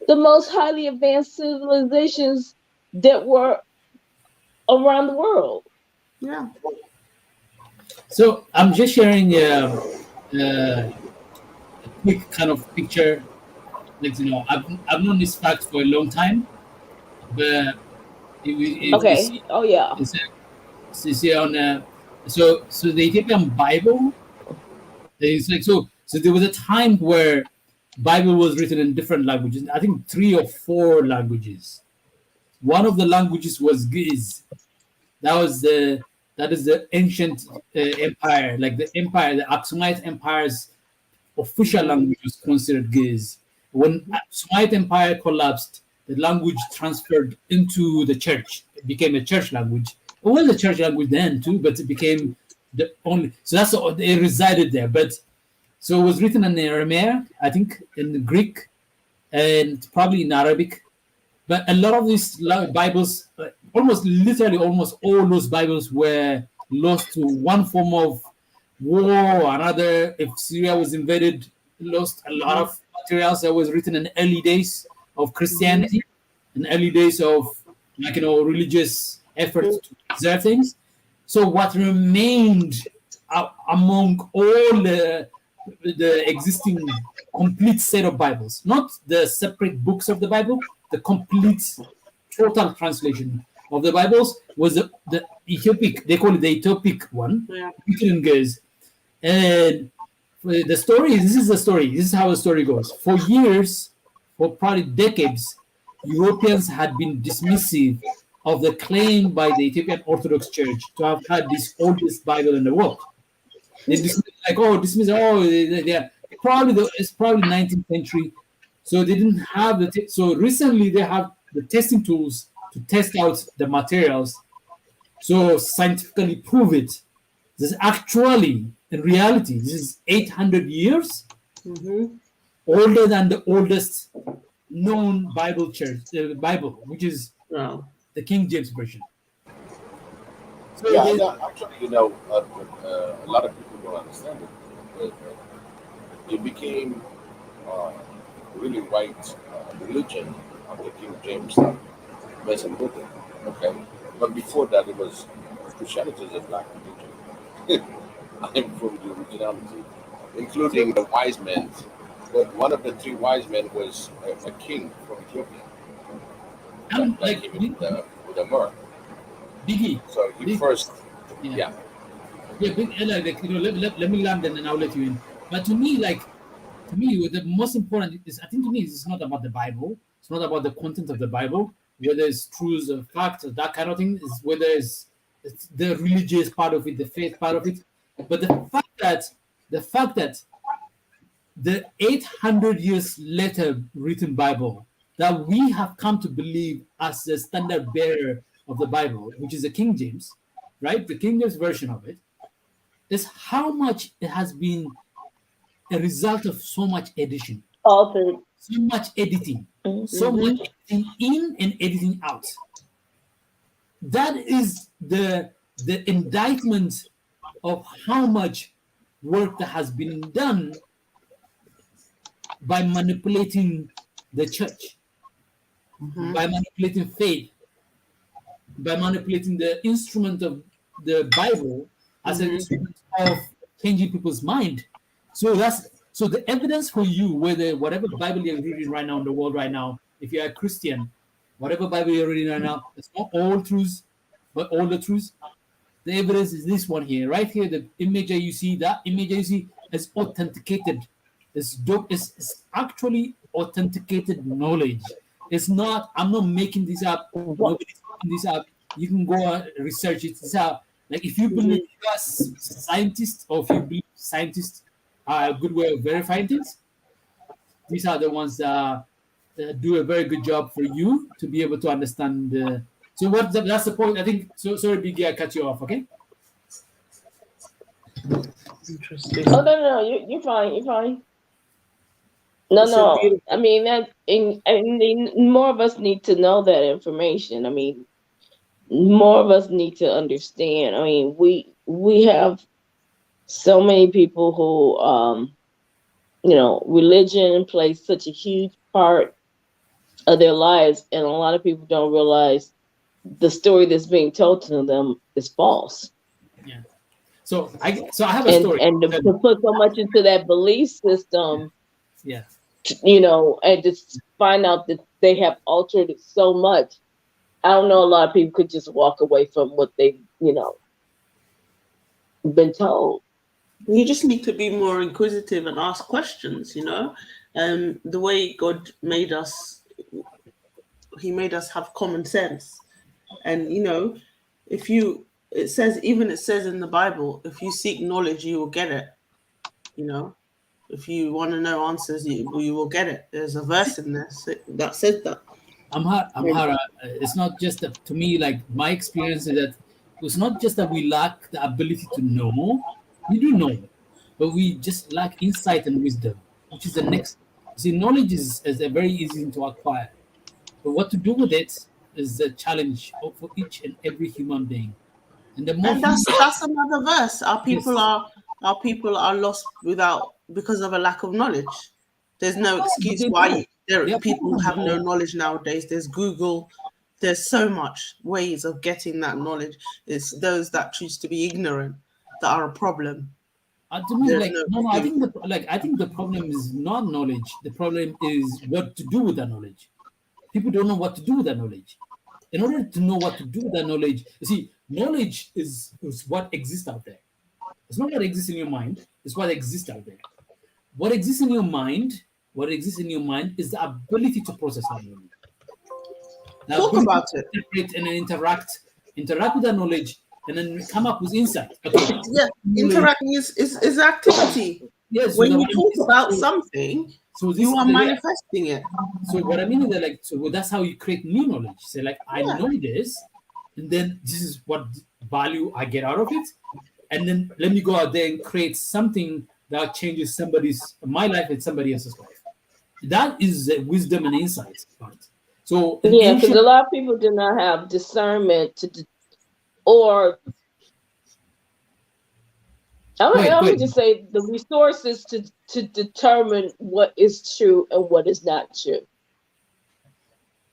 the most highly advanced civilizations that were around the world. Yeah. So I'm just sharing a quick kind of picture. Like, I've known this fact for a long time, but if you Okay. see, Oh yeah. you see on so the Ethiopian Bible, it's like so there was a time where Bible was written in different languages. I think 3 or 4 languages. One of the languages was Giz. That is the ancient empire, like the Aksumite Empire's official language was considered Giz. When Aksumite Empire collapsed, the language transferred into the church. It became a church language. It was a church language then too, but it became the only. So that's all, it resided there. But so it was written in Aramaic, I think, in Greek, and probably in Arabic. But a lot of these Bibles, almost all those Bibles were lost to one form of war or another. If Syria was invaded, lost a lot of materials that was written in early days of Christianity, in early days of religious efforts to preserve things. So what remained among all the existing complete set of Bibles, not the separate books of the Bible, the complete total translation of the Bibles was the Ethiopic, they call it the Ethiopic one, written in Giz. And the story, this is how the story goes. For years, for probably decades, Europeans had been dismissive of the claim by the Ethiopian Orthodox Church to have had this oldest Bible in the world. They dismiss it's probably 19th century. So they didn't have so recently they have the testing tools to test out the materials. So scientifically prove it. This is actually, in reality, this is 800 years older than the oldest known Bible church, Bible, which is the King James version. So Yeah, actually, a lot of people don't understand it. It became really white religion under King James, messing with it. Okay, but before that, it was Christianity is a black religion. I'm from the originality, including the wise men. But one of the three wise men was a king from Ethiopia that came in with a myrrh. Biggie. So he first, yeah. Yeah, let me land and then I'll let you in. But to me, the most important is, I think to me, it's not about the Bible. It's not about the content of the Bible, whether it's truths or facts or that kind of thing. Is whether it's the religious part of it, the faith part of it. But the fact that the 800 years later written Bible that we have come to believe as the standard bearer of the Bible, which is the King James, right? The King James version of it, is how much it has been a result of so much edition, altered, so much editing, so much editing in and editing out. That is the indictment of how much work that has been done by manipulating the church, by manipulating faith, by manipulating the instrument of the Bible as an instrument of changing people's mind. So the evidence for you, whatever Bible you're reading right now in the world right now, if you're a Christian, whatever Bible you're reading right now, it's not all truths, but all the truths. The evidence is this one here, right here. The image that you see, is authenticated. It's actually authenticated knowledge. It's not. I'm not making this up. Nobody's making this up. You can go and research it. It's like if you believe scientists, or if you believe scientists are a good way of verifying things, these are the ones that do a very good job for you to be able to understand the. So that's the point. I think. So sorry, Biggie, I cut you off. Okay. Interesting. Oh no, you're fine. You're fine. No. I mean that. More of us need to know that information. I mean, more of us need to understand. I mean, we have so many people who, religion plays such a huge part of their lives, and a lot of people don't realize the story that's being told to them is false. Yeah. So I have a story. And to put so much into that belief system. Yeah. And just find out that they have altered it so much. I don't know, a lot of people could just walk away from what they, been told. You just need to be more inquisitive and ask questions, the way God made us, he made us have common sense. And, it says in the Bible, if you seek knowledge, you will get it, If you want to know answers, you will get it. There's a verse in there that says that. Amhara, it's not just to me, like my experience is that it's not just that we lack the ability to know. We do know, but we just lack insight and wisdom, which is the next. See, knowledge is a very easy to acquire, but what to do with it is the challenge for each and every human being. And that's another verse. Our people are lost because of a lack of knowledge. There's no excuse why people have no knowledge nowadays. There's Google. There's so much ways of getting that knowledge. It's those that choose to be ignorant that are a problem. To me, I think the problem is not knowledge. The problem is what to do with that knowledge. People don't know what to do with that knowledge. In order to know what to do with that knowledge, you see, knowledge is what exists out there. It's not what exists in your mind. It's what exists out there. What exists in your mind is the ability to process that knowledge. Talk about it. Separate and then interact with that knowledge, and then come up with insight. Okay. Yeah, interacting is activity. Yes. When you talk about something, you are manifesting it. So what I mean is that that's how you create new knowledge. Say I know this, and then this is what value I get out of it, and then let me go out there and create something that changes my life and somebody else's life. that is wisdom and insight part. So yeah, because a lot of people do not have discernment or I would just say the resources to determine what is true and what is not true.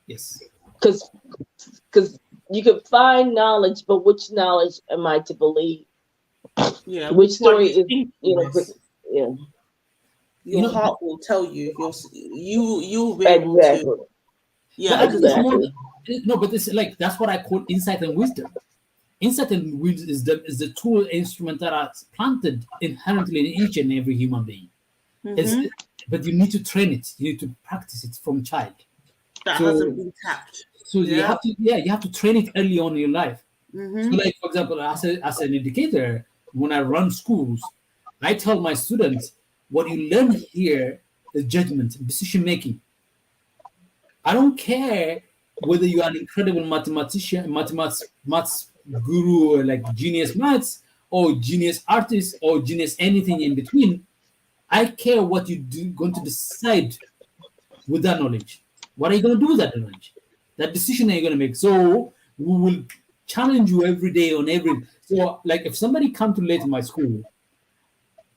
Yes. Because you can find knowledge, but which knowledge am I to believe? Yeah. Which story is yeah. Your heart will tell you. You will be able exactly. to. Yeah, exactly. No, but it's like that's what I call insight and wisdom. Insight and wisdom is the tool instrument that are planted inherently in each and every human being. But you need to train it. You need to practice it from child. That hasn't been tapped. So you have to train it early on in your life. So, like for example, as an educator, when I run schools, I tell my students what you learn here is judgment, decision making. I don't care whether you are an incredible mathematician, maths guru, or like genius maths, or genius artist, or genius anything in between. I care what you're going to decide with that knowledge. What are you going to do with that knowledge? That decision that you're going to make. So we will challenge you every day on every. So like if somebody come too late to my school,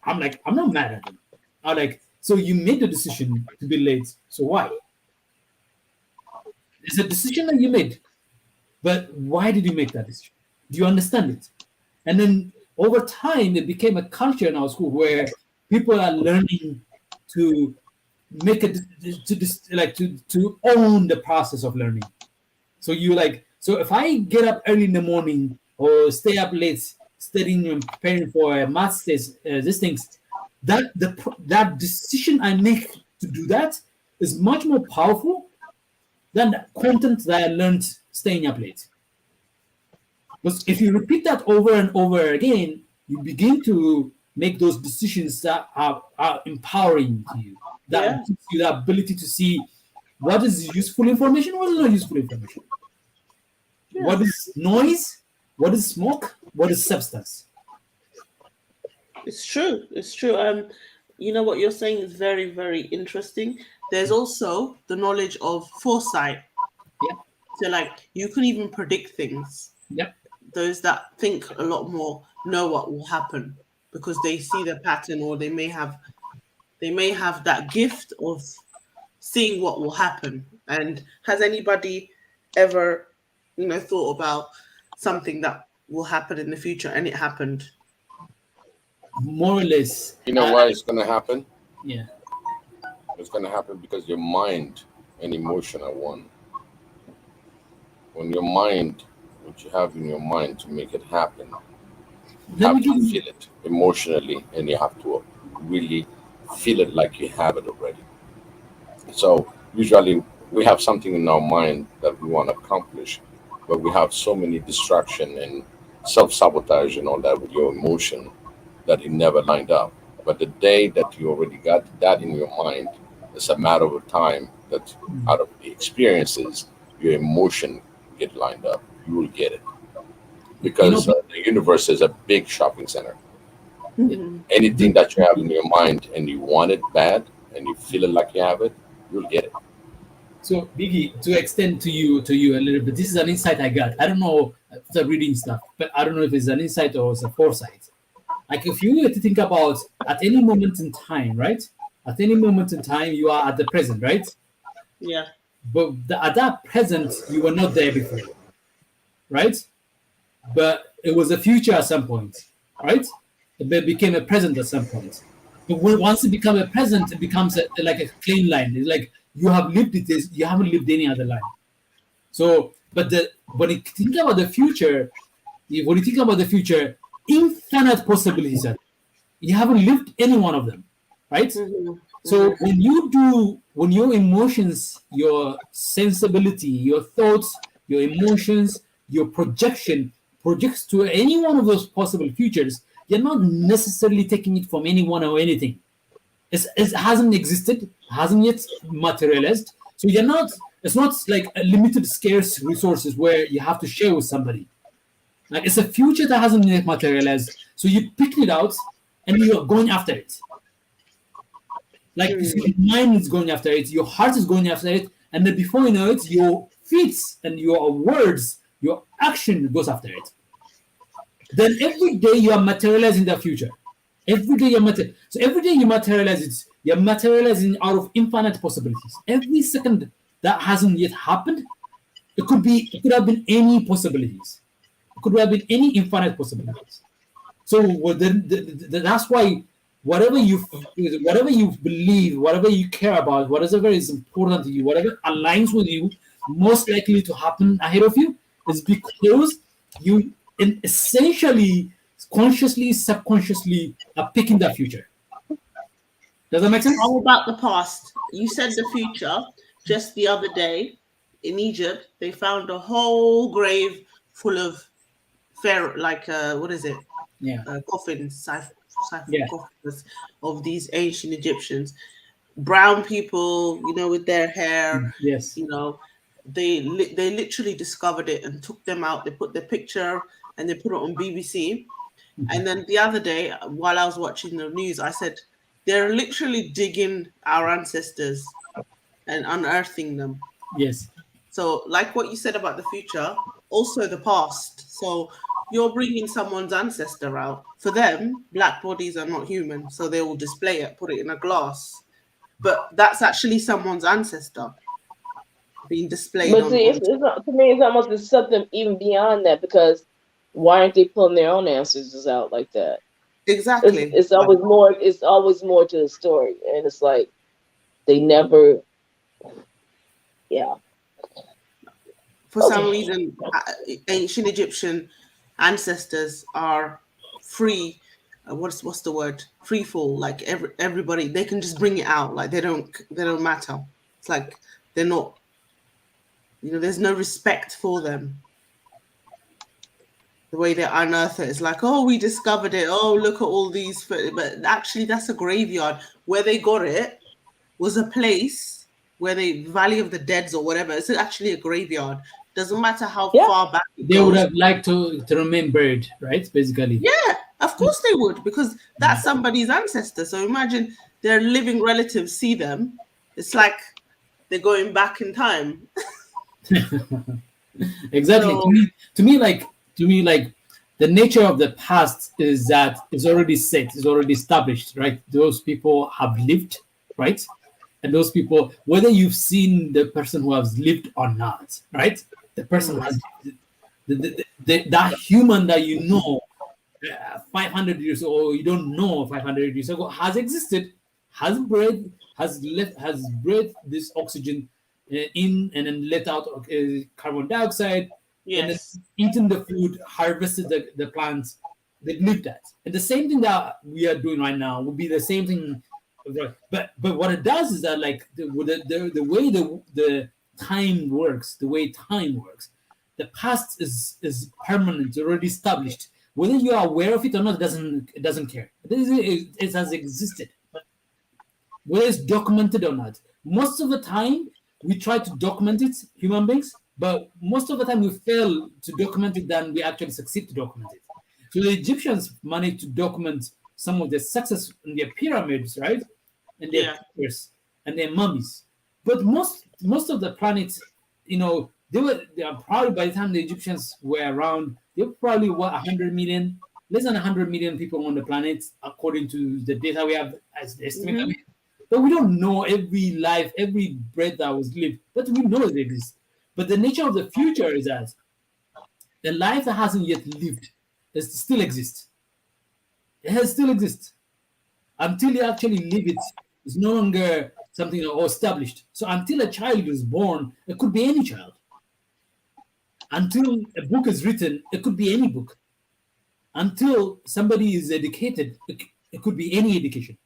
I'm not mad at them. I'm like, so you made the decision to be late. So why? It's a decision that you made. But why did you make that decision? Do you understand it? And then over time, it became a culture in our school where people are learning to make to own the process of learning. So so if I get up early in the morning or stay up late studying and preparing for a maths test, these things, that decision I make to do that is much more powerful than the content that I learned staying up late. Because if you repeat that over and over again, you begin to make those decisions that are empowering to you. That gives you the ability to see what is useful information, what is not useful information. Yeah. What is noise, what is smoke, what is substance. It's true. It's true. You know what you're saying is very, very interesting. There's also the knowledge of foresight. Yeah. So like you can even predict things. Yep. Those that think a lot more know what will happen because they see the pattern, or they may have that gift of seeing what will happen. And has anybody ever, thought about something that will happen in the future and it happened? More or less. You know why it's going to happen? Yeah. It's going to happen because your mind and emotion are one. When your mind, what you have in your mind to make it happen, you have to feel it emotionally, and you have to really feel it like you have it already. So usually we have something in our mind that we want to accomplish, but we have so many distraction and self-sabotage and all that with your emotion that it never lined up. But the day that you already got that in your mind, it's a matter of time that out of the experiences, your emotion get lined up. You will get it. Because the universe is a big shopping center. Anything that you have in your mind and you want it bad and you feel it like you have it, you'll get it. So Biggie, to extend to you a little bit, this is an insight I got. I don't know the reading stuff, but I don't know if it's an insight or it's a foresight. Like if you were to think about at any moment in time, right? At any moment in time, you are at the present, right? Yeah. But at that present, you were not there before, right? But it was a future at some point, right? It became a present at some point. But once it becomes a present, it becomes like a clean line. It's like you have lived it, you haven't lived any other line. So, but when you think about the future, infinite possibilities are. You haven't lived any one of them, right? So when your emotions, your sensibility, your thoughts, your emotions, your projection projects to any one of those possible futures, you're not necessarily taking it from anyone or anything. It hasn't existed, hasn't yet materialized. So it's not like a limited scarce resources where you have to share with somebody. Like it's a future that hasn't yet materialized. So you pick it out and you're going after it. Like your mind is going after it, your heart is going after it, and then before you know it, your feet and your words, your action goes after it. Then every day you are materializing the future. Every day so every day you materialize it, you're materializing out of infinite possibilities. Every second that hasn't yet happened, it could have been any possibilities. It could have been any infinite possibilities. So that's why whatever you believe, whatever you care about, whatever is important to you, whatever aligns with you, most likely to happen ahead of you is because you essentially, consciously, subconsciously are picking the future. Does that make sense? How about the past? You said the future. Just the other day in Egypt, they found a whole grave full of what is it? Yeah. Coffins, Yeah. coffins of these ancient Egyptians. Brown people, with their hair. Yes. They literally discovered it and took them out. They put their picture and they put it on BBC. And then the other day, while I was watching the news, I said, they're literally digging our ancestors and unearthing them. Yes. So like what you said about the future, also the past. So you're bringing someone's ancestor out. For them, black bodies are not human. So they will display it, put it in a glass. But that's actually someone's ancestor being displayed. But see, it's not, to me, it's almost something even beyond that, because why aren't they pulling their own ancestors out like that? Exactly. It's always more. It's always more to the story, and it's like they never. Yeah. For some reason, ancient Egyptian ancestors are free. What's the word? Free fall. Like everybody, they can just bring it out. Like they don't matter. It's like they're not. There's no respect for them. The way they unearth it is like, oh, we discovered it. Oh, look at all these. But actually, that's a graveyard. Where they got it was a place where the Valley of the Deads or whatever. It's actually a graveyard. Doesn't matter how far back it They goes. would have liked to remain buried, right? Basically. Yeah, of course they would, because that's somebody's ancestor. So imagine their living relatives see them. It's like they're going back in time. Exactly. So, To me, the nature of the past is that it's already set, it's already established, right? Those people have lived, right? And those people, whether you've seen the person who has lived or not, right? The person has that human that 500 years ago, or you don't know 500 years ago, has existed, has breathed this oxygen in, and then let out carbon dioxide, and then eaten the food, harvested the plants. They lived that. And the same thing that we are doing right now would be the same thing. But what it does is that, like, the way the time works, the past is permanent, already established. Whether you are aware of it or not, it doesn't care. It has existed. Whether it's documented or not. Most of the time, we try to document it, human beings, but most of the time we fail to document it than we actually succeed to document it. So the Egyptians managed to document some of their success in their pyramids, right? And their pictures and their mummies. But most of the planets, they are probably, by the time the Egyptians were around, they were probably 100 million, less than 100 million people on the planet, according to the data we have as the estimate. But we don't know every life, every breath that was lived, but we know it exists. But the nature of the future is that the life that hasn't yet lived still exists. It still exists. Until you actually live it, it's no longer something established. So until a child is born, it could be any child. Until a book is written, it could be any book. Until somebody is educated, it could be any education.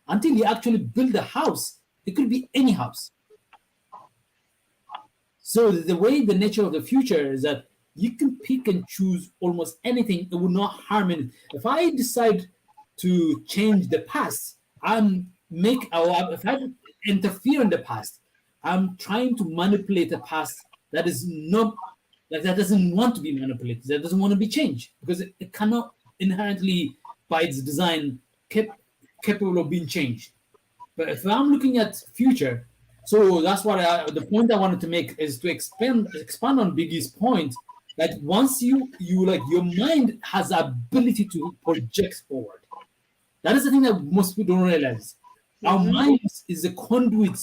Until you actually build a house, it could be any house. So the way the nature of the future is that you can pick and choose almost anything. It will not harm anything. If I decide to change the past, if I interfere in the past, I'm trying to manipulate a past that is not, that doesn't want to be manipulated, that doesn't want to be changed, because it cannot inherently, by its design, capable of being changed. But if I'm looking at future, so that's what the point I wanted to make is to expand on Biggie's point that once you like your mind has the ability to project forward. That is the thing that most people don't realize. Our mind is a conduit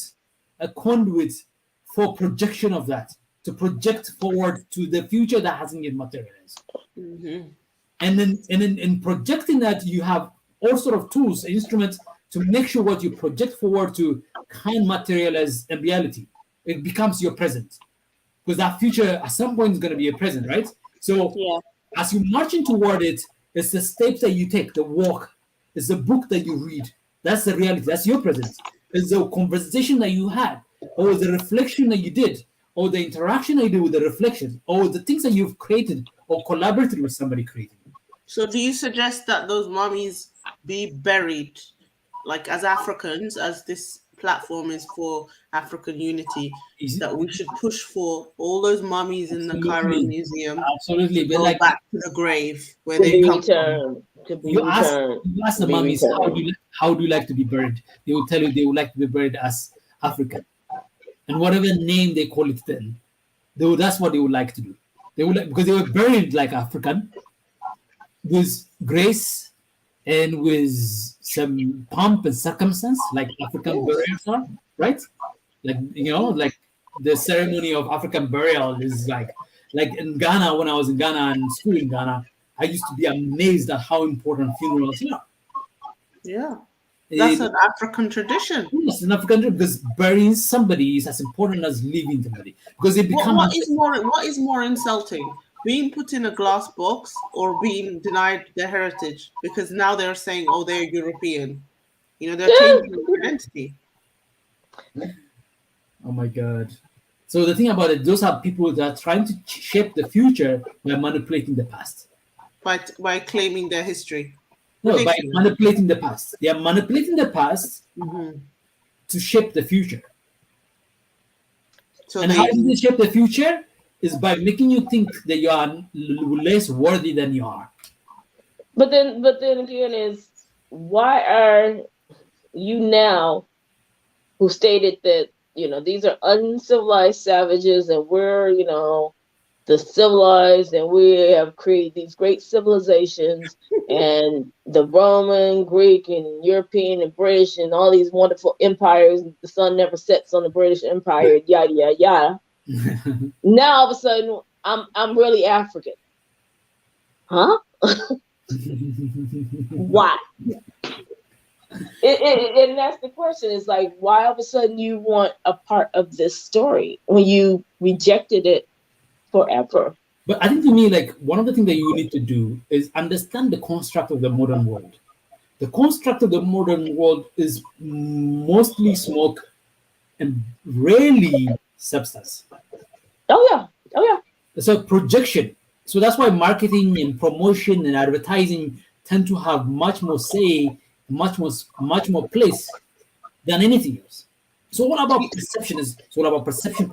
for projection of that, to project forward to the future that hasn't yet materialized. And then in projecting that, you have all sort of tools, instruments to make sure what you project forward to can materialize in reality. It becomes your present. Because that future at some point is going to be a present, right? So as you're marching toward it, it's the steps that you take, the walk. It's the book that you read. That's the reality. That's your presence. It's the conversation that you had, or the reflection that you did, or the interaction that you did with the reflection, or the things that you've created or collaborated with somebody creating. So do you suggest that those mummies be buried, like as Africans, as this platform is for African unity, that we should push for all those mummies in the Cairo Museum Absolutely, to go back to the grave where they come from? You ask the mummies, how do you like to be buried? They will tell you they would like to be buried as African. And whatever name they call it then, that's what they would like to do. They would because they were buried like African, with grace and with some pomp and circumstance, like African burials are, right? Like, like the ceremony of African burial is like in Ghana, when I was in Ghana and school in Ghana, I used to be amazed at how important funerals are. Yeah. That's an African tradition. Yes, an African tradition, because burying somebody is as important as leaving somebody. Because they become what is more insulting? Being put in a glass box or being denied their heritage? Because now they're saying, oh, they're European. They're changing their identity. Oh my God. So the thing about it, those are people that are trying to shape the future by manipulating the past. By claiming their history. No, by manipulating the past. They are manipulating the past to shape the future. So how do they shape the future? Is by making you think that you are less worthy than you are. But then again, is why are you now, who stated that these are uncivilized savages and we're the civilized and we have created these great civilizations and the Roman, Greek, and European and British and all these wonderful empires. The sun never sets on the British Empire. Yada yada yada. Now all of a sudden I'm really African, huh? Why? And that's the question. Is like, why all of a sudden you want a part of this story when you rejected it forever? But I think to me, like, one of the things that you need to do is understand the construct of the modern world. The construct of the modern world is mostly smoke and rarely substance. Oh yeah. So projection. So that's why marketing and promotion and advertising tend to have much more say, much more place than anything else. So what about perception? It's all about perception.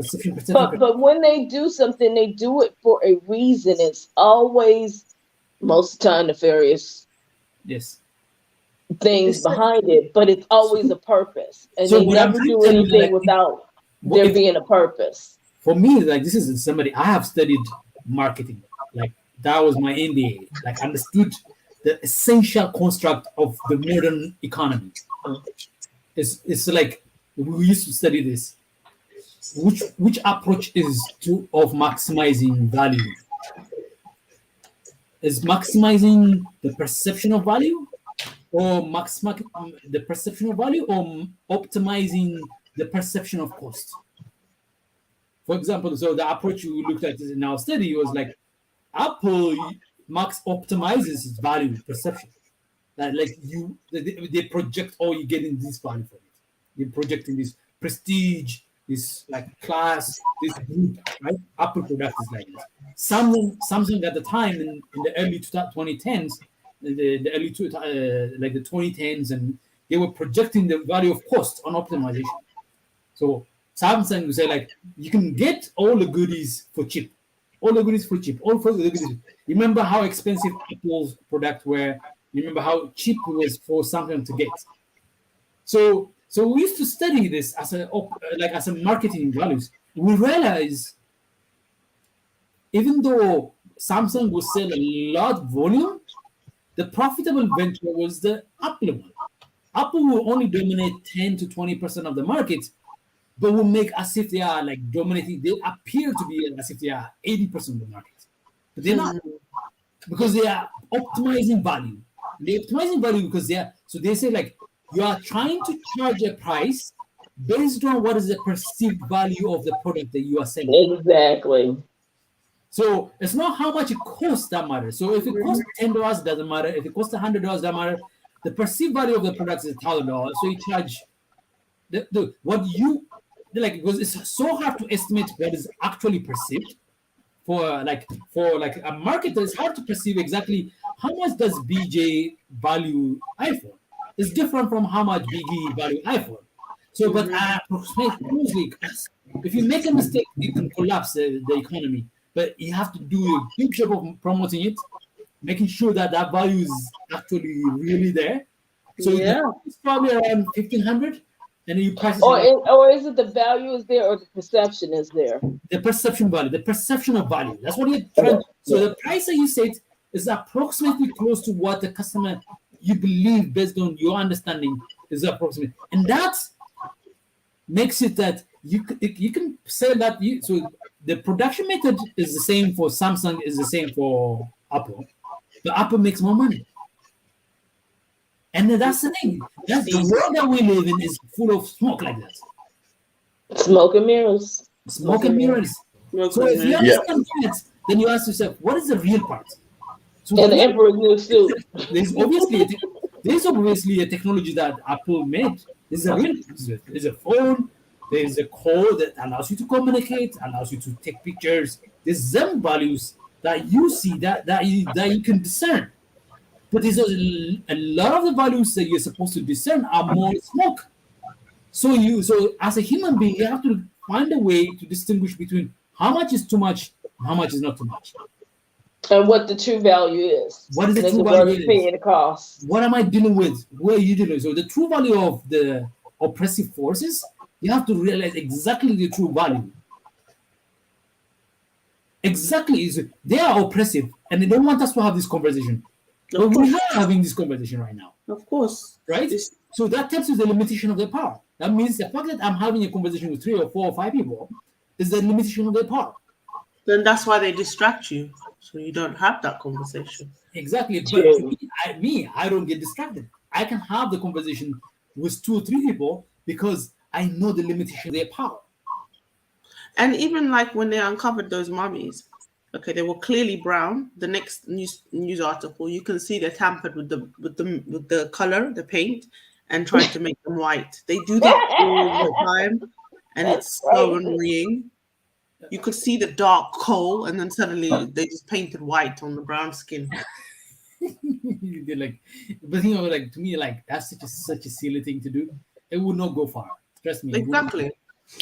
But when they do something, they do it for a reason. It's always most of the time nefarious. Yes. Things behind it, but it's always a purpose, and so they never do anything without there being a purpose. For me, like, this is somebody I have studied marketing. Like, that was my MBA. Like, understood the essential construct of the modern economy. It's like we used to study this. Which approach is of maximizing value? Is maximizing the perception of value, or the perception of value, or optimizing the perception of cost? For example, so the approach we looked at in our study was like Apple optimizes its value perception. That like they project, oh, you're getting this value from it. You're projecting this prestige, this like class, this group, right? Apple product is like this. Samsung at the time in the early 2010s, the early like the 2010s, and they were projecting the value of cost on optimization. So Samsung would say, like, you can get all the goodies for cheap. All the goodies for cheap. Remember how expensive Apple's product were? Remember how cheap it was for Samsung to get. So So we used to study this as a marketing values. We realize even though Samsung will sell a lot volume, the profitable venture was the Apple one. Apple will only dominate 10 to 20% of the market, but will make as if they are like dominating. They appear to be as if they are 80% of the market, but they're not, because they are optimizing value. They're optimizing value because they are. So they say like you are trying to charge a price based on what is the perceived value of the product that you are selling. Exactly. So it's not how much it costs that matters. So if it costs $10, doesn't matter. If it costs $100, doesn't matter. The perceived value of the product is $1,000. So you charge what you like, because it's so hard to estimate what is actually perceived. For a marketer, it's hard to perceive exactly how much does BJ value iPhone. It's different from how much BG value iPhone. So, but approximately, if you make a mistake, it can collapse the economy. But you have to do a good job of promoting it, making sure that that value is actually really there. So it's probably around 1,500, and then you price it. Or is it the value is there or the perception is there? The perception value, the perception of value. That's what you're trying. So the price that you said is approximately close to what the customer you believe based on your understanding is approximate, and that makes it that you can say that so the production method is the same for Samsung, is the same for Apple, but Apple makes more money. And that's the thing. That's the world that we live in is full of smoke like that. Smoke and mirrors. Smoke and mirrors. So if you understand that, then you ask yourself, what is the real part? So and the emperor's new suit. There's obviously a technology that Apple made. There's a phone. There's a code that allows you to communicate, allows you to take pictures. There's some values that you see that you can discern. But there's a lot of the values that you're supposed to discern are more smoke. So as a human being, you have to find a way to distinguish between how much is too much and how much is not too much. And what the true value is. What is the true value? Paying the cost. What am I dealing with? Where are you dealing with? So the true value of the oppressive forces, you have to realize exactly the true value. Exactly. They are oppressive and they don't want us to have this conversation. But we are having this conversation right now. Of course. Right? So that tells you the limitation of their power. That means the fact that I'm having a conversation with 3 or 4 or 5 people is the limitation of their power. Then that's why they distract you, so you don't have that conversation. Exactly. But I don't get distracted. I can have the conversation with 2 or 3 people because I know the limitation of their power. And even like when they uncovered those mummies, okay, they were clearly brown. The next news article, you can see they tampered with the color, the paint, and tried to make them white. They do that all the time, and it's so annoying. You could see the dark coal, and then suddenly they just painted white on the brown skin. They're like, but you know, like to me, like that's such a silly thing to do. It would not go far. Trust me. Exactly.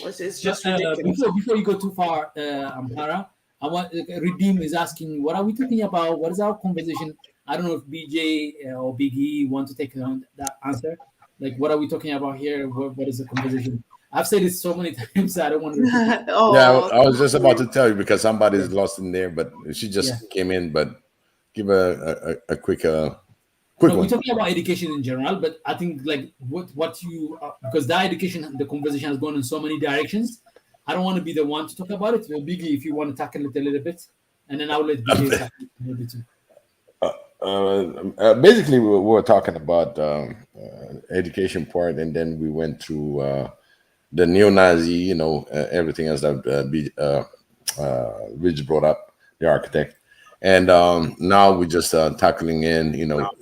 It's just ridiculous. Before you go too far, Amhara, I want Redeem is asking, what are we talking about? What is our conversation? I don't know if BJ or Big E want to take on that answer. Like, what are we talking about here? What is the conversation? I've said it so many times, I don't want to. Yeah, I was just about to tell you because somebody's lost in there, but she just came in. But give a quick one. We're talking about education in general, but I think like what you because that education, the conversation has gone in so many directions. I don't want to be the one to talk about it. So Biggie, if you want to tackle it a little bit, and then I'll let BJ tackle it a little bit too. Basically, we were talking about education part, and then we went through the neo-Nazi, everything else that Rich brought up, the architect. And now we're just tackling in,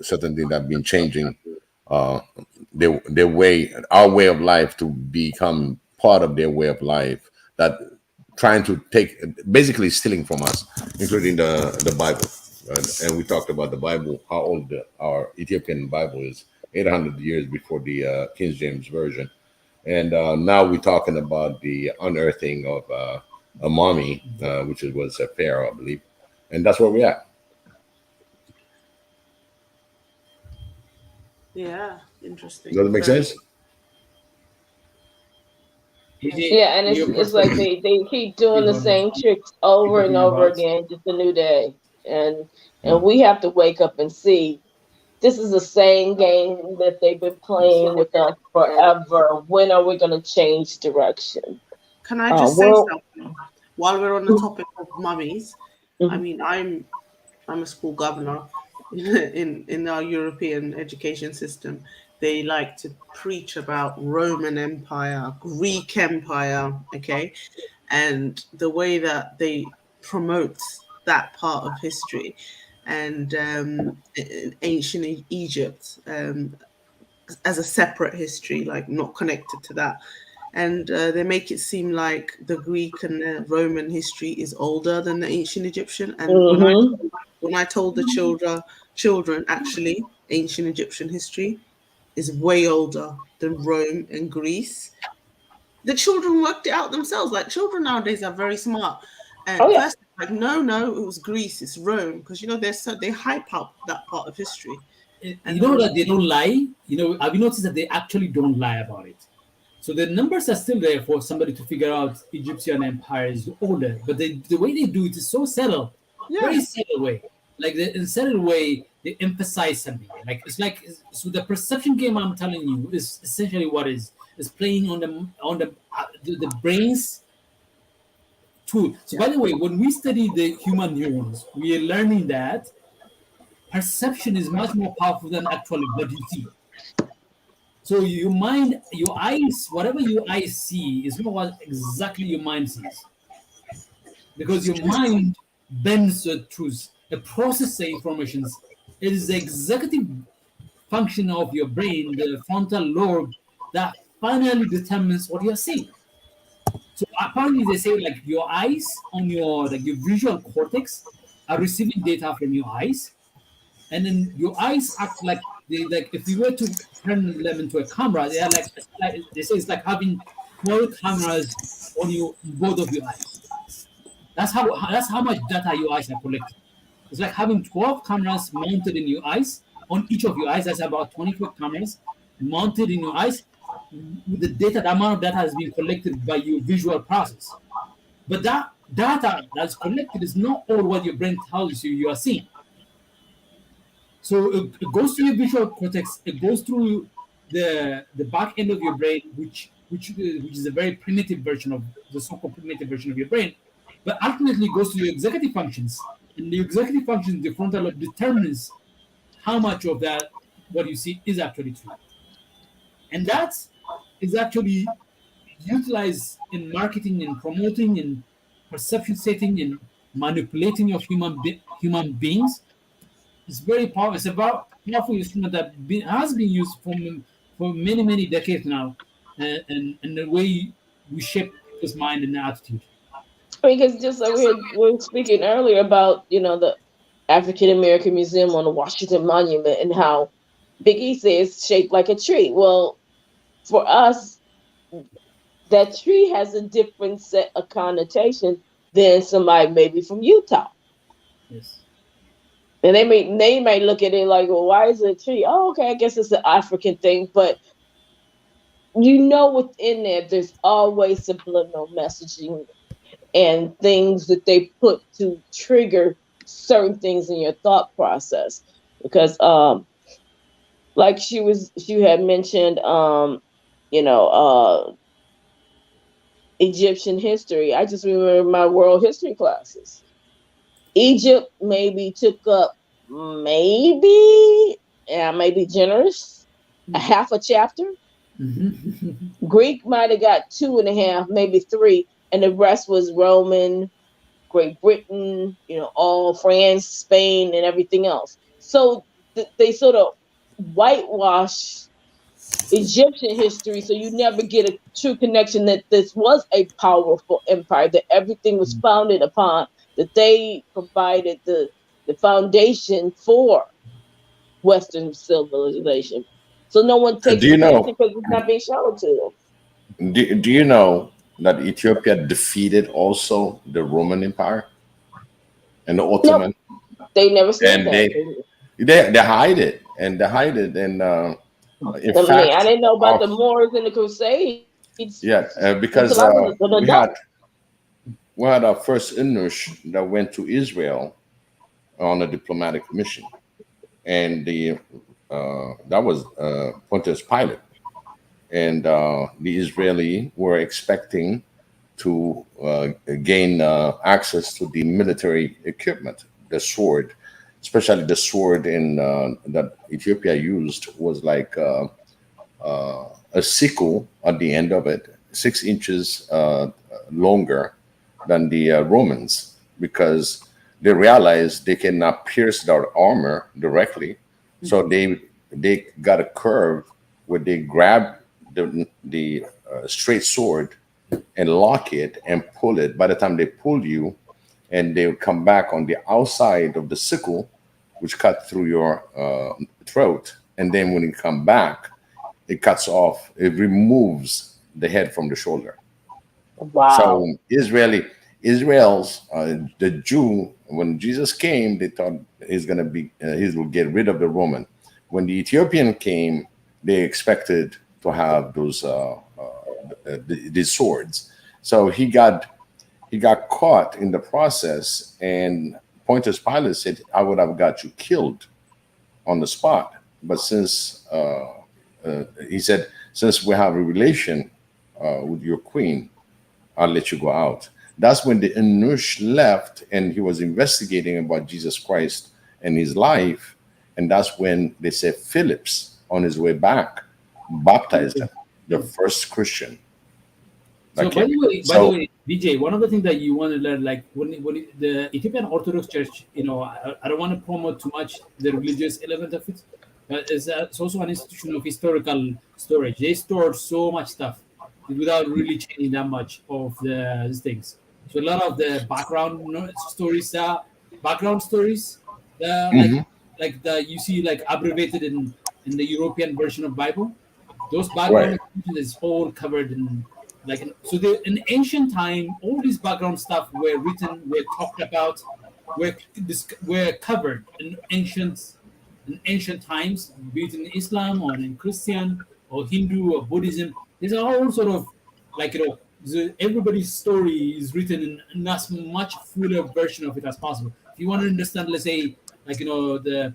certain things that have been changing their way, our way of life to become part of their way of life, that trying to take, basically stealing from us, including the Bible. And we talked about the Bible, how old our Ethiopian Bible is, 800 years before the King James Version. And now we're talking about the unearthing of a mummy, which was a pharaoh, I believe. And that's where we're at. Yeah, interesting. Does that make sense? Yeah, and it's like they keep doing the same tricks over and over again, just a new day. And we have to wake up and see this is the same game that they've been playing with us forever. When are we going to change direction? Can I just say something while we're on the topic of mummies? I mean, I'm a school governor in our European education system. They like to preach about Roman Empire, Greek Empire, okay, and the way that they promote that part of history, and in ancient Egypt as a separate history, like not connected to that. And they make it seem like the Greek and the Roman history is older than the ancient Egyptian. And when I told the children actually ancient Egyptian history is way older than Rome and Greece, the children worked it out themselves. Like children nowadays are very smart. And first, like no, it was Greece, it's Rome, because they hype up that part of history. And you know that they don't lie. Have you noticed that they actually don't lie about it? So the numbers are still there for somebody to figure out Egyptian empire is older, but the way they do it is so subtle, very subtle way. Like in subtle way, they emphasize something. Like so the perception game I'm telling you is essentially what is playing on the brains too. So by the way, when we study the human neurons, we are learning that perception is much more powerful than actually what you see. So your mind, your eyes, whatever your eyes see is not what exactly your mind sees. Because your mind bends the truth. It processes the informations. It is the executive function of your brain, the frontal lobe, that finally determines what you're seeing. So apparently they say like your eyes on your visual cortex are receiving data from your eyes, and then your eyes act like if you were to turn them into a camera, they are like they say it's like having 12 cameras on both of your eyes. That's how much data your eyes are collecting. It's like having 12 cameras mounted in your eyes, on each of your eyes. That's about 24 cameras mounted in your eyes. With the amount of data has been collected by your visual process. But that data that's collected is not all what your brain tells you are seeing. So it goes through your visual cortex. It goes through the back end of your brain, which is a very primitive version of the so-called primitive version of your brain. But ultimately, it goes to your executive functions, and the executive functions, the frontal lobe determines how much of that what you see is actually true, and that is actually utilized in marketing and promoting and perception setting and manipulating of human beings. It's very powerful. It's a powerful instrument that has been used for many decades now, and the way we shape people's mind and attitude. Because just like we were speaking earlier about the African American Museum on the Washington Monument and how Big E says shaped like a tree. Well, for us, that tree has a different set of connotation than somebody maybe from Utah. Yes. And they may look at it like, well, why is it a tree? Oh, okay, I guess it's an African thing. But within there's always subliminal messaging and things that they put to trigger certain things in your thought process. Because like she had mentioned Egyptian history. I just remember my world history classes. Egypt maybe took up maybe generous, a half a chapter. Greek might have got 2.5, maybe 3, and the rest was Roman, Great Britain, all France, Spain, and everything else. So they sort of whitewash Egyptian history, so you never get a true connection that this was a powerful empire, that everything was founded upon, that they provided the foundation for Western civilization. So no one takes attention because it's not being shown to them. Do you know that Ethiopia defeated also the Roman Empire and the Ottoman? No, they never said and that. They hide it, and in fact, I didn't know about the Moors and the Crusades. It's because it's like an we adult. had our first Inush that went to Israel on a diplomatic mission, and that was Pontius Pilate, and the Israeli were expecting to gain access to the military equipment, the sword, especially the sword in that Ethiopia used was like a sickle at the end of it, 6 inches longer than the Romans, because they realized they cannot pierce their armor directly. So they got a curve where they grab the straight sword and lock it and pull it. By the time they pull you, and they would come back on the outside of the sickle, which cut through your throat, and then when you come back, it cuts off, it removes the head from the shoulder. Wow. So Israel's the Jew, when Jesus came, they thought he's gonna be he will get rid of the Roman. When the Ethiopian came, they expected to have those these swords. So he got caught in the process, and Pontius Pilate said, "I would have got you killed on the spot." But since he said, "Since we have a relation with your queen, I'll let you go out." That's when the Anush left, and he was investigating about Jesus Christ and his life, and that's when they said Phillips, on his way back, baptized him, the first Christian. So by the way, DJ, one of the things that you want to learn, like when the Ethiopian Orthodox Church, I don't want to promote too much the religious element of it, but it's also an institution of historical storage. They store so much stuff without really changing that much of these things. So a lot of the background stories, like that you see like abbreviated in the European version of Bible. Those background information is all covered in so in ancient time, all this background stuff were written, were talked about, were covered in ancient times, be it in Islam or in Christian or Hindu or Buddhism. These are all sort of everybody's story is written in as much fuller version of it as possible. If you want to understand, let's say, the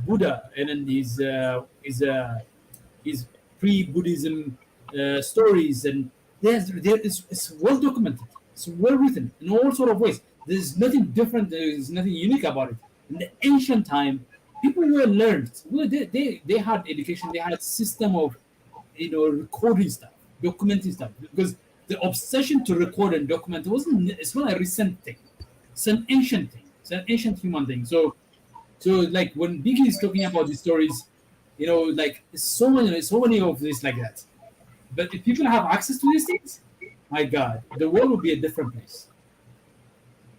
Buddha and then his pre-Buddhism stories, and it's well documented, it's well written in all sort of ways. There's nothing different, there's nothing unique about it. In the ancient time, people were learned. They had education, they had a system of recording stuff, documenting stuff, because the obsession to record and document it's not a recent thing, it's an ancient thing, it's an ancient human thing. So like when Biggie is talking about these stories, like so many of this like that. But if people have access to these things, my God, the world would be a different place.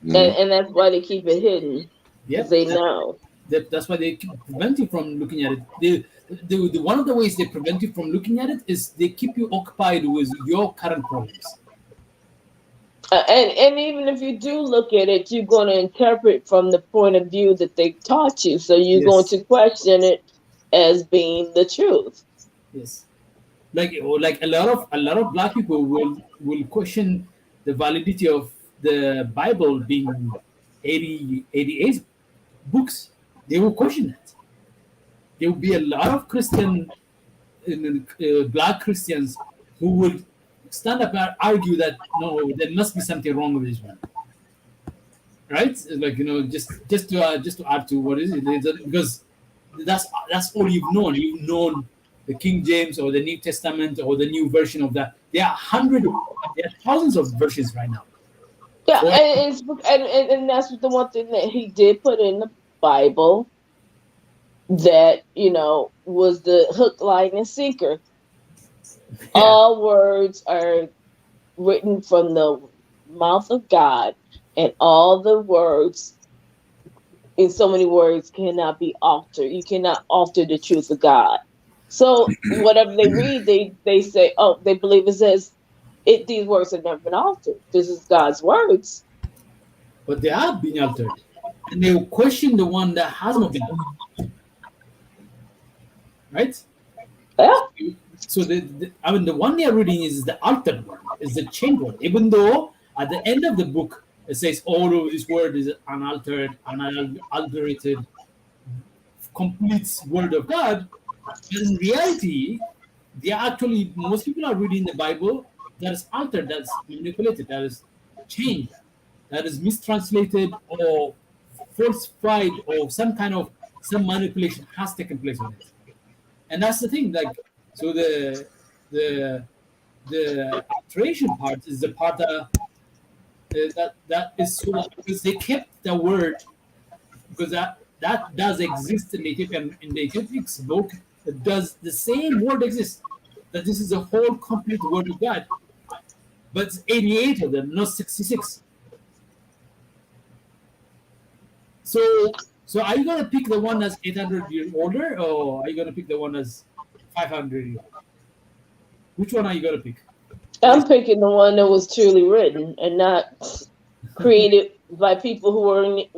And that's why they keep it hidden. Yeah, they know. That's why they prevent you from looking at it. The one of the ways they prevent you from looking at it is they keep you occupied with your current problems. And even if you do look at it, you're going to interpret from the point of view that they taught you. So you're going to question it as being the truth. Yes. Like a lot of Black people will question the validity of the Bible being 88 books. They will question that. There will be a lot of Black Christians who will stand up and argue that no, there must be something wrong with this one. Right? It's like just to add to what is it, because that's all you've known. You've known the King James or the New Testament or the new version of that. There are thousands of versions right now. Yeah, and that's the one thing that he did put in the Bible that was the hook, line, and sinker. Yeah. All words are written from the mouth of God, and all the words, in so many words, cannot be altered. You cannot alter the truth of God. So whatever they read, they say, oh, they believe it says these words have never been altered. This is God's words. But they have been altered. And they will question the one that has not been altered. Right? Yeah. So I mean, the one they are reading is the altered one, is the changed one. Even though at the end of the book it says all of this word is unaltered, unadulterated, complete word of God, but in reality, they are actually, most people are reading the Bible that is altered, that's manipulated, that is changed, that is mistranslated or falsified, or some manipulation has taken place on it. And that's the thing, like, so the alteration part is the part that is so, because they kept the word, because that does exist in the Ethiopic book. It does, the same word exists, that this is a whole complete word of God, but it's 88 of them, not 66. So are you gonna pick the one that's 800 years older, or are you gonna pick the one that's 500 years old? Which one are you gonna pick? I'm picking the one that was truly written and not created by people who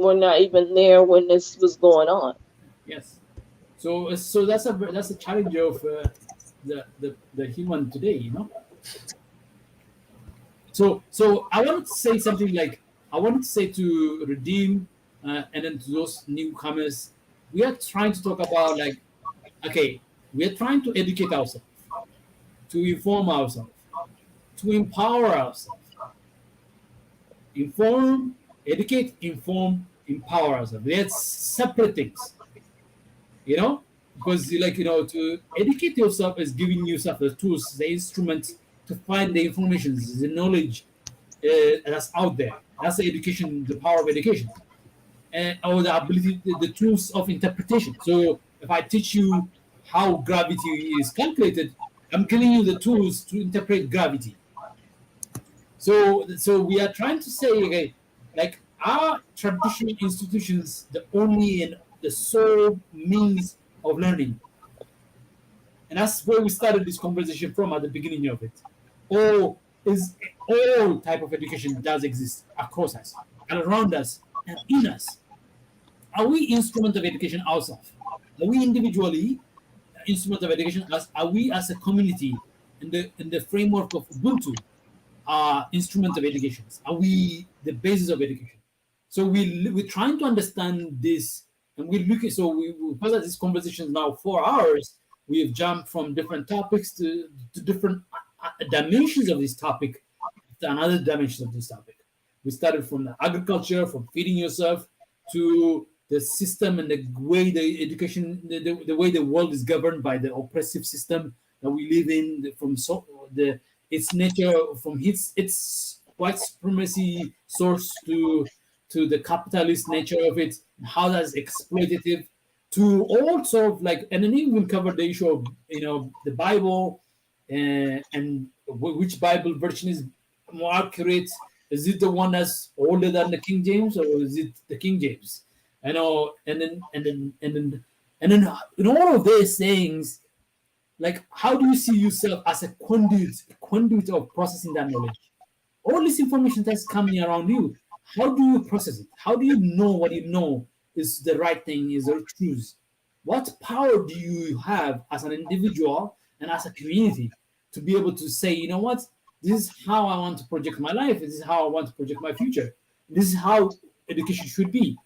were not even there when this was going on. Yes. So that's a challenge of the human today, you know. So I wanted to say something like, I wanted to say to Redeem and then to those newcomers, we are trying to talk about, like, okay, we are trying to educate ourselves, to inform ourselves, to empower ourselves. Inform, educate, inform, empower ourselves. They're separate things, you know, because, like, you know, to educate yourself is giving yourself the tools, the instruments to find the information, the knowledge that's out there. That's the education, the power of education, and or the ability, the tools of interpretation. So if I teach you how gravity is calculated, I'm giving you the tools to interpret gravity. So we are trying to say, okay, like, are traditional institutions the only and the sole means of learning? And that's where we started this conversation from at the beginning of it. Or is all type of education does exist across us and around us and in us? Are we instrument of education ourselves? Are we individually instrument of education? Are we as a community in the framework of Ubuntu instrument of education? Are we the basis of education? So we're trying to understand this, and we're looking. So because of this conversation now 4 hours, we have jumped from different topics to different dimensions of this topic, to another dimension of this topic. We started from the agriculture, from feeding yourself, to the system and the way the education, the way the world is governed by the oppressive system that we live in, from its nature, from its white supremacy source to the capitalist nature of it, how that's exploitative, to all sort of, like, and then we'll cover the issue of, you know, the Bible, and which Bible version is more accurate. Is it the one that's older than the King James, or is it the King James? I know, and then in all of these things, like, how do you see yourself as a conduit of processing that knowledge? All this information that's coming around you, how do you process it? How do you know what you know is the right thing, is the truth? What power do you have as an individual and as a community to be able to say, you know what, this is how I want to project my life, this is how I want to project my future, this is how education should be?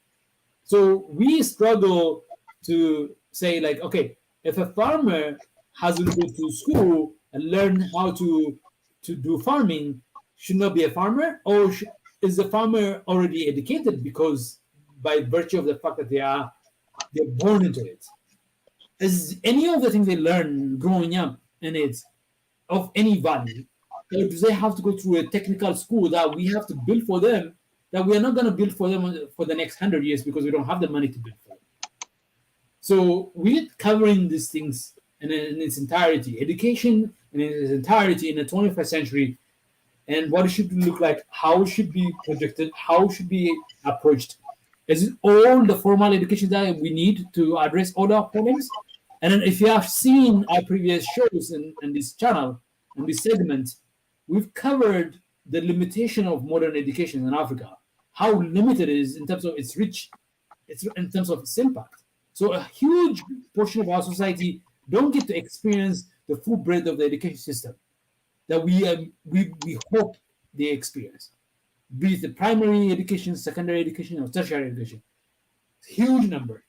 So we struggle to say, like, okay, if a farmer has to go to school and learn how to do farming, should not be a farmer, or is the farmer already educated because by virtue of the fact that they're born into it? Is any of the things they learn growing up in it of any value, or do they have to go through a technical school that we have to build for them, that we are not going to build for them for the next 100 years because we don't have the money to build for them? So we're covering these things in its entirety, education in its entirety in the 21st century, and what it should look like, how it should be projected, how it should be approached. Is it all the formal education that we need to address all our problems? And then if you have seen our previous shows in this channel, in this segment, we've covered the limitation of modern education in Africa, how limited it is in terms of its reach, in terms of its impact. So a huge portion of our society don't get to experience the full breadth of the education system that we hope they experience, be it the primary education, secondary education, or tertiary education. Huge number,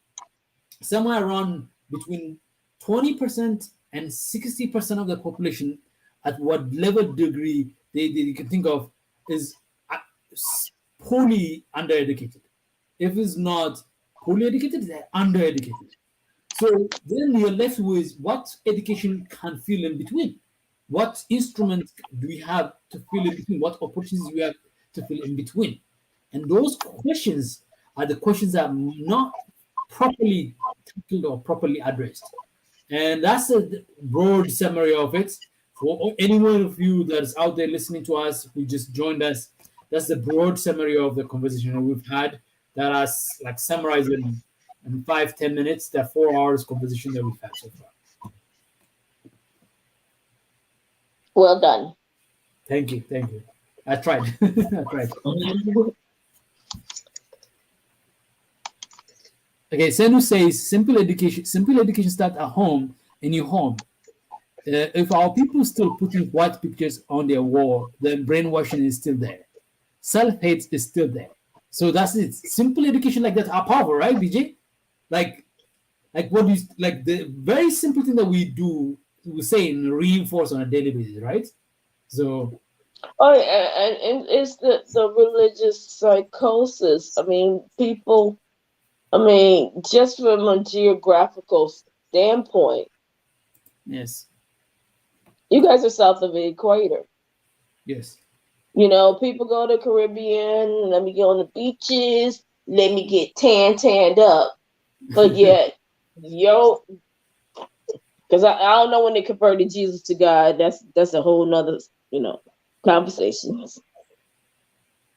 somewhere around between 20% and 60% of the population, at what level degree they can think of, is poorly undereducated. If it's not poorly educated, they're undereducated. So then you're left with what education can fill in between. What instruments do we have to fill in between? What opportunities do we have to fill in between? And those questions are the questions that are not properly tackled or properly addressed. And that's a broad summary of it. For any one of you that's out there listening to us who just joined us, that's the broad summary of the conversation that we've had that is like summarized in 5-10 minutes, that 4 hours conversation that we've had so far. Well done. Thank you. I tried. I tried. Okay, Senu says simple education starts at home, in your home. If our people still putting white pictures on their wall, then brainwashing is still there. Self-hate is still there. So that's it. Simple education like that are powerful, right, BJ? Like what is like the very simple thing that we say and reinforce on a daily basis, right? So and it's the religious psychosis. I mean, people, just from a geographical standpoint, yes, you guys are south of the equator. Yes. People go to Caribbean, let me get on the beaches, let me get tanned up. But yet, because I don't know when they converted Jesus to God. That's a whole nother, conversation.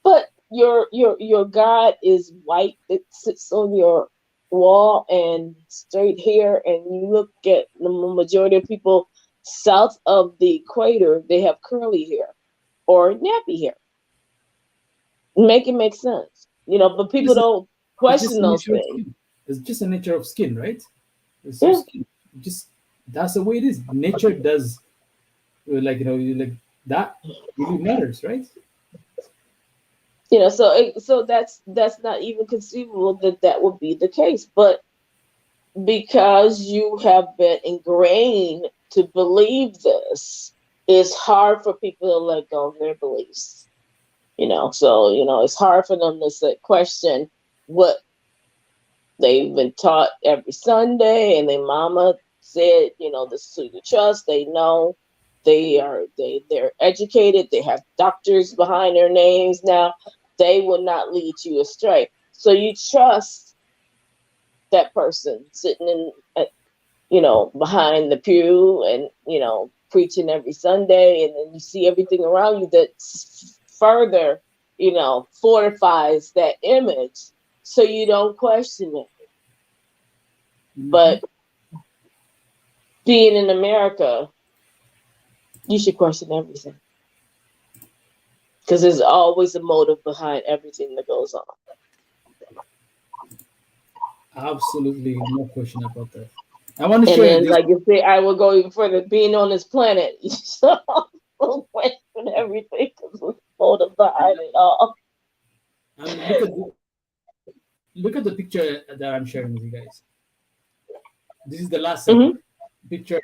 But your God is white. It sits on your wall and straight hair, and you look at the majority of people south of the equator, they have curly hair or nappy hair. Make it make sense, but people don't question those things. It's just a nature of skin, right? It's just that's the way it is. Nature does, like that really matters, right? So that's not even conceivable that would be the case, but because you have been ingrained to believe this, it's hard for people to let go of their beliefs. So it's hard for them to question what they've been taught every Sunday, and their mama said, this is who you trust. They know they're educated. They have doctors behind their names now. They will not lead you astray. So you trust that person sitting behind the pew and, preaching every Sunday, and then you see everything around you that further, fortifies that image, so you don't question it. Mm-hmm. But being in America, you should question everything, because there's always a motive behind everything that goes on. Absolutely, no question about that. I want to share. And like you say, I will go even further. Being on this planet, so don't question everything, because there's a motive behind it all. Look at the picture that I'm sharing with you guys. This is the last picture.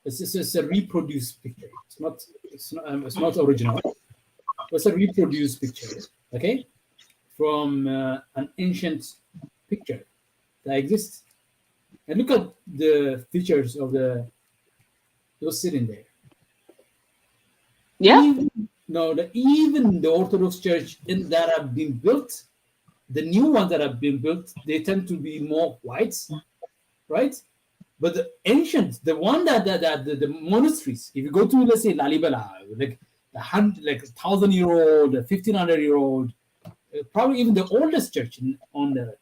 It's a reproduced picture. It's not original. It's a reproduced picture. Okay, from an ancient picture that exists. And look at the features of those sitting there. Yeah. Even the Orthodox Church that have been built, the new ones that have been built, they tend to be more white, right? But the ancient, the one that the monasteries, if you go to, let's say, Lalibela, like 1,000-year-old, 1,500-year-old, probably even the oldest church on the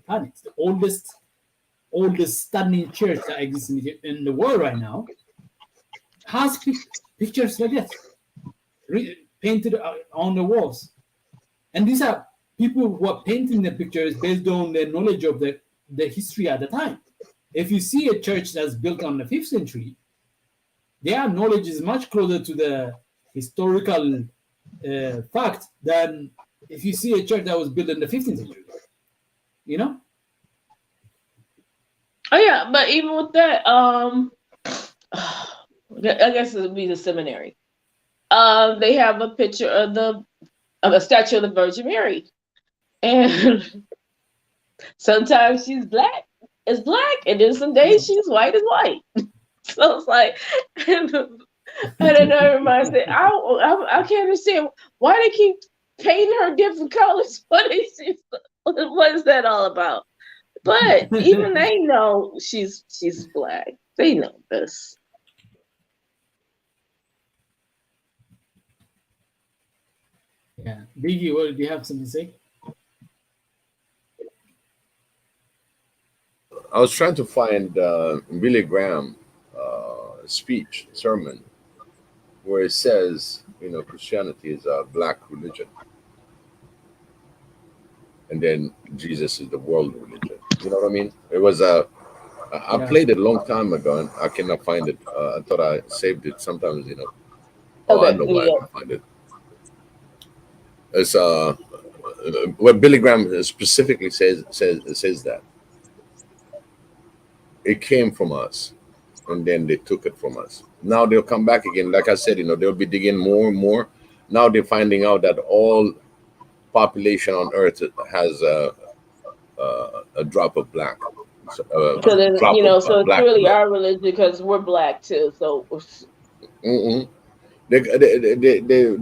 planet, the oldest standing church that exists in the world right now, has pictures like that painted on the walls. And these are people who are painting the pictures based on their knowledge of the history at the time. If you see a church that's built on the 5th century, their knowledge is much closer to the historical fact than if you see a church that was built in the 15th century. You know? Oh yeah, but even with that, I guess it would be the seminary. They have a picture of a statue of the Virgin Mary, and sometimes she's black as black, and then some days she's white as white. So it's like, and then I reminds me, I can't understand why they keep painting her different colors. What is that all about? But even they know she's black. They know this. Yeah, Biggie, what do you have something to say? I was trying to find Billy Graham sermon, where it says, Christianity is a black religion, and then Jesus is the world religion. You know what I mean? It was I played it a long time ago, and I cannot find it. I thought I saved it. Sometimes, I know why I can find it. It's what Billy Graham specifically says that it came from us, and then they took it from us. Now they'll come back again. Like I said, they'll be digging more and more. Now they're finding out that all population on Earth has a drop of black. So then, so it's really blood. Our religion because we're black too. So they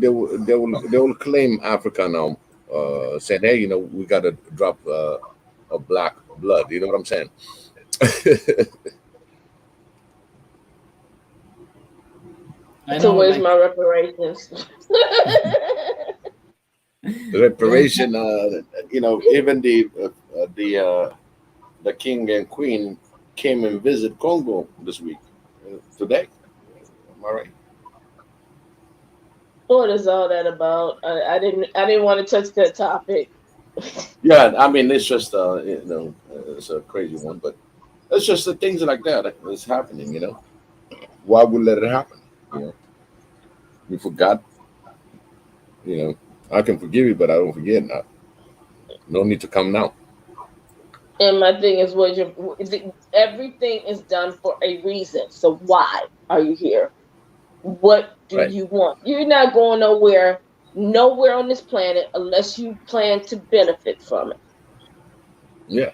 will claim Africa now, saying, hey, we got a drop of black blood. You know what I'm saying? So where's my reparations? Reparation, even the king and queen came and visit Congo this week, today. Am I right? What is all that about? I didn't want to touch that topic. Yeah, I mean, it's just it's a crazy one, but it's just the things like that that's happening. Why would let it happen? You forgot. I can forgive you, but I don't forget now. No need to come now. And my thing is, everything is done for a reason. So why are you here? What do you want? You're not going nowhere on this planet unless you plan to benefit from it. Yeah.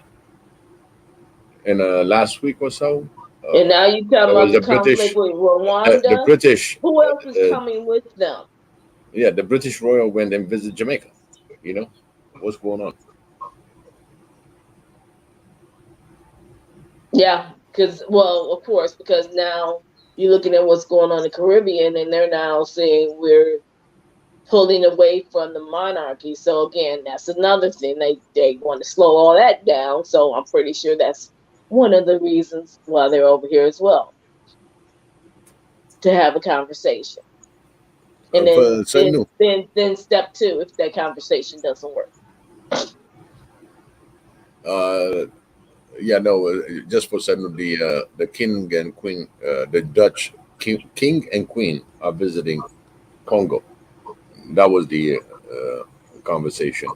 And last week or so. And now you talking about the conflict with Rwanda. The British. Who else is coming with them? Yeah, the British Royal went and visited Jamaica. What's going on? Yeah, because now you're looking at what's going on in the Caribbean, and they're now saying we're pulling away from the monarchy. So again, that's another thing. They want to slow all that down. So I'm pretty sure that's one of the reasons why they're over here as well, to have a conversation. And then step two, if that conversation doesn't work. Just for sudden, the king and queen, the Dutch king and queen are visiting Congo. That was the conversation.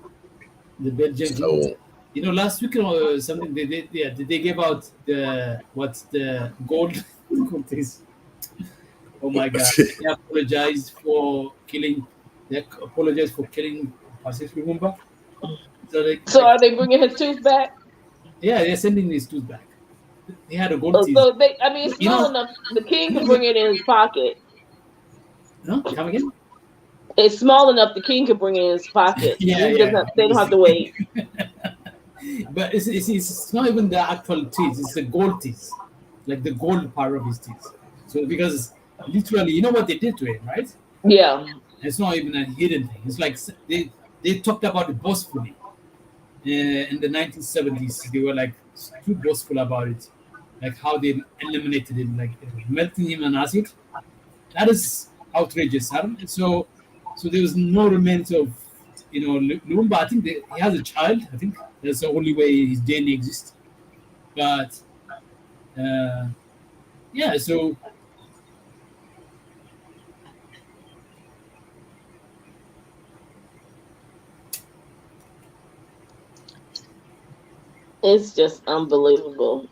The Belgian. So, last week or something they did. Yeah, they gave out the gold is. Oh my God! They apologized for killing. They apologized for killing Patrice Lumumba. So are they bringing his tooth back? Yeah, they're sending his tooth back. He had a gold teeth. So it's small enough. The king can bring it in his pocket. No, come again. It's small enough. The king can bring it in his pocket. They don't have to wait. But it's not even the actual teeth. It's the gold teeth, like the gold part of his teeth. So because literally, you know what they did to him, right? Yeah. It's not even a hidden thing. It's like they talked about it boastfully. In the 1970s, they were like too boastful about it, like how they eliminated him, like melting him in acid. That is outrageous. So there was no remains of, Lumumba. I think he has a child. I think that's the only way his DNA exists. But so It's just unbelievable.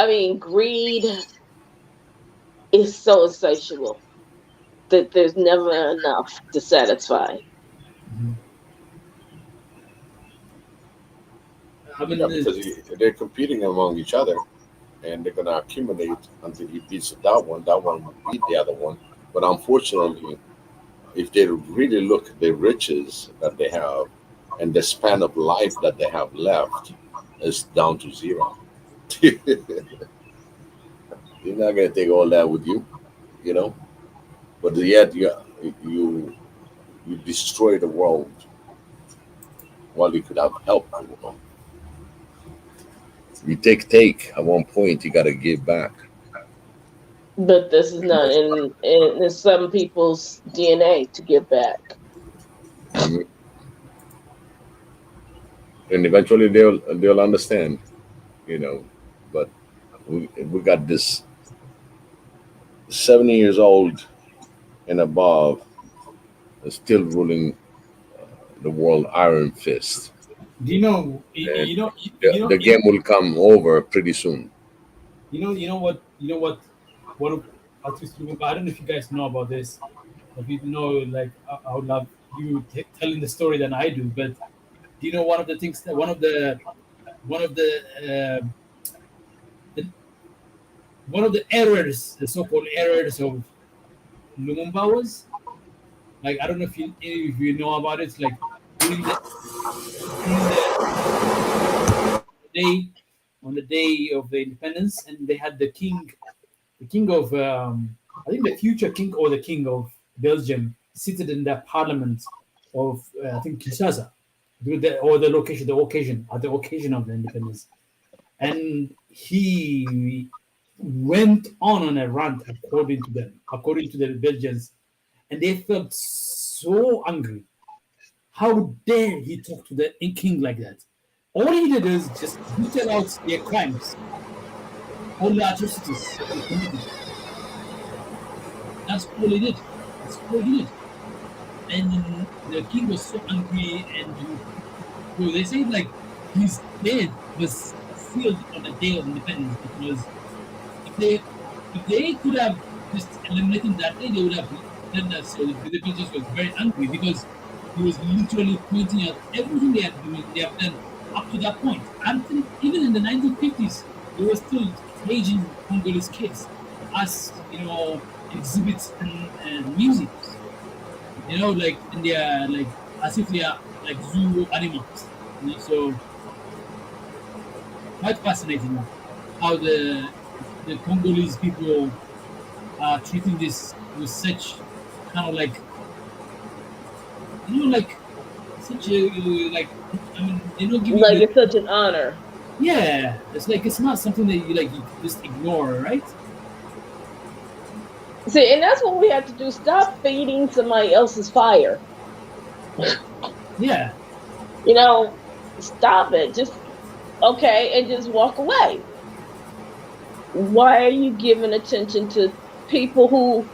I mean, greed is so insatiable that there's never enough to satisfy. I mean, Yeah, because they're competing among each other, and they're going to accumulate until he beats that one will beat the other one. But unfortunately, if they really look at the riches that they have and the span of life that they have left, is down to zero. You're not going to take all that with you, you know. But yet you you destroy the world while you could have helped the world. You take at one point, you got to give back. But this is not in some people's DNA to give back. Mhm. And eventually they'll understand, you know. But we got this 70 years old and above still ruling the world iron fist, do you know? and You the game will come over pretty soon. what? One of artists remember. I don't know if you guys know about this. If you know, like, I would love you telling the story than I do. But do you know one of the things that uh, the one of the errors, the so-called errors of Lumumba was, like, I don't know if you know about it. It's like during the day on the day of the independence, and they had the king of I think the future king or the king of Belgium seated in the parliament of I think Kinshasa, or the occasion at the occasion of the independence, and he went on a rant according to the Belgians, and they felt so angry. How dare he talk to the king like that? All he did is just detail out their crimes, all the atrocities they committed. That's all he did. That's all he did. And the king was so angry, and so they say like his death was sealed on the day of independence, because if they if they could have just eliminated that day, they would have done that. So the British was very angry because he was literally pointing out everything they have done up to that point. Until even in the 1950s, they were still caging Congolese kids as exhibits and museums. Like in their like as if they are like zoo animals. So quite fascinating how the Congolese people are treating this with such kind of like like such a like I mean they don't give you Like the it's such an honor. yeah, it's like it's not something that you just ignore, right? See, and that's what we have to do. Stop feeding somebody else's fire. Yeah. Stop it. Just okay, and just walk away. Why are you giving attention to people who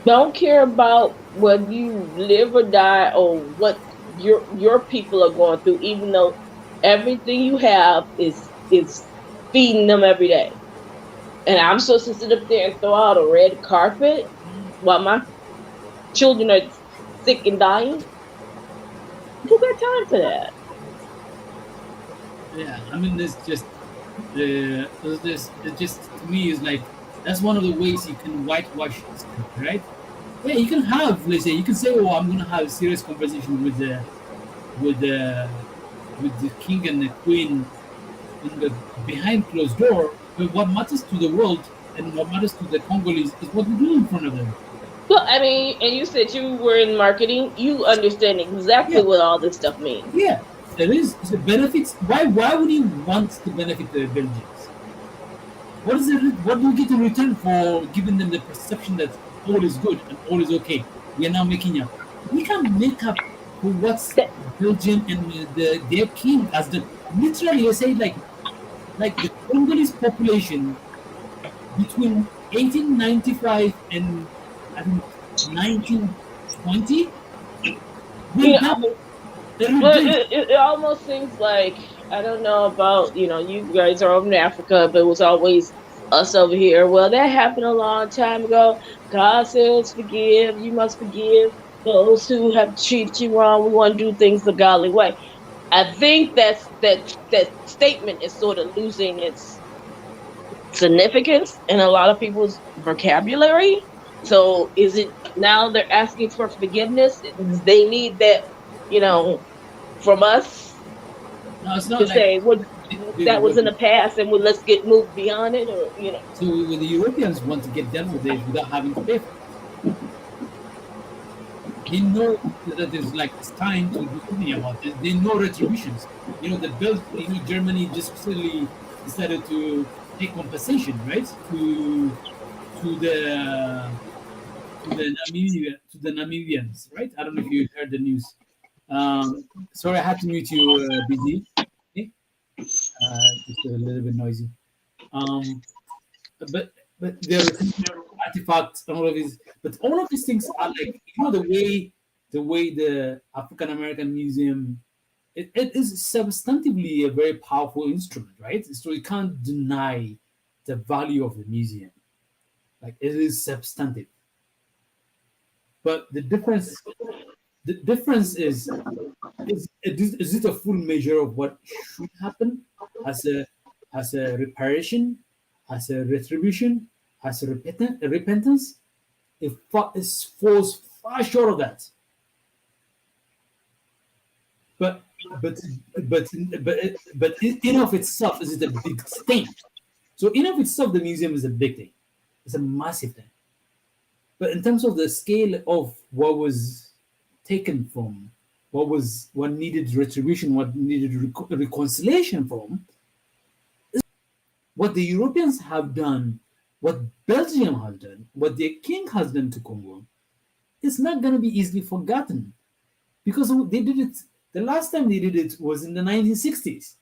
don't care about whether you live or die or what your people are going through, even though everything you have is feeding them every day? And I'm supposed to sit up there and throw out a red carpet while my children are sick and dying? Who got time for that? Yeah, I mean, it's just it just to me is like that's one of the ways you can whitewash this country, right? Yeah, you can have, let's say, you can say, "Oh, I'm going to have a serious conversation with the with the king and the queen in the behind closed door." But what matters to the world and what matters to the Congolese is what we do in front of them. Well, I mean, and you said you were in marketing. You understand exactly what all this stuff means. Yeah, there is the benefits. Why would you want to benefit the Belgians? What is it? What do you get in return for giving them the perception that all is good and all is okay? We are now making up. We can make up for what's Belgium and their king as the literally you say like the Congolese population between 1895 and I think 1920 went down But it almost seems like, I don't know about, you guys are over in Africa, but it was always us over here. Well, that happened a long time ago. God says forgive. You must forgive those who have treated you wrong. We want to do things the godly way. I think that statement is sort of losing its significance in a lot of people's vocabulary. So is it now they're asking for forgiveness? They need that, from us No, it's not to like say what that was in the past and let's get moved beyond it, or So the Europeans want to get done with it without having to pay for it. They know that it's time to do something about this. They know retributions. Germany just recently decided to take compensation, right? To the Namibians, right? I don't know if you heard the news. Sorry, I had to mute you, BD. Okay? Just a little bit noisy. But there are artifacts and all of these. But all of these things are like, the way the African American Museum, it is substantively a very powerful instrument, right? So you can't deny the value of the museum. Like, it is substantive. But the difference is it a full measure of what should happen as a reparation, as a retribution, as a repentance? It falls far short of that. But in of itself, is it a big thing? So in of itself, the museum is a big thing. It's a massive thing. But in terms of the scale of what was taken from, what needed retribution, what needed reconciliation from, what the Europeans have done, what Belgium has done, what their king has done to Congo, it's not going to be easily forgotten, because they did it. The last time they did it was in the 1960s.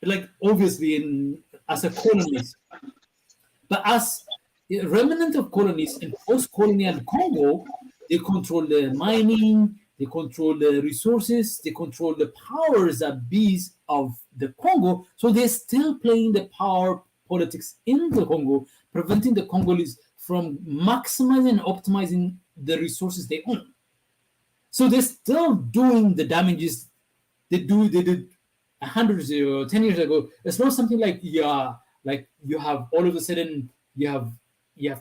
Like, obviously, as a colonist, but as a remnant of colonies in post-colonial Congo, they control the mining, they control the resources, they control the powers that be of the Congo. So they're still playing the power politics in the Congo, preventing the Congolese from maximizing and optimizing the resources they own. So they're still doing the damages they did 100 or 10 years ago. It's not something like you have all of a sudden you have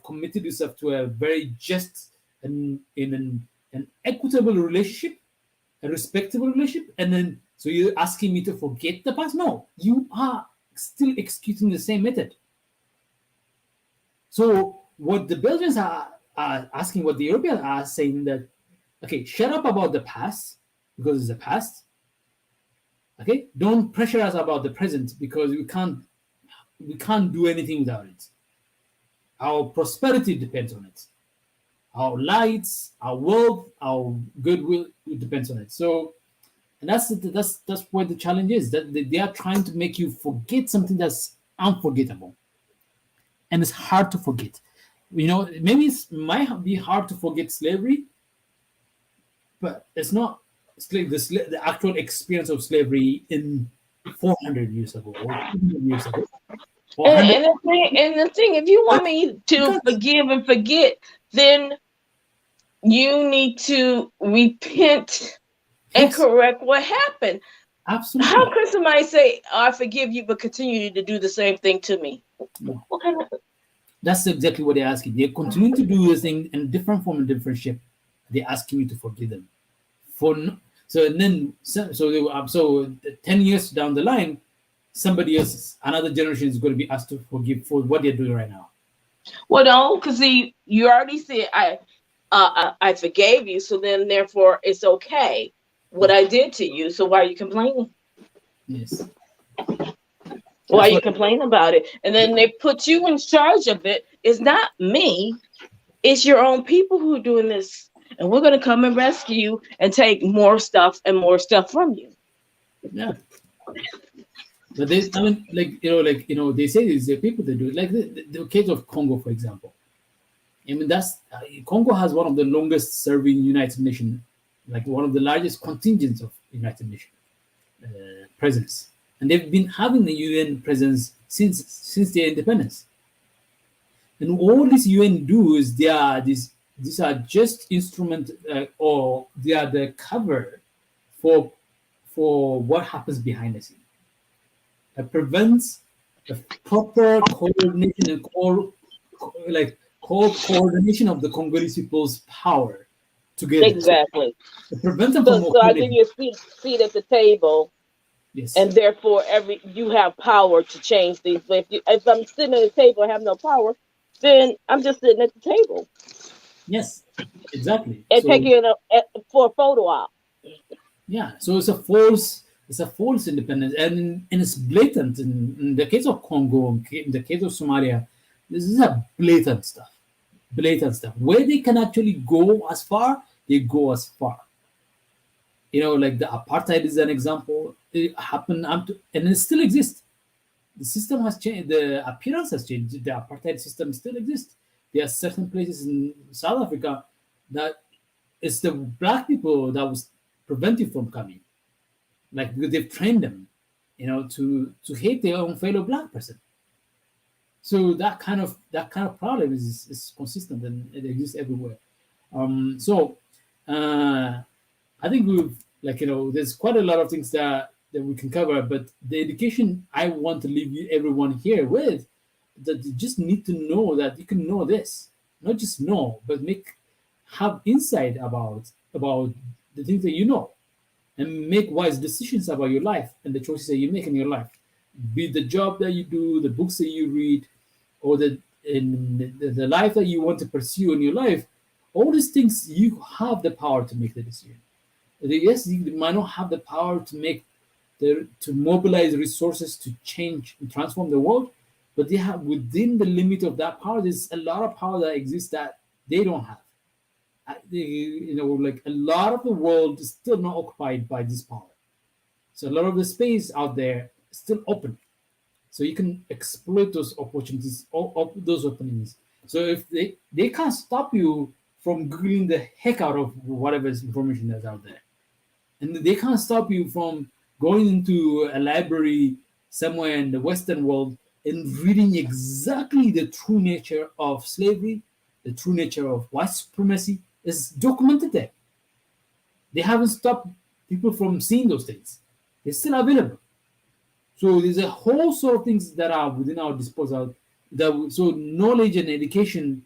committed yourself to a very just and in an equitable relationship, a respectable relationship, and then so you're asking me to forget the past? No, you are still executing the same method. So what the Belgians are asking, what the Europeans are saying, that okay, shut up about the past because it's the past. Okay, don't pressure us about the present because we can't do anything without it. Our prosperity depends on it. Our lights, our wealth, our goodwill, it depends on it. So, and that's where the challenge is, that they are trying to make you forget something that's unforgettable, and it's hard to forget. Maybe it might be hard to forget slavery, but it's not the actual experience of slavery in 400 years ago or 200 years ago. And the thing, if you want me to forgive and forget, then you need to repent and correct what happened. Absolutely. How can somebody say, I forgive you, but continue to do the same thing to me? No. That's exactly what they're asking. They're continuing to do this thing in different form and different shape. They're asking you to forgive them. So 10 years down the line, somebody else, another generation is going to be asked to forgive for what they're doing right now. Well, no, because you already said I forgave you, so then therefore it's okay what I did to you. So why are you complaining? Yes. Why are you complaining about it? And then they put you in charge of it. It's not me. It's your own people who are doing this. And we're going to come and rescue you and take more stuff from you. Yeah. But they say the people that do it, like the case of Congo, for example. I mean, Congo has one of the longest serving United Nations like one of the largest contingents of United Nations presence, and they've been having the UN presence since their independence. And all this UN do is these are just instrument or they are the cover for what happens behind the scene. It prevents a proper coordination and coordination of the Congolese people's power together. Exactly. It prevents them So, from so I give you a seat at the table, yes, and therefore you have power to change things. But if I'm sitting at the table and have no power, then I'm just sitting at the table. Yes, exactly. And taking it for a photo op. Yeah, so it's a false independence, and it's blatant. In the case of Congo, in the case of Somalia, this is a blatant stuff. Where they can actually go as far, they go as far. You know, like the apartheid is an example. It happened, and it still exists. The system has changed. The appearance has changed. The apartheid system still exists. There are certain places in South Africa that it's the black people that was prevented from coming, like because they've trained them, you know, to hate their own fellow black person. So that kind of problem is consistent and it exists everywhere. I think there's quite a lot of things that we can cover, but the education I want to leave everyone here with, that you just need to know that you can know this, not just know, but have insight about the things that you know, and make wise decisions about your life and the choices that you make in your life, be it the job that you do, the books that you read, or the life that you want to pursue in your life. All these things, you have the power to make the decision. Yes, you might not have the power to mobilize resources to change and transform the world, but they have, within the limit of that power, there's a lot of power that exists that they don't have. Like a lot of the world is still not occupied by this power. So a lot of the space out there is still open. So you can exploit those opportunities, those openings. So if they can't stop you from Googling the heck out of whatever information that's out there. And they can't stop you from going into a library somewhere in the Western world and reading exactly the true nature of slavery, the true nature of white supremacy is documented there. They haven't stopped people from seeing those things. They're still available. So there's a whole sort of things that are within our disposal. So knowledge and education,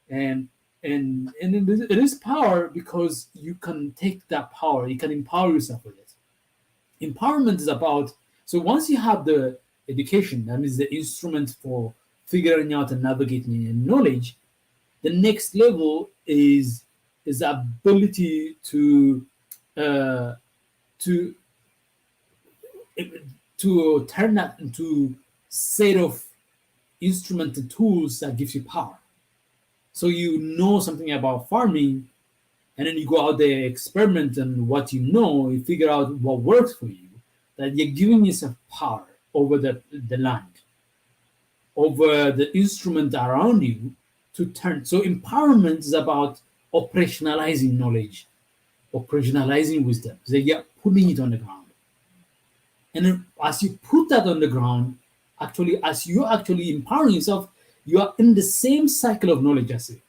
and it is power, because you can take that power, you can empower yourself with it. Empowerment is about, so once you have the education, that means the instrument for figuring out and navigating knowledge, the next level is the ability to turn that into set of instrument and tools that gives you power. So you know something about farming, and then you go out there, experiment, and what you know, you figure out what works for you, that you're giving yourself power over the land, over the instrument around you to turn. So empowerment is about operationalizing knowledge, operationalizing wisdom. So you're putting it on the ground. And then as you put that on the ground, actually, as you're actually empowering yourself, you are in the same cycle of knowledge as you.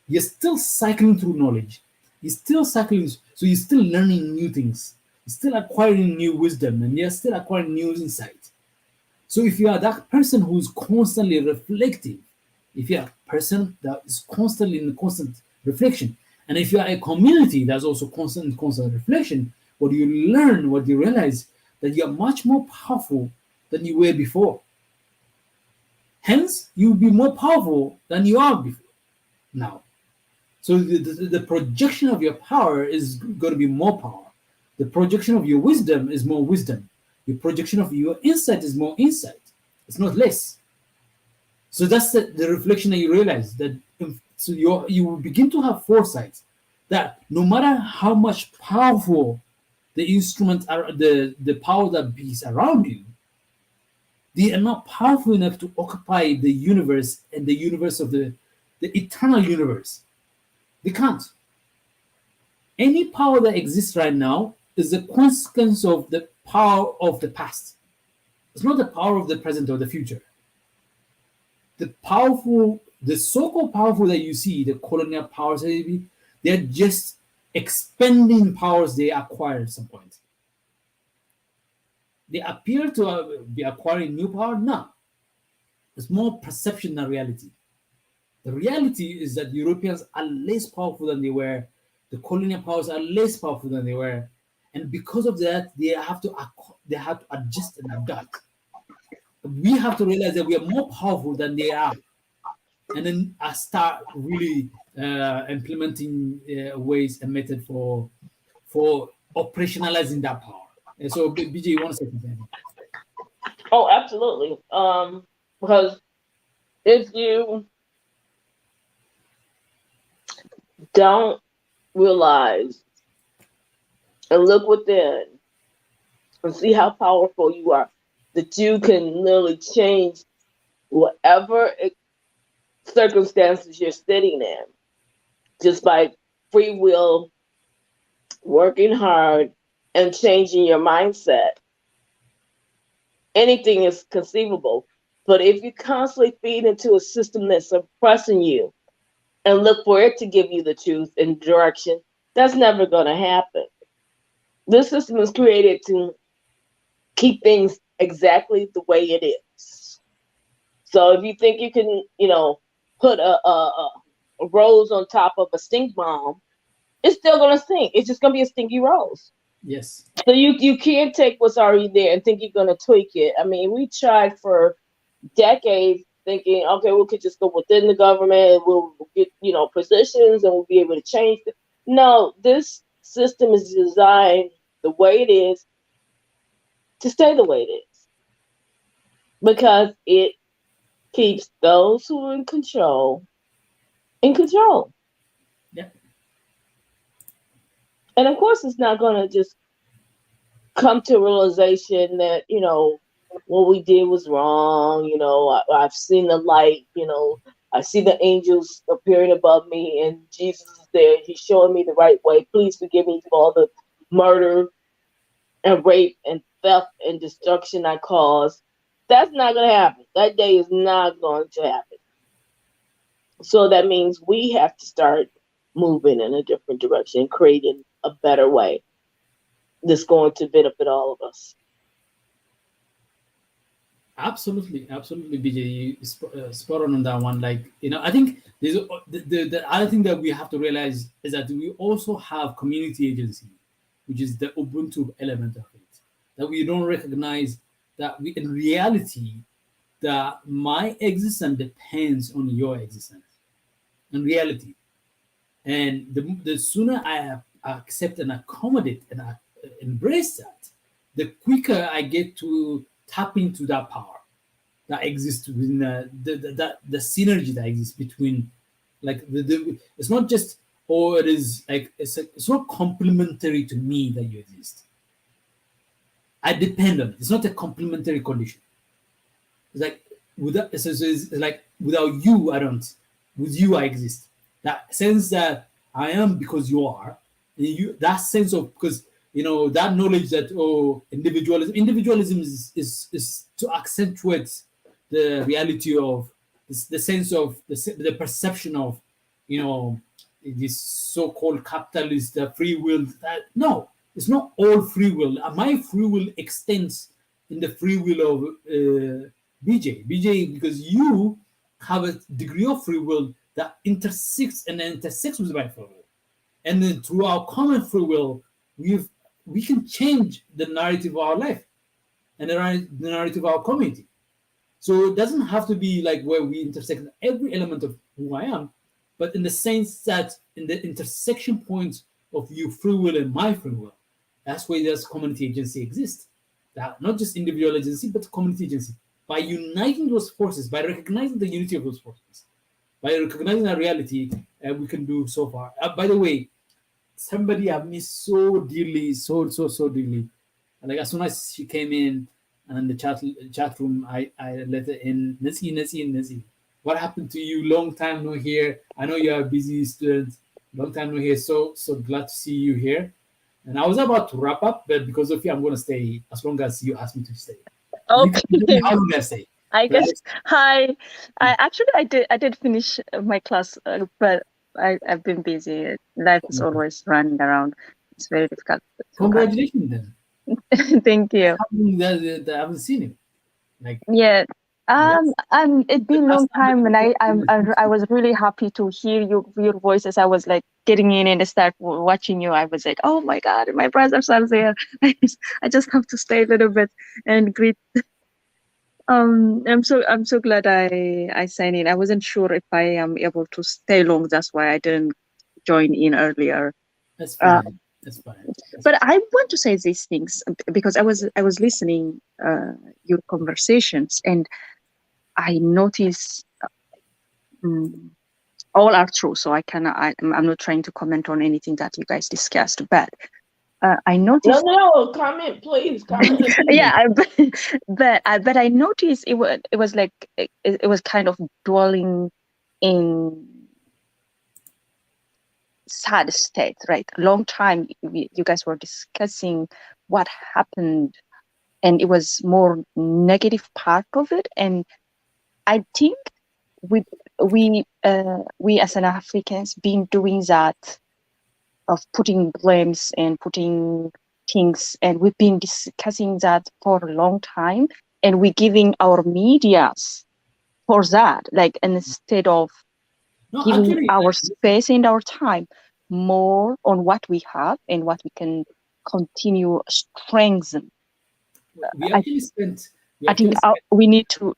You're still cycling through knowledge. You're still cycling, so you're still learning new things. You're still acquiring new wisdom, and you're still acquiring new insight. So if you are that person who is constantly reflective, if you are a person that is constantly in constant reflection, and if you are a community that's also constant reflection, what you learn, what you realize, that you are much more powerful than you were before. Hence, you'll be more powerful than you are before now. So the projection of your power is going to be more power. The projection of your wisdom is more wisdom. The projection of your insight is more insight. It's not less. So that's the reflection that you realize, that so you will begin to have foresight that no matter how much powerful the instruments are, the power that is around you, they are not powerful enough to occupy the universe and the universe of the eternal universe. They can't. any power that exists right now is a consequence of the power of the past. It's not the power of the present or the future. The so-called powerful that you see, the colonial powers, they're just expanding powers they acquired at some point. They appear to be acquiring new power. No, it's more perception than reality. The reality is that Europeans are less powerful than they were. The colonial powers are less powerful than they were, and because of that, they have to adjust and adapt. We have to realize that we are more powerful than they are, and then start really implementing ways and methods for operationalizing that power. And so, BJ, you want to say something? Oh, absolutely. Because if you don't realize and look within and see how powerful you are, that you can literally change whatever circumstances you're sitting in just by free will, working hard, and changing your mindset. Anything is conceivable. But if you constantly feed into a system that's oppressing you and look for it to give you the truth and direction, that's never going to happen. This system is created to keep things exactly the way it is. So if you think you can, put a rose on top of a stink bomb, it's still going to stink. It's just going to be a stinky rose. Yes. So you can't take what's already there and think you're going to tweak it. I mean, we tried for decades thinking, okay, we could just go within the government and we'll get, positions and we'll be able to change it. No, this system is designed the way it is to stay the way it is. Because it keeps those who are in control. Yeah. And of course, it's not going to just come to a realization that, what we did was wrong. I've seen the light, I see the angels appearing above me and Jesus is there. He's showing me the right way. Please forgive me for all the murder and rape and theft and destruction I caused. That's not going to happen. That day is not going to happen. So that means we have to start moving in a different direction, creating a better way that's going to benefit all of us. Absolutely, BJ, you spot on that one. Like, I think there's the other thing that we have to realize is that we also have community agency, which is the Ubuntu element of it. That we don't recognize that in reality, that my existence depends on your existence. In reality, and the sooner I accept and accommodate and embrace that, the quicker I get to tap into that power that exists within the synergy that exists between, like, it's not just, it is like it's not complementary to me that you exist. I depend on it. It's not a complementary condition. It's like it's like without you I don't. With you I exist. That sense that I am because you are, and you, that sense of, because that knowledge that individualism is to accentuate the reality of the sense of the perception of this so-called capitalist free will. No, it's not all free will. My free will extends in the free will of BJ, because you have a degree of free will that intersects with my free will, and then through our common free will, we can change the narrative of our life and the narrative of our community. So it doesn't have to be like where we intersect every element of who I am, but in the sense that in the intersection points of your free will and my free will, that's where this community agency exists. That not just individual agency, but community agency. By uniting those forces, by recognizing the unity of those forces, by recognizing our reality, we can do so far. By the way, somebody I've missed so dearly, so dearly. Like, as soon as she came in and in the chat room, I let her in. Nasi. What happened to you? Long time no here. I know you're a busy student. Long time no here. So glad to see you here. And I was about to wrap up, but because of you, I'm going to stay as long as you ask me to stay. You can tell me how long I stay. I guess. Hi. I did finish my class, but I've been busy. Life is always running around. It's very difficult. Congratulations, then. Thank you. I haven't seen him. Like, yeah. It's been a long time, and I was really happy to hear your voices. I was like getting in and start watching you. I was like, oh my God, my brothers are there. I just have to stay a little bit and greet. I'm so glad I signed in. I wasn't sure if I am able to stay long. That's why I didn't join in earlier. That's fine. That's fine. But I want to say these things because I was listening your conversations, and I notice all are true. So I'm not trying to comment on anything that you guys discussed, but I noticed. No, comment, please. Comment. Yeah, but I noticed it was like it was kind of dwelling in sad state, right? A long time you guys were discussing what happened, and it was more negative part of it. And I think we as an Africans been doing that of putting blames and putting things, and we've been discussing that for a long time, and we're giving our medias for that, like instead of giving our space and our time more on what we have and what we can continue strengthen. I think we need to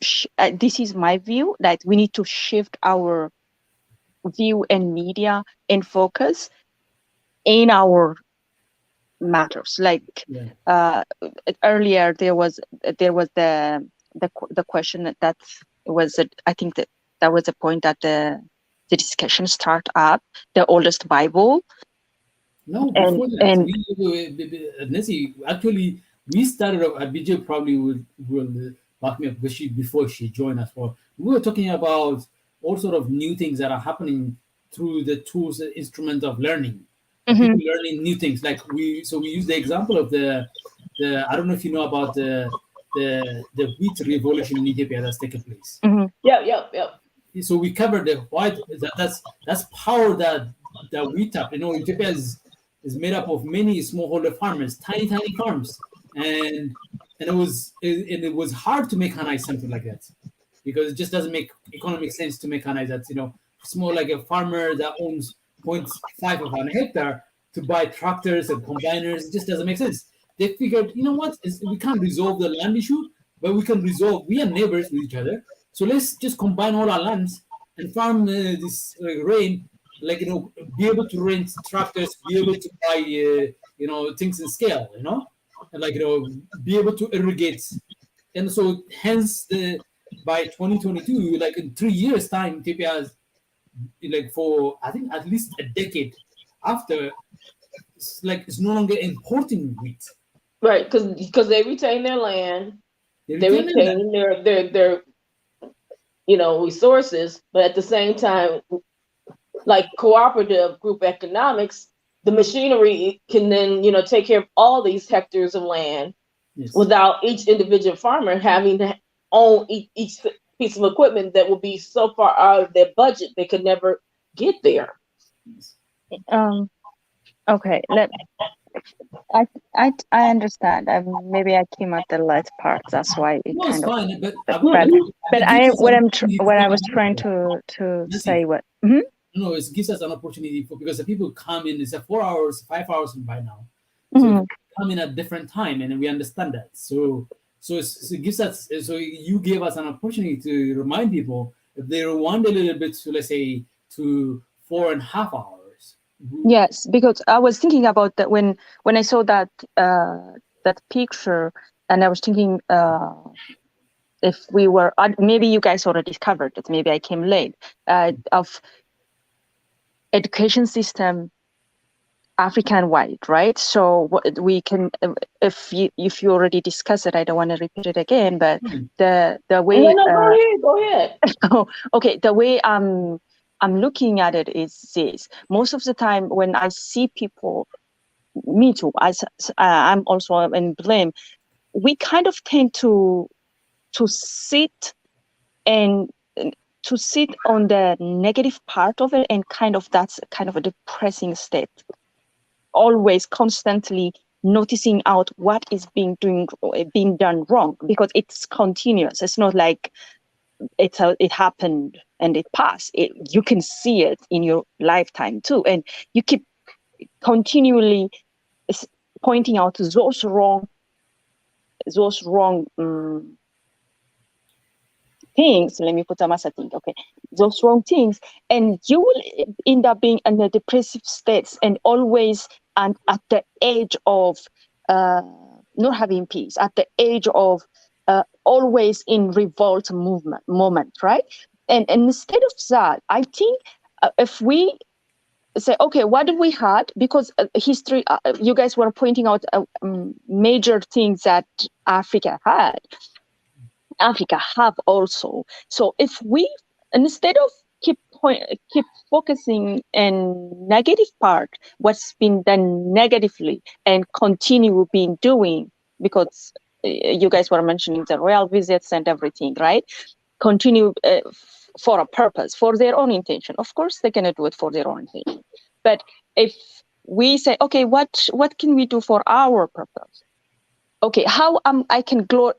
this is my view, that we need to shift our view and media and focus in our matters. Like earlier there was the question that was I think that was a point that the discussion start up, the oldest Bible. No, before that, Nancy, actually we started off, BJ probably will back me up before she joined us. We were talking about all sort of new things that are happening through the tools and instrument of learning. People learning new things. Like we use the example of the I don't know if you know about the wheat revolution in Ethiopia that's taken place. Yep. So we covered the white. That's power that we tap. Ethiopia is made up of many smallholder farmers, tiny farms, and it was hard to mechanize something like that because it just doesn't make economic sense to mechanize that. Small like a farmer that owns 0.5 of an hectare to buy tractors and combiners. It just doesn't make sense. They figured, we can't resolve the land issue, but we are neighbors with each other. So let's just combine all our lands and farm this rain, be able to rent tractors, be able to buy, things in scale, and be able to irrigate. And so hence by 2022, like in 3 years time, Ethiopia has, for I think at least a decade after, it's no longer importing wheat. Right, because they retain their land, they retain their resources, but at the same time, like cooperative group economics, the machinery can then take care of all these hectares of land without each individual farmer having to own each piece of equipment that will be so far out of their budget they could never get there. Okay, I understand. Maybe I came at the last part. That's why it kind of. Fine, but what I was trying to say what. No, it gives us an opportunity because the people come in. It's 4 hours, 5 hours by now. So come in at different time, and we understand that. So it gives us. So you gave us an opportunity to remind people if they rewind a little bit to, let's say, to 4.5 hours. Yes, because I was thinking about that when I saw that picture, and I was thinking if we were maybe you guys already covered it. Maybe I came late of education system African wide, right? So we can if you already discussed it, I don't want to repeat it again. But the way go ahead. Oh, okay. The way I'm looking at it is this. Most of the time when I see people, me too, I'm also in blame, we kind of tend to sit and to sit on the negative part of it, and that's kind of a depressing state. Always constantly noticing out what is being done wrong, because it's continuous. It's not like it happened and it passed. You can see it in your lifetime too, and you keep continually pointing out those wrong things. Let me put a thing. Okay, those wrong things, and you will end up being in a depressive state, and always and at the edge of not having peace, at the edge of always in revolt moment, right? And instead of that, I think if we say, okay, what have we had? Because history, you guys were pointing out major things that Africa have also. So if we, instead of keep focusing on negative part, what's been done negatively, and continue being doing, because you guys were mentioning the royal visits and everything, right? Continue for a purpose, for their own intention. Of course, they're gonna do it for their own intention. But if we say, okay, what can we do for our purpose? Okay, how I can glow.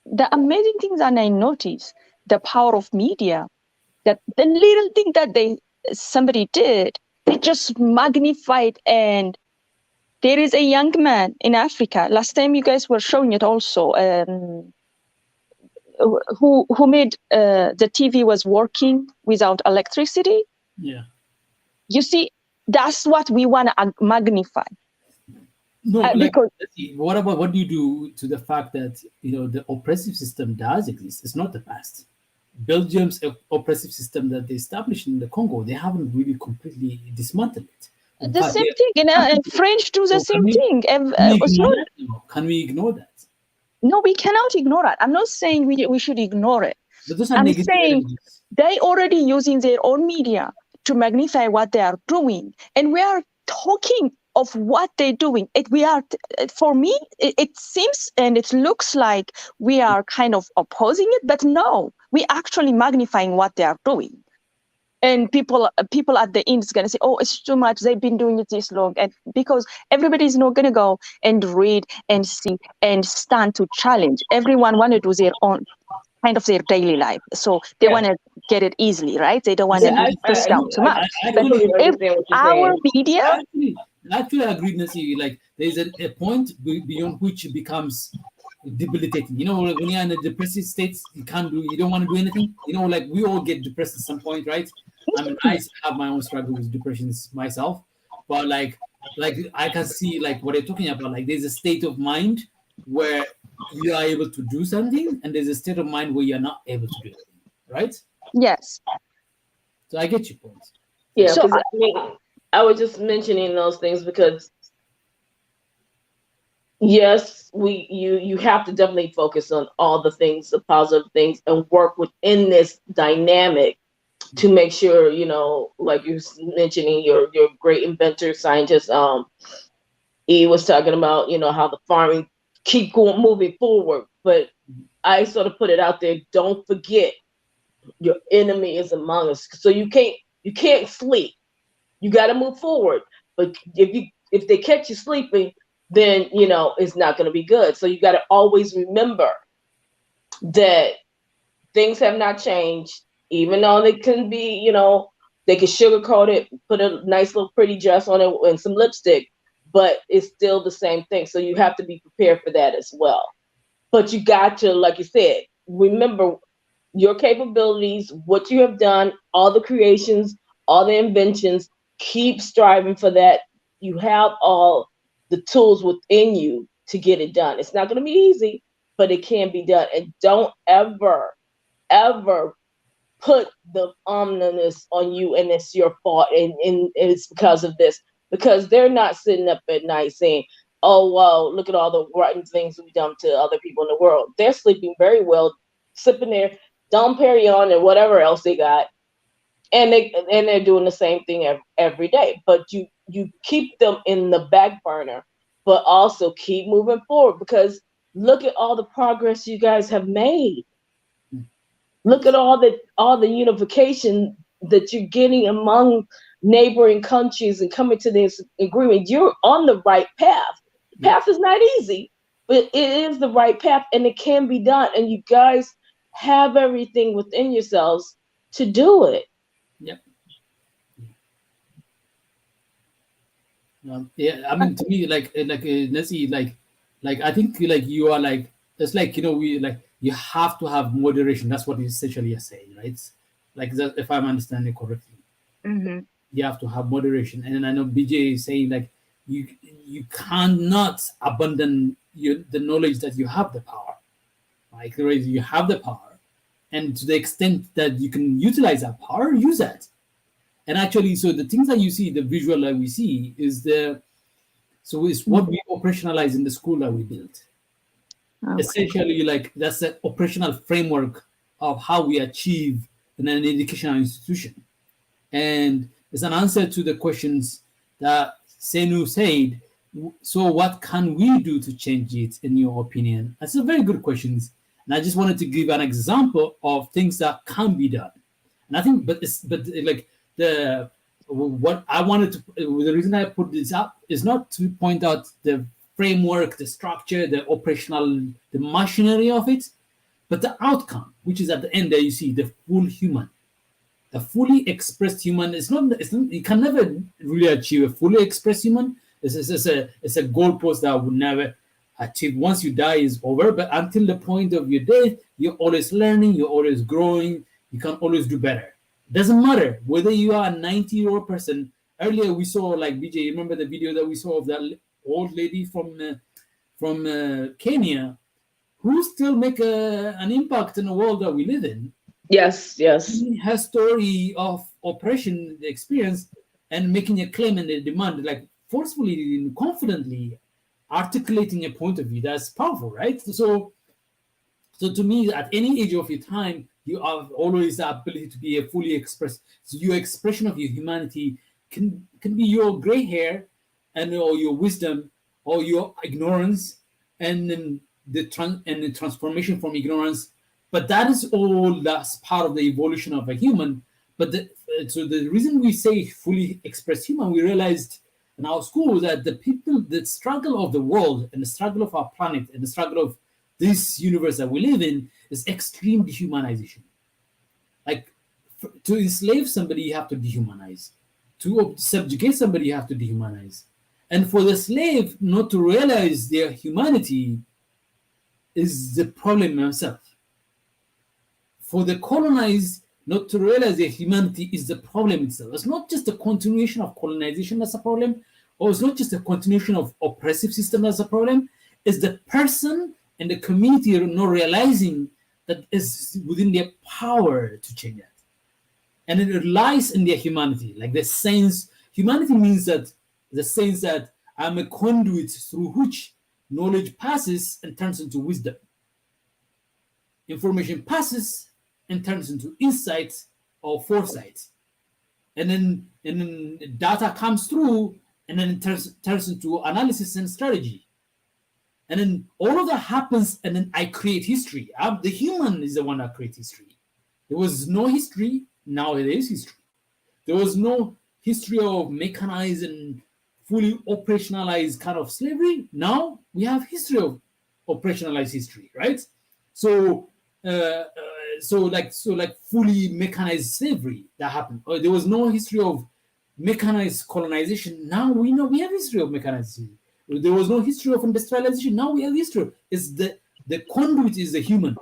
The amazing things that I notice, the power of media, that the little thing that somebody did, they just magnified. And there is a young man in Africa, last time you guys were showing it also, who made the TV was working without electricity. Yeah. You see, that's what we want to magnify. No, because what do you do to the fact that the oppressive system does exist? It's not the past. Belgium's oppressive system that they established in the Congo, they haven't really completely dismantled it. The same thing, and French do the same thing. Can we ignore that? No, we cannot ignore it. I'm not saying we should ignore it. I'm saying they already using their own media to magnify what they are doing, and we are talking of what they're doing. For me, it seems and it looks like we are kind of opposing it, but no, we actually magnifying what they are doing. And people at the end is going to say, oh, it's too much. They've been doing it this long. And because everybody's not going to go and read and see and stand to challenge. Everyone want to do their own kind of their daily life. So they want to get it easily, right? They don't want to be pushed down too much. But if our media... I actually agree, Nancy. Like, there's a point beyond which it becomes debilitating. When you're in a depressive state, you don't want to do anything. Like, we all get depressed at some point, right? I mean, I have my own struggle with depression myself, but like I can see like what you're talking about. Like, there's a state of mind where you are able to do something, and there's a state of mind where you're not able to do it, right? Yes. So I get your point. Yeah, because I was just mentioning those things because yes, you have to definitely focus on all the things, the positive things, and work within this dynamic to make sure, like you mentioning your great inventor, scientist, he was talking about, how the farming keep moving forward. But I sort of put it out there, don't forget your enemy is among us. So you can't sleep. You got to move forward. But if they catch you sleeping, then it's not going to be good. So you got to always remember that things have not changed, even though they can be, they can sugarcoat it, put a nice little pretty dress on it and some lipstick, but it's still the same thing. So you have to be prepared for that as well. But you got to, like you said, remember your capabilities, what you have done, all the creations, all the inventions. Keep striving for that. You have all the tools within you to get it done. It's not going to be easy, but it can be done. And don't ever put the oneness on you and it's your fault and it's because of this. Because they're not sitting up at night saying, oh, well, look at all the rotten things we've done to other people in the world. They're sleeping very well, sipping their Dom Perignon and whatever else they got, and they're doing the same thing every day. But you keep them in the back burner, but also keep moving forward, because look at all the progress you guys have made. Look at all the unification that you're getting among neighboring countries and coming to this agreement. You're on the right path. The path is not easy, but it is the right path, and it can be done. And you guys have everything within yourselves to do it. Yep. Yeah, I mean, to me, Nessie, like I think like you are like, it's like, we like, you have to have moderation. That's what you essentially are saying, right? Like that, if I'm understanding correctly. Mm-hmm. You have to have moderation. And then I know BJ is saying like you cannot abandon the knowledge that you have the power. Like you have the power, and to the extent that you can utilize that power, use that. And actually, so the things that you see, the visual that we see is it's what we operationalize in the school that we built. Okay. Essentially, like that's the operational framework of how we achieve in an educational institution. And it's an answer to the questions that Senu said. So what can we do to change it, in your opinion? That's a very good question. And I just wanted to give an example of things that can be done. And I think, what I wanted to, the reason I put this up is not to point out the framework, the structure, the operational, the machinery of it, but the outcome, which is at the end there you see the full human. A fully expressed human is not, you can never really achieve a fully expressed human. It's a goalpost that would never achieve. Once you die, is over. But until the point of your death, you're always learning, you're always growing, you can always do better. Doesn't matter whether you are a 90-year-old person. Earlier we saw, like BJ, you remember the video that we saw of that old lady from Kenya, who still make an impact in the world that we live in. Yes. Her story of oppression experience and making a claim and a demand, like forcefully and confidently articulating a point of view, that's powerful, right? So to me, at any age of your time, you have always the ability to be a fully expressed. So your expression of your humanity can be your gray hair, or your wisdom, or your ignorance, and then the transformation from ignorance. But that is all, that's part of the evolution of a human. But so the reason we say fully expressed human, we realized in our school that the struggle of the world and the struggle of our planet and the struggle of this universe that we live in is extreme dehumanization. Like to enslave somebody, you have to dehumanize. To subjugate somebody, you have to dehumanize. And for the slave not to realize their humanity is the problem itself. For the colonized not to realize their humanity is the problem itself. It's not just a continuation of colonization that's a problem, or it's not just a continuation of oppressive system that's a problem. It's the person and the community not realizing that it's within their power to change that. And it lies in their humanity, like the sense. Humanity means that the sense that I'm a conduit through which knowledge passes and turns into wisdom. Information passes and turns into insight or foresight. And then data comes through, and then it turns into analysis and strategy. And then all of that happens, and then I create history. The human is the one that creates history. There was no history, now there is history. There was no history of mechanized and fully operationalized kind of slavery. Now we have history of operationalized history, right? So fully mechanized slavery that happened. There was no history of mechanized colonization. Now we know we have history of mechanized slavery. There was no history of industrialization. Now we have history. It's the conduit is the human.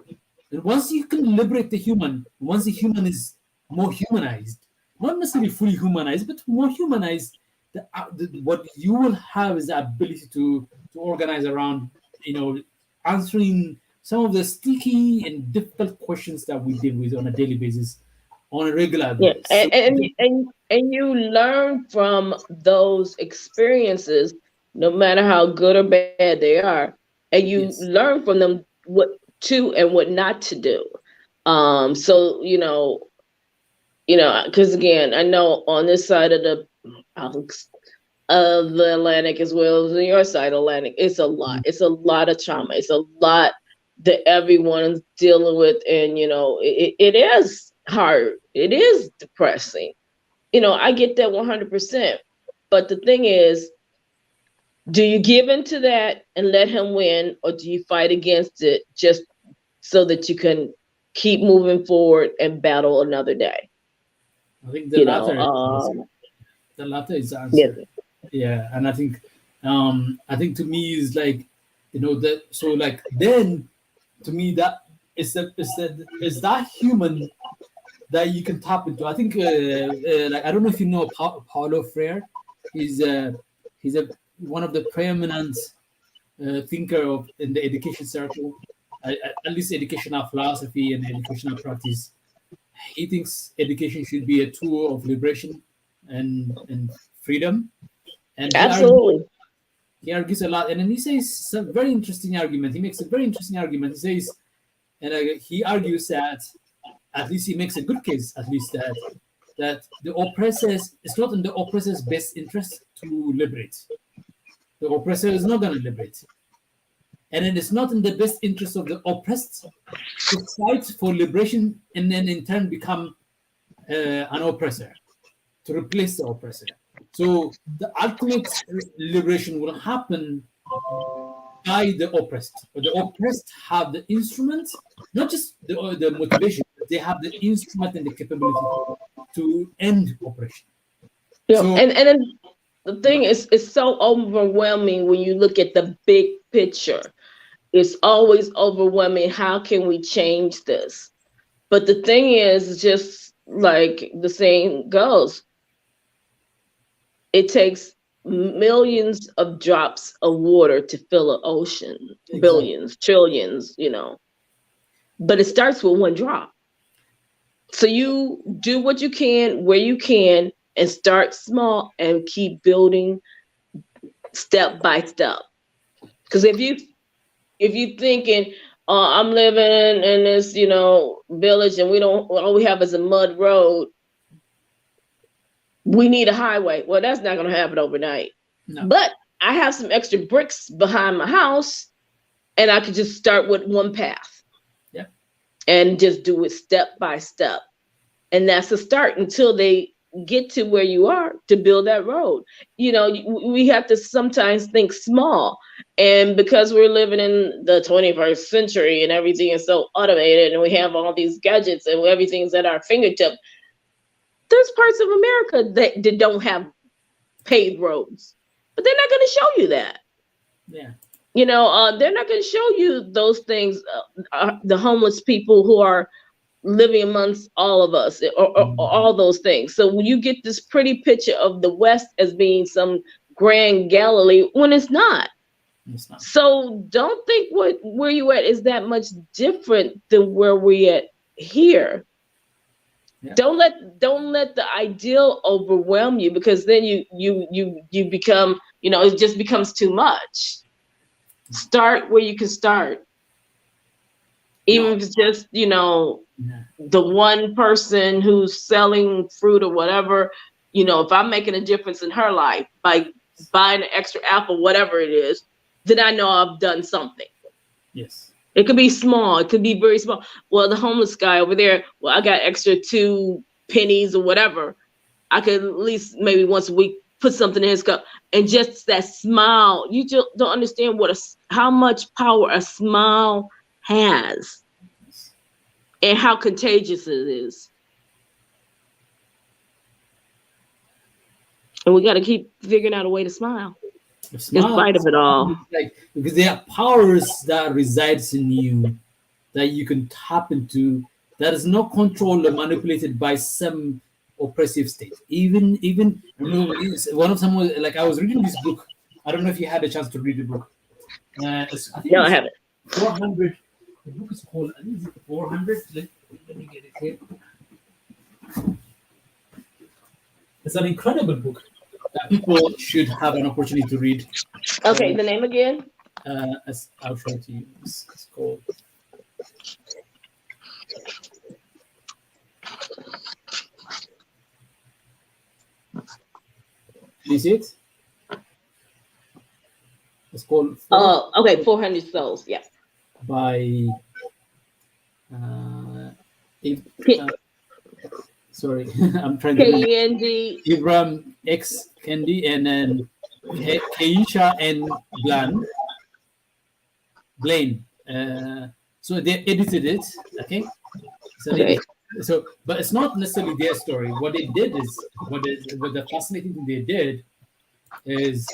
And once you can liberate the human, once the human is more humanized, not necessarily fully humanized, but more humanized, what you will have is the ability to organize around, answering some of the sticky and difficult questions that we deal with on a daily basis, on a regular basis. And you learn from those experiences, no matter how good or bad they are, and you learn from them what to and what not to do. So You know, because again, I know on this side of the Atlantic as well as on your side of Atlantic, it's a lot. It's a lot of trauma. It's a lot that everyone's dealing with, and you know, it is hard. It is depressing. You know, I get that 100%. But the thing is, do you give into that and let him win, or do you fight against it just so that you can keep moving forward and battle another day? I think the latter is the answer. Yeah, and I think to me is like, you know, that, so like then to me that is that human that you can tap into. I think like, I don't know if you know Paulo Freire. He's one of the preeminent thinker in the education circle, at least educational philosophy and educational practice. He thinks education should be a tool of liberation and freedom. And absolutely, he argues a lot. And then he says some very interesting argument. He makes a very interesting argument. He says, and he argues that, at least he makes a good case, at least that the oppressors, it's not in the oppressor's best interest to liberate. The oppressor is not going to liberate. And then it's not in the best interest of the oppressed to fight for liberation and then in turn become an oppressor, to replace the oppressor. So the ultimate liberation will happen by the oppressed. But the oppressed have the instrument, not just the motivation, but they have the instrument and the capability to end oppression. Yeah, so, and then the thing is, it's so overwhelming when you look at the big picture. It's always overwhelming. How can we change this? But the thing is, just like the saying goes, it takes millions of drops of water to fill an ocean, exactly. Billions, trillions, you know. But it starts with one drop. So you do what you can, where you can, and start small and keep building step by step. Because if you thinking, I'm living in this, you know, village and all we have is a mud road, we need a highway. Well, that's not going to happen overnight. No. But I have some extra bricks behind my house and I could just start with one path. Yeah. And just do it step by step. And that's the start until they get to where you are to build that road. You know, we have to sometimes think small. And because we're living in the 21st century and everything is so automated and we have all these gadgets and everything's at our fingertip, there's parts of America that don't have paved roads, but they're not going to show you that. Yeah. You know, they're not going to show you those things, the homeless people who are living amongst all of us, or all those things. So when you get this pretty picture of the West as being some grand Galilee, when it's not. It's not. So don't think where you at is that much different than where we at here. Yeah. Don't let the ideal overwhelm you, because then you become, you know, it just becomes too much. Start where you can start. Even if it's just, you know, the one person who's selling fruit or whatever, you know, if I'm making a difference in her life by buying an extra apple, whatever it is, then I know I've done something. Yes. It could be small. It could be very small. Well, the homeless guy over there, well, I got extra 2 pennies or whatever. I could at least maybe once a week put something in his cup. And just that smile, you just don't understand how much power a smile has and how contagious it is. And we got to keep figuring out a way to smile. In spite of it all. Like, because there are powers that resides in you that you can tap into, that is not controlled or manipulated by some oppressive state. Even you know, one of someone, like I was reading this book. I don't know if you had a chance to read the book. I think no, I haven't. 400. The book is called, I think it's 400. Let me get it here. It's an incredible book that people should have an opportunity to read. Okay, the name again? I'll show it to you. It's called. You see it? It's called Oh, okay, 400 Souls. Yeah. by sorry, I'm trying to remember. K-E-N-D. Ibram X Kendi and then Keisha and Blaine. So they edited it. Okay. So Okay. but it's not necessarily their story. What they did is what the fascinating thing they did is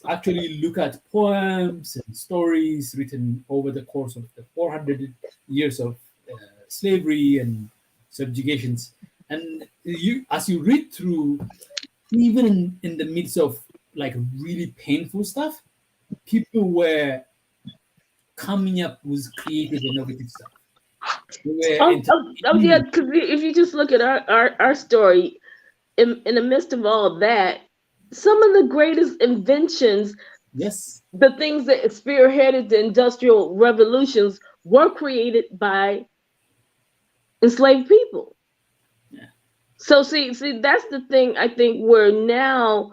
actually look at poems and stories written over the course of the 400 years of slavery and subjugations. And as you read through, even in the midst of like really painful stuff, people were coming up with creative, innovative stuff. Yeah, because if you just look at our story, in the midst of all that, some of the greatest inventions, yes, the things that spearheaded the industrial revolutions were created by enslaved people. Yeah. So see, that's the thing. I think we're now,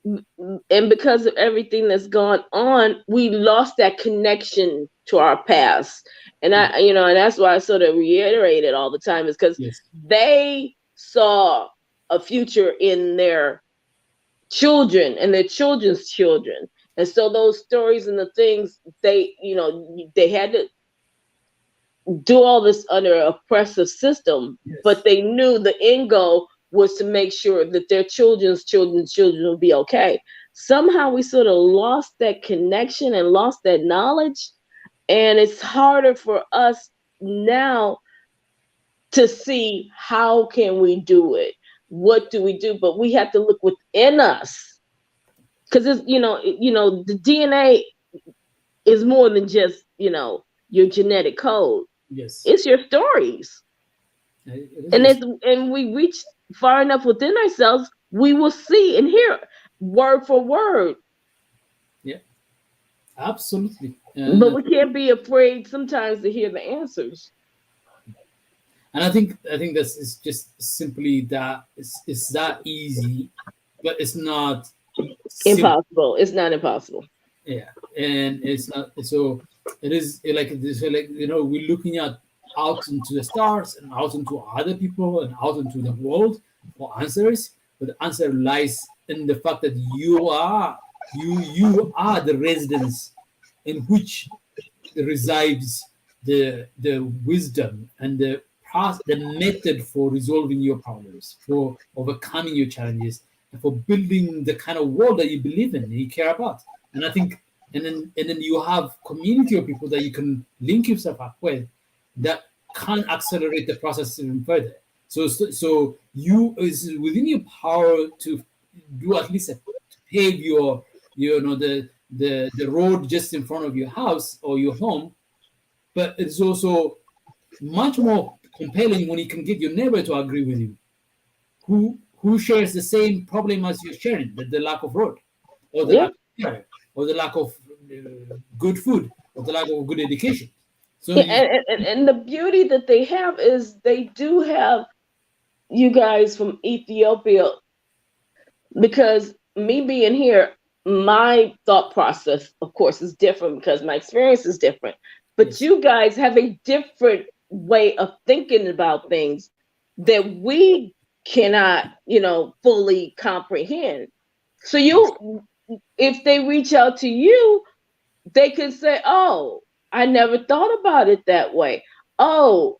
and because of everything that's gone on, we lost that connection to our past. And and that's why I sort of reiterate it all the time, is because they saw a future in their children and their children's children. And so those stories and the things they had to do all this under an oppressive system, but they knew the end goal was to make sure that their children would be okay. Somehow we sort of lost that connection and lost that knowledge. And it's harder for us now to see how can we do it? What do we do? But we have to look within us, because it's the DNA is more than just your genetic code. Yes, it's your stories. And we reach far enough within ourselves, we will see and hear word for word. Yeah, absolutely. But we can't be afraid sometimes to hear the answers. And I think this is just simply that it's that easy, but it's not impossible. It's not impossible. Yeah, and it's not. So it is like we're looking at out into the stars and out into other people and out into the world for answers, but the answer lies in the fact that you are the residence in which resides the wisdom and the method for resolving your problems, for overcoming your challenges, and for building the kind of world that you believe in and you care about. And I think, and then you have community of people that you can link yourself up with that can accelerate the process even further. So you is within your power to do at least to pave the road just in front of your house or your home, but it's also much more compelling when you can get your neighbor to agree with you, who shares the same problem as you're sharing, the lack of road, or the lack of care, or the lack of good food, or the lack of good education. So and the beauty that they have is they do have you guys from Ethiopia, because me being here, my thought process, of course, is different because my experience is different. But you guys have a different way of thinking about things that we cannot, fully comprehend. So if they reach out to you, they can say, "Oh, I never thought about it that way. Oh,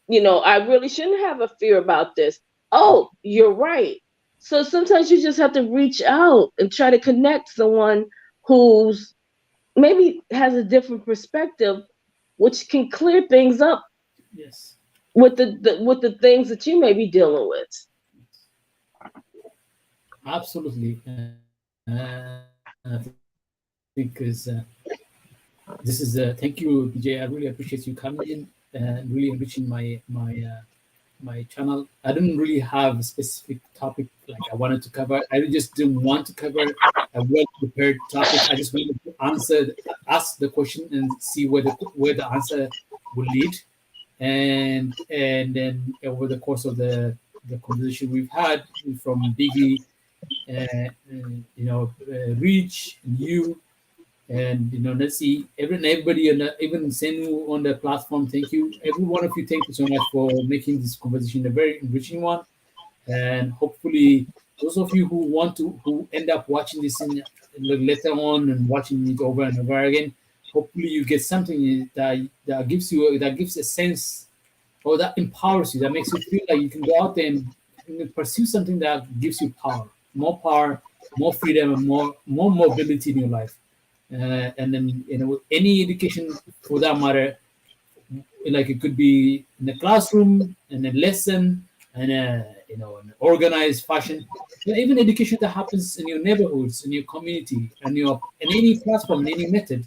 I really shouldn't have a fear about this. Oh, you're right." So sometimes you just have to reach out and try to connect someone who's maybe has a different perspective, which can clear things up. Yes. With the things that you may be dealing with. Absolutely. I think this is thank you, PJ. I really appreciate you coming in and really enriching my channel. I didn't really have a specific topic like I wanted to cover. I just didn't want to cover a well-prepared topic. I just wanted to ask the question and see where the answer will lead. And then over the course of the conversation we've had from Biggie Reach and you, and let's see everybody, and even Senu on the platform. Thank you, every one of you. Thank you so much for making this conversation a very enriching one. And hopefully those of you who end up watching this later on and watching it over and over again, hopefully you get something that gives a sense, or that empowers you, that makes you feel like you can go out there and pursue something that gives you power, more freedom, and more mobility in your life. And then any education for that matter, like it could be in the classroom and a lesson and an organized fashion. Even education that happens in your neighborhoods, in your community, and in any platform, in any method,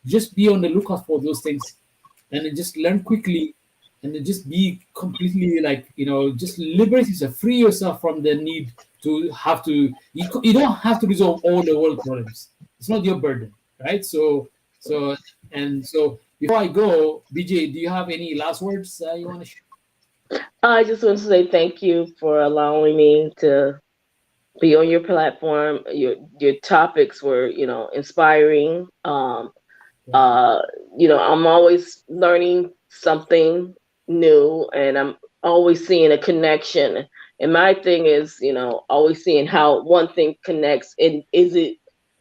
just be on the lookout for those things, and then just learn quickly, and then just be completely just liberate yourself, free yourself from the need to have to. You don't have to resolve all the world problems. It's not your burden, right? So before I go, BJ, do you have any last words you want to share? I just want to say thank you for allowing me to be on your platform. Your topics were, inspiring. I'm always learning something new, and I'm always seeing a connection. And my thing is, always seeing how one thing connects, and is it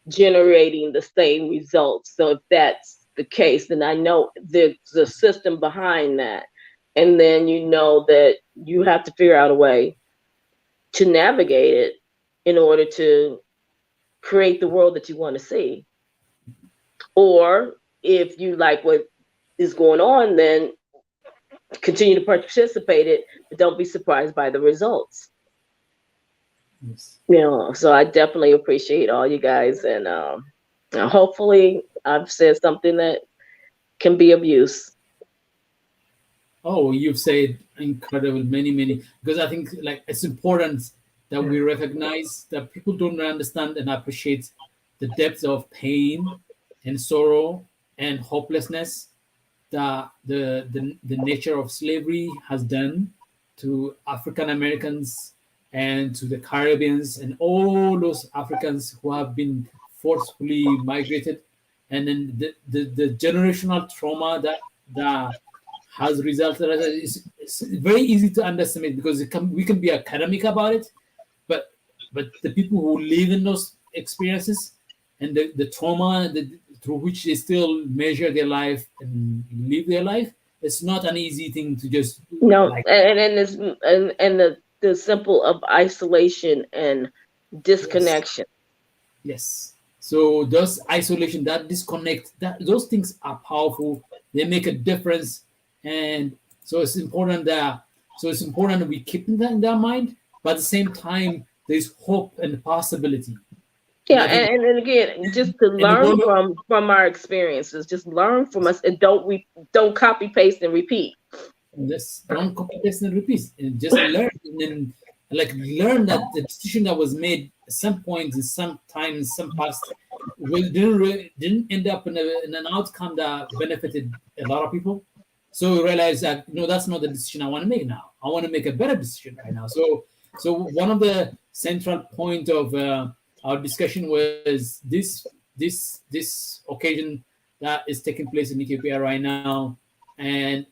generating the same results? So if that's the case, then I know there's a system behind that. And then that you have to figure out a way to navigate it in order to create the world that you want to see. Or if you like what is going on, then continue to participate it, but don't be surprised by the results. Yes. So I definitely appreciate all you guys, and hopefully I've said something that can be of use. Oh, you've said incredible, many, because I think it's important that we recognize that people don't understand and appreciate the depth of pain and sorrow and hopelessness that the nature of slavery has done to African Americans and to the Caribbeans and all those Africans who have been forcefully migrated, and then the generational trauma that has resulted. It's very easy to underestimate because we can be academic about it, but the people who live in those experiences and the trauma through which they still measure their life and live their life, it's not an easy thing to just and the simple of isolation and disconnection. Yes. So those isolation, that disconnect, those things are powerful. They make a difference, and so it's important that we keep that in our mind. But at the same time, there's hope and possibility. Yeah, and again, just to learn from our experiences, just learn from us, and don't copy paste and repeat. Yes, don't copy paste and repeat, and just learn, and then learn that the decision that was made at some point in some time in some past didn't end up in an outcome that benefited a lot of people. So realize that that's not the decision I want to make now. I want to make a better decision right now. So one of the central point of our discussion was this occasion that is taking place in Ethiopia right now, and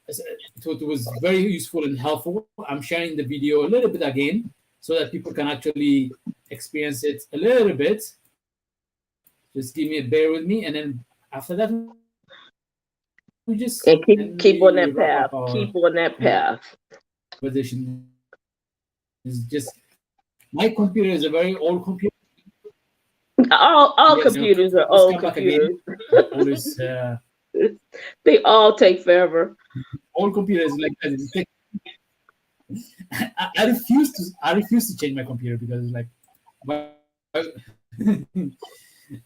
so it was very useful and helpful. I'm sharing the video a little bit again so that people can actually experience it a little bit. Just bear with me, and then after that, we just keep on that path. Keep on that path. Conversation is just my computer is a very old computer. All computers are old computers. Always, they all take forever. All computers I refuse to change my computer because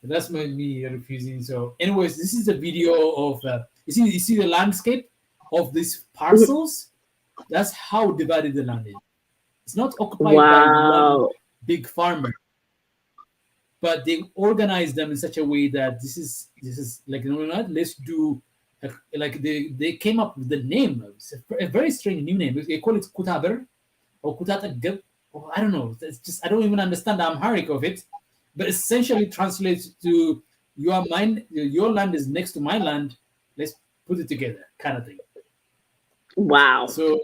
that's me refusing. So, anyways, this is a video of you see the landscape of these parcels. That's how divided the land is. It's not occupied by one big farmer, but they organize them in such a way that this is let's do they came up with the name. It's a very strange new name. They call it Kutaber or Kutatagab, or I don't know. It's just I don't even understand the Amharic of it, but essentially translates to your land is next to my land. Let's put it together, kind of thing. Wow. So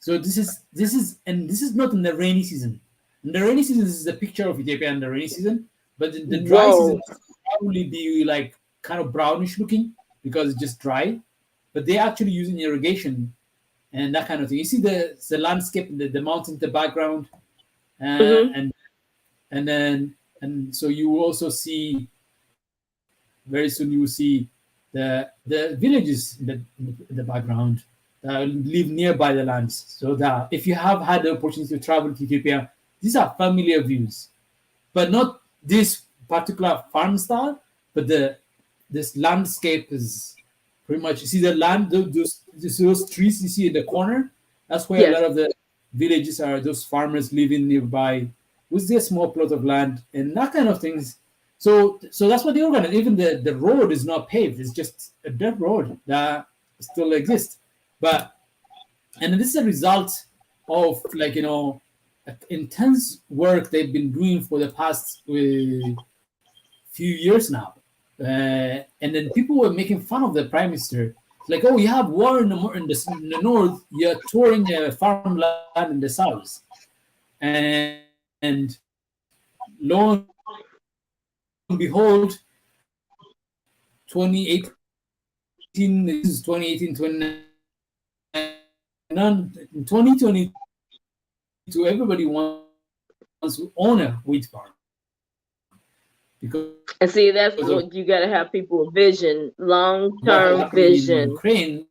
this is not in the rainy season. In the rainy season, this is a picture of Ethiopia in the rainy season, but in the dry season, it will probably be like kind of brownish looking because it's just dry. But they're actually using irrigation and that kind of thing. You see the landscape, the mountain in the background, and so you will also see very soon. You will see the villages in the background that live nearby the lands. So that if you have had the opportunity to travel to Ethiopia, these are familiar views, but not this particular farm style. But this landscape is pretty much, you see the land, those trees you see in the corner, that's where a lot of the villages are, those farmers living nearby with their small plot of land and that kind of things. So that's what they organize. Even the road is not paved, it's just a dirt road that still exists. And this is a result of intense work they've been doing for the past few years now. And then people were making fun of the prime minister, like, "Oh, you have war in the north, you're touring farmland in the south," and lo and behold, 2018, this is 2018, 2022, everybody wants to own a wheat farm. And see, that's what you got to have people with vision, long-term vision. In Ukraine,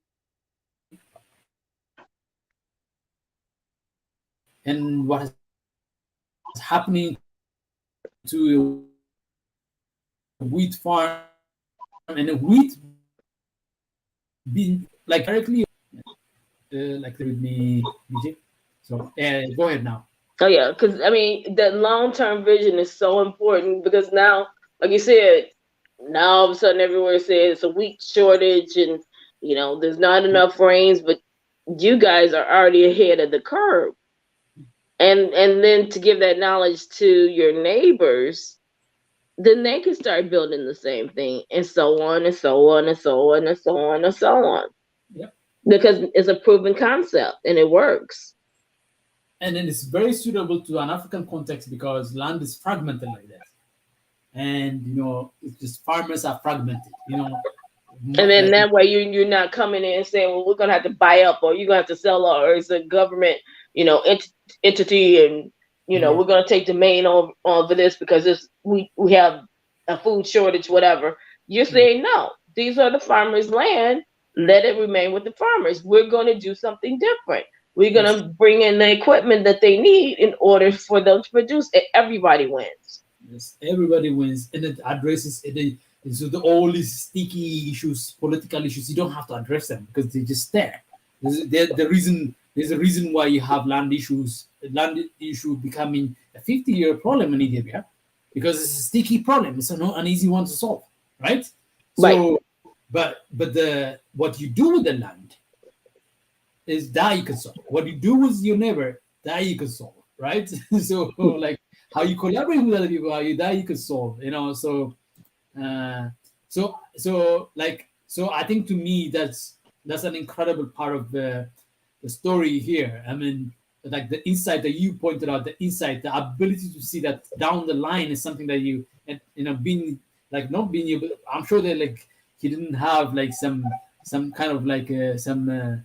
and what is happening to a wheat farm and a wheat being like directly like with me, DJ. So go ahead now. Oh yeah, because I mean that long-term vision is so important, because now, like you said, now all of a sudden everywhere says it's a wheat shortage and there's not enough rains, but you guys are already ahead of the curve. And then to give that knowledge to your neighbors, then they can start building the same thing, and so on and so on and so on and so on and so on. Yep. Because it's a proven concept and it works. And then it's very suitable to an African context because land is fragmented like that. And, it's just farmers are fragmented, And then that way you're not coming in and saying, well, we're going to have to buy up, or you're going to have to sell, or it's a government, entity, and, we're going to take the main over this because we have a food shortage, whatever. You're saying, no, these are the farmers' land. Let it remain with the farmers. We're going to do something different. We're going to bring in the equipment that they need in order for them to produce. Everybody wins. Yes, everybody wins. And it addresses so all these sticky issues, political issues, you don't have to address them because they're just there. There's a reason why you have land issues, land issue becoming a 50-year problem in Ethiopia, because it's a sticky problem. It's not an easy one to solve, right? So, but what you do with the land is that you can solve. What you do with your neighbor, that you can solve, right? So like how you collaborate with other people, that you can solve, So I think to me that's an incredible part of the story here. I mean, like the insight that you pointed out, the ability to see that down the line is something that being like not being able. I'm sure that like he didn't have like some kind of like the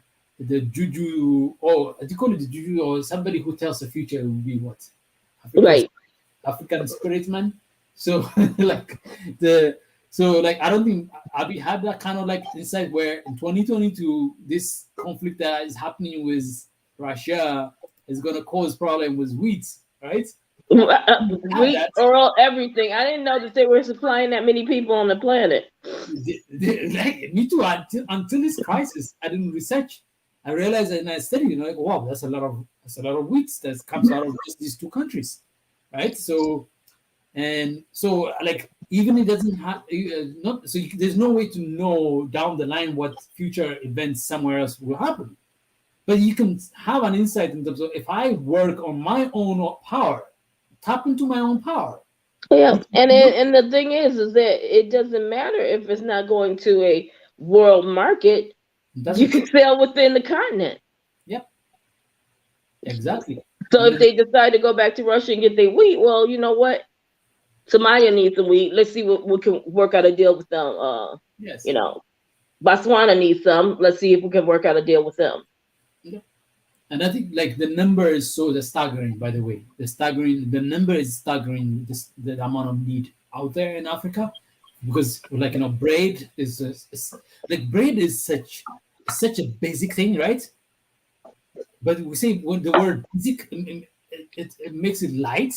juju, or do you call it the juju, or somebody who tells the future will be what? African spirit man. So like I don't think Abiy had that kind of like insight where in 2022 this conflict that is happening with Russia is going to cause problem with wheat, right? Wheat, oil, everything. I didn't know that they were supplying that many people on the planet. Me too. Until this crisis, I didn't research. I realized and I studied, like, wow, that's a lot of wheat that comes out of just these two countries, right? So like even it doesn't have there's no way to know down the line what future events somewhere else will happen. But you can have an insight in terms of if I work on my own power, tap into my own power. Yeah, and the thing is that it doesn't matter if it's not going to a world market. You can sell within the continent. Yep. Exactly. So if they decide to go back to Russia and get their wheat, well, you know what? Somalia needs some wheat. Let's see what we can work out a deal with them. Yes. You know, Botswana needs some. Let's see if we can work out a deal with them. Yeah. And I think like the number is so staggering. By the way, the number is staggering. The amount of need out there in Africa, because like bread is like bread is such a basic thing, right? But we say when the word basic, it makes it light.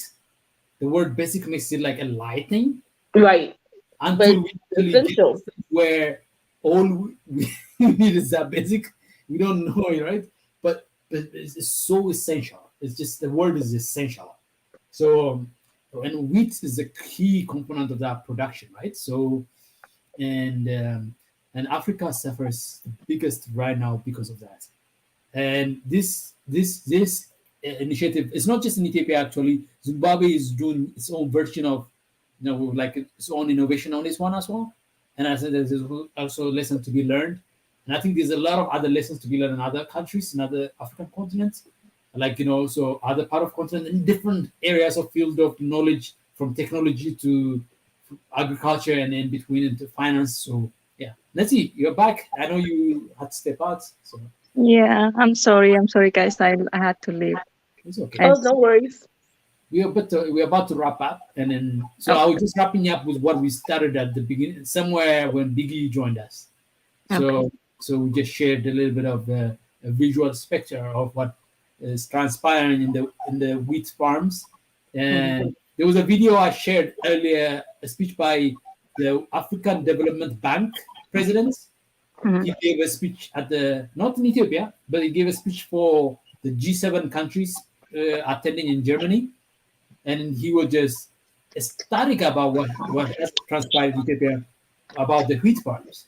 The word basic makes it like a light thing, right? Until we really essential. Get where all we need is that basic, we don't know it, right? But it's so essential. It's just the word is essential. So, and wheat is a key component of that production, right? So, and Africa suffers the biggest right now because of that. And this initiative is not just in Ethiopia. Actually, Zimbabwe is doing its own version of, like its own innovation on this one as well. And I said there's also a lesson to be learned. And I think there's a lot of other lessons to be learned in other countries, in other African continents, like also other part of continent, in different areas of field of knowledge, from technology to agriculture and in between into finance. So yeah, Nancy, you're back. I know you had to step out. So. Yeah, I'm sorry, guys. I had to leave. It's okay. Oh, no worries. We're about to wrap up, and then I was just wrapping up with what we started at the beginning, somewhere when Biggie joined us. So we just shared a little bit of a visual spectre of what is transpiring in the wheat farms, and there was a video I shared earlier, a speech by the African Development Bank president. He gave a speech at not in Ethiopia, but he gave a speech for the G7 countries attending in Germany, and he was just ecstatic about what has transpired in Ethiopia about the wheat farms.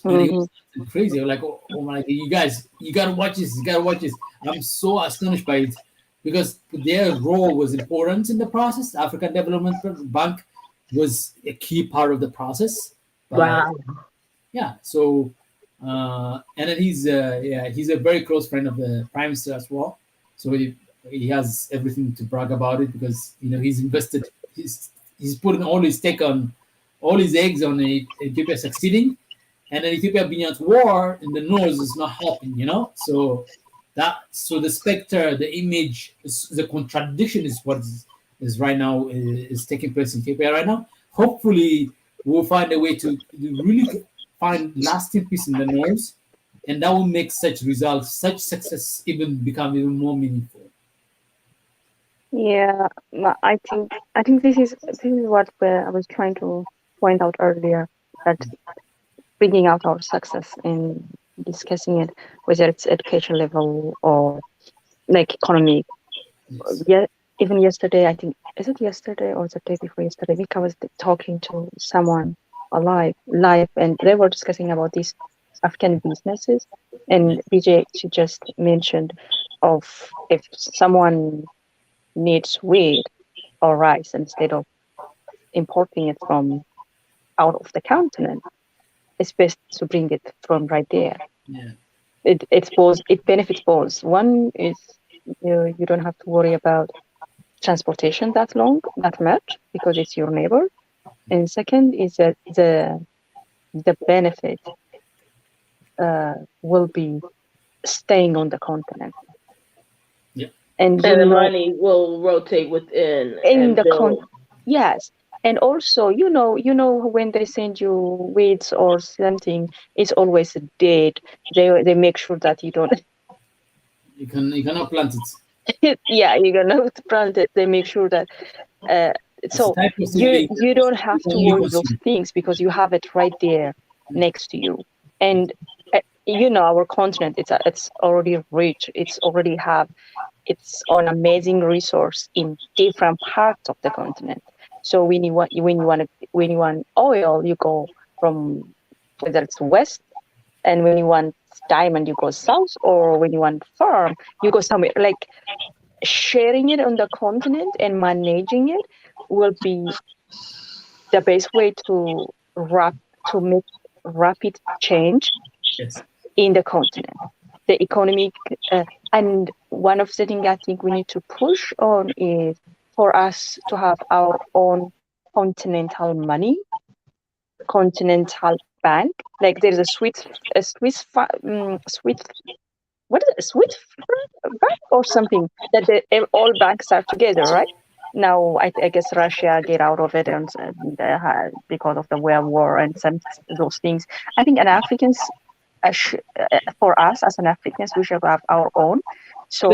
And he was crazy. Like, oh my God, you guys, you gotta watch this. You gotta watch this. I'm so astonished by it because their role was important in the process. The African Development Bank was a key part of the process. Wow. Yeah. So, and then he's a very close friend of the Prime Minister as well. So he has everything to brag about it because he's invested. He's putting all his eggs on Ethiopia succeeding. And then Ethiopia being at war in the north is not helping, So the specter, the image, the contradiction is what is right now is taking place in Ethiopia right now. Hopefully, we'll find a way to really find lasting peace in the north, and that will make such results, such success, become even more meaningful. Yeah, I think this is what I was trying to point out earlier, that bringing out our success in discussing it, whether it's education level or like economy. Yes. Yeah, even yesterday, I think, is it yesterday or the day before yesterday? I think I was talking to someone live, and they were discussing about these African businesses. And BJ, she just mentioned of if someone needs wheat or rice, instead of importing it from out of the continent, it's best to bring it from right there. Yeah. It benefits both. One is you don't have to worry about transportation that much because it's your neighbor. And second is that the benefit will be staying on the continent. Yeah. And the money will rotate within in the continent. Yes. And also, when they send you weeds or something, it's always dead. They make sure that you don't. You cannot plant it. Yeah, you cannot plant it. They make sure that. So you don't have to worry those things because you have it right there next to you. And our continent, it's already rich. It's already have its own amazing resource in different parts of the continent. So when you want oil, you go from whether it's west And when you want diamond, you go south, or when you want farm, you go somewhere. Like sharing it on the continent and managing it will be the best way to make rapid change Yes. in the continent. The economic and one of the things I think we need to push on is for us to have our own continental money, continental bank. Like there is a Swiss what is it, a Swiss bank or something that all banks are together, right? Now I guess Russia get out of it and because of the war and some those things. I think an Africans for us as an Africans, we should have our own. So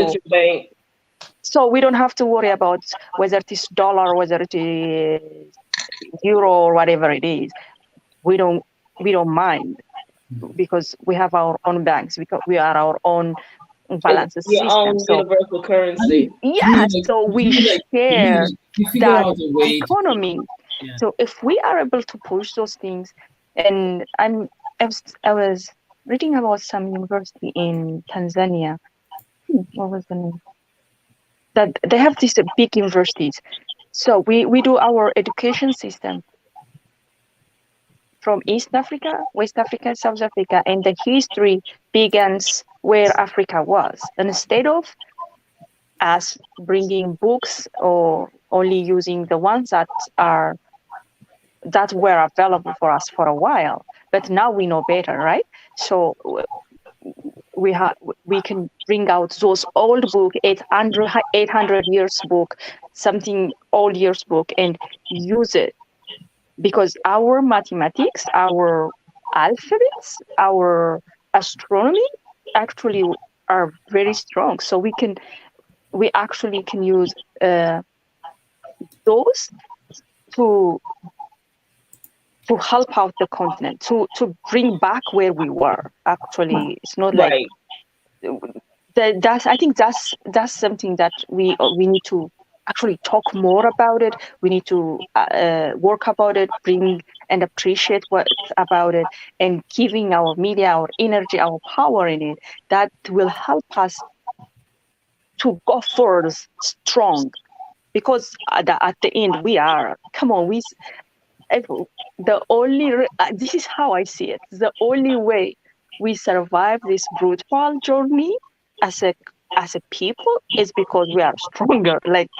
we don't have to worry about whether it is dollar, whether it is euro or whatever it is. We don't mind because we have our own banks, because we are our own balances your own system. universal currency. Yeah, so we share that economy. Yeah. So if we are able to push those things, and I was reading about some university in Tanzania. What was the name? That they have these big universities. So we do our education system from East Africa, West Africa, South Africa, and the history begins where Africa was. And instead of us bringing books or only using the ones that were available for us for a while, but now we know better, right? So we can bring out those old book, 800 years book, something old years book, and use it, because our mathematics, our alphabets, our astronomy actually are very strong. So we actually can use those to help out the continent, to bring back where we were. Actually, it's not like I think that's something that we need to actually talk more about it. We need to work about it, bring and appreciate what about it, and giving our media, our energy, our power in it. That will help us to go forward strong, because at the end we are. Come on, the only this is how I see it. The only way we survive this brutal journey as a people is because we are stronger. Like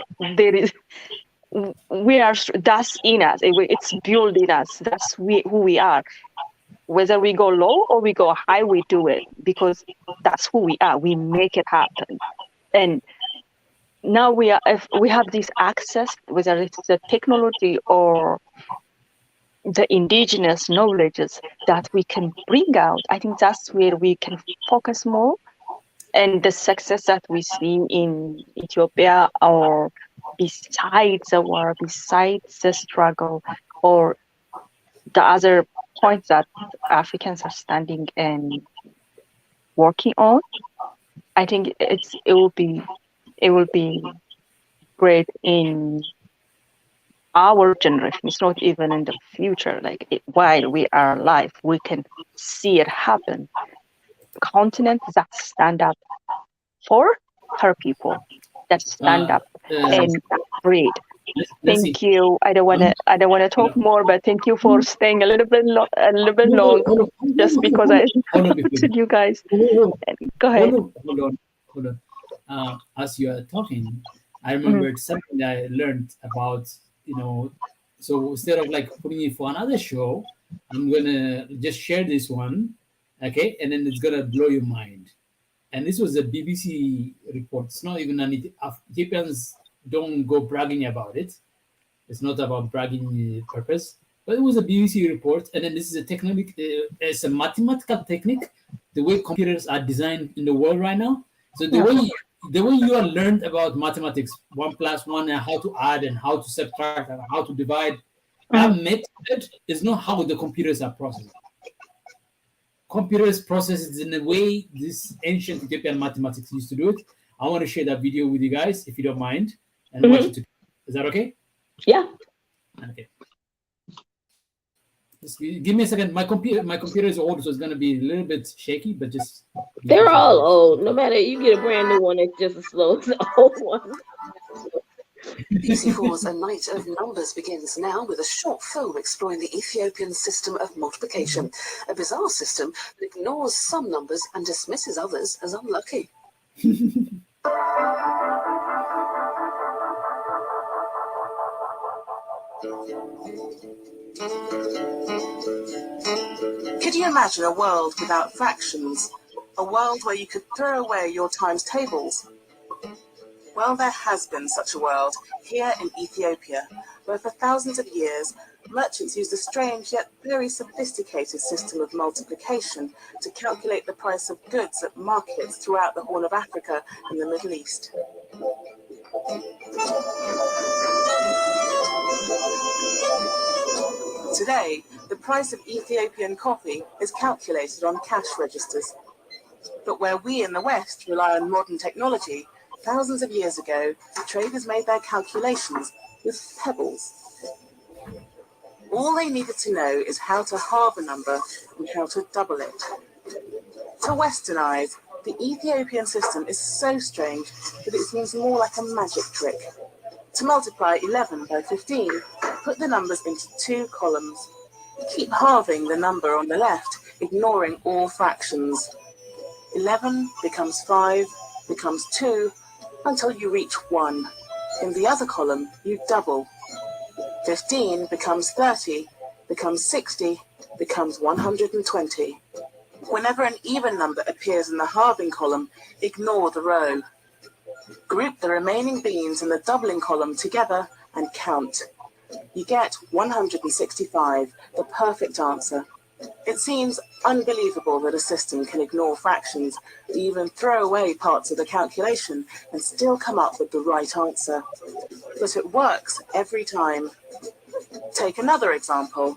that's in us. It's built in us. That's who we are. Whether we go low or we go high, we do it because that's who we are. We make it happen. And now if we have this access, whether it's the technology or the indigenous knowledges that we can bring out, I think that's where we can focus more. And the success that we see in Ethiopia, or besides the war, besides the struggle, or the other points that Africans are standing and working on, I think it will be great in our generation. It's not even in the future. Like while we are alive, we can see it happen. Continents that stand up for her people, that stand up and breed. Thank you. I don't want to talk more, but thank you for staying a little bit long, just because I to you guys. Go ahead. Hold on. As you are talking, I remembered something that I learned about, so instead of like putting it for another show, I'm gonna just share this one, okay, and then it's gonna blow your mind. And this was a BBC report. It's not even Ethiopians don't go bragging about it. It's not about bragging purpose, but it was a BBC report. And then this is a technique. It's a mathematical technique. The way computers are designed in the world right now. So the way you are learned about mathematics, 1+1, and how to add and how to subtract and how to divide, that method is not how the computers are processed. Computers process it in a way this ancient Ethiopian mathematics used to do it. I want to share that video with you guys, if you don't mind, and watch it together. Is that okay? Yeah. Okay. Just give me a second. My computer is old, so it's gonna be a little bit shaky. But just They're all old. No matter, you get a brand new one that's just as slow as the old one. BC4's A Night of Numbers begins now with a short film exploring the Ethiopian system of multiplication, a bizarre system that ignores some numbers and dismisses others as unlucky. Could you imagine a world without fractions? A world where you could throw away your times tables? Well, there has been such a world here in Ethiopia, where for thousands of years, merchants used a strange yet very sophisticated system of multiplication to calculate the price of goods at markets throughout the Horn of Africa and the Middle East. Today, the price of Ethiopian coffee is calculated on cash registers. But where we in the West rely on modern technology, thousands of years ago, traders made their calculations with pebbles. All they needed to know is how to halve a number and how to double it. To Westernize, the Ethiopian system is so strange that it seems more like a magic trick. To multiply 11 by 15, put the numbers into 2 columns. Keep halving the number on the left, ignoring all fractions. 11 becomes 5, becomes 2, until you reach 1. In the other column, you double. 15 becomes 30, becomes 60, becomes 120. Whenever an even number appears in the halving column, ignore the row. Group the remaining beans in the doubling column together and count. You get 165, the perfect answer. It seems unbelievable that a system can ignore fractions, even throw away parts of the calculation, and still come up with the right answer. But it works every time. Take another example.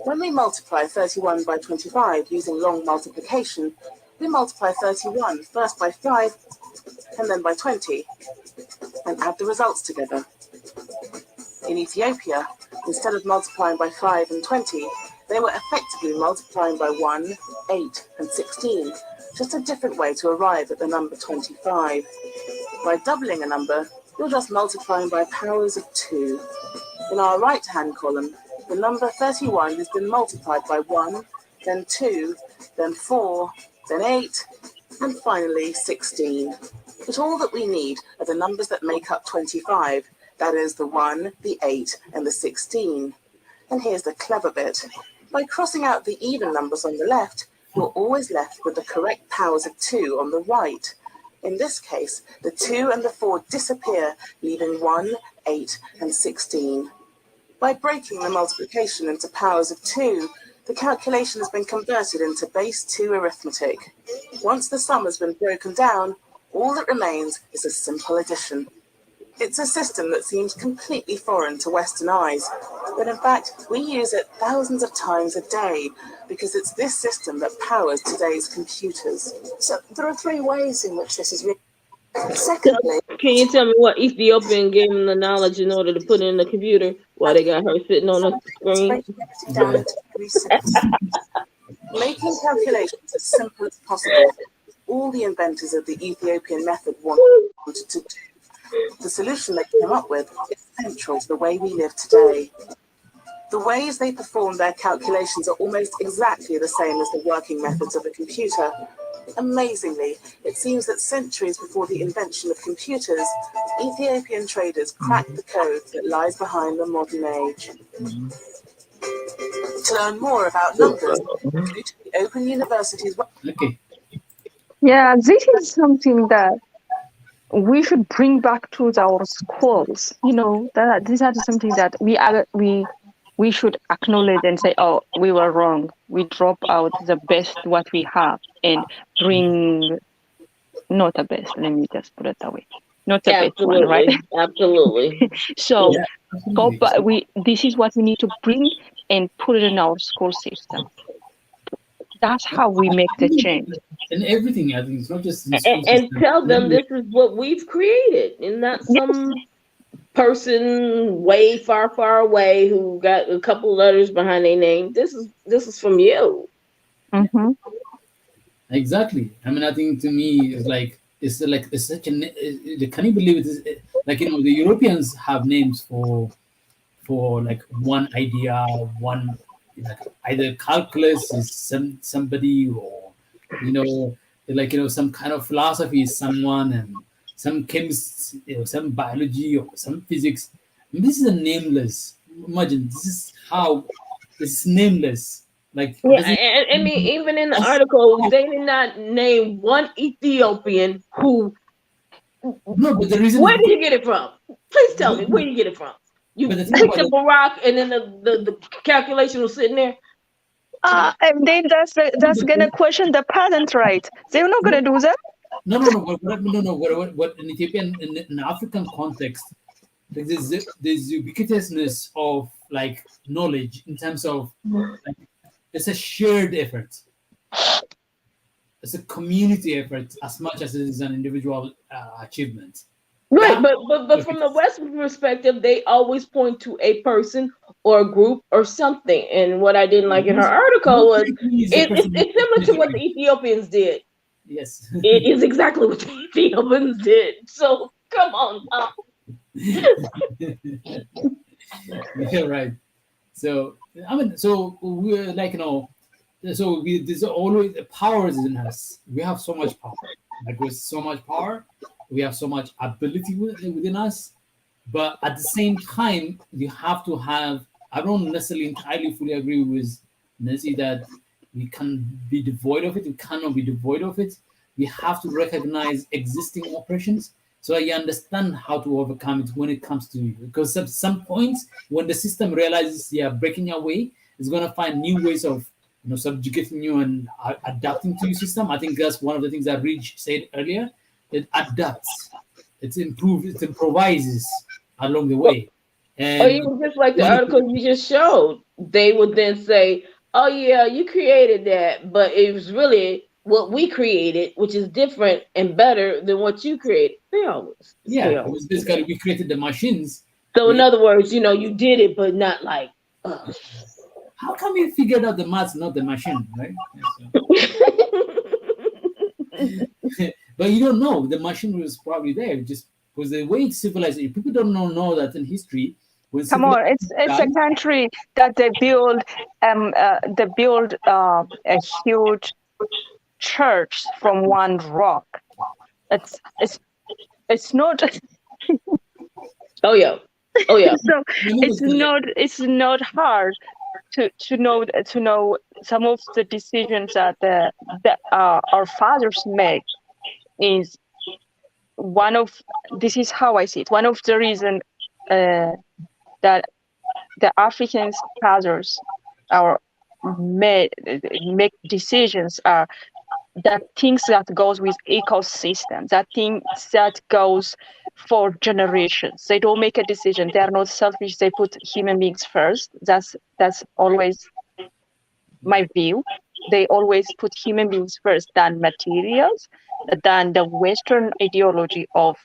When we multiply 31 by 25 using long multiplication, we multiply 31 first by 5 and then by 20, and add the results together. In Ethiopia, instead of multiplying by 5 and 20, they were effectively multiplying by 1, 8, and 16, just a different way to arrive at the number 25. By doubling a number, you're just multiplying by powers of 2. In our right-hand column, the number 31 has been multiplied by 1, then 2, then 4, then 8, and finally 16. But all that we need are the numbers that make up 25, that is the 1, the 8, and the 16. And here's the clever bit. By crossing out the even numbers on the left, you're always left with the correct powers of 2 on the right. In this case, the 2 and the 4 disappear, leaving 1, 8, and 16. By breaking the multiplication into powers of 2, the calculation has been converted into base 2 arithmetic. Once the sum has been broken down, all that remains is a simple addition. It's a system that seems completely foreign to Western eyes, but in fact, we use it thousands of times a day because it's this system that powers today's computers. So there are 3 ways in which this is written. Secondly, can you tell me what Ethiopian gave them the knowledge in order to put in the computer while they got her sitting on the screen? Down into 3 cents. Making calculations as simple as possible, all the inventors of the Ethiopian method wanted to do. The solution they came up with is central to the way we live today. The ways they perform their calculations are almost exactly the same as the working methods of a computer. Amazingly, it seems that centuries before the invention of computers, Ethiopian traders cracked the code that lies behind the modern age. To learn more about numbers, go to the Open University's website. Okay. Yeah, this is something that we should bring back to our schools. You know, that these are something that we should acknowledge and say, oh, we were wrong. We drop out the best what we have and bring not the best. Let me just put it that way. Not the best one, right? Absolutely. So, but this is what we need to bring and put it in our school system. That's how we make the change. And everything, I think it's not just in and tell them this is what we've created and not some person way far, far away who got a couple letters behind their name. This is from you. Mm-hmm. Exactly. I mean, I think to me, it's such a. Can you believe it? Like, the Europeans have names for like one idea, one, like, either calculus is somebody, or some kind of philosophy is someone, and some chemists, some biology or some physics. And this is a nameless. Imagine this is nameless. Like, it Yeah, doesn't. and I mean, even in the article, they did not name one Ethiopian who. No, but the reason Where is did you get it from? Please tell me where you get it from. You But the thing picked about up a rock, and then the calculation was sitting there. And then that's gonna question the patent right. They're not gonna do that. No. What in Ethiopian, in African context, like, there's ubiquitousness of, like, knowledge in terms of, like, it's a shared effort. It's a community effort as much as it is an individual achievement. Right, but from the Western perspective, they always point to a person or a group or something. And what I didn't like in her article was it's similar to what the Ethiopians did. Yes. It is exactly what the Ethiopians did. So come on now. Yeah, right. So I mean, so we're like, so there's always the powers in us. We have so much power. Like, with so much power, we have so much ability within us. But at the same time, you have to have. I don't necessarily entirely fully agree with Nancy that we can be devoid of it. We cannot be devoid of it. We have to recognize existing operations so that you understand how to overcome it when it comes to you. Because at some points, when the system realizes you are breaking your way, it's going to find new ways of subjugating you and adapting to your system. I think that's one of the things that Rich said earlier. It adapts, it improvises along the way. Or even just like the article you just showed, they would then say, "Oh yeah, you created that, but it was really what we created, which is different and better than what you created." It was basically we created the machines. So in other words, you did it, but not like. How come you figured out the maths, not the machine, right? But you don't know. The machine was probably there. Just because the way it's civilized, people don't know that in history. Come on, it's a country that they build a huge church from one rock. It's not. Oh yeah. So it's not hard to know some of the decisions that our fathers make. Is one of, this is how I see it, one of the reasons that the African fathers make decisions are that things that goes with ecosystems, that things that goes for generations. They don't make a decision. They are not selfish. They put human beings first. That's always my view. They always put human beings first than materials, than the Western ideology of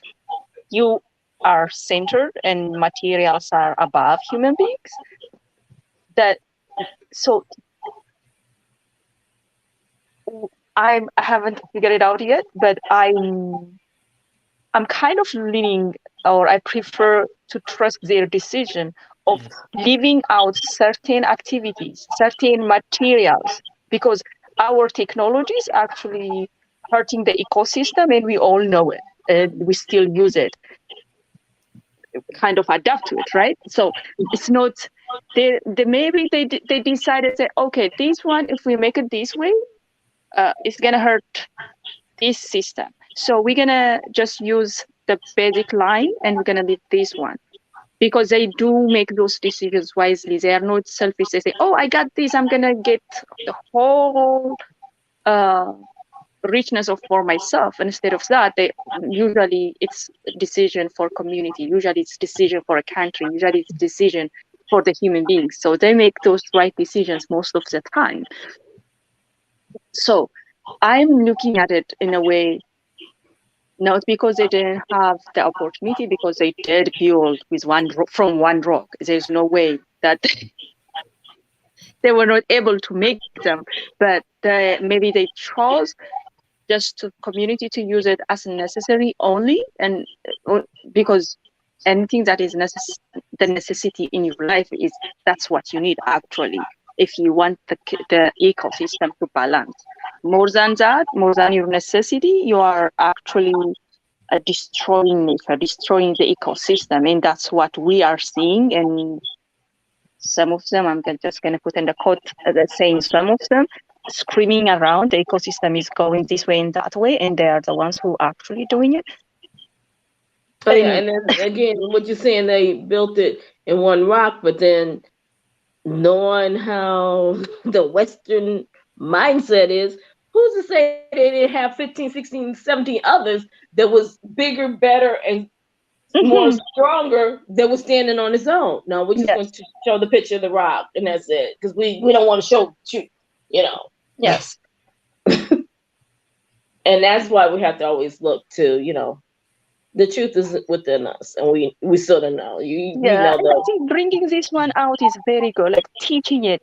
you are centered and materials are above human beings. So I haven't figured it out yet, but I'm kind of leaning, or I prefer to trust their decision of leaving out certain activities, certain materials, because our technology is actually hurting the ecosystem, and we all know it, and we still use it, kind of adapt to it, right? So it's not, maybe they decided that, okay, this one, if we make it this way, it's gonna hurt this system. So we're gonna just use the basic line and we're gonna leave this one. Because they do make those decisions wisely. They are not selfish. They say, oh, I got this, I'm gonna get the whole richness for myself. And instead of that, usually it's a decision for community. Usually it's decision for a country. Usually it's decision for the human beings. So they make those right decisions most of the time. So I'm looking at it in a way Not because they didn't have the opportunity, because they did build with from one rock. There's no way that they were not able to make them, but maybe they chose just to community to use it as necessary only, and because anything that is the necessity in your life that's what you need actually, if you want the ecosystem to balance. More than that, more than your necessity, you are actually destroying nature, destroying the ecosystem, and that's what we are seeing. And some of them, I'm just going to put in the quote saying some of them screaming around the ecosystem is going this way and that way, and they are the ones who are actually doing it. Oh, yeah, and then again, what you're saying, they built it in one rock, but then knowing how the Western mindset is, who's to say they didn't have 15, 16, 17 others that was bigger, better, and more stronger that was standing on its own? No, we're just going to show the picture of the rock, and that's it, because we don't want to show you, Yes. And that's why we have to always look to, the truth is within us, and we still don't know. We know and I think bringing this one out is very good. Like teaching it,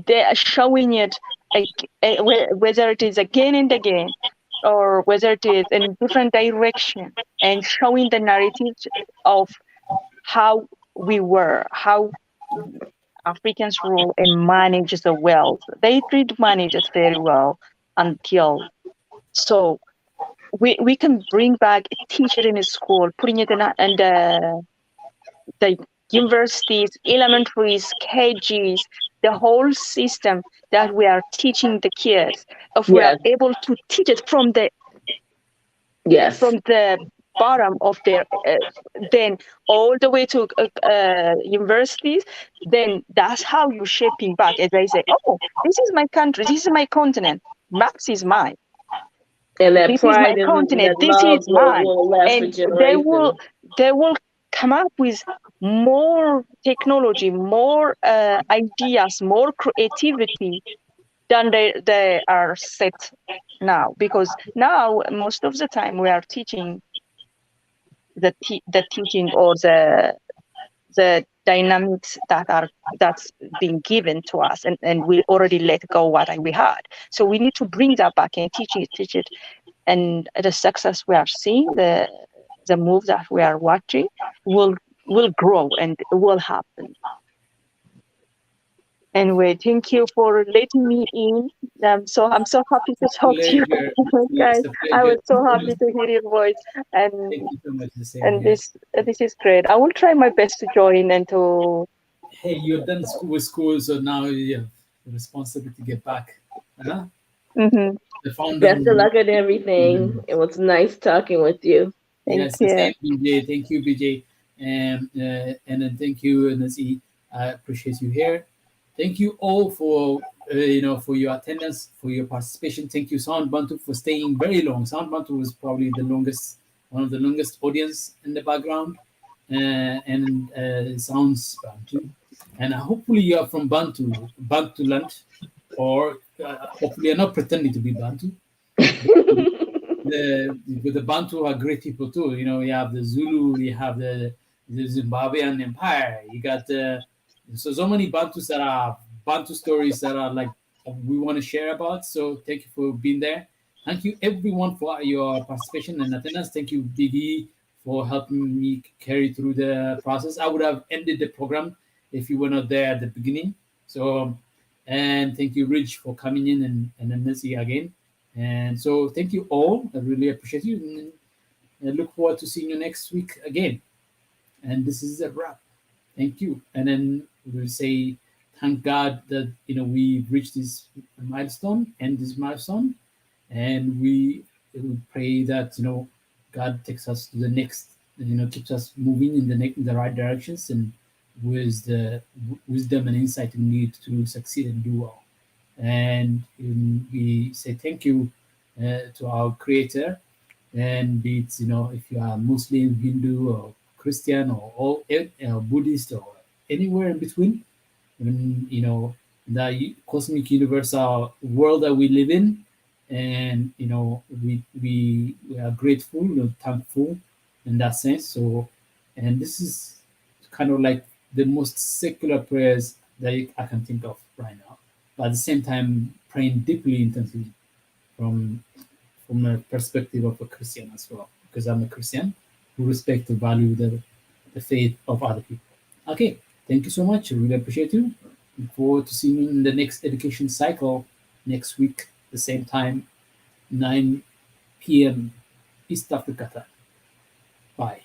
they're showing it, whether it is again and again, or whether it is in different direction, and showing the narrative of how we were, how Africans rule and manage the wealth. They did manage it very well until so. We can bring back, teach it in a school, putting it in the universities, elementaries, KGs, the whole system that we are teaching the kids. If we are able to teach it from the bottom of their, then all the way to universities, then that's how you're shaping back. As they say, oh, this is my country, this is my continent, maps is mine. And that this is my pride and continent, that this love is mine. will last for And generations. they will come up with more technology, more ideas, more creativity than they are set now. Because now, most of the time, we are teaching the teaching or the dynamics that's being given to us, and we already let go what we had. So we need to bring that back and teach it. And the success we are seeing, the move that we are watching will grow and will happen. Anyway, thank you for letting me in. I'm so happy to talk to you guys. I was so happy to hear your voice, and thank you so much. this is great. I will try my best to join and to. Hey, you're done with school, so now you have the responsibility to get back. Huh? Mm-hmm. The founder. Best of luck at everything. It was nice talking with you. Yes, the same, BJ. Thank you, BJ, and then thank you, Nazi. I appreciate you here. Thank you all for for your attendance, for your participation. Thank you, Sound Bantu, for staying very long. Sound Bantu was probably one of the longest audience in the background, and Sounds Bantu. And hopefully you are from Bantu land, or hopefully you're not pretending to be Bantu. The Bantu are great people too. You have the Zulu, you have the Zimbabwean Empire. You got so many Bantus that are Bantu stories that are like we want to share about. So thank you for being there. Thank you everyone for your participation and attendance. Thank you, Biggie, for helping me carry through the process. I would have ended the program if you were not there at the beginning. So and thank you, Rich, for coming in and then Nancy again. And so thank you all. I really appreciate you. And I look forward to seeing you next week again. And this is a wrap. Thank you. And then we'll say, thank God that we've reached this milestone, and this milestone. And we will pray that God takes us to the next, keeps us moving in the right directions, and with the wisdom and insight we need to succeed and do well. And we say thank you to our creator, and be it if you are Muslim, Hindu, or Christian, or Buddhist, or anywhere in between, the cosmic universal world that we live in, and we are grateful, thankful in that sense. So, and this is kind of like the most secular prayers that I can think of right now, but at the same time praying deeply, intensely from a perspective of a Christian as well, because I'm a Christian who respect and value the faith of other people. Okay, thank you so much. I really appreciate you. Look forward to seeing you in the next education cycle next week, the same time, 9 p.m. East Africa time. Bye.